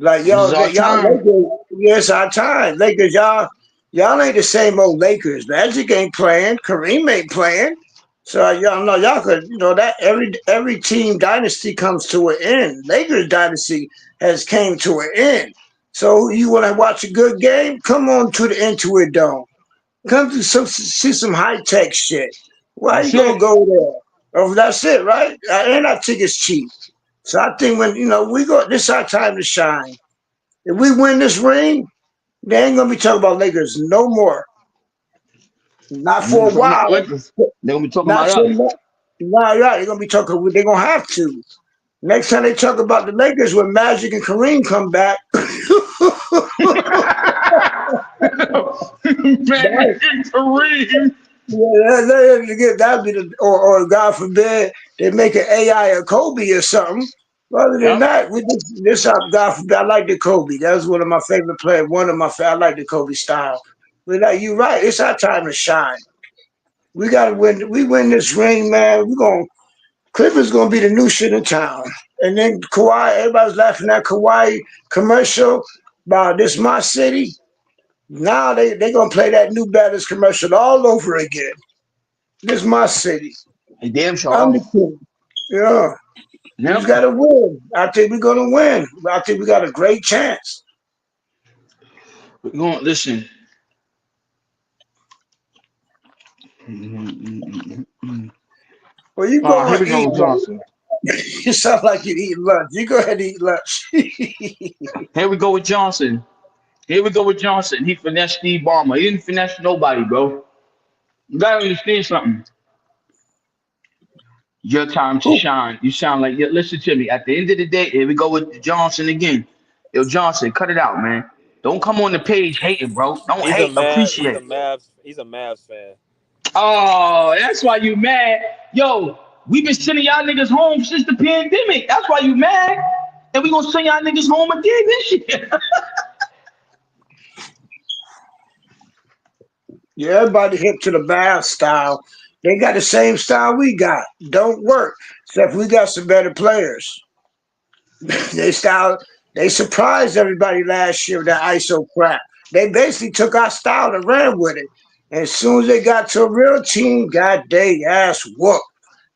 Like y'all Lakers, it's our time. Lakers, y'all ain't the same old Lakers. Magic ain't playing. Kareem ain't playing. So y'all know y'all could, that every team dynasty comes to an end. Lakers dynasty has came to an end. So you want to watch a good game? Come on to the Intuit Dome. Come to see some high tech shit. Why you gonna go there? Oh, that's it, right? And our tickets cheap. So I think when we go, this is our time to shine. If we win this ring, they ain't gonna be talking about Lakers no more. Not for a while. They're gonna be talking about us. Nah, they're gonna be talking. They're gonna have to. Next time they talk about the Lakers when Magic and Kareem come back. Magic and Kareem. Yeah, that'd be or God forbid they make an AI of Kobe or something. Other than that, this God forbid, I like the Kobe. That was one of my favorite players. I like the Kobe style. But you're right, it's our time to shine. We gotta win. We win this ring, man. Clippers gonna be the new shit in town. And then Kawhi, everybody's laughing at Kawhi commercial about this my city. Now they gonna play that New Balance commercial all over again. This is my city. Hey, damn sure. I'm the king. Yeah. We just gotta win. I think we're gonna win. I think we got a great chance. We're going listen. Well, you go here we go, eat Johnson. You sound like you eat lunch. You go ahead and eat lunch. Here we go with Johnson. He finessed Steve Ballmer. He didn't finesse nobody, bro. You gotta understand something. Your time to shine. You sound like, listen to me. At the end of the day, here we go with Johnson again. Yo, Johnson, cut it out, man. Don't come on the page hating, bro. Don't hate. Appreciate it. He's a Mavs fan. Oh, that's why you mad. Yo, we been sending y'all niggas home since the pandemic. That's why you mad. And we gonna send y'all niggas home again this year. Yeah, everybody hip to the Bass style. They got the same style we got. Don't work. Except we got some better players. they style they surprised everybody last year with that ISO crap. They basically took our style and ran with it. And as soon as they got to a real team, got they ass whooped.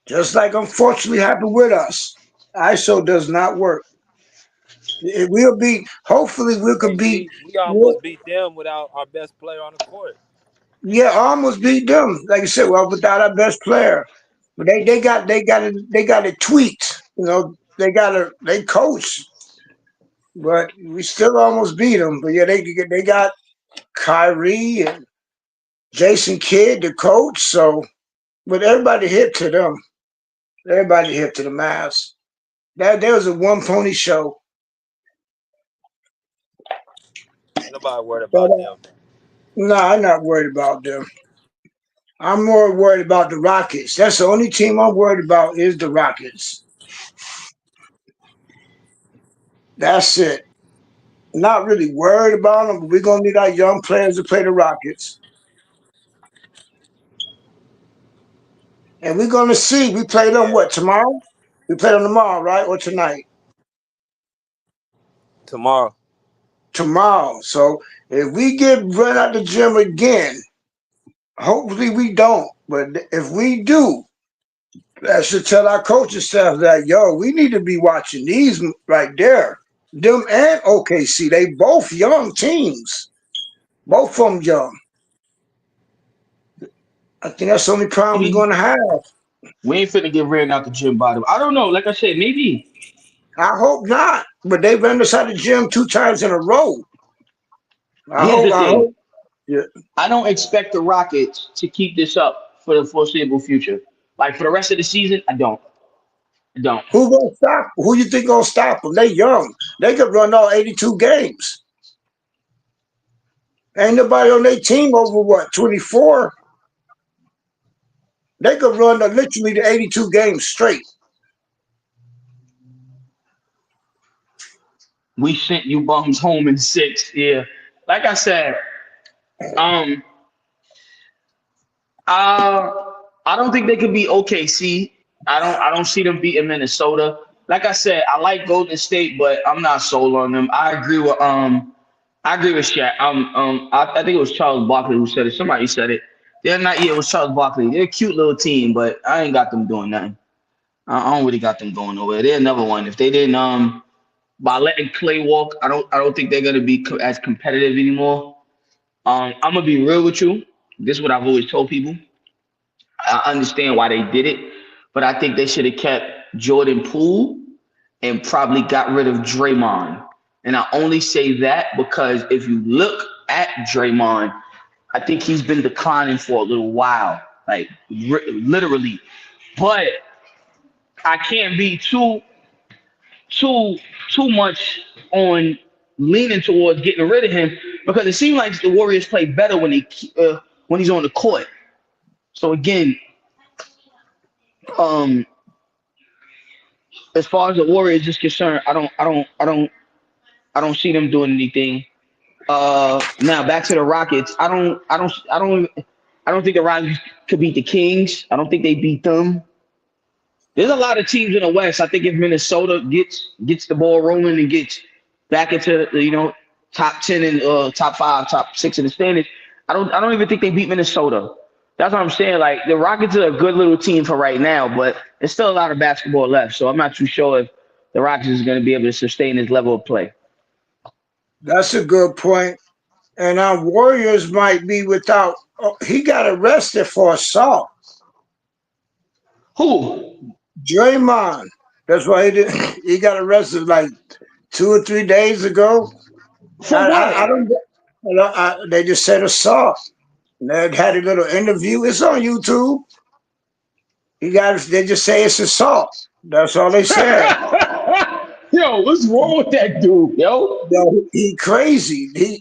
Just like unfortunately happened with us. ISO does not work. It will be. Hopefully, we could beat. We almost beat them without our best player on the court. Yeah, almost beat them. Like I said, well, without our best player, but they got it tweaked. You know, they coach, but we still almost beat them. But yeah, they got Kyrie and Jason Kidd, the coach. So, but everybody hip to them. Everybody hip to the Mavs. That there was a one pony show. Ain't nobody worried But about them. no, I'm not worried about them. I'm more worried about the Rockets. That's the only team I'm worried about is the Rockets. That's it. Not really worried about them, but we're gonna need our young players to play the Rockets. And we're gonna see. We play them what tomorrow? We play them tomorrow, right? Or tonight? Tomorrow. Tomorrow. So if we get run out the gym again, hopefully we don't. But if we do, that should tell our coaching staff that we need to be watching these right there. Them and OKC, they both young teams. Both of them young. I think that's the only problem we're gonna have. We ain't finna get ran out the gym by them. I don't know. Like I said, maybe. I hope not. But they ran us out of the gym 2 times in a row. Here's the thing. Yeah. I don't expect the Rockets to keep this up for the foreseeable future. Like for the rest of the season, I don't. Who gonna stop? Who you think gonna stop them? They young. They could run all 82 games. Ain't nobody on their team over what 24. They could run literally the 82 games straight. We sent you bums home in 6. Yeah. Like I said, I don't think they could beat OKC. I don't see them beating Minnesota. Like I said, I like Golden State, but I'm not sold on them. I agree with Shaq. I think it was Charles Barkley who said it. Somebody said it. They're not. Yeah, it was Charles Barkley. They're a cute little team, but I ain't got them doing nothing. I don't really got them going nowhere. They're another one. If they didn't by letting Clay walk, I don't think they're gonna be as competitive anymore. I'm gonna be real with you. This is what I've always told people. I understand why they did it, but I think they should have kept Jordan Poole and probably got rid of Draymond. And I only say that because if you look at Draymond, I think he's been declining for a little while, like literally. But I can't be too much on leaning towards getting rid of him because it seems like the Warriors play better when he's on the court. So again, as far as the Warriors is concerned, I don't see them doing anything. Now back to the Rockets. I don't think the Rockets could beat the Kings. I don't think they beat them. There's a lot of teams in the West. I think if Minnesota gets the ball rolling and gets back into top 10 and top 5, top 6 in the standings, I don't even think they beat Minnesota. That's what I'm saying. Like the Rockets are a good little team for right now, but there's still a lot of basketball left. So I'm not too sure if the Rockets is going to be able to sustain this level of play. That's a good point. And our Warriors might be without. He got arrested for assault. Who? Draymond. That's why he got arrested like 2 or 3 days ago. For what? They just said assault. They had a little interview. It's on YouTube. They just say it's assault. That's all they said. Yo, what's wrong with that dude, yo? Yo, he crazy.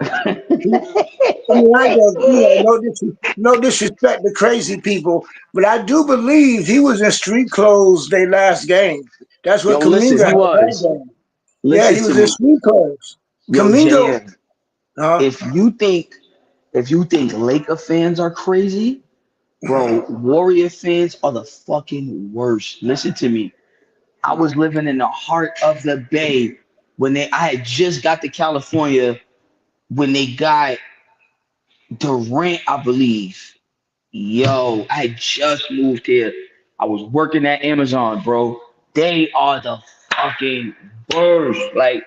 No disrespect to crazy people, but I do believe he was in street clothes their last game. That's what Kuminga had. Listen he was in street clothes. Kuminga. If you think If you think Laker fans are crazy, bro, Warrior fans are the fucking worst. Listen to me. I was living in the heart of the Bay when I had just got to California when they got Durant, I believe. Yo, I had just moved here. I was working at Amazon, bro. They are the fucking worst. Like,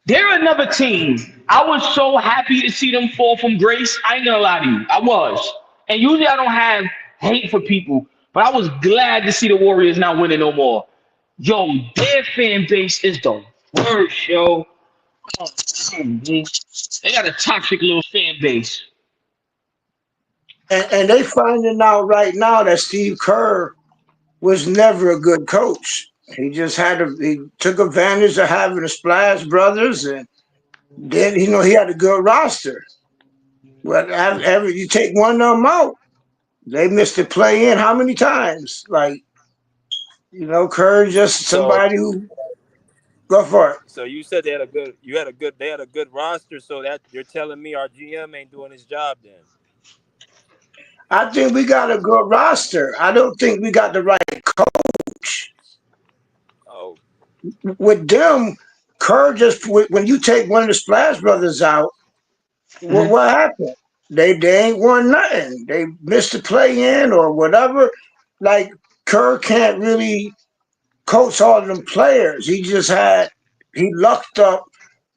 they're another team. I was so happy to see them fall from grace. I ain't gonna lie to you. I was. And usually I don't have hate for people, but I was glad to see the Warriors not winning no more. Yo, their fan base is the worst, yo. Oh, man. They got a toxic little fan base. And they finding out right now that Steve Kerr was never a good coach. He just he took advantage of having the Splash Brothers, and then he had a good roster. But you take one of them out, they missed the play in how many times? Like, Kerr just somebody who go for it. So you said they had a good roster. So that you're telling me our GM ain't doing his job then? I think we got a good roster. I don't think we got the right coach. Oh, with them, Kerr when you take one of the Splash Brothers out, what happened? They ain't won nothing. They missed the play in or whatever. Like, Kerr can't really coach all of them players. He lucked up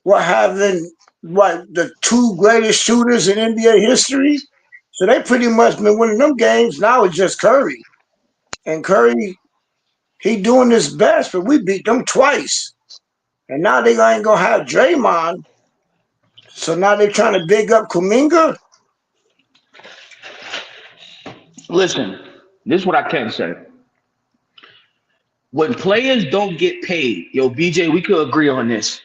having the two greatest shooters in NBA history. So they pretty much been winning them games. Now it's just Curry. And Curry, he doing his best, but we beat them twice. And now they ain't gonna have Draymond. So now they're trying to big up Kuminga. Listen, this is what I can say. When players don't get paid, yo, BJ, we could agree on this.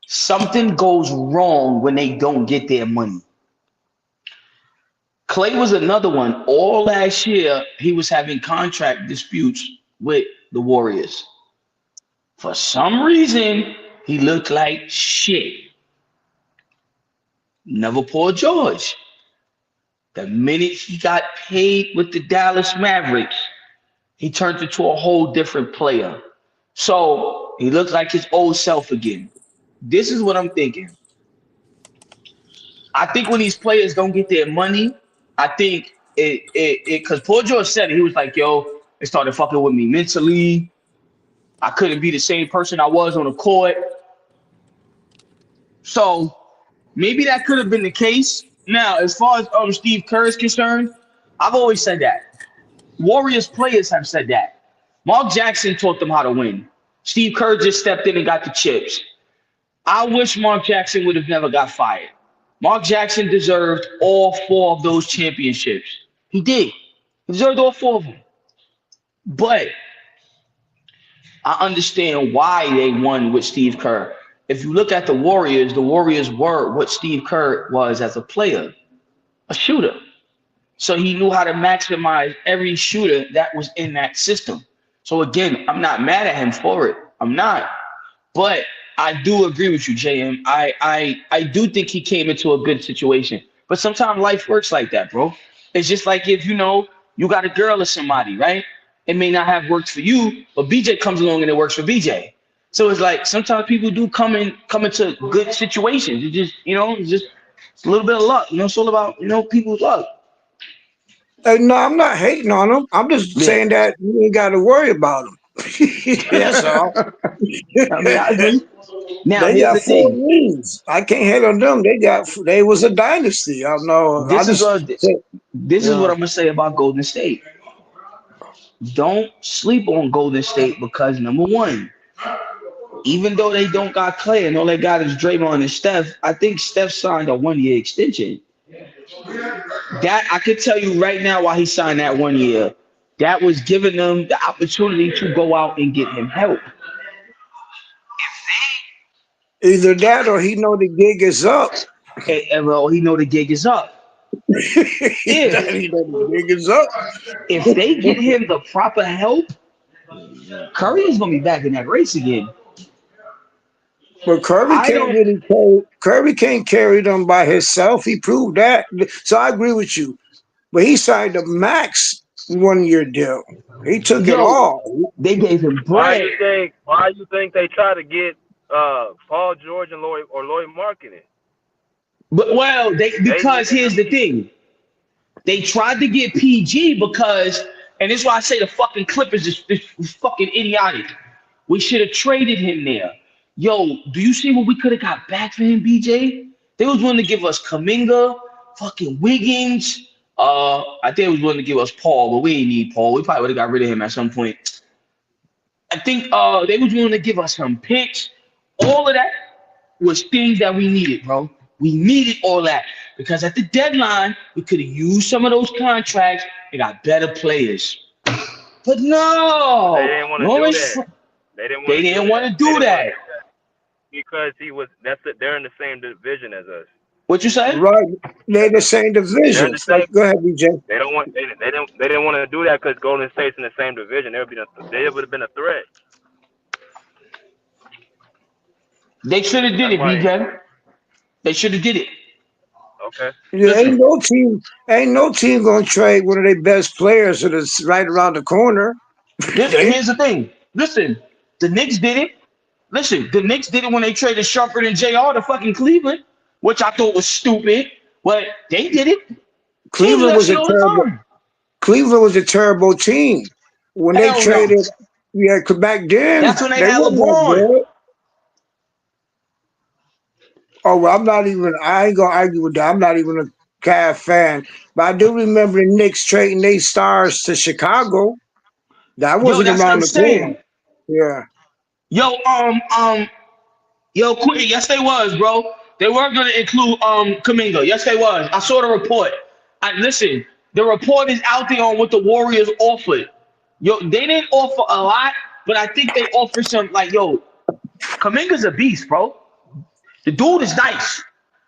Something goes wrong when they don't get their money. Clay was another one. All last year, he was having contract disputes with the Warriors. For some reason, he looked like shit. Never Paul George. The minute he got paid with the Dallas Mavericks, he turned into a whole different player. So he looks like his old self again. This is what I'm thinking. I think when these players don't get their money, I think because Paul George said it, he was like, yo, it started fucking with me mentally. I couldn't be the same person I was on the court. So maybe that could have been the case. Now, as far as Steve Kerr is concerned, I've always said that. Warriors players have said that. Mark Jackson taught them how to win. Steve Kerr just stepped in and got the chips. I wish Mark Jackson would have never got fired. Mark Jackson deserved all 4 of those championships. He did. He deserved all 4 of them. But I understand why they won with Steve Kerr. If you look at the Warriors were what Steve Kerr was as a player, a shooter. So he knew how to maximize every shooter that was in that system. So again, I'm not mad at him for it. I'm not. But I do agree with you, JM. I do think he came into a good situation. But sometimes life works like that, bro. It's just like if you got a girl or somebody, right? It may not have worked for you, but BJ comes along and it works for BJ. So it's like sometimes people do come into good situations. It just, it's a little bit of luck. It's all about, people's luck. No, I'm not hating on them. I'm just saying that you ain't got to worry about them. That's all. I mean, I agree. Now, they got 4 rings. I can't hate on them. They was a dynasty. I don't know. This is what I'm gonna say about Golden State. Don't sleep on Golden State because number one, even though they don't got Clay and all they got is Draymond and Steph, I think Steph signed a 1-year extension. That I could tell you right now why he signed that 1 year. That was giving them the opportunity to go out and get him help. Either that or he know the gig is up. Well, he know the gig is up. Yeah. He know the gig is up. If they get him the proper help, Curry is gonna be back in that race again. But Kirby can't carry them by himself. He proved that. So I agree with you. But he signed a max 1-year deal. He took it all. They gave him Why bread. you think they try to get Paul George and Lloyd Marketing? But because here's the thing. They tried to get PG because, and this is why I say the fucking Clippers is fucking idiotic. We should have traded him there. Yo, do you see what we could have got back for him, BJ? They was willing to give us Kuminga, fucking Wiggins. I think they was willing to give us Paul, but we ain't need Paul. We probably would have got rid of him at some point. I think they was willing to give us some picks. All of that was things that we needed, bro. We needed all that because at the deadline, we could have used some of those contracts and got better players. But no, They didn't want to do that. They didn't want to do that because they're in the same division as us. What you say? Right, they're the same division. Go ahead, BJ. They didn't want to do that because Golden State's in the same division. They would have been a threat. They should have did it, BJ. They should have did it. Okay. Yeah, ain't no team gonna trade one of their best players that is right around the corner. Here's the thing. Listen, the Knicks did it. Listen, the Knicks did it when they traded Shumpert and JR to fucking Cleveland, which I thought was stupid, but they did it. Cleveland was a terrible team when they traded. Yeah, back then. That's when they had LeBron. Oh, well, I ain't gonna argue with that. I'm not even a Cavs fan, but I do remember the Knicks trading their stars to Chicago. That wasn't around the corner. Yeah. Quentin, yes, they was, bro. They were gonna include Kuminga. Yes, they was. I saw the report. Listen, the report is out there on what the Warriors offered. They didn't offer a lot, but I think they offered some. Kuminga's a beast, bro. The dude is nice.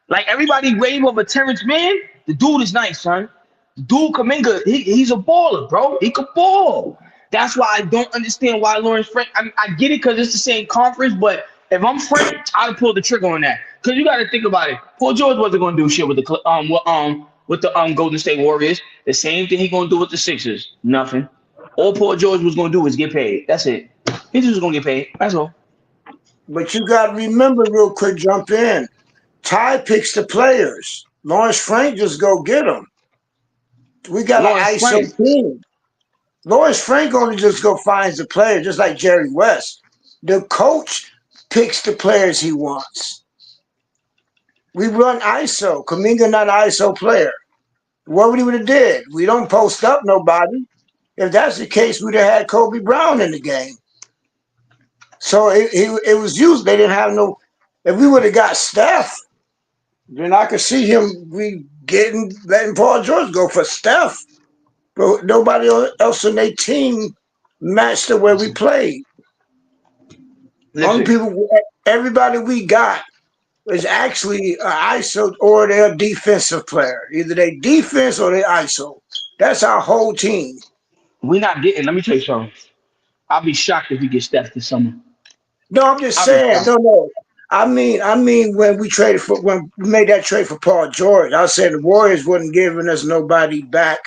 Like everybody rave over Terrence Mann. The dude is nice, son. The dude Kuminga, he's a baller, bro. He could ball. That's why I don't understand why Lawrence Frank. I get it because it's the same conference, but if I'm Frank, I'd pull the trigger on that. Because you got to think about it. Paul George wasn't going to do shit with the Golden State Warriors. The same thing he going to do with the Sixers. Nothing. All Paul George was going to do was get paid. That's it. He just was going to get paid. That's all. But you got to remember, real quick, jump in. Ty picks the players. Lawrence Frank just go get them. We got an ISO team. Lawrence Frank only just go finds the player, just like Jerry West. The coach picks the players he wants. We run ISO. Kuminga not an ISO player. What would he would have did? We don't post up nobody. If that's the case, we'd have had Kobe Brown in the game. So it was used. They didn't have no. If we would have got Steph, then I could see him letting Paul George go for Steph. But nobody else in their team matched the way we played. Everybody we got is actually an ISO or they're a defensive player. Either they defense or they ISO. That's our whole team. We're not getting. Let me tell you something. I'll be shocked if we get Steph this summer. No, I'm just saying. No. I mean, when we made that trade for Paul George, I was saying the Warriors wasn't giving us nobody back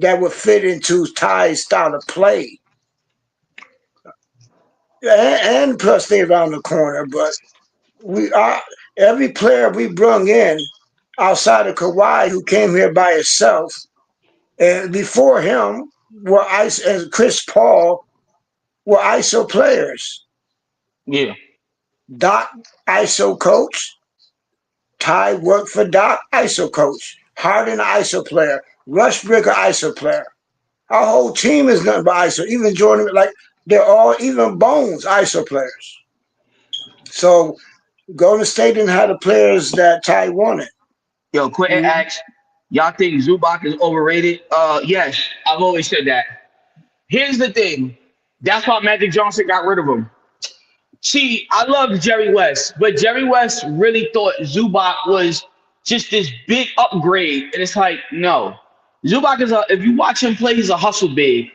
that would fit into Ty's style of play. And plus they around the corner, but every player we brung in outside of Kawhi, who came here by himself, and before him were and Chris Paul were ISO players. Yeah. Doc, ISO coach. Ty worked for Doc, ISO coach. Harden, ISO player. Rushbreaker, ISO player. Our whole team is nothing but ISO. Even Jordan, they're all, even Bones, ISO players. So Golden State didn't have the players that Ty wanted. Yo, Quentin asks, y'all think Zubac is overrated? Yes, I've always said that. Here's the thing. That's why Magic Johnson got rid of him. See, I love Jerry West, but Jerry West really thought Zubac was just this big upgrade. And it's like, no. Zubac is if you watch him play, he's a hustle big.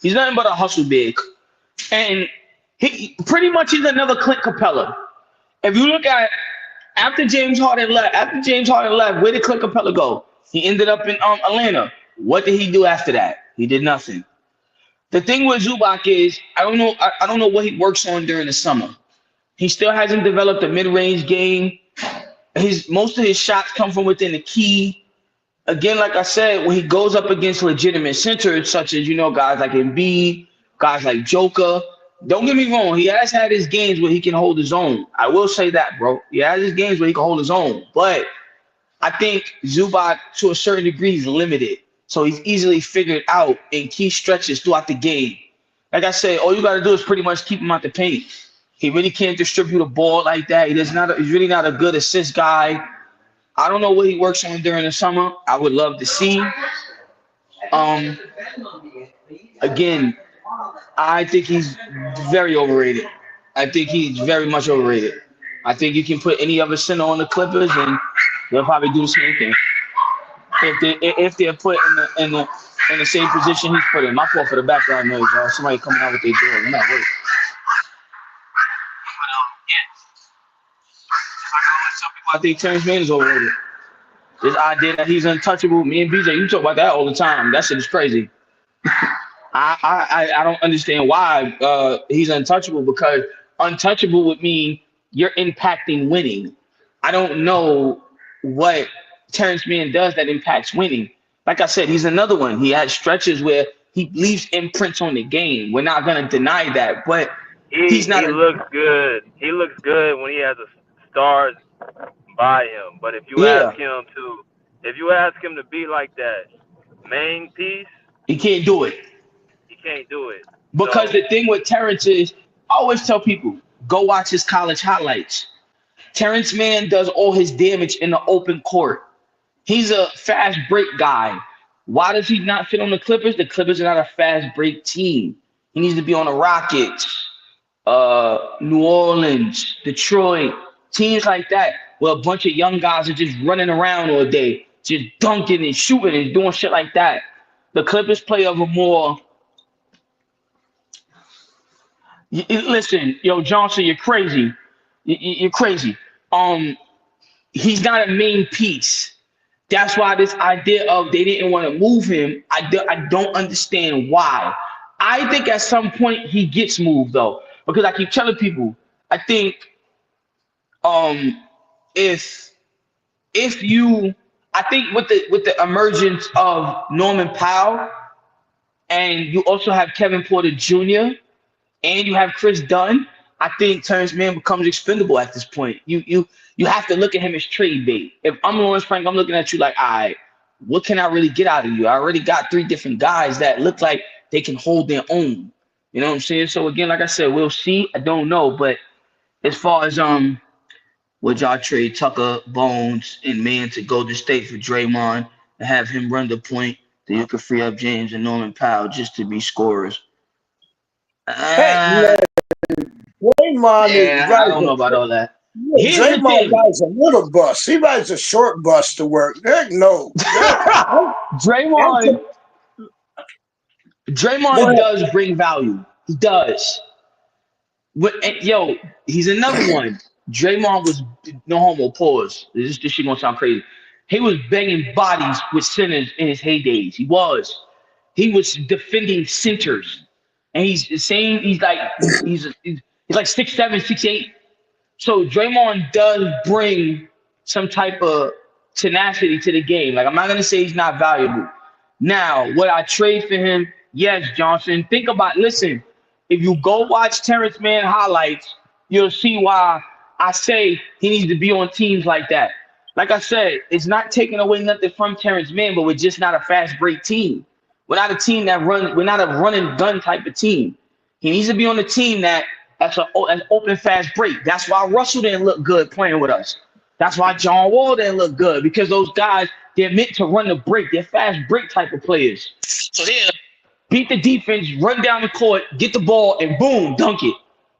He's nothing but a hustle big. And he pretty much is another Clint Capella. if you look at after James Harden left, where did Clint Capella go? He ended up in Atlanta. What did he do after that? He did nothing. The thing with Zubac is I don't know what he works on during the summer. He still hasn't developed a mid-range game. Most of his shots come from within the key. Again, like I said, when he goes up against legitimate centers, such as, guys like Embiid, guys like Joker, don't get me wrong, he has had his games where he can hold his own. I will say that, bro. He has his games where he can hold his own. But I think Zubac, to a certain degree, is limited. So he's easily figured out in key stretches throughout the game. Like I said, all you got to do is pretty much keep him out the paint. He really can't distribute a ball like that. He's really not a good assist guy. I don't know what he works on during the summer. I would love to see. Again, I think he's very overrated. I think he's very much overrated. I think you can put any other center on the Clippers and they'll probably do the same thing. If they're put in the same position he's put in. My fault for the background noise, y'all. Somebody coming out with their door. I'm not worried. I think Terrence Mann is overrated. This idea that he's untouchable, me and BJ, you talk about that all the time. That shit is crazy. I don't understand why he's untouchable, because untouchable would mean you're impacting winning. I don't know what Terrence Mann does that impacts winning. Like I said, he's another one. He has stretches where he leaves imprints on the game. We're not going to deny that, but he's not. He looks good. He looks good when he has a stars by him. But if you ask him to be like that main piece, he can't do it. He can't do it. Because the thing with Terrence is, I always tell people, go watch his college highlights. Terrence Mann does all his damage in the open court. He's a fast break guy. Why does he not fit on the Clippers? The Clippers are not a fast break team. He needs to be on the Rockets, New Orleans, Detroit, teams like that, where a bunch of young guys are just running around all day, just dunking and shooting and doing shit like that. The Clippers play of a more. Listen, yo, Johnson, you're crazy. You're crazy. He's not a main piece. That's why this idea of they didn't want to move him, I don't understand why. I think at some point he gets moved, though, because I keep telling people, I think if you, I think with the emergence of Norman Powell, and you also have Kevin Porter Jr., and you have Chris Dunn, I think Terrence Mann becomes expendable at this point. You have to look at him as trade bait. If I'm Lawrence Frank, I'm looking at you like, all right, what can I really get out of you? I already got 3 different guys that look like they can hold their own. You know what I'm saying? So again, like I said, we'll see. I don't know, but as far as would y'all trade Tucker, Bones, and Mann to Golden State for Draymond and have him run the point, then you could free up James and Norman Powell just to be scorers? Draymond is right. I don't know about all that. Draymond rides a little bus. He rides a short bus to work. Heck no. Draymond does bring value. He does. Yo, he's another one. Draymond was, no homo, pause. This shit gonna sound crazy. He was banging bodies with centers in his heydays. He was defending centers. And he's the same, he's like 6'7", 6'8". So Draymond does bring some type of tenacity to the game. Like, I'm not gonna say he's not valuable. Now, would I trade for him? Yes, Johnson. Think about, listen, if you go watch Terrence Mann highlights, you'll see why I say he needs to be on teams like that. Like I said, it's not taking away nothing from Terrence Mann, but we're just not a fast break team. We're not a team we're not a run and gun type of team. He needs to be on the team that's an open fast break. That's why Russell didn't look good playing with us. That's why John Wall didn't look good, because those guys, they're meant to run the break. They're fast break type of players. So they'll beat the defense, run down the court, get the ball, and boom, dunk it.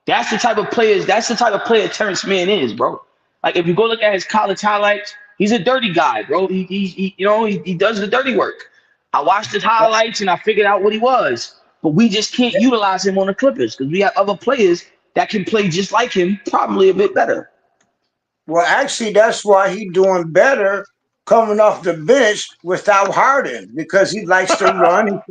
That's the type of players. That's the type of player Terrence Mann is, bro. Like, if you go look at his college highlights, he's a dirty guy, bro. He does the dirty work. I watched his highlights and I figured out what he was. But we just can't utilize him on the Clippers because we have other players that can play just like him, probably a bit better. Well, actually, that's why he's doing better coming off the bench without Harden because he likes to run.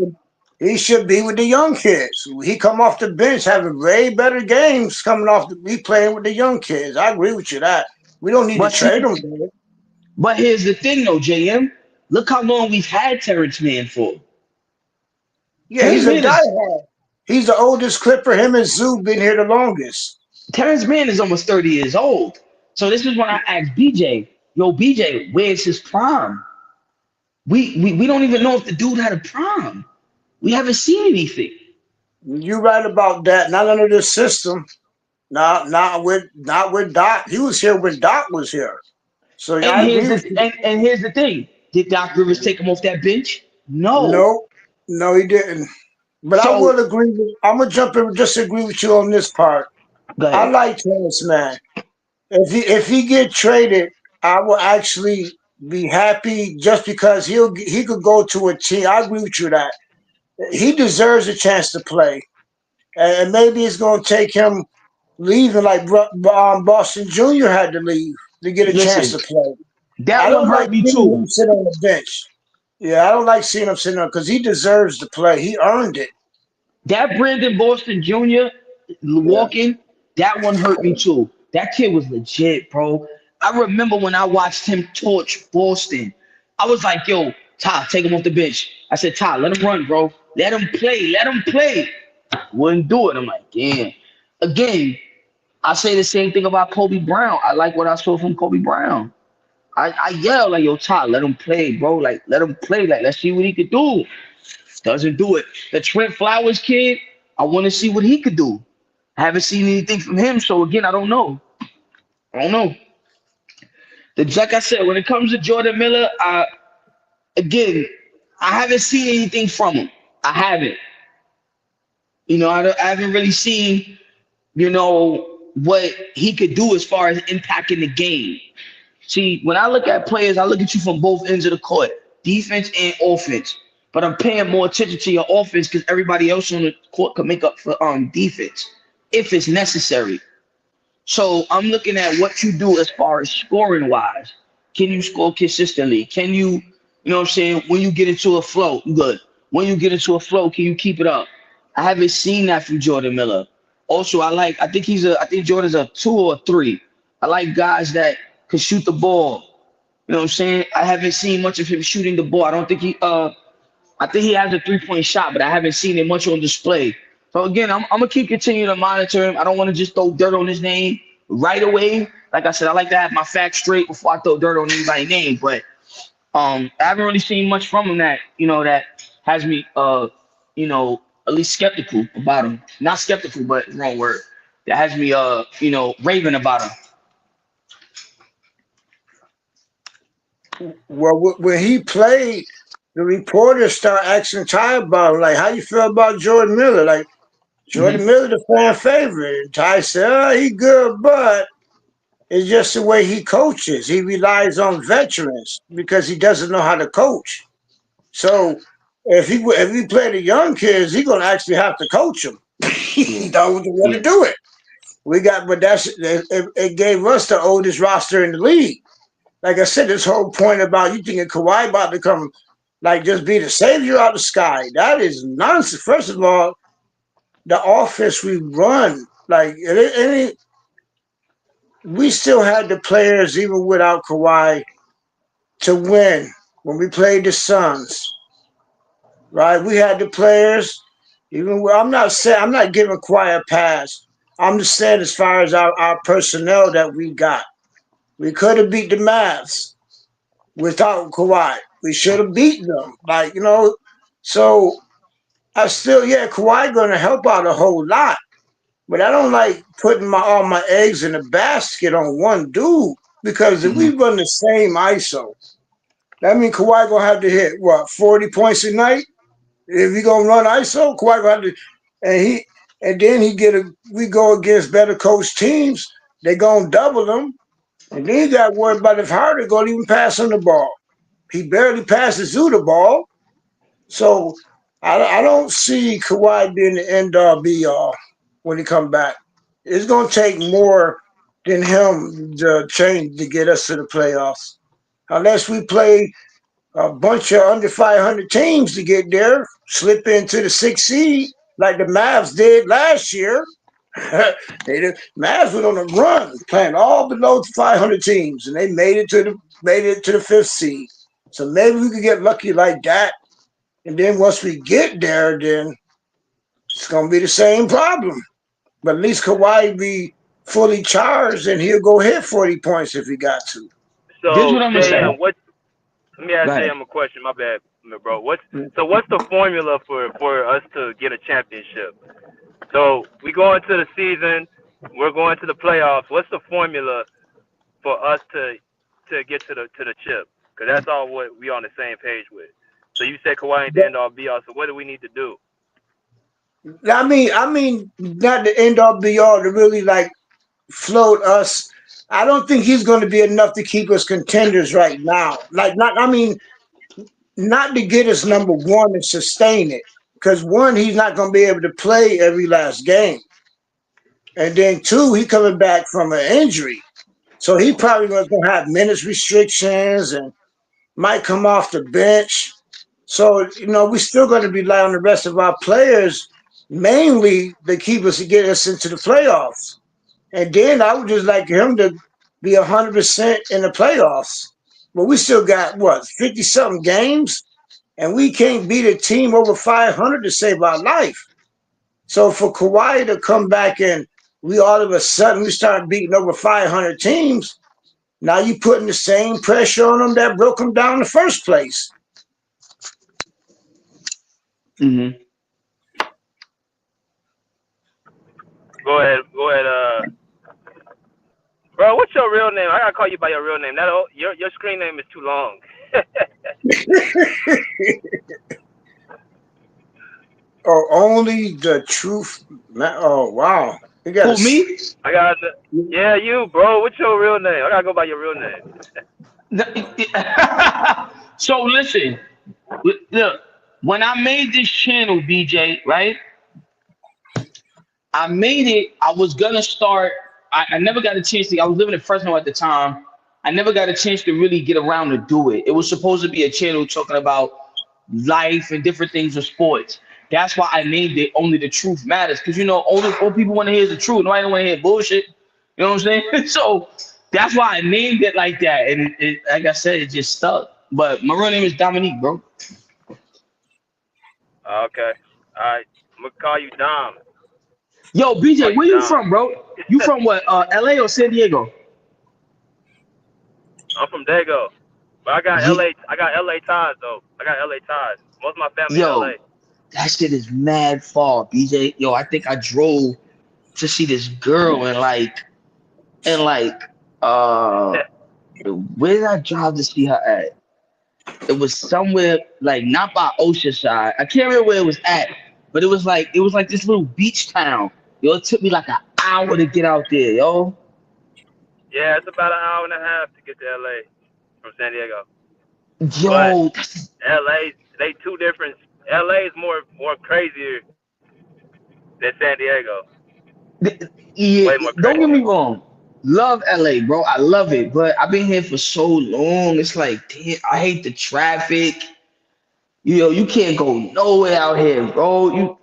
He should be with the young kids. He come off the bench having way better games coming off he playing with the young kids. I agree with you that we don't need to But trade see, him. Man. but here's the thing though, JM. Look how long we've had Terrence Mann for. Yeah, Terrence he's a Mann is diehard. He's the oldest Clipper. Him and Zoo been here the longest. Terrence Mann is almost 30 years old. So this is when I asked BJ, yo, BJ, where's his prime? We don't even know if the dude had a prime. We haven't seen anything. You're right about that. Not under this system. Not with Doc. He was here when Doc was here. So yeah, And I here's agree the with you. and here's the thing. Did Doc Rivers take him off that bench? No. No, no, he didn't. But I So will agree with. I'm gonna jump in and disagree with you on this part. go I ahead. like Terrence Mann. If he get traded, I will actually be happy just because he could go to a team. I agree with you that he deserves a chance to play, and maybe it's going to take him leaving like Boston Jr. had to leave to get a chance Listen, to play. I that one don't like hurt me seeing him too. sit on the bench. Yeah, I don't like seeing him sitting on because he deserves to play. He earned it. That Brandon Boston Jr. Yeah. walking, that one hurt me too. That kid was legit, bro. I remember when I watched him torch Boston. I was like, yo, Ty, take him off the bench. I said, Ty, let him run, bro. Let him play. Let him play. Wouldn't do it. I'm like, damn. Again, I say the same thing about Kobe Brown. I like what I saw from Kobe Brown. I yell like, yo, Ty, let him play, bro. Like, let him play. Like, let's see what he could do. Doesn't do it. The Trent Flowers kid, I want to see what he could do. I haven't seen anything from him, so again, I don't know. I don't know. Like I said, when it comes to Jordan Miller, again, I haven't seen anything from him. I haven't. I haven't really seen, what he could do as far as impacting the game. See, when I look at players, I look at you from both ends of the court, defense and offense. But I'm paying more attention to your offense because everybody else on the court can make up for defense if it's necessary. So I'm looking at what you do as far as scoring wise. Can you score consistently? Can you, what I'm saying, when you get into a flow, good. When you get into a flow, can you keep it up? I haven't seen that from Jordan Miller. Also, I think Jordan's a 2 or a 3. I like guys that can shoot the ball. You know what I'm saying? I haven't seen much of him shooting the ball. I think he has a 3-point shot, but I haven't seen it much on display. So again, I'm gonna keep continuing to monitor him. I don't want to just throw dirt on his name right away. Like I said, I like to have my facts straight before I throw dirt on anybody's name. But I haven't really seen much from him that that has me at least skeptical about him. Not skeptical, but wrong word. That has me raving about him. Well, when he played, the reporters start asking Ty about him, like, how you feel about Jordan Miller? Like, Jordan Miller, the fan favorite. And Ty said, he good, but it's just the way he coaches. He relies on veterans because he doesn't know how to coach. So if he play the young kids, he's gonna actually have to coach them. He don't want to do it. But it gave us the oldest roster in the league. Like I said, this whole point about you thinking Kawhi about to come, like just be the savior out of the sky. That is nonsense. First of all, the offense we run, like we still had the players even without Kawhi to win when we played the Suns. Right? We had the players. I'm not giving Kawhi a pass. I'm just saying as far as our personnel that we got. We could have beat the Mavs without Kawhi. We should have beaten them. So I still, Kawhi gonna help out a whole lot. But I don't like putting all my eggs in a basket on one dude because if we run the same ISO, that means Kawhi gonna have to hit 40 points a night. If he gonna run ISO, Kawhi gonna have to, and then we go against better coached teams. They gonna double him, and then you got to worry about if Harden gonna even pass on the ball. He barely passes through the ball, so I don't see Kawhi being the end all be all when he come back. It's gonna take more than him to change to get us to the playoffs. Unless we play a bunch of under 500 teams to get there, slip into the 6th seed like the Mavs did last year. Mavs went on a run, playing all below 500 teams, and they made it to the 5th seed. So maybe we could get lucky like that. And then once we get there, then it's gonna be the same problem. But at least Kawhi be fully charged, and he'll go hit 40 points if he got to. This is So, what I'm gonna say. let me ask Go ahead. JM a question. My bad, bro. What's the formula for us to get a championship? So we go into the season, we're going to the playoffs. What's the formula for us to get to the chip? Because that's all what we on the same page with. So you said Kawhi ain't the end all be all. So what do we need to do? I mean, not the end all be all to really like float us. I don't think he's going to be enough to keep us contenders right now. Not to get us number one and sustain it. Because one, he's not going to be able to play every last game, and then two, he coming back from an injury, so he probably was going to have minutes restrictions and might come off the bench. So we still going to rely on the rest of our players mainly to get us into the playoffs. And then I would just like him to be 100% in the playoffs. But we still got 50-something games, and we can't beat a team over 500 to save our life. So for Kawhi to come back and we all of a sudden we start beating over 500 teams, now you putting the same pressure on them that broke them down in the first place. Mm-hmm. Go ahead, bro. What's your real name? I gotta call you by your real name. Your screen name is too long. Oh, only the truth. Oh, wow. You Who, me? I got you, bro. What's your real name? I gotta go by your real name. So listen, look. When I made this channel, BJ, right? I made it. I was gonna start. I never got a chance to. I was living in Fresno at the time. I never got a chance to really get around to do it. It was supposed to be a channel talking about life and different things of sports. That's why I named it Only the Truth Matters. Because all people want to hear is the truth. Nobody don't want to hear bullshit. You know what I'm saying? So that's why I named it like that. And like I said, it just stuck. But my real name is Dominique, bro. Okay. All right. I'm gonna call you Dom. Yo, BJ, where you from, bro? You from what? LA or San Diego? I'm from Dago, but I got LA ties though. I got LA ties. Most of my family in LA. That shit is mad far, BJ. Yo, I think I drove to see this girl and where did I drive to see her at? It was somewhere like not by Oceanside. I can't remember where it was at, but it was like this little beach town. Yo, it took me like an hour to get out there, yo. Yeah, it's about an hour and a half to get to LA from San Diego. Yo, but LA, they two different. LA is more crazier than San Diego. Yeah, Way more crazy. don't get me wrong. Love LA, bro. I love it, but I've been here for so long. It's like, damn, I hate the traffic. You can't go nowhere out here, bro.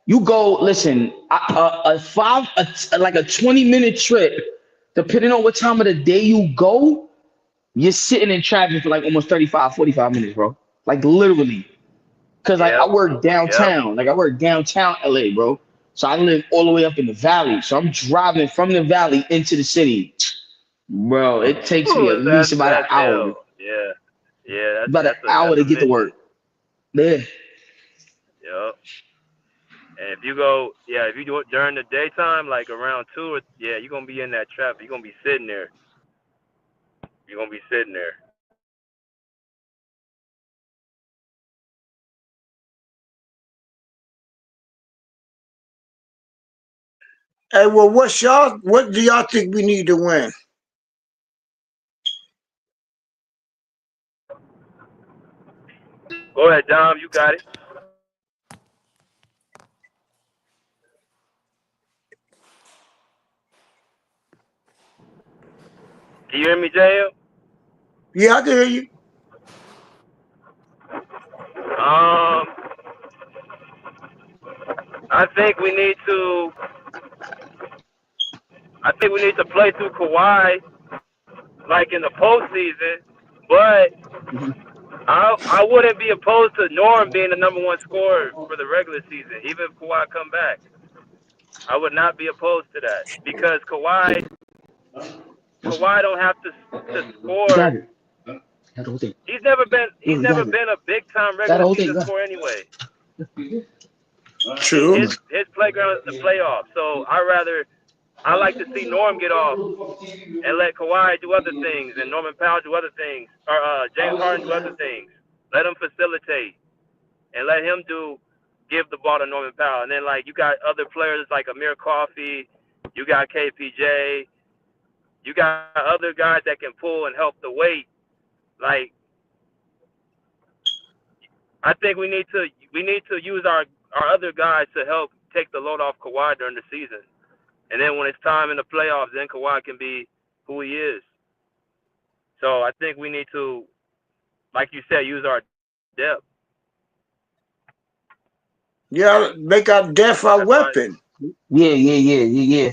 You go. Listen, a 20-minute trip, depending on what time of the day you go, you're sitting in traffic for like almost 35, 45 minutes, bro. Like literally. Cause like I work downtown. Like I work downtown LA, bro. So I live all the way up in the valley. So I'm driving from the valley into the city. Bro, it takes me at least about an hour. Yeah. Yeah. About an hour to get to work. Yeah. Yep. And if you do it during the daytime, like around 2, you're gonna be in that traffic. You're gonna be sitting there. Hey, well, what do y'all think we need to win? Go ahead, Dom. You got it. Can you hear me, JM? Yeah, I can hear you. I think we need to play through Kawhi like in the postseason, but I wouldn't be opposed to Norm being the number one scorer for the regular season, even if Kawhi come back. I would not be opposed to that because Kawhi don't have to score. He's never been a big time regular season scorer anyway. True. His playground is the playoffs. So I like to see Norm get off and let Kawhi do other things and Norman Powell do other things or James Harden do other things. Let him facilitate and let him give the ball to Norman Powell. And then like you got other players like Amir Coffey, you got KPJ, you got other guys that can pull and help the weight. Like I think we need to use our other guys to help take the load off Kawhi during the season. And then when it's time in the playoffs, then Kawhi can be who he is. So I think we need to, like you said, use our depth. Yeah, make our depth our weapon. Yeah.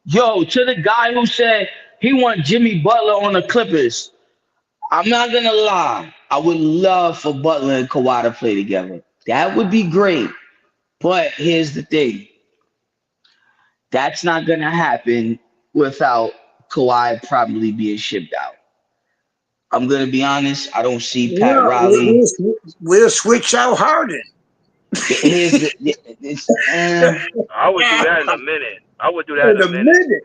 Yo, to the guy who said he want Jimmy Butler on the Clippers, I'm not gonna lie. I would love for Butler and Kawhi to play together. That would be great. But here's the thing. That's not gonna happen without Kawhi probably being shipped out. I'm gonna be honest. I don't see Pat Yeah, Riley. we'll switch out Harden. Here's the. I would do that in a minute. In a minute.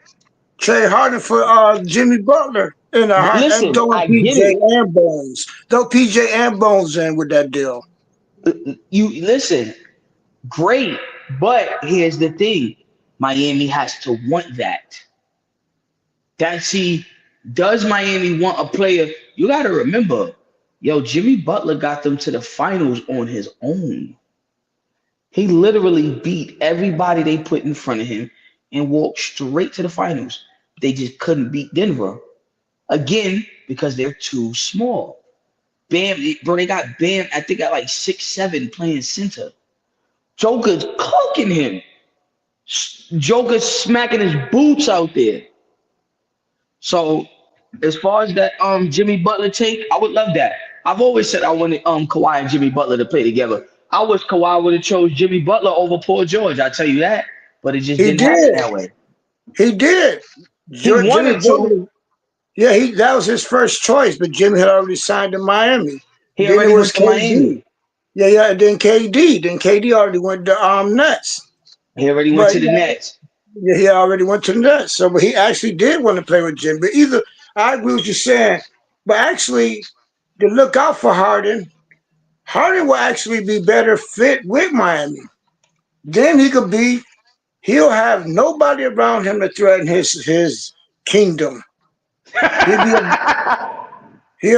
Trade Harden for Jimmy Butler and Listen, throwing I get PJ it. and Bones. Throw PJ and Bones in with that deal. You listen, great, but here's the thing: Miami has to want that. Does Miami want a player? You got to remember, yo, Jimmy Butler got them to the finals on his own. He literally beat everybody they put in front of him and walked straight to the finals. They just couldn't beat Denver. Again, because they're too small. Bam, bro, they got Bam, I think at like 6'7" playing center. Joker's cooking him. Joker's smacking his boots out there. So as far as that Jimmy Butler take, I would love that. I've always said I wanted Kawhi and Jimmy Butler to play together. I wish Kawhi would have chose Jimmy Butler over Paul George, I tell you that. But it just didn't happen that way. He did. He wanted to. Yeah, that was his first choice, but Jimmy had already signed to Miami. He already went to Miami. Yeah, then KD. Then KD already went to Nets. He already went to the Nets. Yeah, he already went to the Nets. So, but he actually did want to play with Jimmy. But I agree with you saying, but actually, to look out for Harden will actually be better fit with Miami. Then he'll have nobody around him to threaten his kingdom. He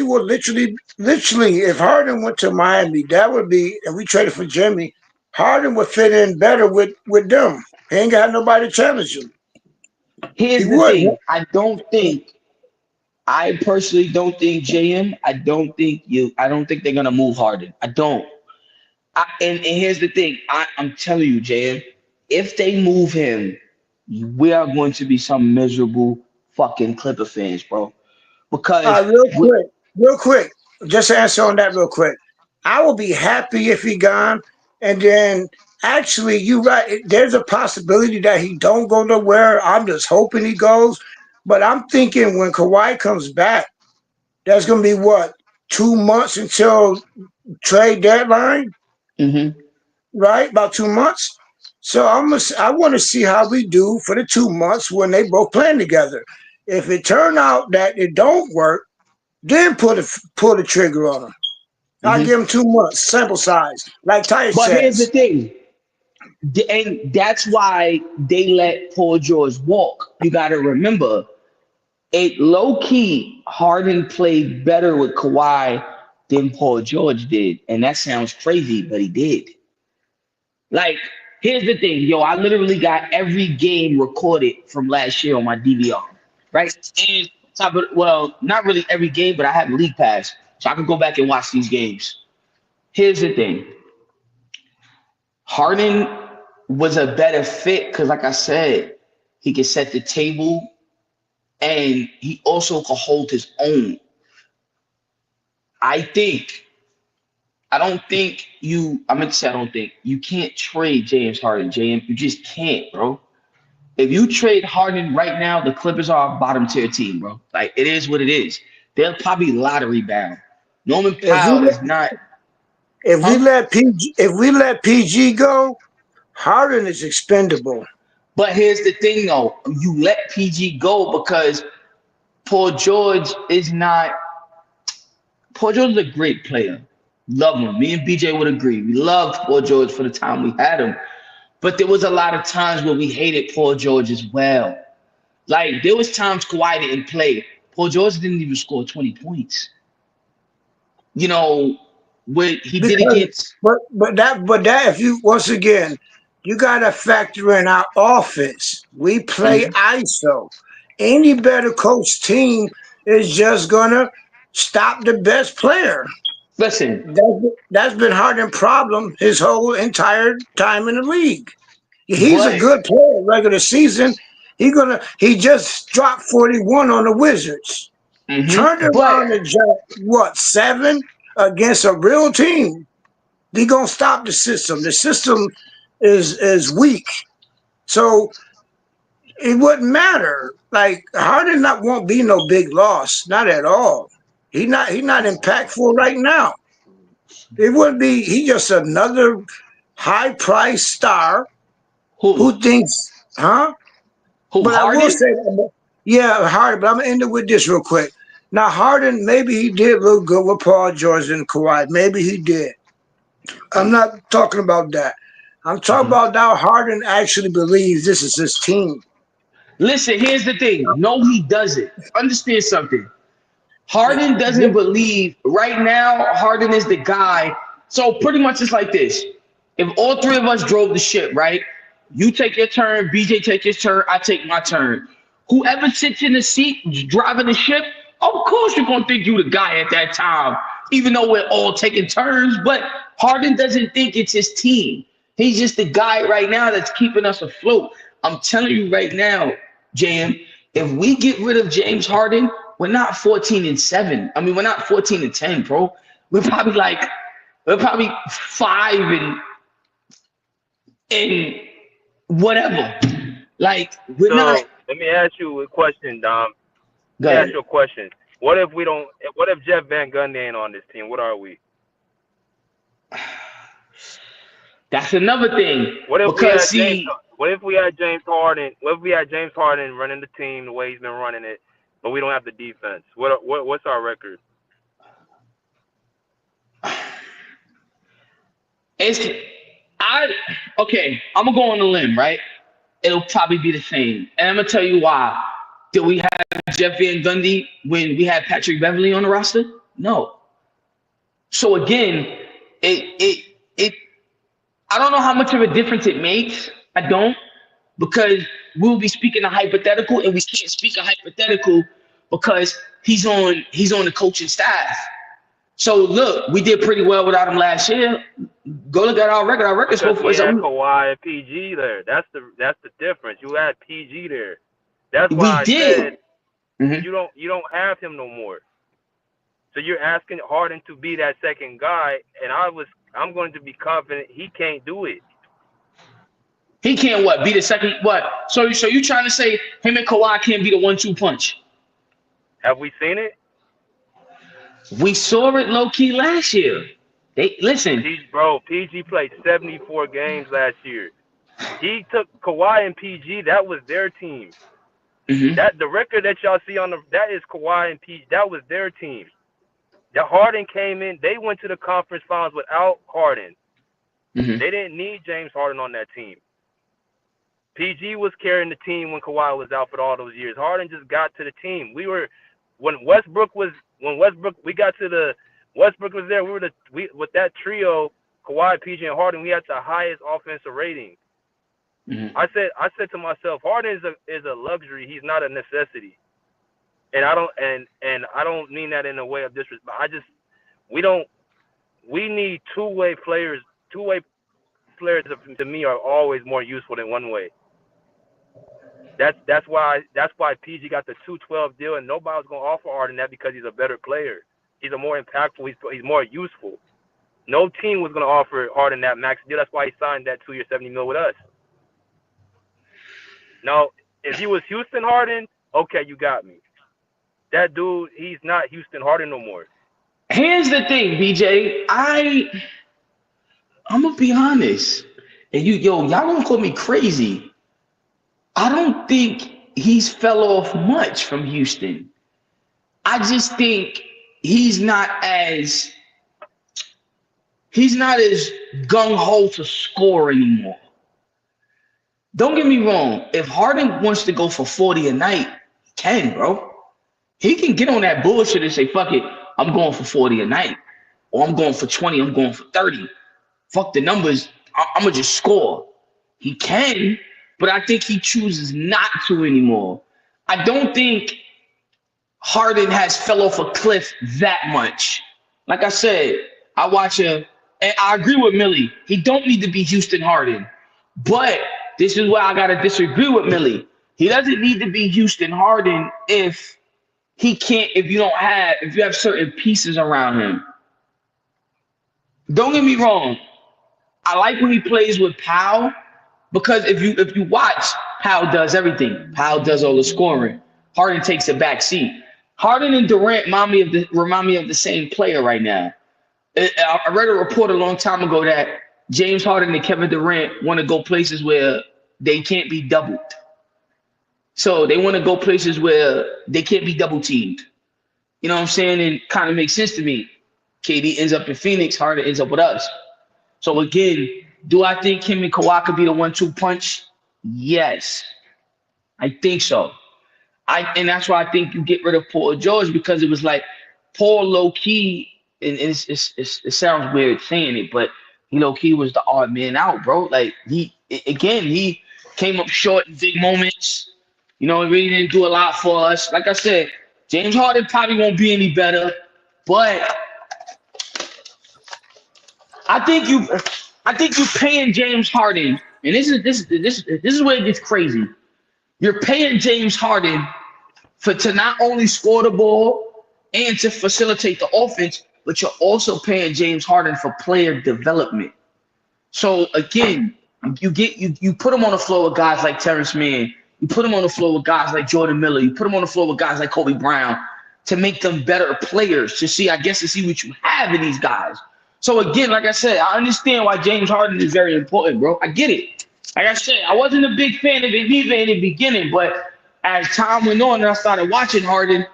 will literally, if Harden went to Miami, that would be, and we traded for Jimmy, Harden would fit in better with them. He ain't got nobody to challenge him. Here's the thing. I personally don't think JM. I don't think they're gonna move Harden. I don't. And here's the thing. I'm telling you, JM, if they move him, we are going to be some miserable fucking Clipper fans, bro. Because real quick, just to answer on that real quick. I will be happy if he gone, and then actually, you're right. There's a possibility that he don't go nowhere. I'm just hoping he goes, but I'm thinking when Kawhi comes back, that's gonna be what 2 months until trade deadline, right? About 2 months. So I want to see how we do for the 2 months when they both playing together. If it turn out that it don't work, then pull the trigger on him. I'll give him 2 months sample size, like Tyus says. But here's the thing, and that's why they let Paul George walk. You got to remember, low key, Harden played better with Kawhi than Paul George did, and that sounds crazy, but he did. Like, here's the thing, yo, I literally got every game recorded from last year on my DVR. right? And not really every game, but I have League Pass, so I can go back and watch these games. Here's the thing. Harden was a better fit because, like I said, he could set the table and he also could hold his own. I don't think you can't trade James Harden, JM. You just can't, bro. If you trade Harden right now, the Clippers are a bottom tier team, bro. Like, it is what it is. They're probably lottery bound. Norman Powell is not. If we let PG go, Harden is expendable. But here's the thing, though. You let PG go because Paul George is not. Paul George is a great player. Love him. Me and BJ would agree. We loved Paul George for the time we had him. But there was a lot of times where we hated Paul George as well. Like, there was times Kawhi didn't play. Paul George didn't even score 20 points. You know, what he did against. But that if you once again, you gotta factor in our offense. We play ISO. Any better coach team is just gonna stop the best player. Listen, that's been Harden's problem his whole entire time in the league. He's a good player regular season. He just dropped 41 on the Wizards. Turned around and dropped 7 against a real team. They're gonna stop the system. The system is weak. So it wouldn't matter. Like, Harden won't be no big loss. Not at all. He's not impactful right now. It wouldn't be. He's just another high-priced star who thinks, huh? But Harden? I will say, yeah, Harden. But I'm gonna end it with this real quick. Now, Harden, maybe he did look good with Paul George and Kawhi. Maybe he did. I'm not talking about that. I'm talking about now Harden actually believes this is his team. Listen, here's the thing. No, he doesn't. Understand something. Harden doesn't believe right now. Harden is the guy. So pretty much it's like this. If all three of us drove the ship, right? You take your turn, BJ take his turn, I take my turn. Whoever sits in the seat driving the ship, of course you're going to think you the guy at that time, even though we're all taking turns. But Harden doesn't think it's his team. He's just the guy right now that's keeping us afloat. I'm telling you right now, JM, if we get rid of James Harden, we're not 14-7. I mean, we're not 14-10, bro. We're probably 5 and whatever. Like, we're not. Let me ask you a question, Dom. Go Let me ahead. ask you a question. What if Jeff Van Gundy ain't on this team? What are we? That's another thing. What if we had James Harden? What if we had James Harden running the team the way he's been running it, but we don't have the defense? What's our record? Okay, I'm gonna go on a limb, right? It'll probably be the same, and I'm gonna tell you why. Did we have Jeff Van Gundy when we had Patrick Beverley on the roster? No. So again, I don't know how much of a difference it makes. I don't, because we'll be speaking a hypothetical, and we can't speak a hypothetical because he's on the coaching staff. So look, we did pretty well without him last year. Go look at our record. Our record's because we had Kawhi and PG there. That's the difference. You had PG there. That's why I said you don't have him no more. So you're asking Harden to be that second guy, and I'm going to be confident he can't do it. He can't what? Be the second what? So you trying to say him and Kawhi can't be the 1-2 punch? Have we seen it? We saw it low key last year. Listen, PG played 74 games last year. He took Kawhi and PG. That was their team. That the record that y'all see that is Kawhi and PG. That was their team. That Harden came in. They went to the conference finals without Harden. They didn't need James Harden on that team. PG was carrying the team when Kawhi was out for all those years. Harden just got to the team. When Westbrook was there. With that trio, Kawhi, PG, and Harden, we had the highest offensive rating. I said to myself, Harden is a luxury. He's not a necessity. And I don't mean that in a way of disrespect. We need two-way players. Two-way players to me are always more useful than one way. That's why PG got the 212 deal, and nobody's gonna offer Harden that because he's a better player. He's a more impactful. He's more useful. No team was gonna offer Harden that max deal. That's why he signed that 2-year, $70 million with us. Now, if he was Houston Harden, okay, you got me. That dude, he's not Houston Harden no more. Here's the thing, BJ. I'm gonna be honest, and y'all gonna call me crazy. I don't think he's fell off much from Houston. I just think he's not as gung-ho to score anymore. Don't get me wrong. If Harden wants to go for 40 a night, he can, bro. He can get on that bullshit and say, fuck it, I'm going for 40 a night. Or I'm going for 20, I'm going for 30. Fuck the numbers, I'm going to just score. He can, but I think he chooses not to anymore. I don't think Harden has fell off a cliff that much. Like I said, I watch him, and I agree with Millie. He don't need to be Houston Harden. But this is where I got to disagree with Millie. He doesn't need to be Houston Harden if you have certain pieces around him. Don't get me wrong. I like when he plays with Powell, because if you watch, Powell does everything. Powell does all the scoring. Harden takes a back seat. Harden and Durant remind me of the same player right now. I read a report a long time ago that James Harden and Kevin Durant want to go places where they can't be doubled. So they want to go places where they can't be double teamed. You know what I'm saying? And it kind of makes sense to me. KD ends up in Phoenix, Harden ends up with us. So again, do I think him and Kawhi could be the 1-2 punch? Yes, I think so. And that's why I think you get rid of Paul George, because it was like Paul low key, and it sounds weird saying it, but he low key was the odd man out, bro. Like he came up short in big moments. You know, he really didn't do a lot for us. Like I said, James Harden probably won't be any better, but I think you're paying James Harden, and this is where it gets crazy. You're paying James Harden to not only score the ball and to facilitate the offense, but you're also paying James Harden for player development. So again, you put him on the floor with guys like Terrence Mann. You put him on the floor with guys like Jordan Miller. You put him on the floor with guys like Kobe Brown to make them better players, to see what you have in these guys. So again, like I said, I understand why James Harden is very important, bro. I get it. Like I said, I wasn't a big fan of it either in the beginning, but as time went on and I started watching Harden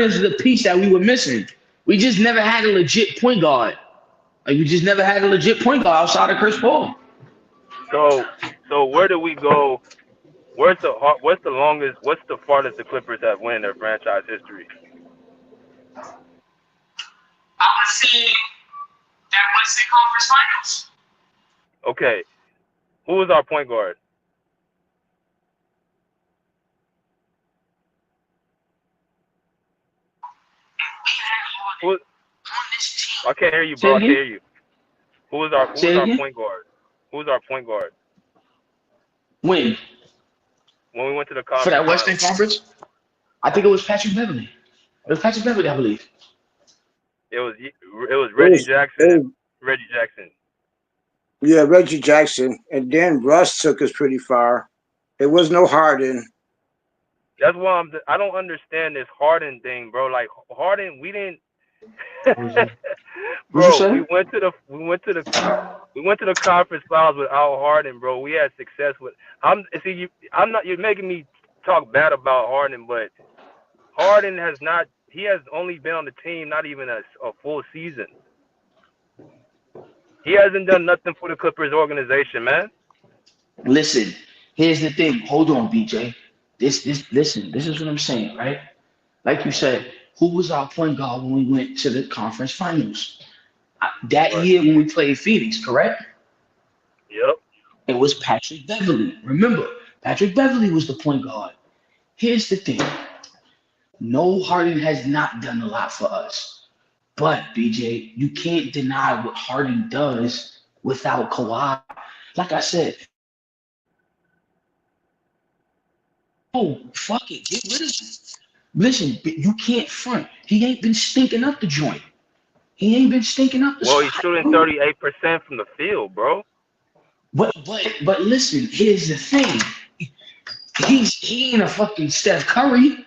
is the piece that we were missing. We just never had a legit point guard. We just never had a legit point guard outside of Chris Paul. So where do we go? What's the farthest the Clippers have won in their franchise history? I would say that Western Conference Finals. Okay. Who was our point guard? I can't hear you, bro. I can't hear you. Who was our point guard? Who was our point guard? When we went to the conference. For that Western Conference? I think it was Patrick Beverly. It was Patrick Beverly, I believe. It was Reggie Jackson. Reggie Jackson. Yeah, Reggie Jackson. And then Russ took us pretty far. There was no Harden. That's why I don't understand this Harden thing, bro. Like Harden, we didn't. Bro, we went to the conference finals without Harden, bro. We had success with. You're making me talk bad about Harden, but Harden has not. He has only been on the team not even a full season. He hasn't done nothing for the Clippers organization, man. Listen, here's the thing. Hold on, BJ. Listen, this is what I'm saying, right? Like you said, who was our point guard when we went to the conference finals? That year when we played Phoenix, correct? Yep. It was Patrick Beverly. Remember, Patrick Beverly was the point guard. Here's the thing. No, Harden has not done a lot for us. But, BJ, you can't deny what Harden does without Kawhi. Like I said, oh, fuck it. Get rid of him. Listen, you can't front. He ain't been stinking up the joint. He ain't been stinking up the Well, he's spot, shooting bro. 38% from the field, bro. But listen, here's the thing. He ain't a fucking Steph Curry.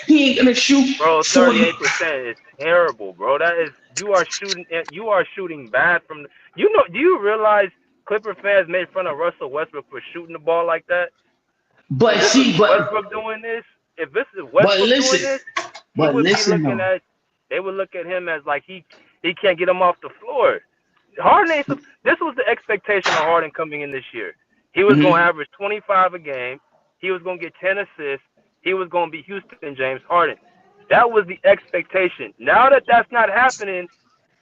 He ain't gonna shoot. Bro, 40. 38% is terrible, bro. That is you are shooting bad from the, do you realize Clipper fans made fun of Russell Westbrook for shooting the ball like that? But If this see, was Westbrook doing this, if this is Westbrook doing this, they would look at him as like he can't get him off the floor. Harden this was the expectation of Harden coming in this year. He was going to average 25 a game. He was going to get 10 assists. He was going to be Houston James Harden. That was the expectation. Now that that's not happening,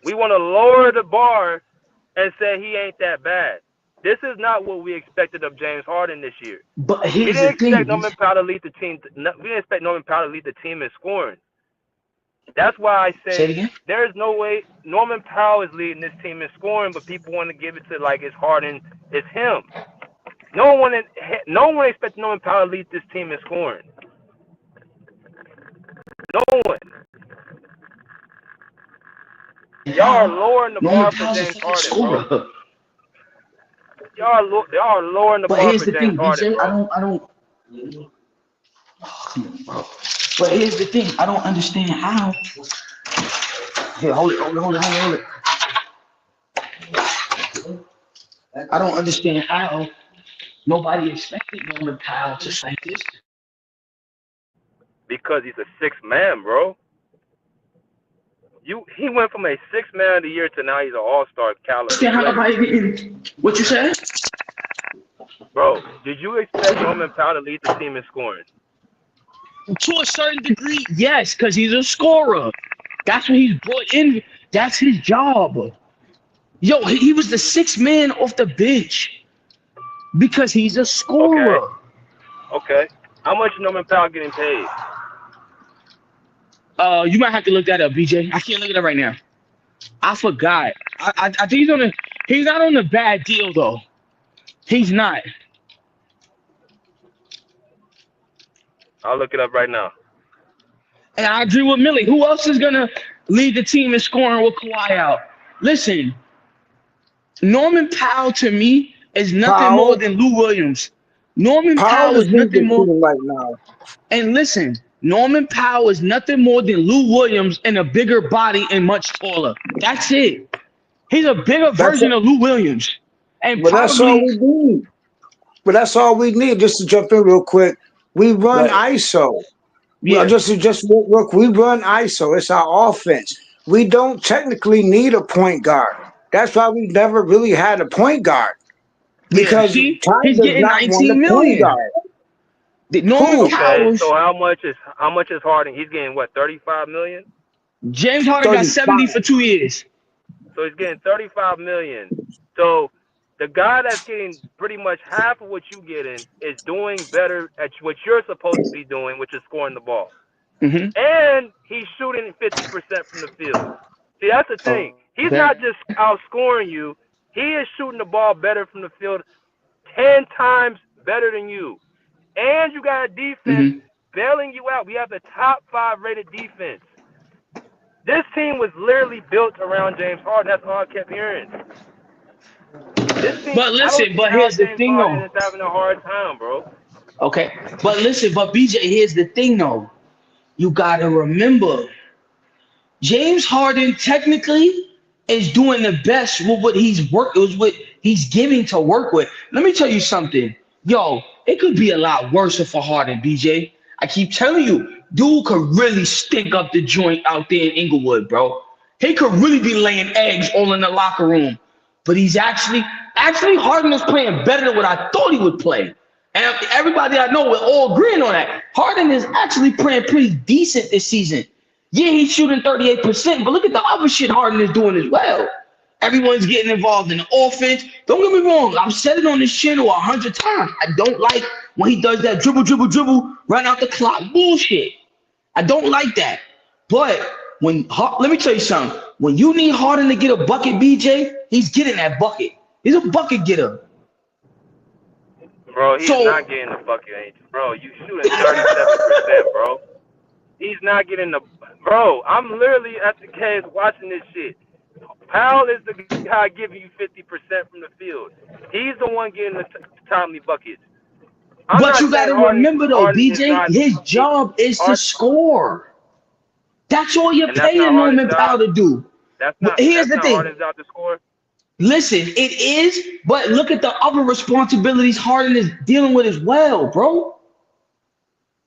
we want to lower the bar and say he ain't that bad. This is not what we expected of James Harden this year. But we didn't expect Norman Powell to lead the team. We didn't expect Norman Powell to lead the team in scoring. That's why I say there is no way Norman Powell is leading this team in scoring, but people want to give it to like it's Harden, it's him. No one expected Norman Powell to lead this team in scoring. No one. Y'all are lowering the bar for James Harden, bro. Y'all are lowering the bar for James Harden, bro. I don't. Oh, come on, bro. But here's the thing. I don't understand how. Here, hold it. I don't understand how nobody expected Norman Powell to like this. Because he's a sixth man, bro. He went from a sixth man of the year to now he's an all-star caliber player. What you said? Bro, did you expect Norman Powell to lead the team in scoring? To a certain degree, yes, because he's a scorer. That's what he's brought in. That's his job. Yo, he was the sixth man off the bench because he's a scorer. Okay. How much is Norman Powell getting paid? You might have to look that up, BJ. I can't look it up right now. I forgot. I think he's not on a bad deal though. He's not. I'll look it up right now. And I agree with Millie. Who else is gonna lead the team in scoring with Kawhi out? Listen, Norman Powell to me is nothing more than Lou Williams. Norman Powell is nothing more right now. And listen, Norman Powell is nothing more than Lou Williams in a bigger body and much taller. That's it. He's a bigger version of Lou Williams. And that's all we need. But that's all we need. Just to jump in real quick, we run ISO. Yeah. Just look, we run ISO. It's our offense. We don't technically need a point guard. That's why we never really had a point guard. Because he's getting 19 million. So how much is Harden? He's getting what, 35 million? James Harden got 70 for 2 years. So he's getting 35 million. So the guy that's getting pretty much half of what you getting is doing better at what you're supposed to be doing, which is scoring the ball. And he's shooting 50% from the field. See, that's the thing. He's not just outscoring you. He is shooting the ball better from the field 10 times better than you. And you got a defense bailing you out. We have the top 5 rated defense. This team was literally built around James Harden. That's all I kept hearing. This team, But listen, but here's the thing, though. It's having a hard time, bro. Okay, but listen, but BJ, here's the thing, though. You gotta remember, James Harden technically is doing the best with what he's giving to work with. Let me tell you something, yo. It could be a lot worse for Harden, BJ. I keep telling you, dude could really stink up the joint out there in Inglewood, bro. He could really be laying eggs all in the locker room. But he's actually Harden is playing better than what I thought he would play. And everybody I know, we're all agreeing on that. Harden is actually playing pretty decent this season. Yeah, he's shooting 38%, but look at the other shit Harden is doing as well. Everyone's getting involved in the offense. Don't get me wrong. I've said it on this channel 100 times. I don't like when he does that dribble, run out the clock bullshit. I don't like that. But let me tell you something. When you need Harden to get a bucket, BJ, he's getting that bucket. He's a bucket getter. Bro, he's not getting the bucket, bro. You shooting 37%, bro. He's not getting the bro. I'm literally at the cage watching this shit. Powell is the guy giving you 50% from the field. He's the one getting the timely buckets. But you got to remember though, BJ, his job is to score. That's all you're paying Norman Powell to do. Here's the thing. Harden's out to score. Listen, it is, but look at the other responsibilities Harden is dealing with as well, bro.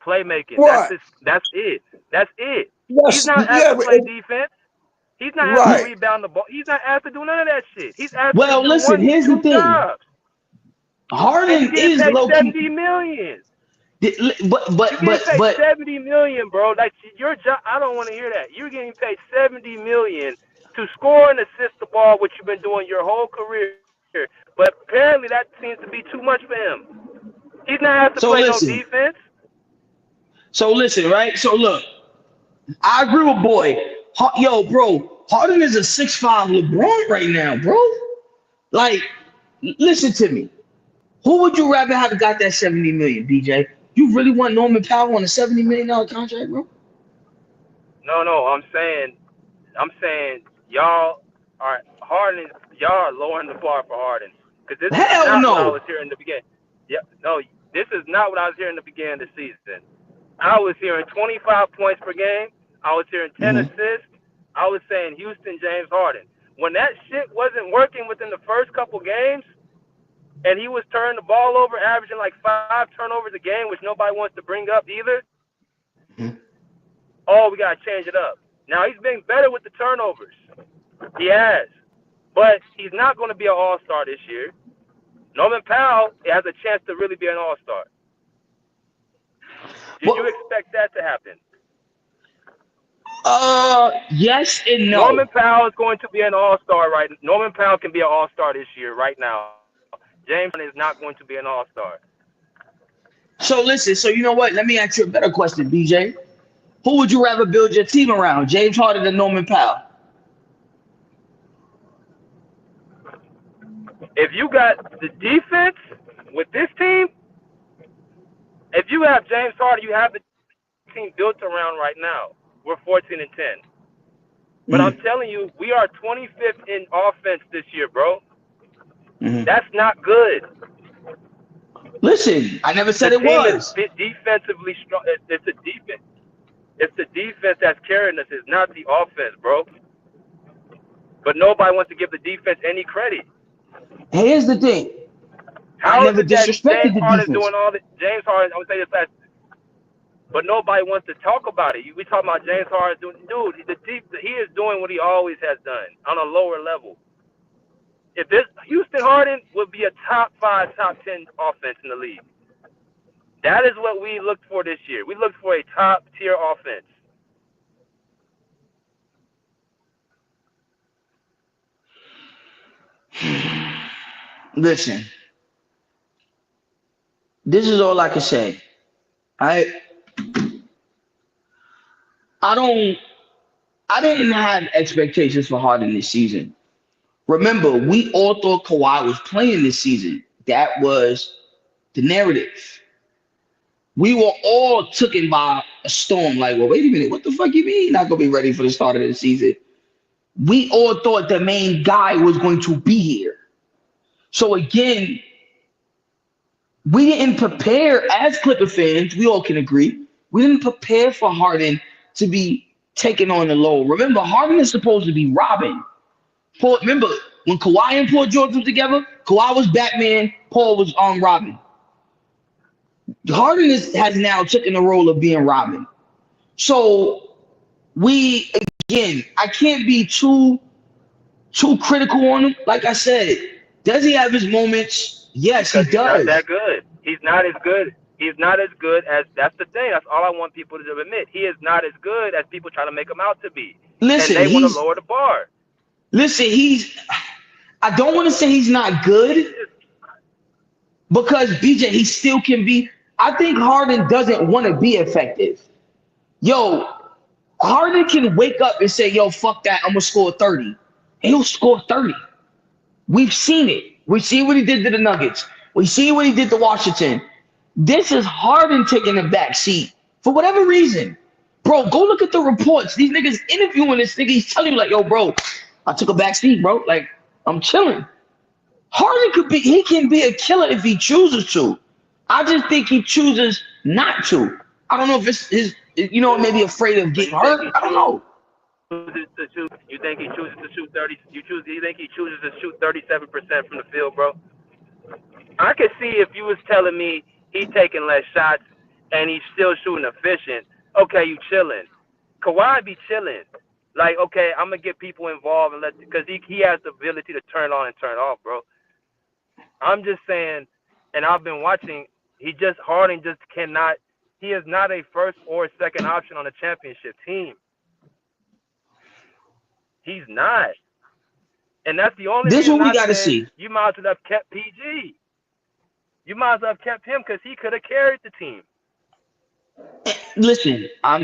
Playmaking. What? That's it. That's it. Yes, He's not asked to play defense. He's not asked to rebound the ball. He's not asked to do none of that shit. He's asked to do listen, here's the thing. jobs. Harden is low key. $70 million. But you get paid $70 million, bro. Like your job, I don't want to hear that. You're getting paid $70 million to score and assist the ball, which you've been doing your whole career. But apparently that seems to be too much for him. He's not asked to play no defense. So listen, right? So look, I agree with Boyd. Yo, bro, Harden is a 6'5" LeBron right now, bro. Like, listen to me. Who would you rather have got that $70 million, BJ? You really want Norman Powell on a $70 million contract, bro? No. I'm saying y'all are Harden. Y'all are lowering the bar for Harden because this is not what I was hearing in the beginning. Yeah, no, this is not what I was hearing in the beginning of the season. I was hearing 25 points per game. I was hearing 10 assists. I was saying Houston, James Harden. When that shit wasn't working within the first couple games, and he was turning the ball over, averaging like 5 turnovers a game, which nobody wants to bring up either. Oh, we got to change it up. Now, he's been better with the turnovers. He has. But he's not going to be an all-star this year. Norman Powell has a chance to really be an all-star. Did you expect that to happen? Yes and no. Norman Powell is going to be an all-star right now. Norman Powell can be an all-star this year right now. James Harden is not going to be an all-star. So listen, so you know what? Let me ask you a better question, BJ. Who would you rather build your team around, James Harden or Norman Powell? If you got the defense with this team, if you have James Harden, you have the team built around right now. We're 14-10. But I'm telling you, we are 25th in offense this year, bro. That's not good. Listen, I never said it was. It's defensively strong. It's the defense. It's the defense that's carrying us. It's not the offense, bro. But nobody wants to give the defense any credit. Here's the thing. How I never disrespected James the Harden's defense. doing all this. James Harden, I'm gonna say this last, but nobody wants to talk about it. We talking about James Harden doing, dude. He is doing what he always has done on a lower level. If this Houston Harden would be a top 5, top 10 offense in the league. That is what we looked for this year. We looked for a top tier offense. Listen, this is all I can say. I didn't have expectations for Harden this season. Remember, we all thought Kawhi was playing this season. That was the narrative. We were all taken by a storm. Like, well, wait a minute. What the fuck you mean not going to be ready for the start of the season? We all thought the main guy was going to be here. So, again, we didn't prepare, as Clipper fans, we all can agree, we didn't prepare for Harden to be taking on the low. Remember, Harden is supposed to be Robin. Paul, remember, when Kawhi and Paul George were together, Kawhi was Batman, Paul was Robin. Harden has now taken the role of being Robin. So again, I can't be too critical on him. Like I said, does he have his moments? Yes, he does. He's not that good. He's not as good. He's not as good as, that's the thing. That's all I want people to admit. He is not as good as people try to make him out to be. Listen, and they want to lower the bar. Listen, I don't want to say he's not good because BJ, he still can be. I think Harden doesn't want to be effective. Yo, Harden can wake up and say, yo, fuck that, I'm gonna score 30. And he'll score 30. We've seen it. We see what he did to the Nuggets. We see what he did to Washington. This is Harden taking the back seat for whatever reason. Bro, go look at the reports. These niggas interviewing this nigga. He's telling you, like, yo, bro, I took a back seat, bro. Like, I'm chilling. Harden he can be a killer if he chooses to. I just think he chooses not to. I don't know if it's his, maybe afraid of getting hurt. I don't know. You think he chooses to shoot 30? You think he chooses to shoot 37% from the field, bro? I could see if you was telling me he's taking less shots and he's still shooting efficient. Okay, you chilling. Kawhi be chilling. Like, okay, I'm gonna get people involved and because he has the ability to turn on and turn off, bro. I'm just saying, and I've been watching. Harden just cannot. He is not a first or second option on a championship team. He's not. And that's the only This is reason what we I got to said see. You might as well have kept PG. You might as well have kept him because he could have carried the team. Listen, I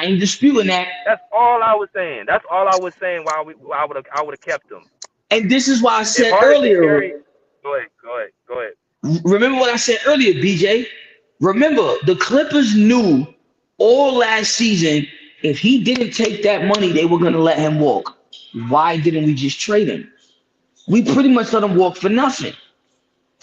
ain't disputing that. That's all I was saying. That's all I was saying. Why I would have kept him. And this is why I said Harden earlier. Go ahead. Remember what I said earlier, BJ? Remember, the Clippers knew all last season if he didn't take that money, they were going to let him walk. Why didn't we just trade him? We pretty much let him walk for nothing.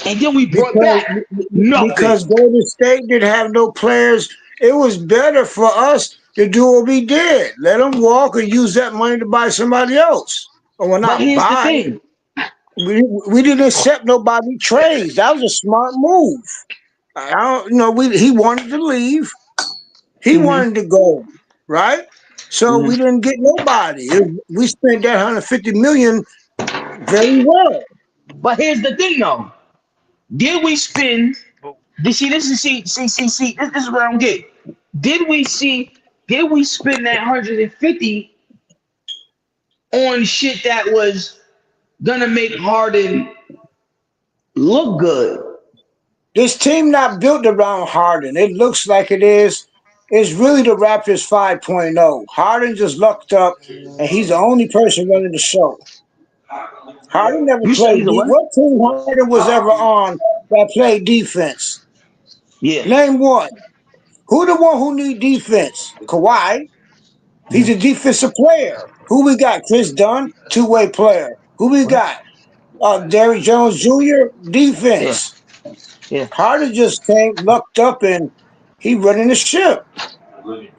And then we brought back nothing. Because Golden State didn't have no players. It was better for us to do what we did. Let them walk and use that money to buy somebody else. Or we're not here's the buying. thing. We didn't accept nobody trades. That was a smart move. He wanted to leave. He wanted to go, right? So we didn't get nobody. We spent that $150 million very well. But here's the thing, though. Did we spend? This is what I'm getting. Did we spend that 150 on shit that was gonna make Harden look good? This team not built around Harden. It looks like it is. It's really the Raptors 5.0. Harden just lucked up, and he's the only person running the show. Harden never played. What team Harden was ever on that played defense? Yeah. Name one. Who the one who need defense? Kawhi. He's a defensive player. Who we got? Chris Dunn, two-way player. Who we got? Derrick Jones Jr., defense. Yeah. Harden just came, lucked up, and he running the ship.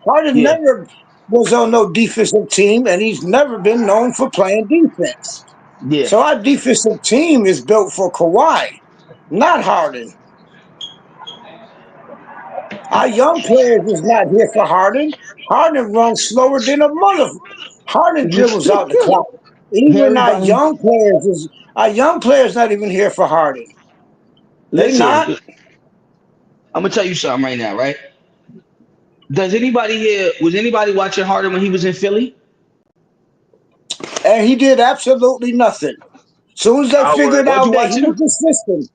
Harden never was on no defensive team, and he's never been known for playing defense. Yeah. So our defensive team is built for Kawhi, not Harden. Our young players is not here for Harden. Harden runs slower than a mother. Harden dribbles out the clock. Even our young players not even here for Harden. They not. I'm gonna tell you something right now, right? Was anybody watching Harden when he was in Philly? And he did absolutely nothing. As soon as they figured out that he was the system.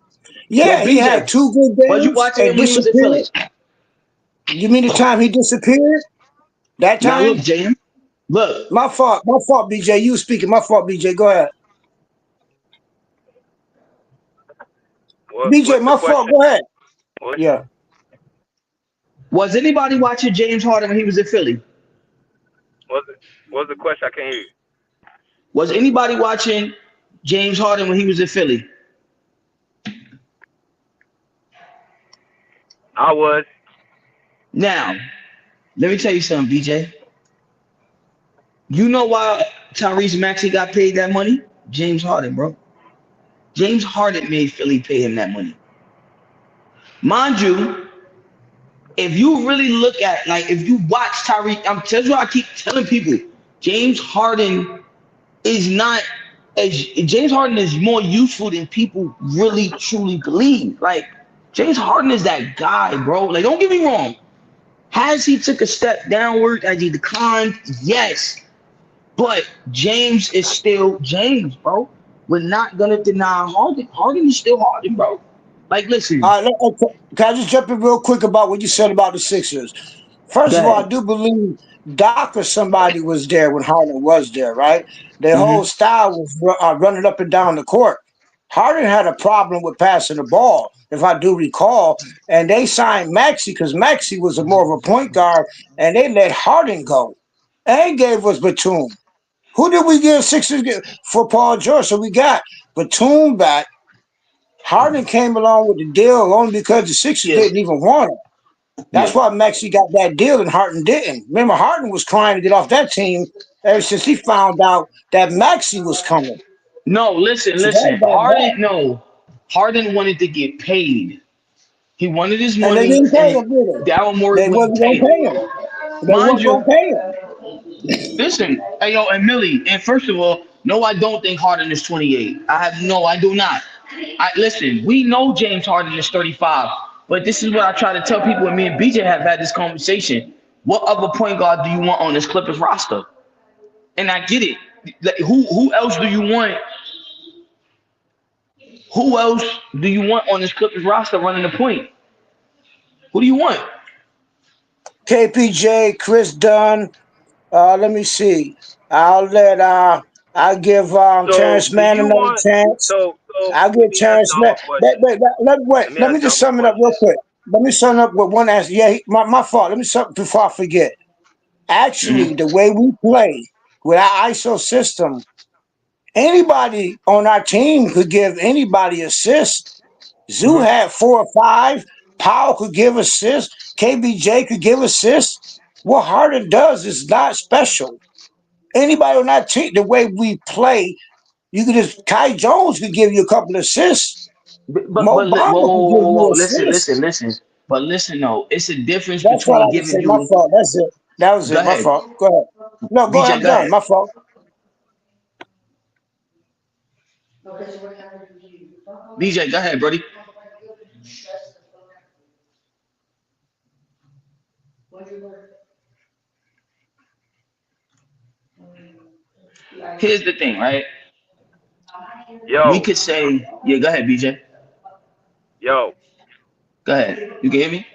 Yeah, he had 2 good games. Was you watching him when he was in Philly? You mean the time he disappeared? That time? Now look, JM. Look. My fault, BJ. You speaking. My fault, BJ. Go ahead. BJ, my fault. Go ahead. Yeah. Was anybody watching James Harden when he was in Philly? What's the question? I can't hear you. Was anybody watching James Harden when he was in Philly? I was. Now, let me tell you something, BJ. You know why Tyrese Maxey got paid that money? James Harden, bro. James Harden made Philly pay him that money. Mind you, if you really look at, if you watch Tyrese, that's why I keep telling people, James Harden is more useful than people really truly believe. James Harden is that guy, bro. Don't get me wrong. Has he took a step downward? Has he declined? Yes. But James is still James, bro. We're not gonna deny Harden. Harden is still Harden, bro. Listen. Can I just jump in real quick about what you said about the Sixers? First Go of all, I ahead. do believe Doc or somebody was there when Harden was there, right? Their whole Mm-hmm. style was running up and down the court. Harden had a problem with passing the ball, if I do recall, and they signed Maxey because Maxey was more of a point guard, and they let Harden go and gave us Batum. Who did we give Sixers for Paul George? So we got Batum back. Harden came along with the deal only because the Sixers Yeah. didn't even want him. That's Yeah. why Maxey got that deal and Harden didn't. Remember, Harden was trying to get off that team ever since he found out that Maxey was coming. No, listen, So that's listen. about that. Harden wanted to get paid. He wanted his And they money, didn't pay and him, did they? Daryl Morey They wouldn't wasn't pay going to him. pay him. They Mind weren't you, going to pay him. listen, hey yo, and Millie, and first of all, no, I don't think Harden is 28. I do not. Listen, we know James Harden is 35, but this is what I try to tell people, and me and BJ have had this conversation. What other point guard do you want on this Clippers roster? And I get it. Like, who else do you want? Who else do you want on this Clippers roster running the point? Who do you want? KPJ, Chris Dunn. Let me see. I'll give So Terrence do Mann you another want? chance. So I'll let give me ask Terrence Dom Mann. a question. Wait. Let me Let me ask just Dom a sum it up real question. quick. Let me sum it up with one answer. Yeah, my fault. Let me sum before I forget. Actually, the way we play with our ISO system, anybody on our team could give anybody assists. Zoo had 4 or 5. Powell could give assists. KBJ could give assists. What Harden does is not special. Anybody on that team, the way we play, you could just Kai Jones could give you a couple of assists. Mo Whoa, Bamba whoa, could whoa, give whoa, you whoa. assists. Listen. But listen, though, it's a difference That's what I between had to giving say. My you. fault. That's it. That was Go it. My ahead, fault. Go ahead. No, go ahead. BJ. I'm Go done. ahead. My fault. BJ, go ahead, buddy. Here's the thing, right? We Yo, could say, yeah. Go ahead, BJ. yo. Go ahead. You can hear me?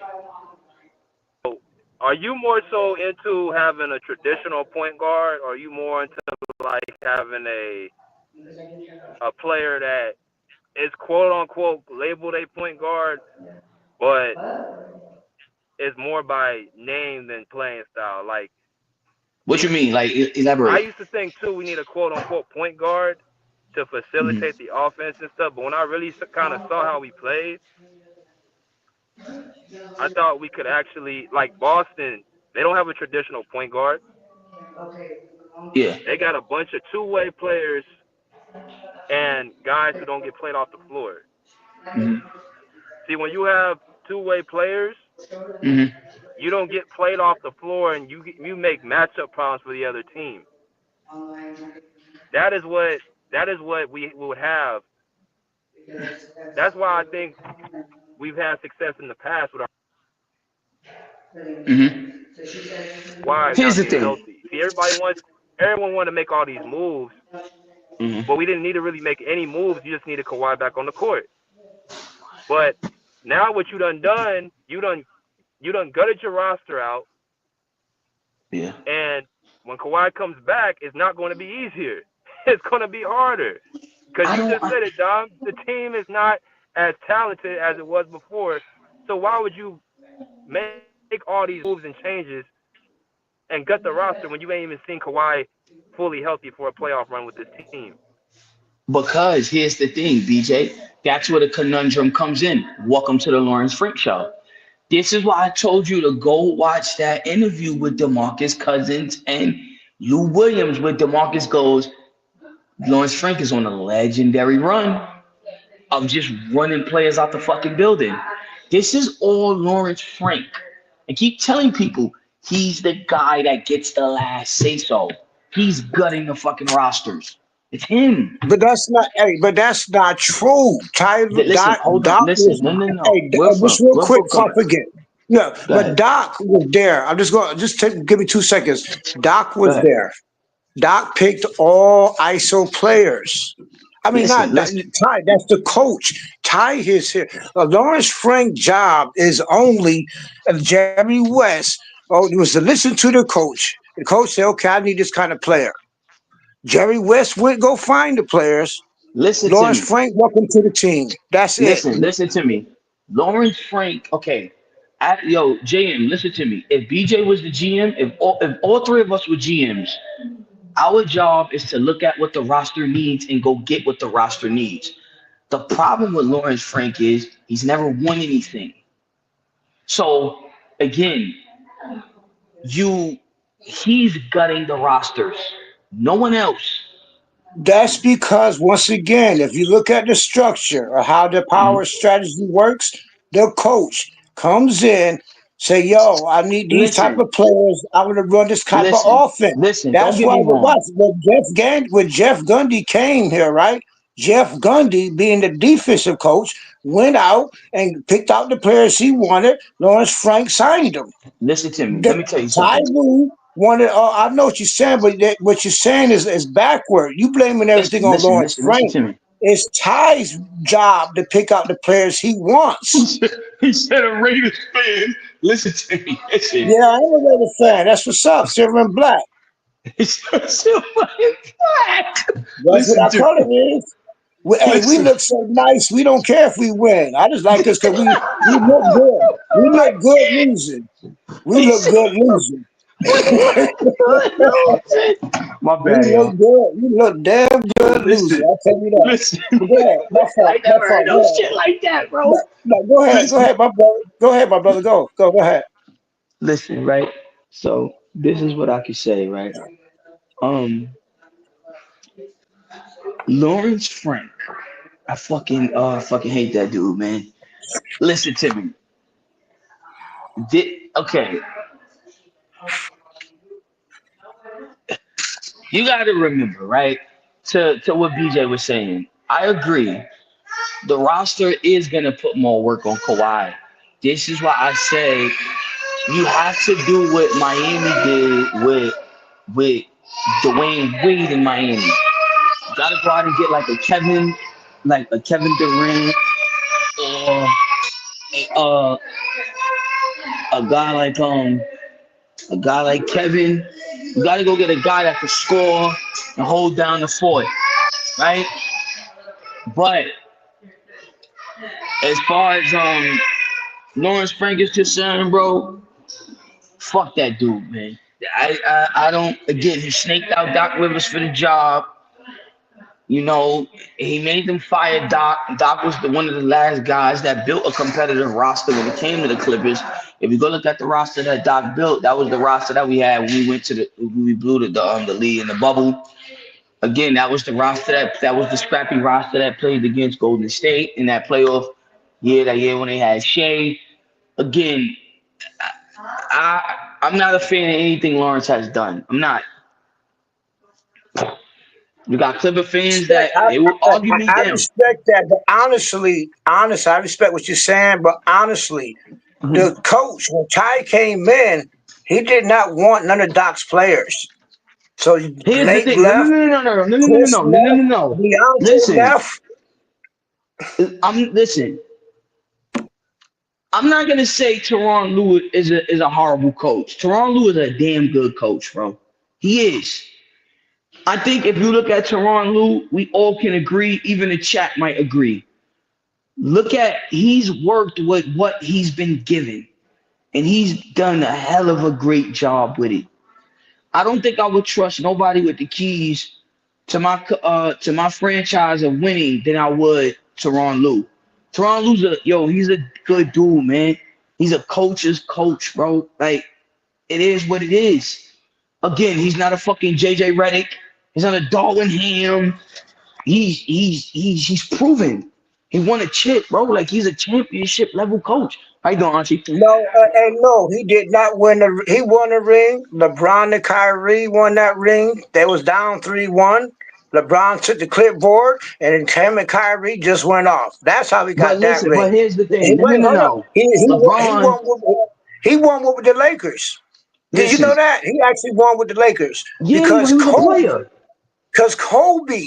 So are you more so into having a traditional point guard, or are you more into like having a player that is quote unquote labeled a point guard, but is more by name than playing style? Like What you mean? Like, I elaborate. used to think too, we need a quote unquote point guard to Mhm. facilitate the offense and stuff. But when I really kind of saw how we played, I thought we could actually, like Boston, they don't have a traditional point guard. Yeah. They got a bunch of two-way players and guys who don't get played off the floor. Mhm. See, when you have two-way players, Mhm. you don't get played off the floor, and you make matchup problems for the other team. That is what we would have. That's why I think we've had success in the past with our Mhm. Kawhi Here's not the being thing. healthy. See, everyone wanted to make all these moves, Mhm. but we didn't need to really make any moves. You just needed Kawhi back on the court. But now what you done, you done gutted your roster out, Yeah. and when Kawhi comes back, it's not going to be easier. It's going to be harder. Because I you don't. just said it, Dom. The team is not as talented as it was before. So why would you make all these moves and changes and gut the roster when you ain't even seen Kawhi fully healthy for a playoff run with this team? Because here's the thing, BJ. That's where the conundrum comes in. Welcome to the Lawrence Frank Show. This is why I told you to go watch that interview with DeMarcus Cousins and Lou Williams, where DeMarcus goes, Lawrence Frank is on a legendary run of just running players out the fucking building. This is all Lawrence Frank. I keep telling people he's the guy that gets the last say so. He's gutting the fucking rosters. It's him. But that's not. Hey, but that's not true. Tyler, Listen, hold on. Doc Listen, was. no. Hey, Wilford, just real quick Wilford, before I forget. Yeah, go but ahead. Doc was there. I'm just going. Give me 2 seconds. Doc Go was ahead. there. Doc picked all ISO players. I mean, Listen, not that, listen. Ty. That's the coach. Ty is here. Lawrence Frank job is only Jeremy West Oh, it was to listen to the coach. The coach said, "Okay, I need this kind of player." Jerry West went go find the players. Listen to Lawrence me. Frank, welcome to the team. That's it. Listen to me. Lawrence Frank, okay. Yo, JM, listen to me. If BJ was the GM, if all three of us were GMs, our job is to look at what the roster needs and go get what the roster needs. The problem with Lawrence Frank is he's never won anything. So again, he's gutting the rosters. No one else. That's because, once again, if you look at the structure of how the power strategy works, the coach comes in, say, "Yo, I need these type Listen, of players. I want to run this type of listen, offense." listen. Don't That's get why me wrong. when Jeff Gundy came here, right? Jeff Gundy, being the defensive coach, went out and picked out the players he wanted. Lawrence Frank signed them. Listen to me. Let me tell you Ty something. Lue wanted. I know what you're saying, but what you're saying is backward. You blaming everything on Lawrence Listen Frank. to me. It's Ty's job to pick out the players he wants. He said a Raiders fan. Listen to me. Listen. Yeah, I am a Raiders fan. That's what's up. Silver and black. Silver and black. That's what our color is. We look so nice. We don't care if we win. I just like us because we look good. We look good losing. We look good losing. My We bad, yo. look good. We look damn good losing. I'll tell you that. Listen. Go ahead. My fault. I never heard no shit like that, bro. No, go ahead. Go ahead, my brother. Go ahead, my brother. Go ahead. Listen, right? So this is what I can say, right? Lawrence Frank. I fucking hate that dude, man. Listen to me. Okay. You gotta remember, right? To what BJ was saying. I agree. The roster is gonna put more work on Kawhi. This is why I say you have to do what Miami did with Dwayne Wade in Miami. You gotta go out and get like a Kevin Durant, or a guy like Kevin. You gotta go get a guy that can score and hold down the fort, right? But as far as Lawrence Frank is concerned, bro, fuck that dude, man. I don't. Again, he snaked out Doc Rivers for the job. You know, he made them fire Doc. Doc was one of the last guys that built a competitive roster when it came to the Clippers. If you go look at the roster that Doc built, that was the roster that we had when we blew the lead in the bubble. Again, that was the roster that was the scrappy roster that played against Golden State in that playoff year. That year when they had Shea. Again, I'm not a fan of anything Lawrence has done. I'm not. You got Clipper fans that they will argue me I down. respect that, but honestly, I respect what you're saying, but honestly, the coach, when Ty came in, he did not want none of Doc's players. So Here's Blake the thing. left, Chris left, No. Deontay Listen. left. Listen. I'm not gonna say Tyronn Lue is a horrible coach. Tyronn Lue is a damn good coach, bro. He is. I think if you look at Tyronn Lue, we all can agree, even the chat might agree. He's worked with what he's been given, and he's done a hell of a great job with it. I don't think I would trust nobody with the keys to my franchise of winning than I would Tyronn Lue. Tyronn Lue's he's a good dude, man. He's a coach's coach, bro. Like, it is what it is. Again, he's not a fucking JJ Redick. He's not a Darwin Ham. He's proven. He won a chip, bro. Like, he's a championship level coach. How you doing, Archie? No, he did not win he won a ring. LeBron and Kyrie won that ring. They was down 3-1. LeBron took the clipboard, and then him and Kyrie just went off. That's how he got that ring. But here's the thing. No. He LeBron won with the Lakers. Did you know that? He actually won with the Lakers. Yeah, he was a player. Because Kobe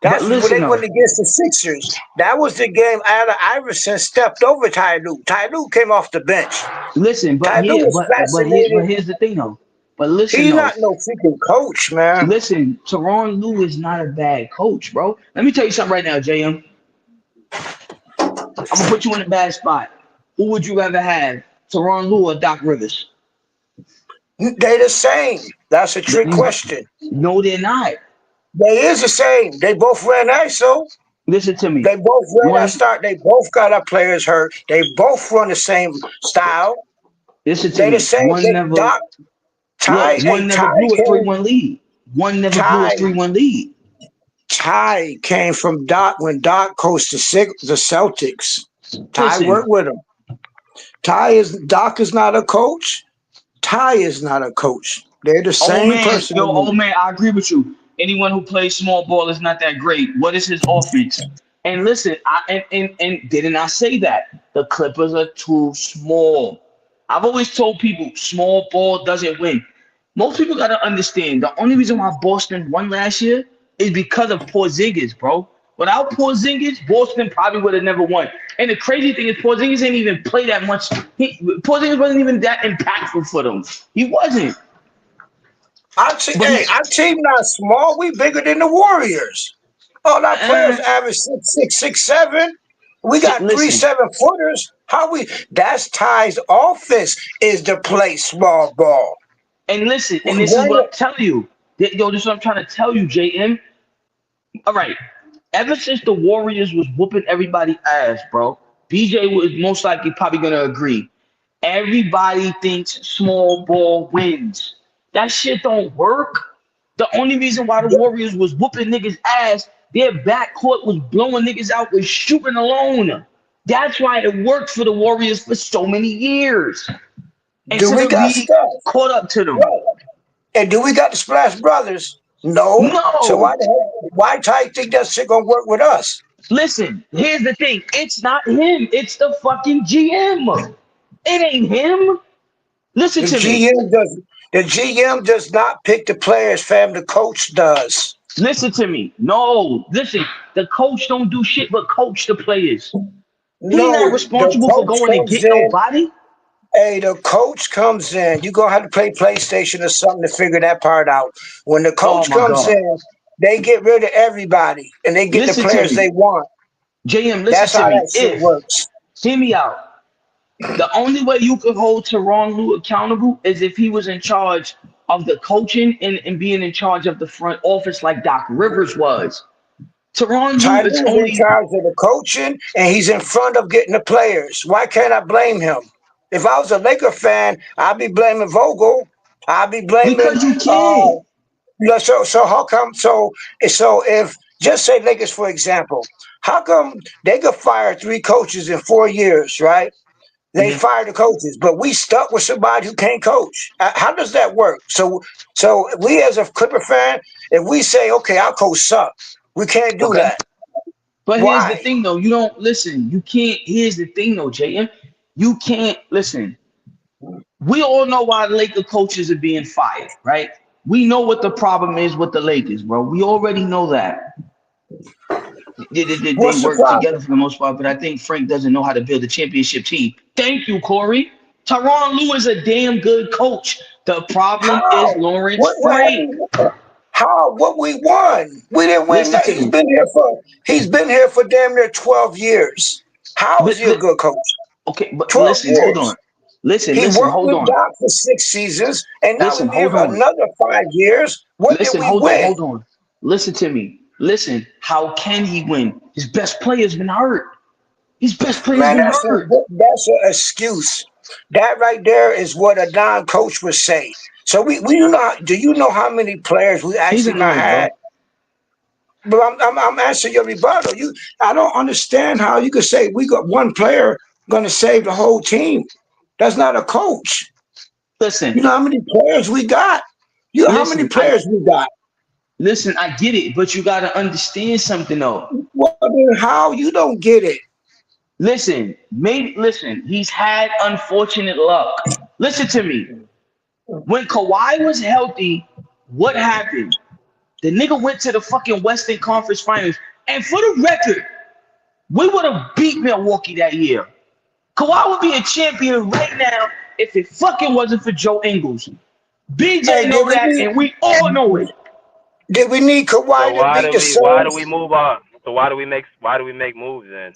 That's when listen they though. went against the Sixers. That was the game Allen Iverson stepped over Ty Lue. Ty Lue came off the bench. Listen, Ty Lue was but fascinated. here's the thing though. But listen He's though. not no freaking coach, man. Listen, Tyronn Lue is not a bad coach, bro. Let me tell you something right now, JM. I'm gonna put you in a bad spot. Who would you rather have, Tyronn Lue or Doc Rivers? They the same. That's a trick question. No, they're not. They is the same. They both ran ISO. Listen to me. They both ran that One, start. They both got our players hurt. They both run the same style. listen to They the me. same. One never Doc, Ty, look. One never Ty blew a came. 3-1 lead. One never blew a Ty, 3-1 lead. Ty came from Doc when Doc coached the Celtics. Ty Listen. worked with him. Doc is not a coach. Ty is not a coach. They're the same person. Old man, I agree with you. Anyone who plays small ball is not that great. What is his offense? And listen, and didn't I say that? The Clippers are too small. I've always told people small ball doesn't win. Most people got to understand the only reason why Boston won last year is because of Porzingis, bro. Without Porzingis, Boston probably would have never won. And the crazy thing is Porzingis didn't even play that much. Porzingis wasn't even that impactful for them. He wasn't. Our team not small. We bigger than the Warriors. All our players average 6'6", 6'7". We got three 7-footers. That's Ty's offense is to play small ball. And listen, and this is what I'm telling you. Yo, this is what I'm trying to tell you, JM. All right. Ever since the Warriors was whooping everybody's ass, bro, BJ was most likely probably going to agree. Everybody thinks small ball wins. That shit don't work. The only reason why the Warriors was whooping niggas' ass, their backcourt was blowing niggas out with shooting alone. That's why it worked for the Warriors for so many years. And do we got stuff caught up to them? Right. And do we got the Splash Brothers? No. So why Ty think that shit gonna work with us? Listen, here's the thing. It's not him. It's the fucking GM. It ain't him. Listen to me. The GM does not pick the players, fam. The coach does. Listen to me. No, listen. The coach don't do shit but coach the players. He's not responsible for going and get nobody. Hey, the coach comes in. You're going to have to play PlayStation or something to figure that part out. When the coach comes in, they get rid of everybody and they get the players they want. JM, listen That's to how me. that shit works. Hear me out. The only way you could hold Tyronn Lue accountable is if he was in charge of the coaching and being in charge of the front office like Doc Rivers was. Tyronn Lue is only in charge of the coaching and he's in front of getting the players. Why can't I blame him? If I was a Laker fan, I'd be blaming Vogel. I'd be blaming because you can. So how come? So if just say Lakers for example, how come they could fire 3 coaches in 4 years, right? They fire the coaches, but we stuck with somebody who can't coach. How does that work? So we as a Clipper fan, if we say, okay, our coach sucks, we can't do that. But here's the thing, though. You don't listen. You can't. Here's the thing, though, JM. You can't listen. We all know why Laker coaches are being fired, right? We know what the problem is with the Lakers, bro. We already know that. They work together for the most part, but I think Frank doesn't know how to build a championship team. Thank you, Corey. Tyronn Lue is a damn good coach. The problem is Lawrence Frank. How? What we won? We didn't win. He's been here for damn near 12 years. How is he a good coach? Okay, but listen, hold on. Listen, hold on. He worked with Doc for 6 seasons, and now listen, we're here for another 5 years. What did we win? Hold on. Listen to me. Listen, how can he win? His best player's been hurt. His best player's been hurt. That's an excuse. That right there is what a non-coach would say. So we do you know how many players we actually had? But I'm answering your rebuttal. I don't understand how you could say we got one player going to save the whole team. That's not a coach. Listen, you know how many players we got. You know how many players we got. Listen, I get it, but you got to understand something though. Well, I mean, how you don't get it? Listen, he's had unfortunate luck. Listen to me. When Kawhi was healthy, what happened? The nigga went to the fucking Western Conference Finals. And for the record, we would have beat Milwaukee that year. Kawhi would be a champion right now if it fucking wasn't for Joe Ingles. BJ know that, and we all know it. Did we need Kawhi So why to do beat the we why do Suns? we move on? So why do we make moves then?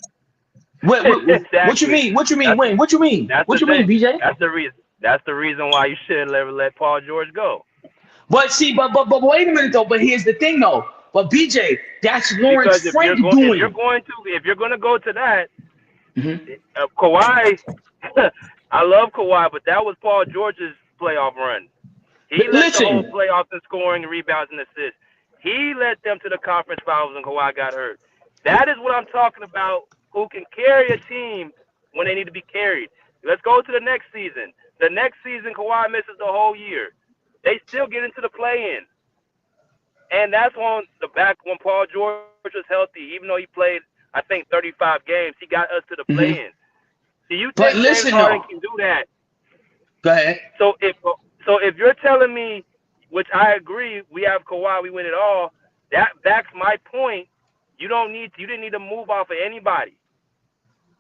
What you mean? What you mean? Wayne? What you mean? What you mean, BJ? That's the reason. That's the reason why you shouldn't ever let Paul George go. But see, but wait a minute though. But here's the thing though. But BJ, that's Lawrence Frank doing. If you're going to go to that, Kawhi, I love Kawhi, but that was Paul George's playoff run. He led the whole playoffs in scoring, rebounds, and assists. He led them to the conference finals when Kawhi got hurt. That is what I'm talking about. Who can carry a team when they need to be carried? Let's go to the next season. The next season, Kawhi misses the whole year. They still get into the play-in. And that's on the back when Paul George was healthy. Even though he played, I think, 35 games, he got us to the play-in. Do you think James Harden can do that? Go ahead. So if you're telling me, which I agree, we have Kawhi, we win it all, that backs my point. You didn't need to move off of anybody.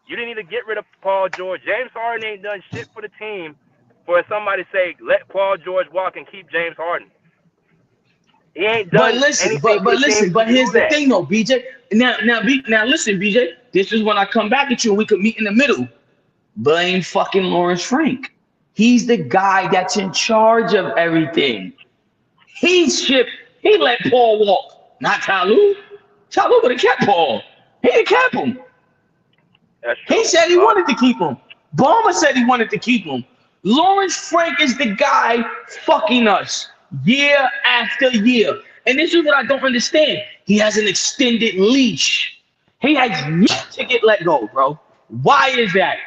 You didn't need to get rid of Paul George. James Harden ain't done shit for the team for somebody to say, let Paul George walk and keep James Harden. He ain't done anything. But here's the thing though, BJ. Now listen, BJ. This is when I come back at you and we could meet in the middle. Blame fucking Lawrence Frank. He's the guy that's in charge of everything. He let Paul walk, not Tyloo. Tyloo would have kept Paul. He didn't keep him. He said he wanted to keep him. Ballmer said he wanted to keep him. Lawrence Frank is the guy fucking us year after year. And this is what I don't understand. He has an extended leash. He has yet to get let go, bro. Why is that?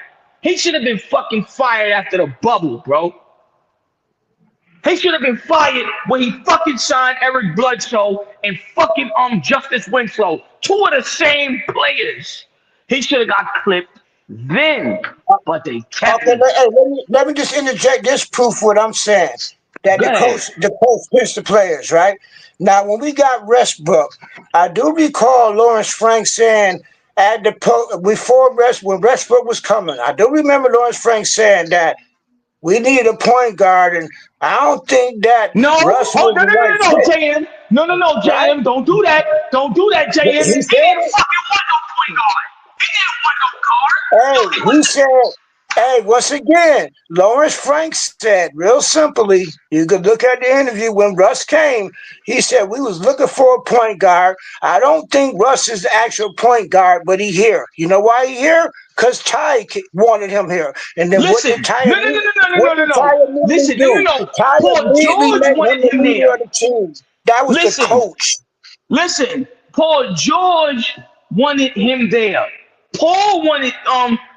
He should have been fucking fired after the bubble, bro. He should have been fired when he fucking signed Eric Bledsoe and fucking Justice Winslow. Two of the same players. He should have got clipped then, but they kept him. Let me just interject this proof what I'm saying. That the coach pissed the players, right? Now, when we got Westbrook, I do recall Lawrence Frank saying when Westbrook was coming, I do remember Lawrence Frank saying that we need a point guard, and I don't think that Russ was the right fit. JM. No, JM. Don't do that. Don't do that, JM. He didn't fucking want no point guard. He didn't want no guard. Hey, he said, once again, Lawrence Frank said real simply, you could look at the interview when Russ came, he said, we was looking for a point guard. I don't think Russ is the actual point guard, but he here. You know why he here? Because Ty wanted him here. And then what did Ty do? Listen, Paul George wanted him there. That was the coach. Listen, Paul George wanted him there. Paul wanted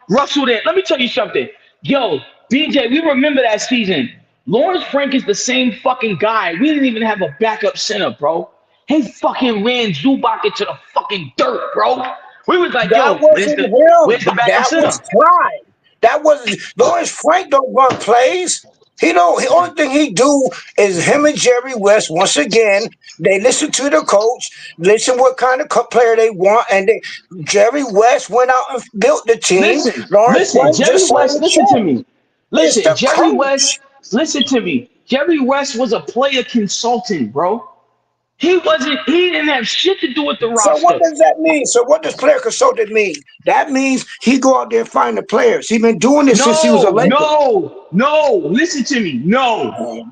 Russell there. Let me tell you something. Yo, BJ, we remember that season. Lawrence Frank is the same fucking guy. We didn't even have a backup center, bro. He fucking ran Zubac into the fucking dirt, bro. We was like, yo, where's the backup center? Was Clyde. That wasn't Lawrence Frank don't run plays. The only thing he do is him and Jerry West, once again, they listen to the coach, listen what kind of player they want, and Jerry West went out and built the team. Listen, Jerry West, listen to me. Listen, Jerry West, listen to me. Jerry West was a player consultant, bro. He didn't have shit to do with the roster. So what does that mean? So what does player consultant mean? That means he go out there and find the players. He's been doing this since he was a Laker. No, listen to me. No.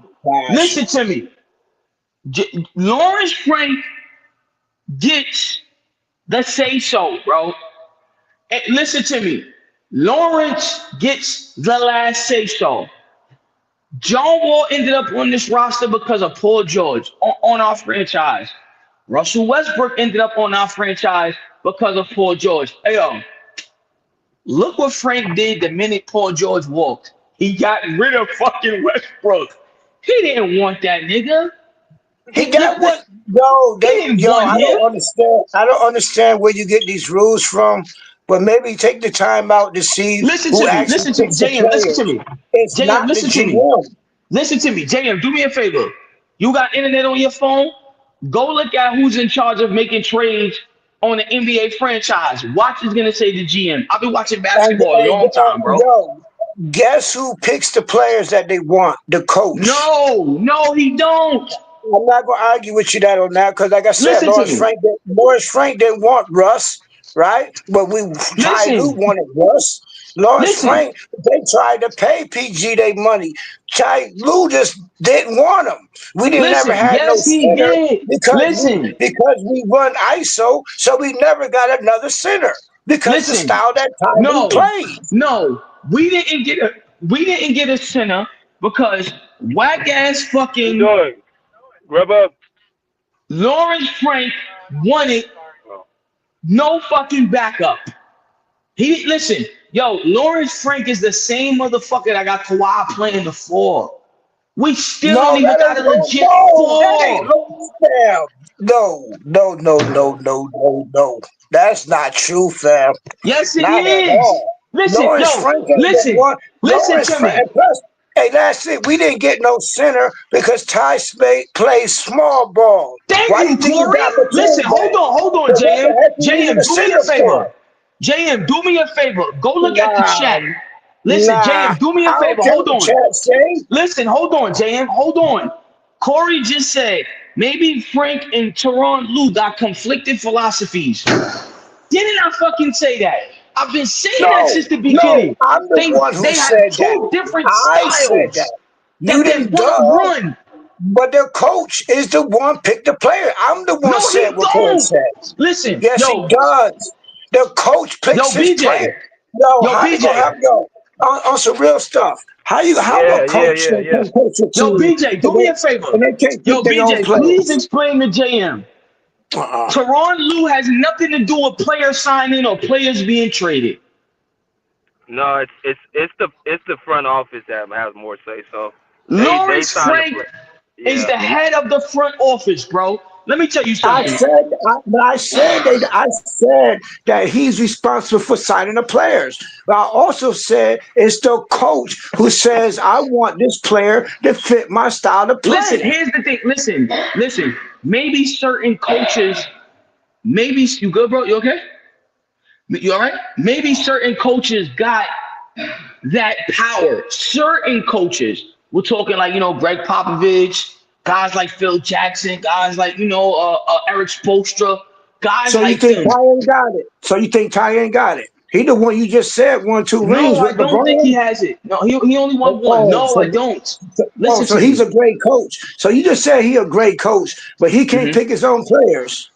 Listen to me. Lawrence Frank gets the say-so, bro. And listen to me. Lawrence gets the last say-so. John Wall ended up on this roster because of Paul George on our franchise. Russell Westbrook ended up on our franchise because of Paul George. Hey, yo, look what Frank did the minute Paul George walked. He got rid of fucking Westbrook. He didn't want that nigga. He got what? I don't understand where you get these rules from. But maybe take the time out to see. Listen to me, JM. Listen to me. Listen to me. Listen to me, JM. Do me a favor. You got internet on your phone? Go look at who's in charge of making trades on the NBA franchise. Watch is gonna say the GM. I've been watching basketball a long time, bro. Yo, guess who picks the players that they want? The coach. No, he don't. I'm not gonna argue with you that on that because, like I said, Lawrence Frank didn't want Russ, right? But Ty Lue wanted Russ. Lawrence Frank, they tried to pay PG their money. Ty Lue just didn't want him. We didn't never have no center because we run ISO, so we never got another center because the style that Ty Lue played. No, we didn't get a center because whack ass fucking Lawrence Frank wanted no fucking backup. Lawrence Frank is the same motherfucker that got Kawhi playing the 4. We still don't even got a legit 4. No. That's not true, fam. Yes, it is. Listen to me. Hey, that's it. We didn't get no center because Ty plays small ball. Thank you, Corey. Listen, hold on, JM. JM, do me a favor. JM, do me a favor. Go look at the chat. Listen, JM, do me a favor. Hold on. Listen, hold on, JM. Hold on. Corey just said maybe Frank and Tyronn Lue got conflicted philosophies. Didn't I fucking say that? I've been saying that since the beginning. No, I'm the one who said that. Different styles. Said that. You didn't run. But the coach is the one picked the player. I'm the one said what Corey said. Listen, yes, he does. The coach picks his player. On some real stuff. How a coach Yo, BJ, do me a favor. Yo, BJ, please explain to JM. Tyronn Lue has nothing to do with player signing or players being traded. No, it's the front office that has more say so. Lawrence Frank is the head of the front office, bro. Let me tell you something. I said that he's responsible for signing the players. But I also said it's the coach who says, I want this player to fit my style of play. Listen, here's the thing. Listen. Maybe certain coaches, you good, bro? You okay? You all right? Maybe certain coaches got that power. Certain coaches, we're talking like, Greg Popovich, guys like Phil Jackson, guys like, Eric Spoelstra, guys like Ty ain't got it? So you think Ty ain't got it? He the one you just said won 2 rings with LeBron. No, I don't think he has it. No, he only won 1. No, I don't. So he's a great coach. So you just said he a great coach, but he can't pick his own players.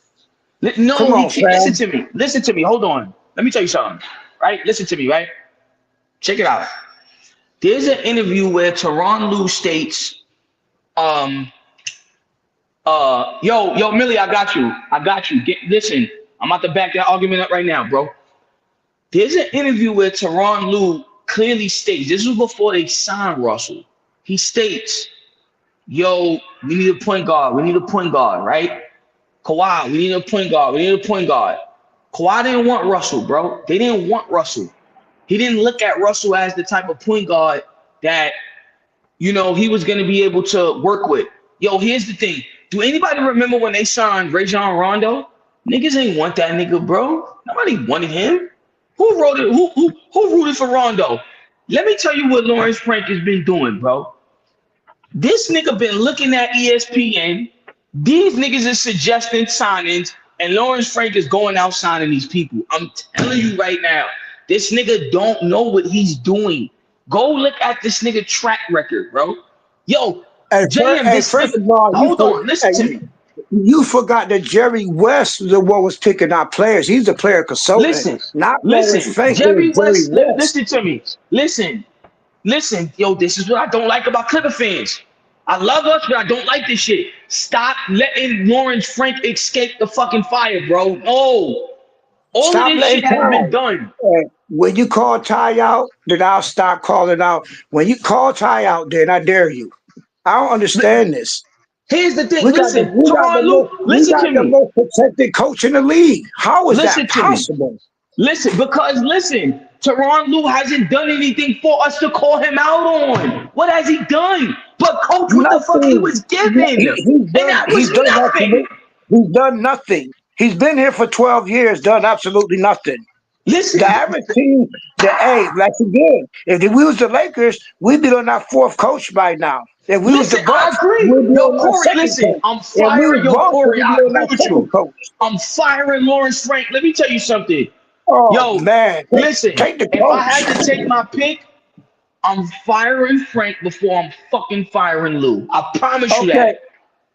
No, he can't. Listen to me. Hold on. Let me tell you something. Right? Listen to me, right? Check it out. There's an interview where Tyronn Lue states, yo, Millie, I got you. Listen, I'm about to back that argument up right now, bro. There's an interview where Tyronn Lue clearly states, this was before they signed Russell. He states, yo, we need a point guard, right? Kawhi, we need a point guard, Kawhi didn't want Russell, bro. They didn't want Russell. He didn't look at Russell as the type of point guard that, he was going to be able to work with. Yo, here's the thing. Do anybody remember when they signed Rajon Rondo? Niggas ain't want that nigga, bro. Nobody wanted him. Who wrote it? Who rooted for Rondo? Let me tell you what Lawrence Frank has been doing, bro. This nigga been looking at ESPN. These niggas is suggesting signings, and Lawrence Frank is going out signing these people. I'm telling you right now, this nigga don't know what he's doing. Go look at this nigga track record, bro. Yo, first of all, hold on, listen to me. You forgot that Jerry West was the one was picking our players. He's a player consultant. Jerry West. Listen to me. Listen. Yo, this is what I don't like about Clipper fans. I love us, but I don't like this shit. Stop letting Lawrence Frank escape the fucking fire, bro. No. All of this shit has been done. When you call Ty out, then I'll stop calling out. When you call Ty out, then I dare you. I don't understand this. Here's the thing. Listen to me. We got the most protected coach in the league. How is that possible? Because Tyronn Lue hasn't done anything for us to call him out on. What has he done? But coach, what the fuck he was given? He's done nothing. He's done nothing. He's been here for 12 years, done absolutely nothing. Listen, the average team, like again, if we was the Lakers, we'd be on our fourth coach by now. If we was the Bucks, I agree. we'd be Yo, on our Corey, second listen, coach. I'm If we firing was Boston, Corey. we'd I be on agree our with second you. coach. I'm firing Lawrence Frank. Let me tell you something. Oh man, Listen, take the if I coach. had to take my pick, I'm firing Frank before I'm fucking firing Lou. I promise you that.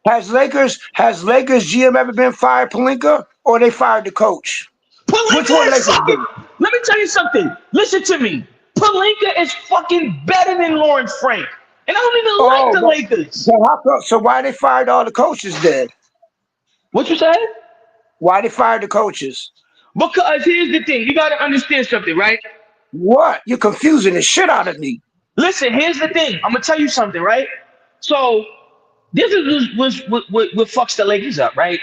Has Lakers GM ever been fired, Pelinka, or they fired the coach? Which one Lakers do? Let me tell you something. Listen to me. Pelinka is fucking better than Lawrence Frank. And I don't even like the Lakers. So why they fired all the coaches then? What you said? Why they fired the coaches? Because here's the thing. You got to understand something, right? What? You're confusing the shit out of me. Listen, here's the thing. I'm going to tell you something, right? So this is what fucks the Lakers up, right?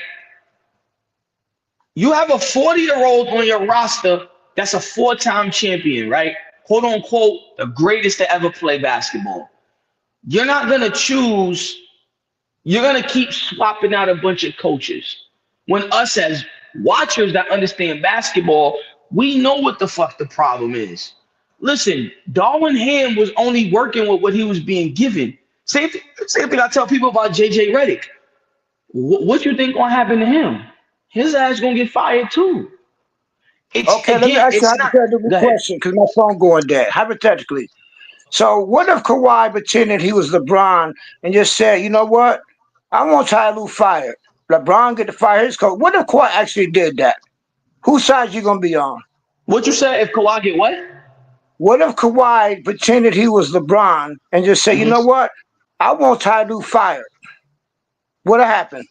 You have a 40-year-old on your roster that's a 4-time champion, right? Quote unquote, the greatest to ever play basketball. You're not going to choose, you're going to keep swapping out a bunch of coaches. When us as watchers that understand basketball, we know what the fuck the problem is. Listen, Darwin Ham was only working with what he was being given. Same thing I tell people about JJ Redick. What you think gonna happen to him? His ass gonna get fired too. Let me ask you a hypothetical question because my phone going dead. Hypothetically, so what if Kawhi pretended he was LeBron and just said, you know what, I want Ty Lue fired. LeBron get to fire his coach. What if Kawhi actually did that? Whose side you gonna be on? What you said? If Kawhi get what? What if Kawhi pretended he was LeBron and just said, you know what, I want Ty Lue fired? What'll happen?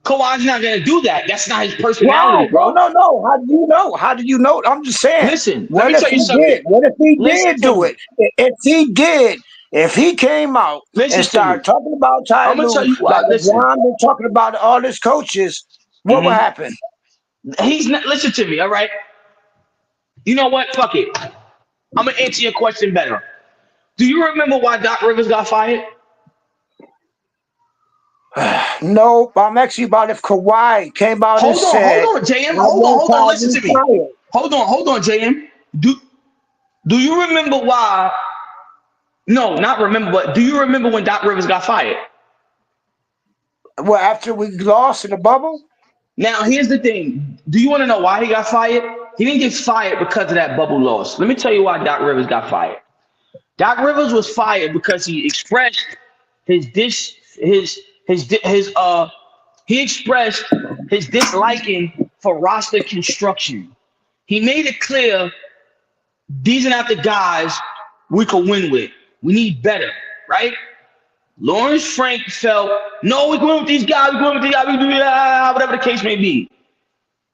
Kawhi's not gonna do that. That's not his personality, bro. No. How do you know? How do you know? I'm just saying. Listen, what if he did? What if he did do it? If he did, if he came out and started talking about Ty Lue, like LeBron been talking about all his coaches, what would happen? He's not. Listen to me, all right? You know what? Fuck it. I'm gonna answer your question better. Do you remember why Doc Rivers got fired? No, I'm actually about if Kawhi came out and said, hold on, JM. Hold on, listen to me. Hold on, JM. Do you remember why? No, not remember, but do you remember when Doc Rivers got fired? Well, after we lost in the bubble? Now, here's the thing. Do you want to know why he got fired? He didn't get fired because of that bubble loss. Let me tell you why Doc Rivers got fired. Doc Rivers was fired because he expressed he expressed his disliking for roster construction. He made it clear these are not the guys we could win with. We need better, right? Lawrence Frank felt, no, we're going with these guys, whatever the case may be.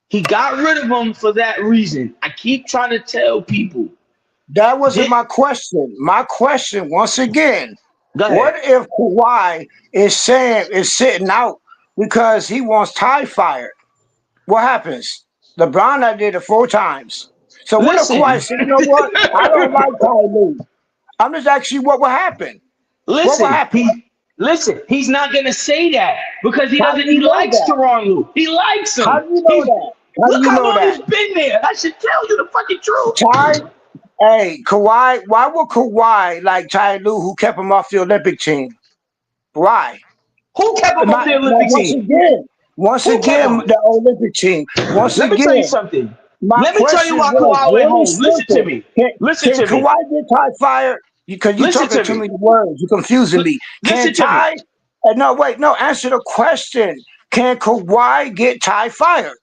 He got rid of them for that reason. I keep trying to tell people. That wasn't my question. My question, once again, what if Kawhi is sitting out because he wants Ty fired? What happens? LeBron did it 4 times. So what if Kawhi said, you know what? I don't like Ty Lue. I'm just asking you what will happen. What will happen? Listen, he's not gonna say that because he doesn't. He likes Tyronn Lue. He likes him. How do you know that? Look how long he's been there. I should tell you the fucking truth. Hey, Kawhi, why would Kawhi like Ty Lue, who kept him off the Olympic team? Why? Who kept him off the Olympic team? Once again, the Olympic team. Let me tell you something. Let me tell you why Kawhi went home. Listen to me. Listen to me. Can Kawhi get Ty fired? Because you're talking too many words. You're confusing me. Can Ty? No, answer the question. Can Kawhi get Ty fired?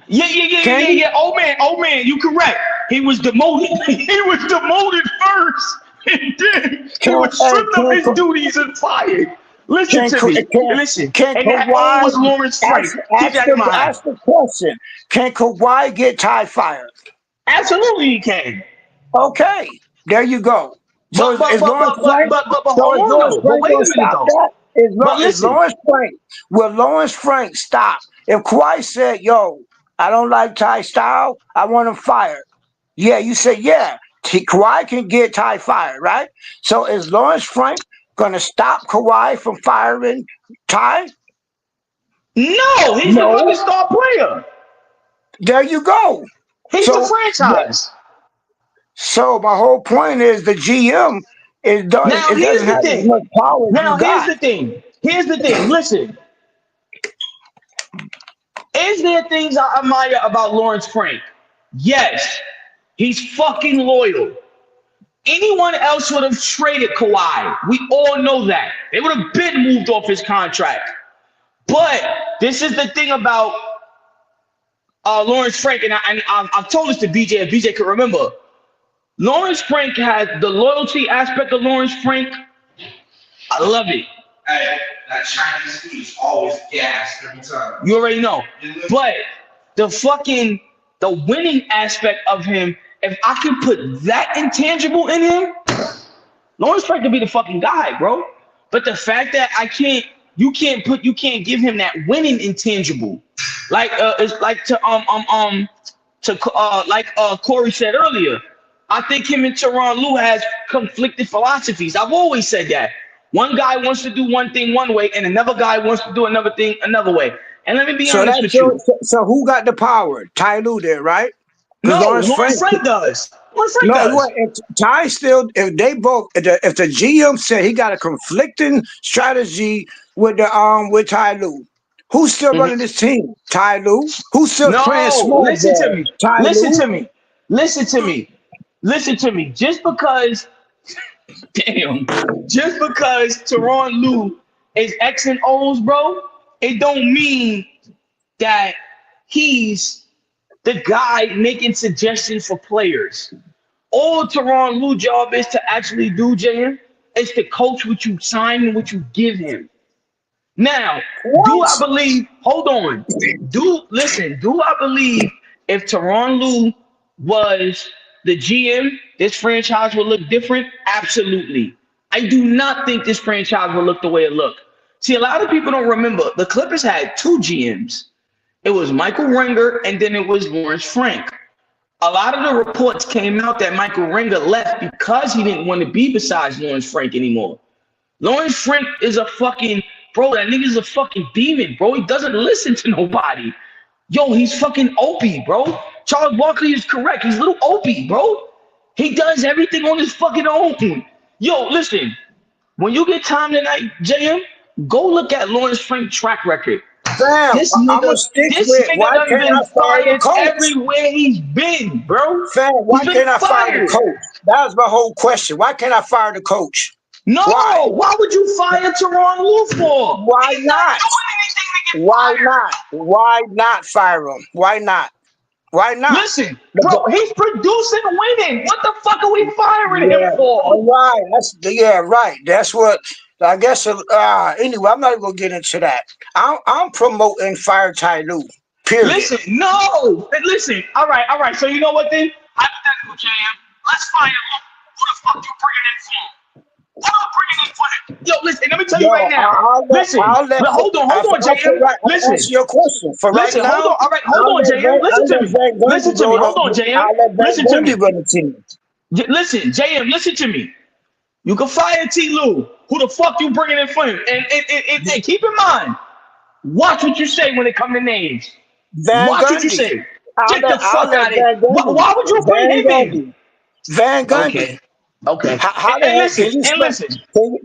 Yeah. Old man, you correct. He was demoted. He was demoted first, and then he was stripped of his duties and fired. Listen to me. Listen. Can Kawhi was Lawrence Frank? Ask the question. Can Kawhi get Ty fired? Absolutely, he can. Okay, there you go. So is Lawrence Frank will Lawrence Frank stop? If Kawhi said, yo, I don't like Ty's style, I want him fired. Yeah, you say, yeah. Kawhi can get Ty fired, right? So is Lawrence Frank going to stop Kawhi from firing Ty? No, he's the fucking star player. There you go. He's the franchise. So my whole point is the GM is done. Now It here's doesn't the have as thing. much power as Now you here's got. the thing. Here's the thing. Listen. Is there things I admire about Lawrence Frank? Yes. He's fucking loyal. Anyone else would have traded Kawhi. We all know that. They would have been moved off his contract. But this is the thing about Lawrence Frank, and I've told this to BJ, if BJ can remember. Lawrence Frank has the loyalty aspect of Lawrence Frank. I love it. Hey, that Chinese food is always gas every time. You already know. But the winning aspect of him, if I could put that intangible in him, Lawrence Frank could be the fucking guy, bro. But the fact that you can't give him that winning intangible. Like it's like Corey said earlier. I think him and Tyronn Lue has conflicted philosophies. I've always said that. One guy wants to do one thing one way, and another guy wants to do another thing another way. And let me be honest with you. So who got the power? Ty Lue did, right? No, Lawrence Frank does. Lawrence Frank does. If Ty still, if they both, if the GM said he got a conflicting strategy with Ty Lue, who's still running this team? Ty Lue. Who's still playing small? Listen to me. Ty Listen Lue? to me. Listen to me. Listen to me. Just because Tyronn Lue is X and O's, bro, it don't mean that he's the guy making suggestions for players. All Tyronn Lue job is to actually do, JM, is to coach what you sign and what you give him. Now, do I believe if Tyronn Lue was the GM, this franchise would look different? Absolutely. I do not think this franchise will look the way it looked. See, a lot of people don't remember the Clippers had two GMs. It was Michael Renger and then it was Lawrence Frank. A lot of the reports came out that Michael Renger left because he didn't want to be beside Lawrence Frank anymore. Lawrence Frank is a fucking, bro, that nigga's a fucking demon, bro. He doesn't listen to nobody. Yo, he's fucking Opie, bro. Charles Barkley is correct. He's little Opie, bro. He does everything on his fucking own. Yo, listen, when you get time tonight, JM, go look at Lawrence Frank's track record. Fam, This nigga done been fired everywhere he's been, bro. Fam, why can't I fire the coach? That was my whole question. Why can't I fire the coach? No, why would you fire Tyronn Lue for? Why not? Why not? Why not fire him? Why not? Why not? Listen, bro, he's producing winning. What the fuck are we firing him for? All right. Right. That's what I guess. Anyway, I'm not even gonna get into that. I'm promoting fire Ty Lue. Period. Listen, no. Listen. All right. So you know what then? Hypothetical, JM. Let's fire Lue. Who the fuck you bringing in for? Who am I bringing in for? Yo, listen. Let me tell you right now. Listen. Hold on, JM. Listen. Answer your question. For right now. Hold on. All right. Hold on, JM. Listen to me. Hold on, JM. Listen to me. Listen, JM. Listen to me. You can fire T. Lue. Who the fuck you bringing in for him? And keep in mind, watch what you say when it comes to names. Watch what you say. Get the fuck out of here. Why would you bring him in? Van Gundy. Okay.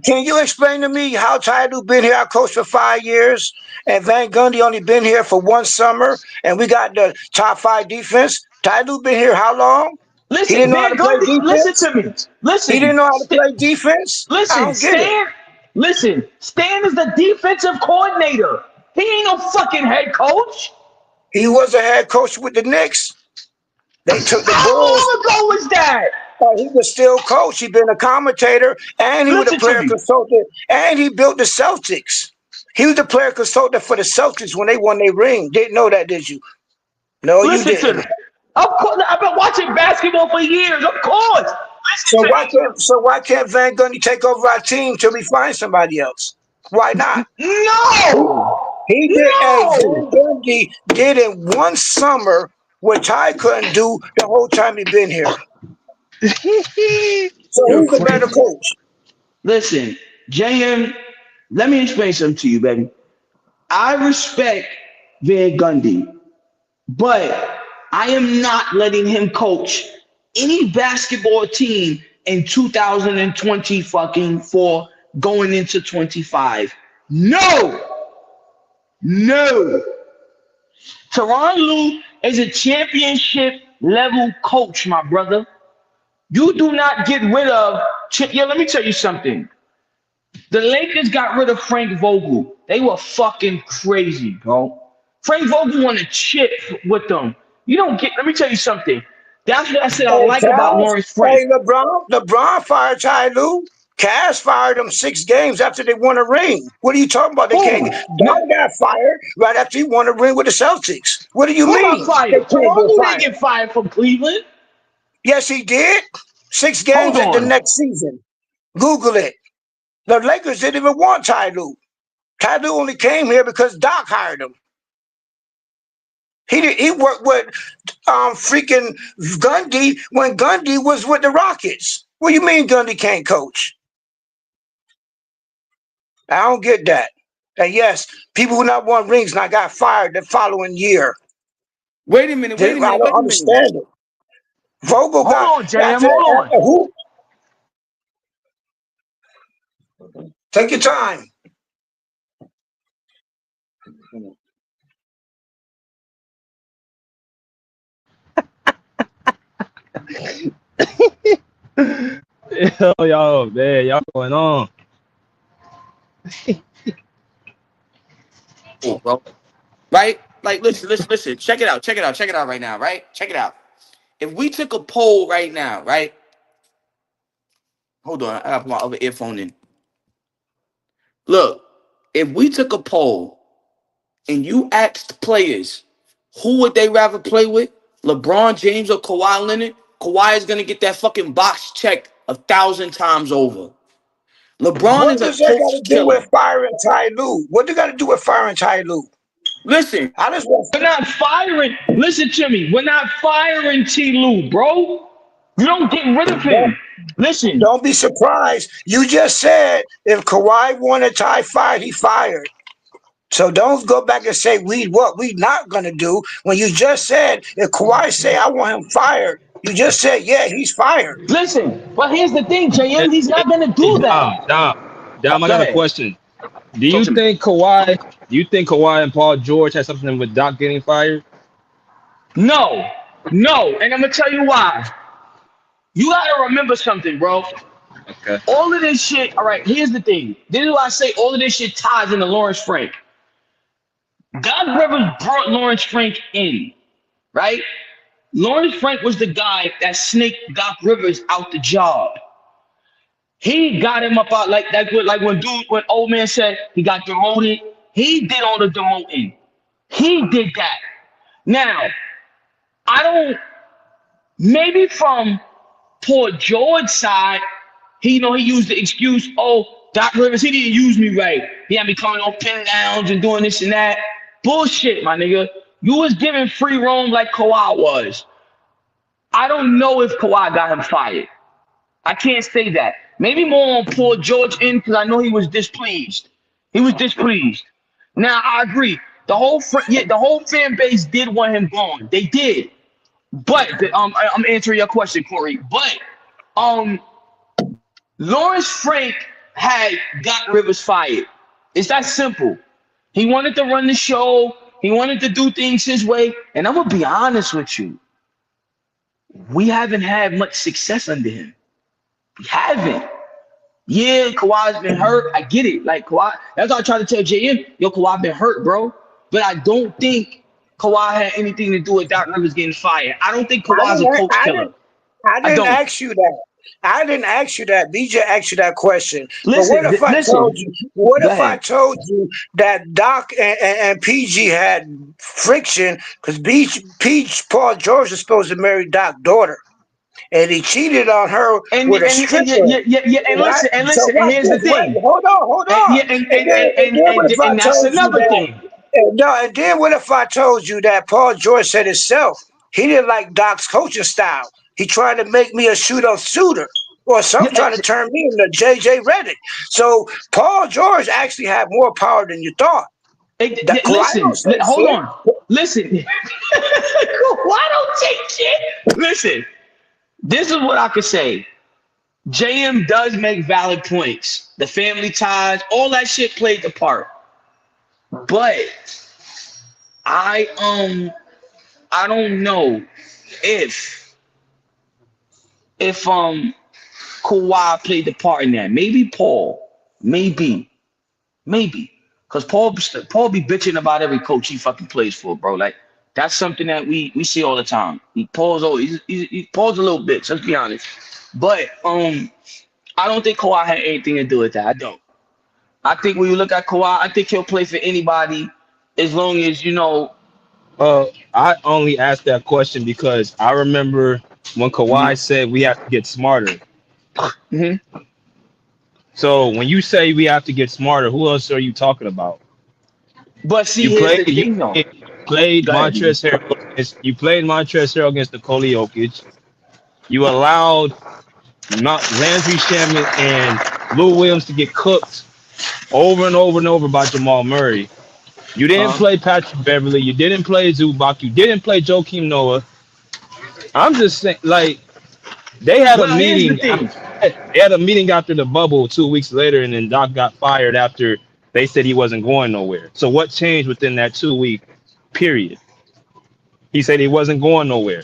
Can you explain to me how Ty Lue been here? I coached for 5 years, and Van Gundy only been here for one summer, and we got the top 5 defense. Ty Lue been here how long? Listen, he didn't know how to play defense. Listen to me. Listen. He didn't know how to play defense. Listen, Stan is the defensive coordinator. He ain't no fucking head coach. He was a head coach with the Knicks. They took the Bulls. How long ago was that? He was still coach. He been a commentator, and he was a player consultant, and he built the Celtics. He was the player consultant for the Celtics when they won their ring. Didn't know that, did you? No, you didn't. Of course, I've been watching basketball for years. Of course. So why can't Van Gundy take over our team till we find somebody else? Why not? No. He did. Van Gundy did in one summer what Ty couldn't do the whole time he been here. So You're who's the better crazy. coach? Listen, JM, let me explain something to you, baby. I respect Van Gundy, but I am not letting him coach any basketball team in 2020 fucking 4 going into 25. No, no. Tyronn Lue is a championship level coach, my brother. You do not get rid of. Let me tell you something. The Lakers got rid of Frank Vogel. They were fucking crazy, bro. Frank Vogel won a chip with them. You don't get. Let me tell you something. That's what I said I Hey, like about Cass. Lawrence Frank. Hey, LeBron fired Ty Lue. Cass fired him 6 games after they won a ring. What are you talking about? They can't. Don got fired right after he won a ring with the Celtics. What do you Who got mean? They fired? can't Tyronn get Lue didn't fired. get fired from Cleveland. Yes, he did. 6 Hold games at the on. next season. Google it. The Lakers didn't even want Ty Lue. Ty Lue only came here because Doc hired him. He worked with freaking Gundy when Gundy was with the Rockets. What do you mean Gundy can't coach? I don't get that. And yes, people who not won rings now got fired the following year. Wait a minute. I don't understand it. Vogel Hold got on, JM. after Hold on. who? Take your time. Y'all, man, y'all going on? Bro. Right? Like, listen. Check it out right now, right? Check it out. If we took a poll right now, right? Hold on, I got my other earphone in. Look, if we took a poll and you asked players who would they rather play with, LeBron James or Kawhi Leonard, Kawhi is gonna get that fucking box checked 1,000 times over. LeBron What is a does that got to coach do killer. with firing Ty Lue? What do got to do with firing Ty Lue? Listen, we're not firing. Listen to me. We're not firing T. Lue, bro. You don't get rid of him. Listen. Don't be surprised. You just said if Kawhi wanted Ty fired, he fired. So don't go back and say what we not gonna do when you just said if Kawhi say I want him fired. You just said yeah, he's fired. Listen, but here's the thing, JM, he's not gonna do that. Dom, I Go got a ahead. question. Do you Talk to me. think Kawhi and Paul George had something with Doc getting fired? No, and I'm gonna tell you why. You gotta remember something, bro. Okay. All of this shit. All right, here's the thing. This is why I say all of this shit ties into Lawrence Frank. Doc Rivers brought Lawrence Frank in, right? Lawrence Frank was the guy that snaked Doc Rivers out the job. He got him up out like when old man said he got demoted. He did all the demoting. He did that. Now, I don't. Maybe from Paul George's side, he used the excuse, oh, Doc Rivers, he didn't use me right. He had me coming on pin downs and doing this and that. Bullshit, my nigga. You was giving free roam like Kawhi was. I don't know if Kawhi got him fired. I can't say that. Maybe more on Paul George in because I know he was displeased. Now I agree. The whole fan base did want him gone. They did. But I'm answering your question, Corey. But Lawrence Frank had Doc Rivers fired. It's that simple. He wanted to run the show. He wanted to do things his way. And I'm gonna be honest with you. We haven't had much success under him. We haven't. Yeah, Kawhi's been hurt. I get it. Like Kawhi, that's why I tried to tell JM, yo, Kawhi been hurt, bro. But I don't think Kawhi had anything to do with Doc Rivers getting fired. I don't think Kawhi's a coach killer. I didn't ask you that. I didn't ask you that. BJ asked you that question. Listen, but what if I told you? What if I told you that Doc and PG had friction because Paul George is supposed to marry Doc's daughter, and he cheated on her with a stripper. Yeah. And listen, and here's the thing. Hold on. And that's another thing. And then what if I told you that Paul George said himself he didn't like Doc's coaching style? He trying to make me a shooter, or some trying to turn me into JJ Redick. So Paul George actually had more power than you thought. Hold on. Listen. Why don't take shit? Listen. This is what I could say. JM does make valid points. The family ties, all that shit played the part. But I don't know if Kawhi played the part in that. Maybe Paul. Maybe. Because Paul be bitching about every coach he fucking plays for, bro. Like, that's something that we see all the time. Paul's a little bitch, let's be honest. But I don't think Kawhi had anything to do with that. I don't. I think when you look at Kawhi, I think he'll play for anybody as long as, I only asked that question because I remember when Kawhi said we have to get smarter. Mm-hmm. So when you say we have to get smarter, who else are you talking about? But see, you played Montrezl Harrell against Nikola Jokic. You allowed Landry Shamet and Lou Williams to get cooked over and over and over by Jamal Murray. You didn't play Patrick Beverly. You didn't play Zubac. You didn't play Joakim Noah. I'm just saying, like, they had a meeting. They had a meeting after the bubble 2 weeks later, and then Doc got fired after they said he wasn't going nowhere. So what changed within that 2 week period? He said he wasn't going nowhere.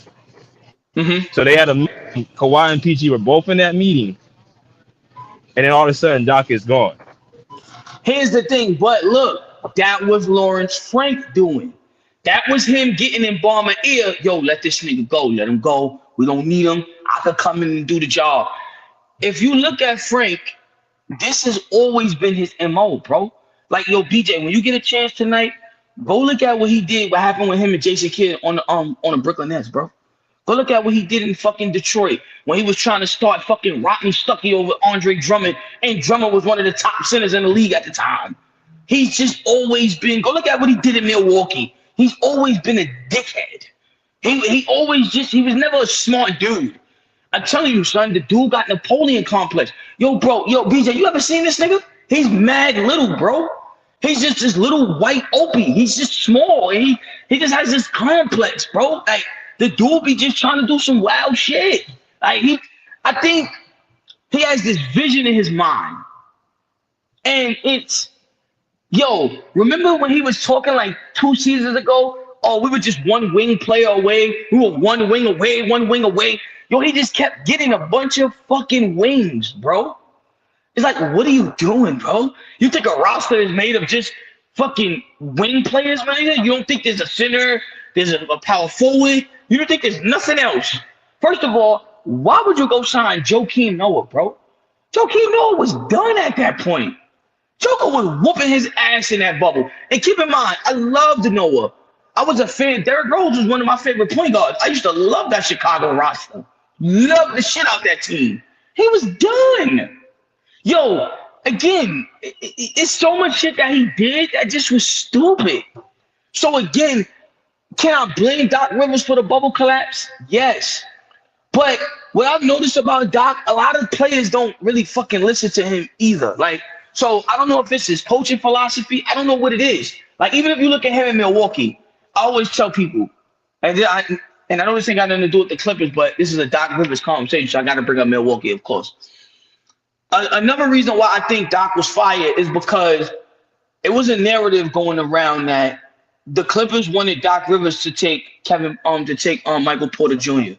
Mm-hmm. So they had a meeting. Kawhi and PG were both in that meeting, and then all of a sudden Doc is gone. Here's the thing, but look, that was Lawrence Frank doing. That was him getting in Ballmer's ear. Yo, let this nigga go. Let him go. We don't need him. I could come in and do the job. If you look at Frank, this has always been his MO, bro. Like, yo, BJ, when you get a chance tonight, go look at what he did, what happened with him and Jason Kidd on the Brooklyn Nets, bro. Go look at what he did in fucking Detroit when he was trying to start fucking Rodney Stuckey over Andre Drummond, and Drummond was one of the top centers in the league at the time. He's just always been. Go look at what he did in Milwaukee. He's always been a dickhead. He was never a smart dude. I'm telling you, son, the dude got Napoleon complex. Yo, bro, BJ, you ever seen this nigga? He's mad little, bro. He's just this little white opie. He's just small. And he just has this complex, bro. Like, the dude be just trying to do some wild shit. Like, I think he has this vision in his mind. And remember when he was talking like 2 seasons ago? Oh, we were just one wing player away. We were one wing away. Yo, he just kept getting a bunch of fucking wings, bro. It's like, what are you doing, bro? You think a roster is made of just fucking wing players, man? You don't think there's a center, there's a power forward? You don't think there's nothing else? First of all, why would you go sign Joakim Noah, bro? Joakim Noah was done at that point. Joker was whooping his ass in that bubble. And keep in mind, I loved Noah. I was a fan. Derrick Rose was one of my favorite point guards. I used to love that Chicago roster. Love the shit out that team. He was done. Yo, again, it's so much shit that he did that just was stupid. So again, can I blame Doc Rivers for the bubble collapse? Yes. But what I've noticed about Doc, a lot of players don't really fucking listen to him either. Like, so I don't know if it's his coaching philosophy. I don't know what it is. Like, even if you look at him in Milwaukee, I always tell people, and I know this ain't got nothing to do with the Clippers, but this is a Doc Rivers conversation, so I got to bring up Milwaukee, of course. Another reason why I think Doc was fired is because it was a narrative going around that the Clippers wanted Doc Rivers to take Michael Porter Jr.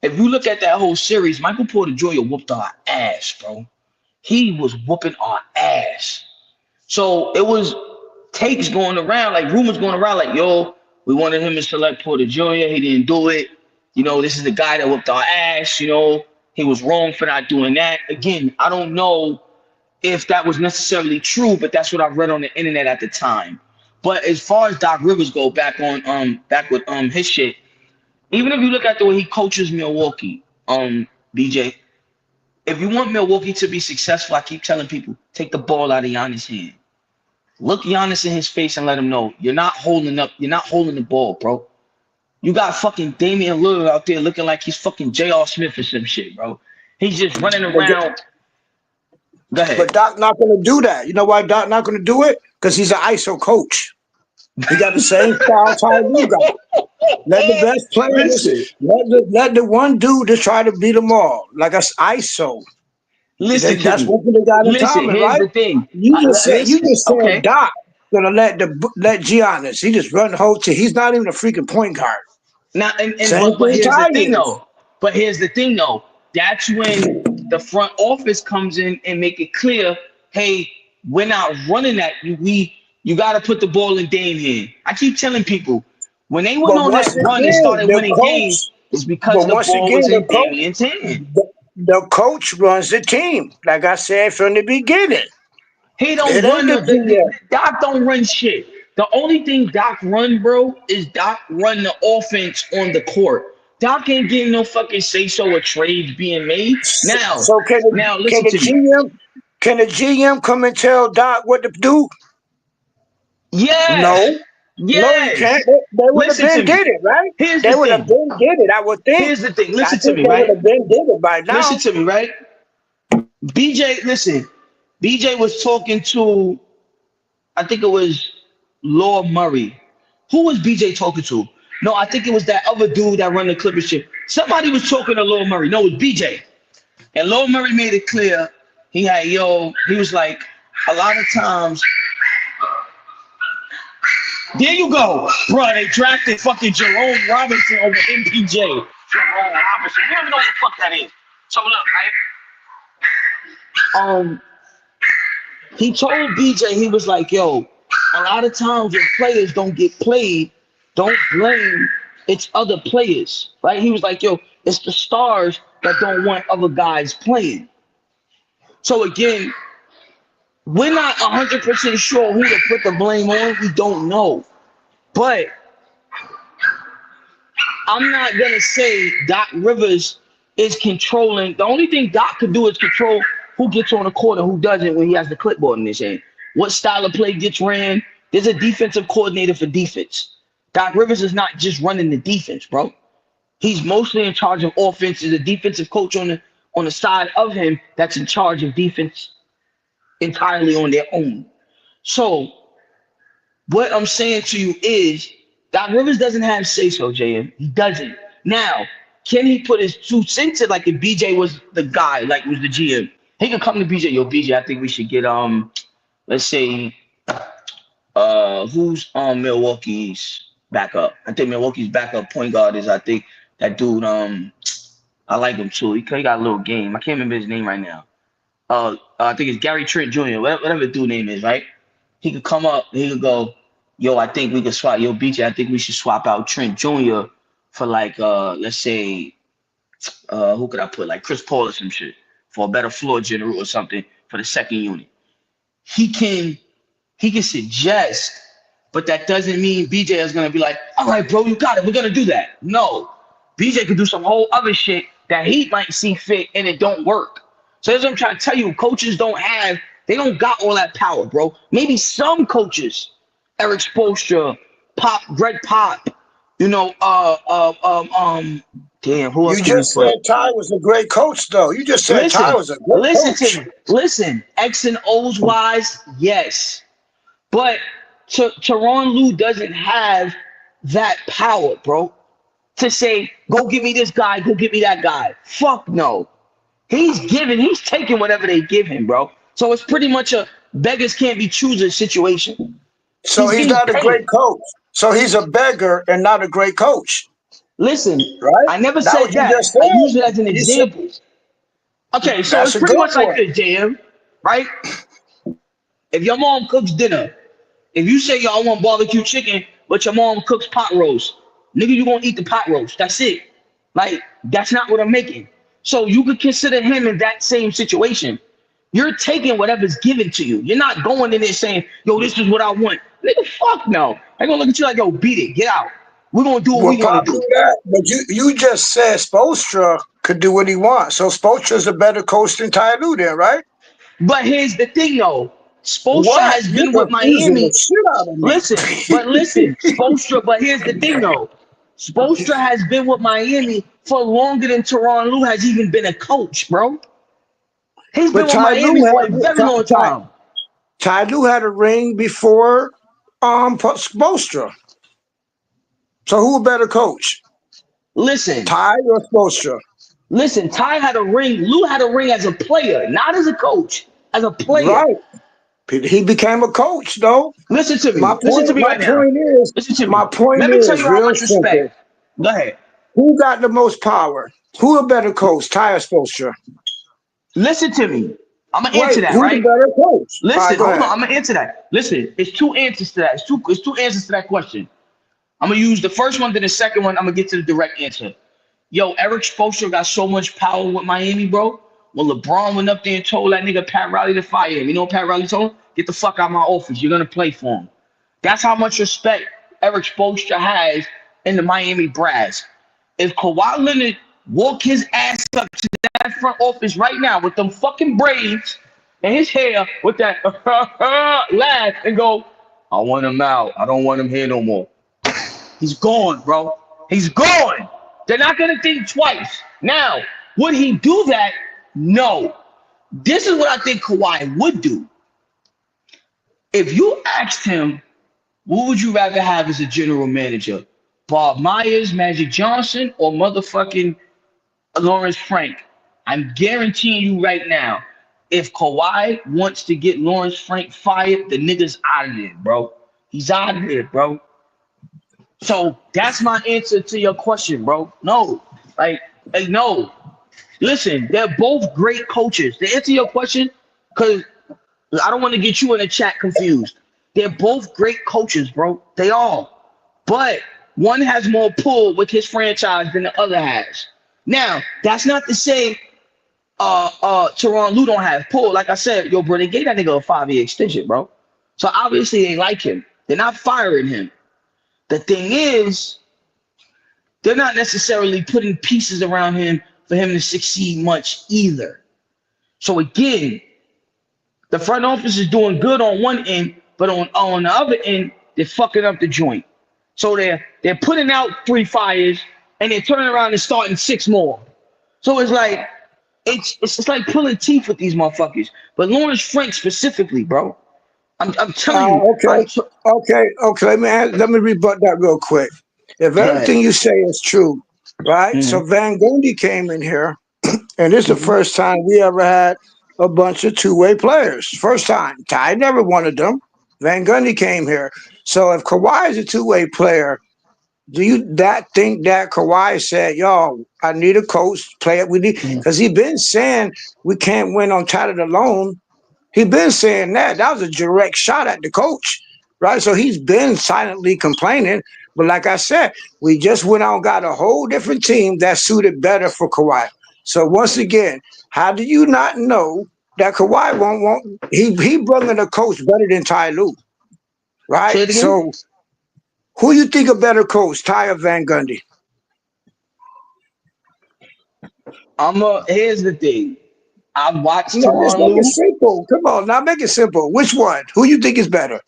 If you look at that whole series, Michael Porter Jr. whooped our ass, bro. He was whooping our ass. So it was takes going around, like rumors going around, like, yo, we wanted him to select Porter Jr. He didn't do it. This is the guy that whooped our ass. He was wrong for not doing that. Again, I don't know if that was necessarily true, but that's what I read on the internet at the time. But as far as Doc Rivers go, back with his shit, even if you look at the way he coaches Milwaukee, BJ, if you want Milwaukee to be successful, I keep telling people, take the ball out of Giannis' hand. Look Giannis in his face and let him know you're not holding the ball, bro. You got fucking Damian Lillard out there looking like he's fucking J.R. Smith or some shit, bro. He's just running around. Go ahead. But Doc not going to do that. You know why Doc not going to do it? Because he's an ISO coach. He got the same style Ty Lue got. Let the best players, let the one dude to try to beat them all. Like us ISO. Listen, that's what they got in common, here's right? the thing. You just said Okay. Doc gonna let Giannis. He just run the whole team. He's not even a freaking point guard. Now, Same but thing here's Ty the thing, is. though. But here's the thing, though. That's when the front office comes in and make it clear, hey, we're not running that. You got to put the ball in Dame hand. I keep telling people, when they went But on that once run and again, started the winning coach- games, it's because but the once ball again, was the in coach- Damian's hand. The coach runs the team, like I said from the beginning. He don't It run ain't the GM. Doc don't run shit. The only thing Doc run, bro, is Doc run the offense on the court. Doc ain't getting no fucking say so or trades being made. Now, So can listen the to me. GM come and tell Doc what to do? Yeah. No, he Yes. can't. They would have Listen been to me. did it, right? Here's They the would have thing. been did it. I would think. Here's the thing. I Listen to think me, they right? would have been did it by now. Listen to me, right? Listen. BJ was talking to, I think it was Lord Murray. Who was BJ talking to? No, I think it was that other dude that run the Clippers shit. Somebody was talking to Lord Murray. No, it was BJ. And Lord Murray made it clear. He was like, a lot of times. There you go. Bro, they drafted fucking Jerome Robinson over MPJ. Jerome Robinson. We don't even know what the fuck that is. So look, right? He told BJ, he was like, yo, a lot of times when players don't get played, don't blame it's other players, right? He was like, yo, it's the stars that don't want other guys playing. So again, we're not 100% sure who to put the blame on. We don't know. But I'm not going to say Doc Rivers is controlling. The only thing Doc could do is control who gets on the court and who doesn't when he has the clipboard in his hand. What style of play gets ran. There's a defensive coordinator for defense. Doc Rivers is not just running the defense, bro. He's mostly in charge of offense. There's a defensive coach on the side of him that's in charge of defense entirely on their own. So what I'm saying to you is Doc Rivers doesn't have say-so, JM. He doesn't. Now, can he put his 2 cents in like if BJ was the guy, like was the GM? He could come to BJ, yo, BJ, I think we should get let's say who's Milwaukee's backup? I think Milwaukee's backup point guard is, I think, that dude, I like him too. He got a little game. I can't remember his name right now. I think it's Gary Trent Jr., whatever the dude name is, right? He could come up, he could go, yo, I think we could swap, yo, BJ, I think we should swap out Trent Jr. for like, let's say, who could I put? Like Chris Paul or some shit for a better floor general or something for the second unit. He can suggest, but that doesn't mean BJ is going to be like, all right, bro, you got it. We're going to do that. No. BJ could do some whole other shit that he might see fit and it don't work. So that's what I'm trying to tell you. Coaches don't got all that power, bro. Maybe some coaches, Eric Spoelstra, Greg Pop, damn, who else? You just said Ty was a great coach, though. You just said Ty was a great coach. To me. Listen, X and O's wise, yes. But Tyronn Lue doesn't have that power, bro, to say, go give me this guy, go give me that guy. Fuck no. He's taking whatever they give him, bro. So it's pretty much a beggars can't be choosers situation. So he's not a great coach. So he's a beggar and not a great coach. Listen, right? I never said that. I use it as an example. Okay, so it's pretty much like this, JM, right? If your mom cooks dinner, if you say, yo, I want barbecue chicken, but your mom cooks pot roast, nigga, you gonna eat the pot roast. That's it. Like, that's not what I'm making. So you could consider him in that same situation. You're taking whatever's given to you. You're not going in there saying, yo, this is what I want. Nigga, fuck no. They're gonna look at you like, yo, beat it, get out. We're gonna do what we're gonna do. But you just said Spoelstra could do what he wants. So Spoelstra's a better coach than Ty Lue then, right? But here's the thing though. Spoelstra has been with Miami. Listen, Spoelstra, but here's the thing though. Spoelstra has been with Miami for longer than Tyronn Lue has even been a coach, bro. He's been But with Miami for a very long time. Ty Lue had a ring before Spoelstra. So who a better coach? Listen. Ty or Spoelstra? Listen, Ty had a ring. Lue had a ring as a player, not as a coach, as a player. Right. He became a coach, though. Listen to me. My Listen to me right now. point is, Listen to me. my point Let me tell is you how real much simple. respect. Go ahead. Who got the most power? Who a better coach, Ty or Spoelstra? Listen to me. I'm gonna answer that, who's right? the better coach? Listen, go hold ahead. on. I'm gonna answer that. Listen, it's two answers to that. It's two answers to that question. I'm gonna use the first one, then the second one. I'm gonna get to the direct answer. Yo, Eric Spoelstra got so much power with Miami, bro. When LeBron went up there and told that nigga Pat Riley to fire him, you know what Pat Riley told him? Get the fuck out of my office. You're gonna play for him. That's how much respect Eric Spoelstra has in the Miami Brass. If Kawhi Leonard walk his ass up to that front office right now with them fucking braids and his hair with that laugh and go, I want him out. I don't want him here no more. He's gone, bro. He's gone. They're not going to think twice. Now, would he do that? No. This is what I think Kawhi would do. If you asked him, what would you rather have as a general manager? Bob Myers, Magic Johnson, or motherfucking Lawrence Frank? I'm guaranteeing you right now, if Kawhi wants to get Lawrence Frank fired, the nigga's out of there, bro. He's out of there, bro. So that's my answer to your question, bro. No, like no. Listen, they're both great coaches. To answer your question, because I don't want to get you in the chat confused. They're both great coaches, bro. They are. But one has more pull with his franchise than the other has. Now, that's not to say Tyronn Lue don't have pull. Like I said, yo, bro, they gave that nigga a 5-year extension, bro. So obviously they like him. They're not firing him. The thing is, they're not necessarily putting pieces around him for him to succeed much either. So again, the front office is doing good on one end, but on the other end, they're fucking up the joint. So they're putting out 3 fires and they're turning around and starting 6 more. So it's like it's like pulling teeth with these motherfuckers. But Lawrence Frank specifically, bro, I'm telling you. Okay. Let me rebut that real quick. If everything you say is true, right? So Van Gundy came in here, and this is the first time we ever had a bunch of two-way players. First time. Ty never wanted them. Van Gundy came here. So if Kawhi is a two-way player, do you think that Kawhi said, yo, I need a coach, play it with me? Because he been saying we can't win on talent alone. He been saying that. That was a direct shot at the coach, right? So he's been silently complaining. But like I said, we just went out and got a whole different team that suited better for Kawhi. So once again, how do you not know that Kawhi won't he brought in a coach better than Ty Lue, right? So who you think a better coach, Ty or Van Gundy? Here's the thing. I watched No, just Tyronn make it Lue. simple. Come on, now make it simple. Which one? Who you think is better?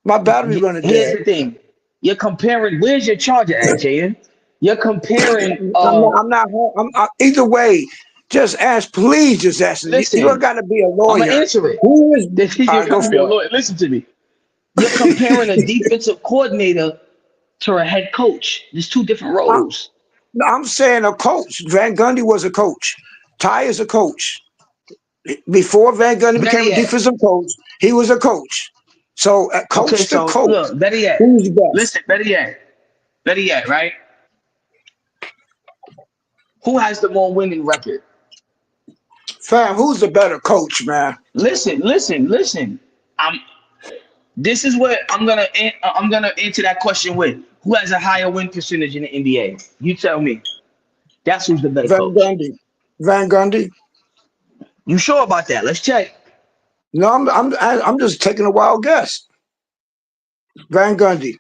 My battery's running dead. Here's the thing. You're comparing. Where's your charger at, Jaden? You're comparing. I'm not. Either way, just ask. Please, just ask. Listen, you don't got to be a lawyer. I'm gonna answer it. Who is? You Right, gotta be a lawyer. Listen to me. You're comparing a defensive coordinator to a head coach. There's 2 different roles. I'm saying a coach. Van Gundy was a coach. Ty is a coach. Before Van Gundy became a defensive coach, he was a coach. So coach to coach. Look, better yet. Who's best? Listen, better yet, right? Who has the more winning record? Fam, who's the better coach, man? Listen. This is what I'm gonna answer that question with. Who has a higher win percentage in the NBA? You tell me. That's who's the better coach. Van Gundy. You sure about that? Let's check. No, I'm just taking a wild guess. Van Gundy.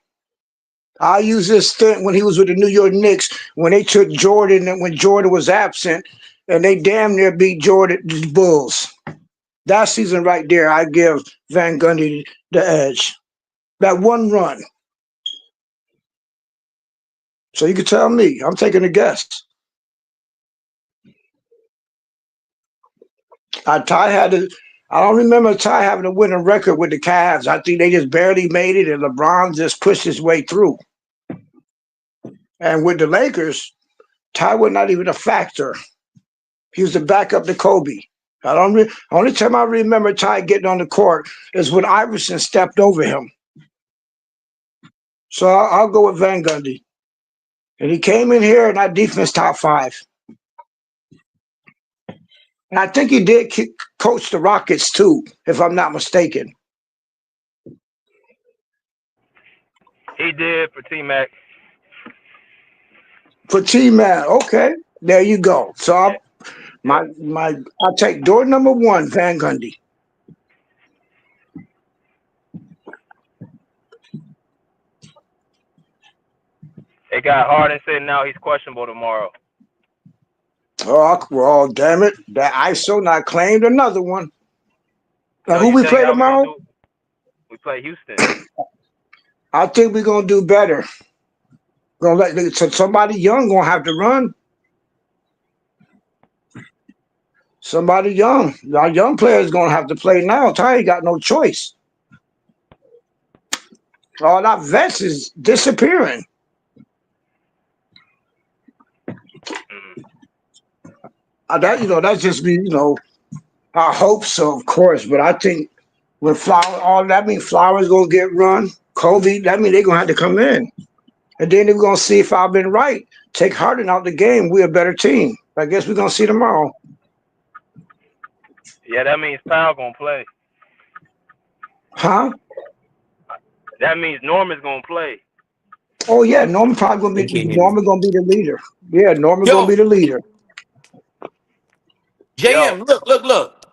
I use this stint when he was with the New York Knicks when they took Jordan and when Jordan was absent and they damn near beat the Bulls. That season right there, I give Van Gundy the edge. That one run. So you can tell me. I'm taking a guess. Ty had to. I don't remember Ty having a winning record with the Cavs. I think they just barely made it, and LeBron just pushed his way through. And with the Lakers, Ty was not even a factor. He was the backup to Kobe. Only time I remember Ty getting on the court is when Iverson stepped over him. So I'll go with Van Gundy. And he came in here and our defense top 5. And I think he did coach the Rockets too, if I'm not mistaken. He did for T-Mac. For T-Mac, okay. There you go. So I'll take door number 1, Van Gundy. It got Harden saying now he's questionable tomorrow. Oh, well, damn it. That ISO not claimed another one. Now, who we play tomorrow? We play Houston. I think we're going to do better. So somebody young going to have to run. Somebody young. Our young players going to have to play now. Ty ain't got no choice. All our vets is disappearing. That's just me, I hope so, of course. But I think with Flowers going to get run. Kobe, that means they're going to have to come in. And then we're going to see if I've been right. Take Harden out the game. We're a better team. I guess we're going to see tomorrow. Yeah, that means Powell going to play. Huh? That means Norman's going to play. Oh, yeah. Norman's going to be the leader. Yeah, Norman's going to be the leader. JM, look.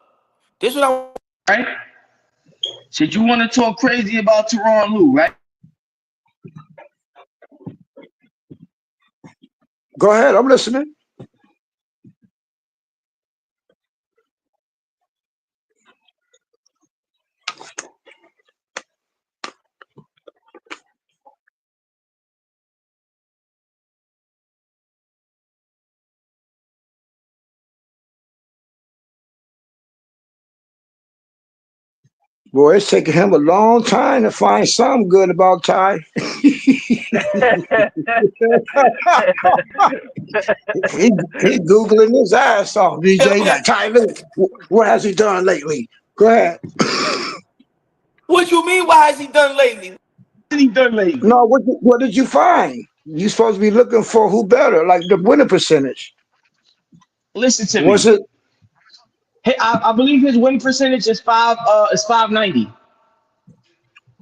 This is what right? Said you want to talk crazy about Teron Lue, right? Go ahead. I'm listening. Boy, it's taking him a long time to find something good about Ty. He's Googling his ass off, DJ. Like, Ty Lue, what has he done lately? Go ahead. What you mean? What has he done lately? What has he done lately? No, what did you find? You're supposed to be looking for who better, like the winning percentage. Listen to me. Was it? Hey, I believe his win percentage is 590.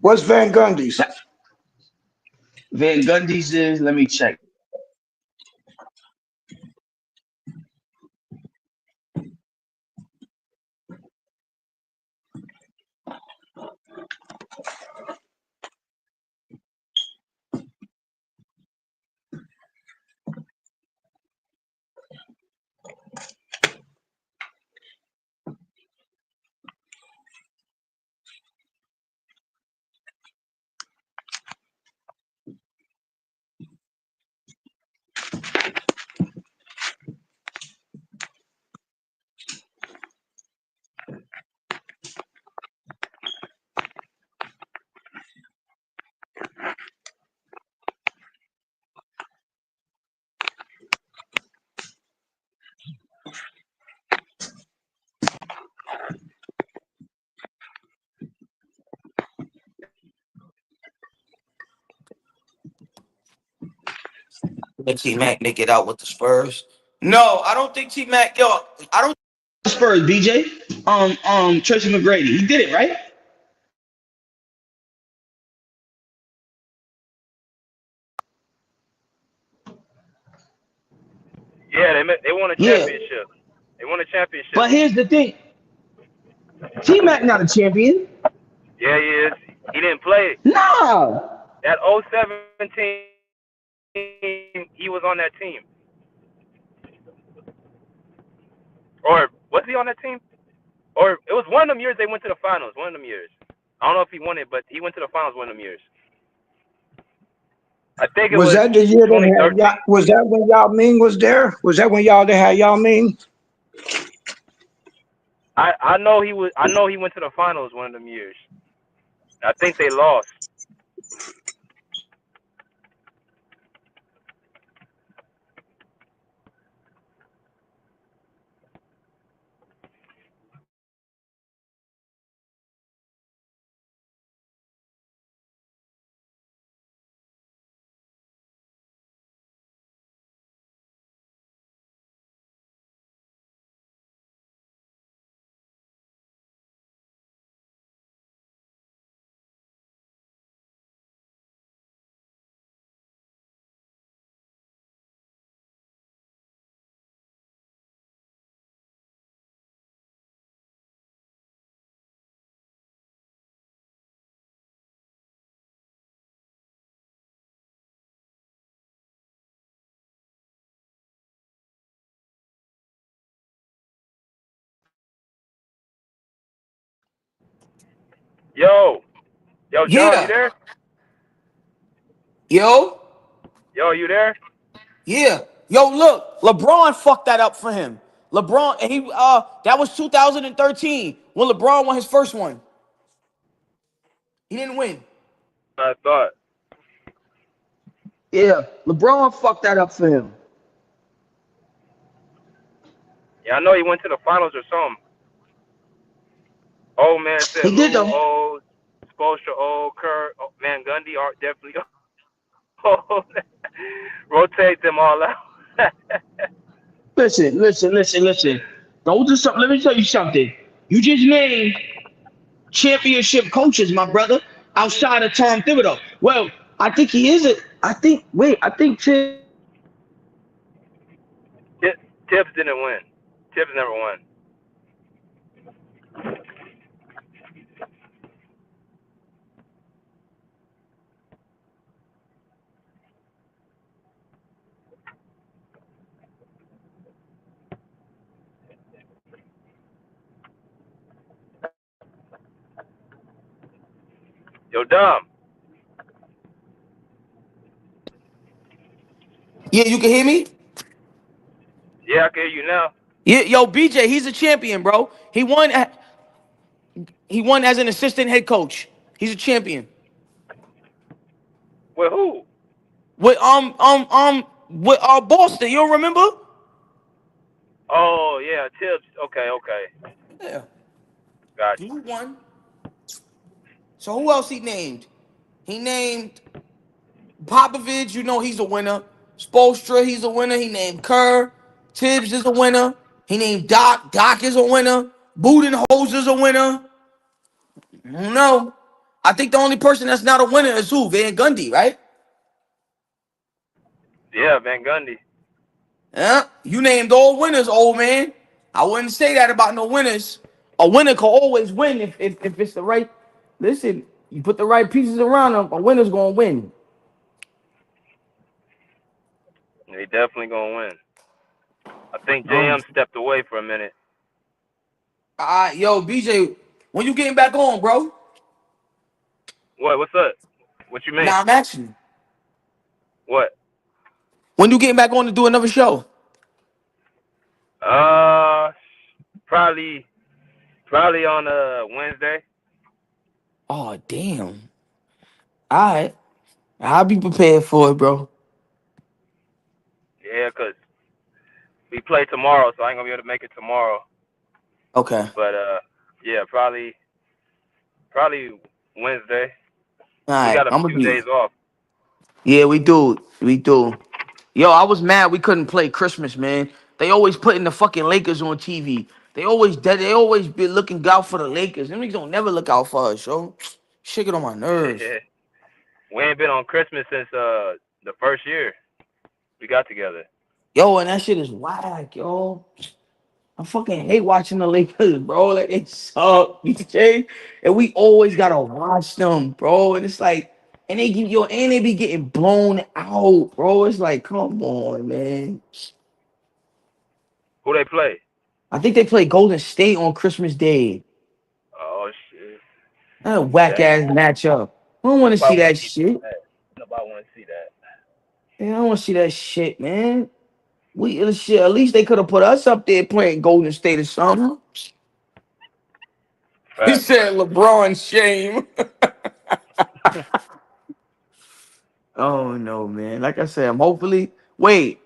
What's Van Gundy's? Van Gundy's is, let me check. T-Mac make it out with the Spurs? No, I don't think T-Mac. I don't. Spurs, BJ. Tracy McGrady. He did it, right? Yeah, they won a championship. They won a championship. But here's the thing. T-Mac not a champion. Yeah, he is. He didn't play. No. That 07 team, he was on that team. Or was he on that team? Or it was one of them years they went to the finals. One of them years. I don't know if he won it, but he went to the finals one of them years. I think it Was was that the year that had 2013. was that when Yao Ming was there? Was that when y'all they had Yao Ming? I know he was. I know he went to the finals one of them years. I think they lost. Yo, John, you Yeah. there? Yo. Yo, you there? Yeah. Yo, look, LeBron fucked that up for him. LeBron, and he that was 2013 when LeBron won his first one. He didn't win. I thought. Yeah, LeBron fucked that up for him. Yeah, I know he went to the finals or something. Old man said He did Lou, though. old Spoelstra, old Kerr, Van Gundy are definitely old. Rotate them all out. Listen. Don't do something. Let me tell you something. You just named championship coaches, my brother, outside of Tom Thibodeau. Well, I think he is it. I think. Wait, I think Tim. Tibbs didn't win. Tibbs never won. Yo, Dom. Yeah, you can hear me? Yeah, I can hear you now. Yeah, yo, BJ, he's a champion, bro. He won as an assistant head coach. He's a champion. With who? With with Boston. You don't remember? Oh, yeah, Tibbs. Okay. Yeah. Gotcha. He won. So who else he named? He named Popovich, you know he's a winner. Spoelstra, he's a winner. He named Kerr. Tibbs is a winner. He named Doc. Doc is a winner. Budenholzer's a winner. I don't know. I think the only person that's not a winner is who? Van Gundy, right? Yeah, Van Gundy. Yeah. You named all winners, old man. I wouldn't say that about no winners. A winner can always win if it's the right. Listen, you put the right pieces around them, a winner's gonna win. They definitely gonna win. I think Um, JM stepped away for a minute. yo, BJ, when you getting back on, bro? What? What's up? What you mean? Nah, I'm asking you. What? When you getting back on to do another show? Probably on Wednesday. Oh, damn. All right. I'll be prepared for it, bro. Yeah, 'cause we play tomorrow, so I ain't gonna be able to make it tomorrow. Okay. But yeah, probably Wednesday. All We right. got a I'm gonna few be. days off. Yeah, we do. We do. Yo, I was mad we couldn't play Christmas, man. They always putting the fucking Lakers on TV. They always be looking out for the Lakers. Them niggas don't never look out for us, yo. Shit get on my nerves. Yeah. We ain't been on Christmas since the first year we got together. Yo, and that shit is whack, yo. I fucking hate watching the Lakers, bro. Like they suck, BJ. And we always gotta watch them, bro. And it's like, and they be getting blown out, bro. It's like, come on, man. Who they play? I think they play Golden State on Christmas Day. Oh shit. That whack ass matchup. I don't want to see Nobody want that to see shit. that. Nobody want to see that. Man, I don't want to see that shit, man. Shit. At least they could have put us up there playing Golden State or something. He said LeBron shame. Oh no, man. Like I said, I'm hopefully. Wait,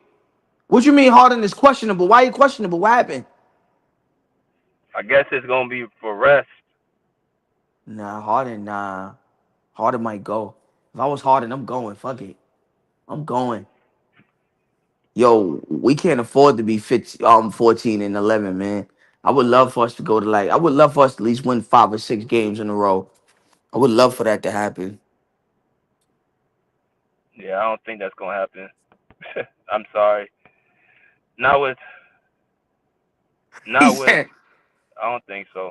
what you mean Harden is questionable? Why are you questionable? What happened? I guess it's gonna be for rest. Nah, Harden might go. If I was Harden, I'm going. Fuck it. I'm going. Yo, we can't afford to be 14 and 11, man. I would love for us to go to I would love for us to at least win 5 or 6 games in a row. I would love for that to happen. Yeah, I don't think that's gonna happen. I'm sorry. Not with. I don't think so.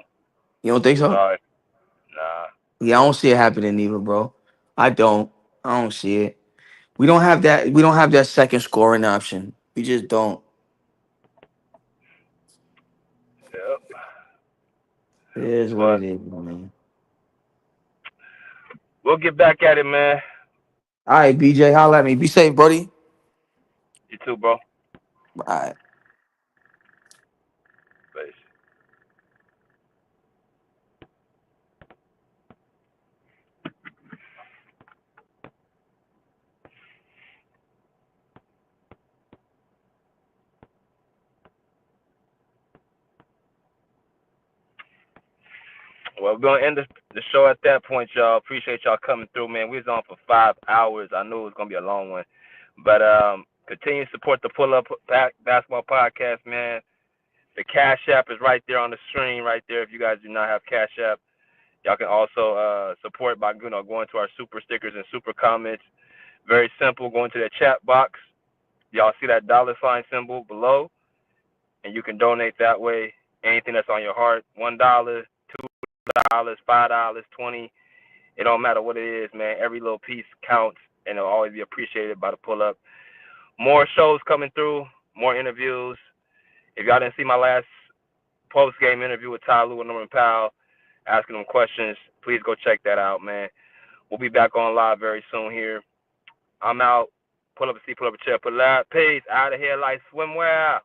You don't think so? Sorry. Nah. Yeah, I don't see it happening either, bro. I don't see it. We don't have that. We don't have that second scoring option. We just don't. Yep. It is what But it is, man. we'll get back at it, man. All right, BJ, holla at me. Be safe, buddy. You too, bro. All right. Peace. Well, we're gonna end the show at that point, y'all. Appreciate y'all coming through, man. We was on for 5 hours. I knew it was gonna be a long one, but continue to support the Pull Up Basketball Podcast, man. The Cash App is right there on the screen, right there. If you guys do not have Cash App, y'all can also support by going to our super stickers and super comments. Very simple. Go into the chat box. Y'all see that $ symbol below, and you can donate that way. Anything that's on your heart, $1, $2, $5, $20. It don't matter what it is, man. Every little piece counts, and it'll always be appreciated by the Pull Up. More shows coming through, more interviews. If y'all didn't see my last post-game interview with Ty Lue and Norman Powell, asking them questions, please go check that out, man. We'll be back on live very soon here. I'm out. Pull up a seat, pull up a chair, pull up. Peace. Out of here like swimwear.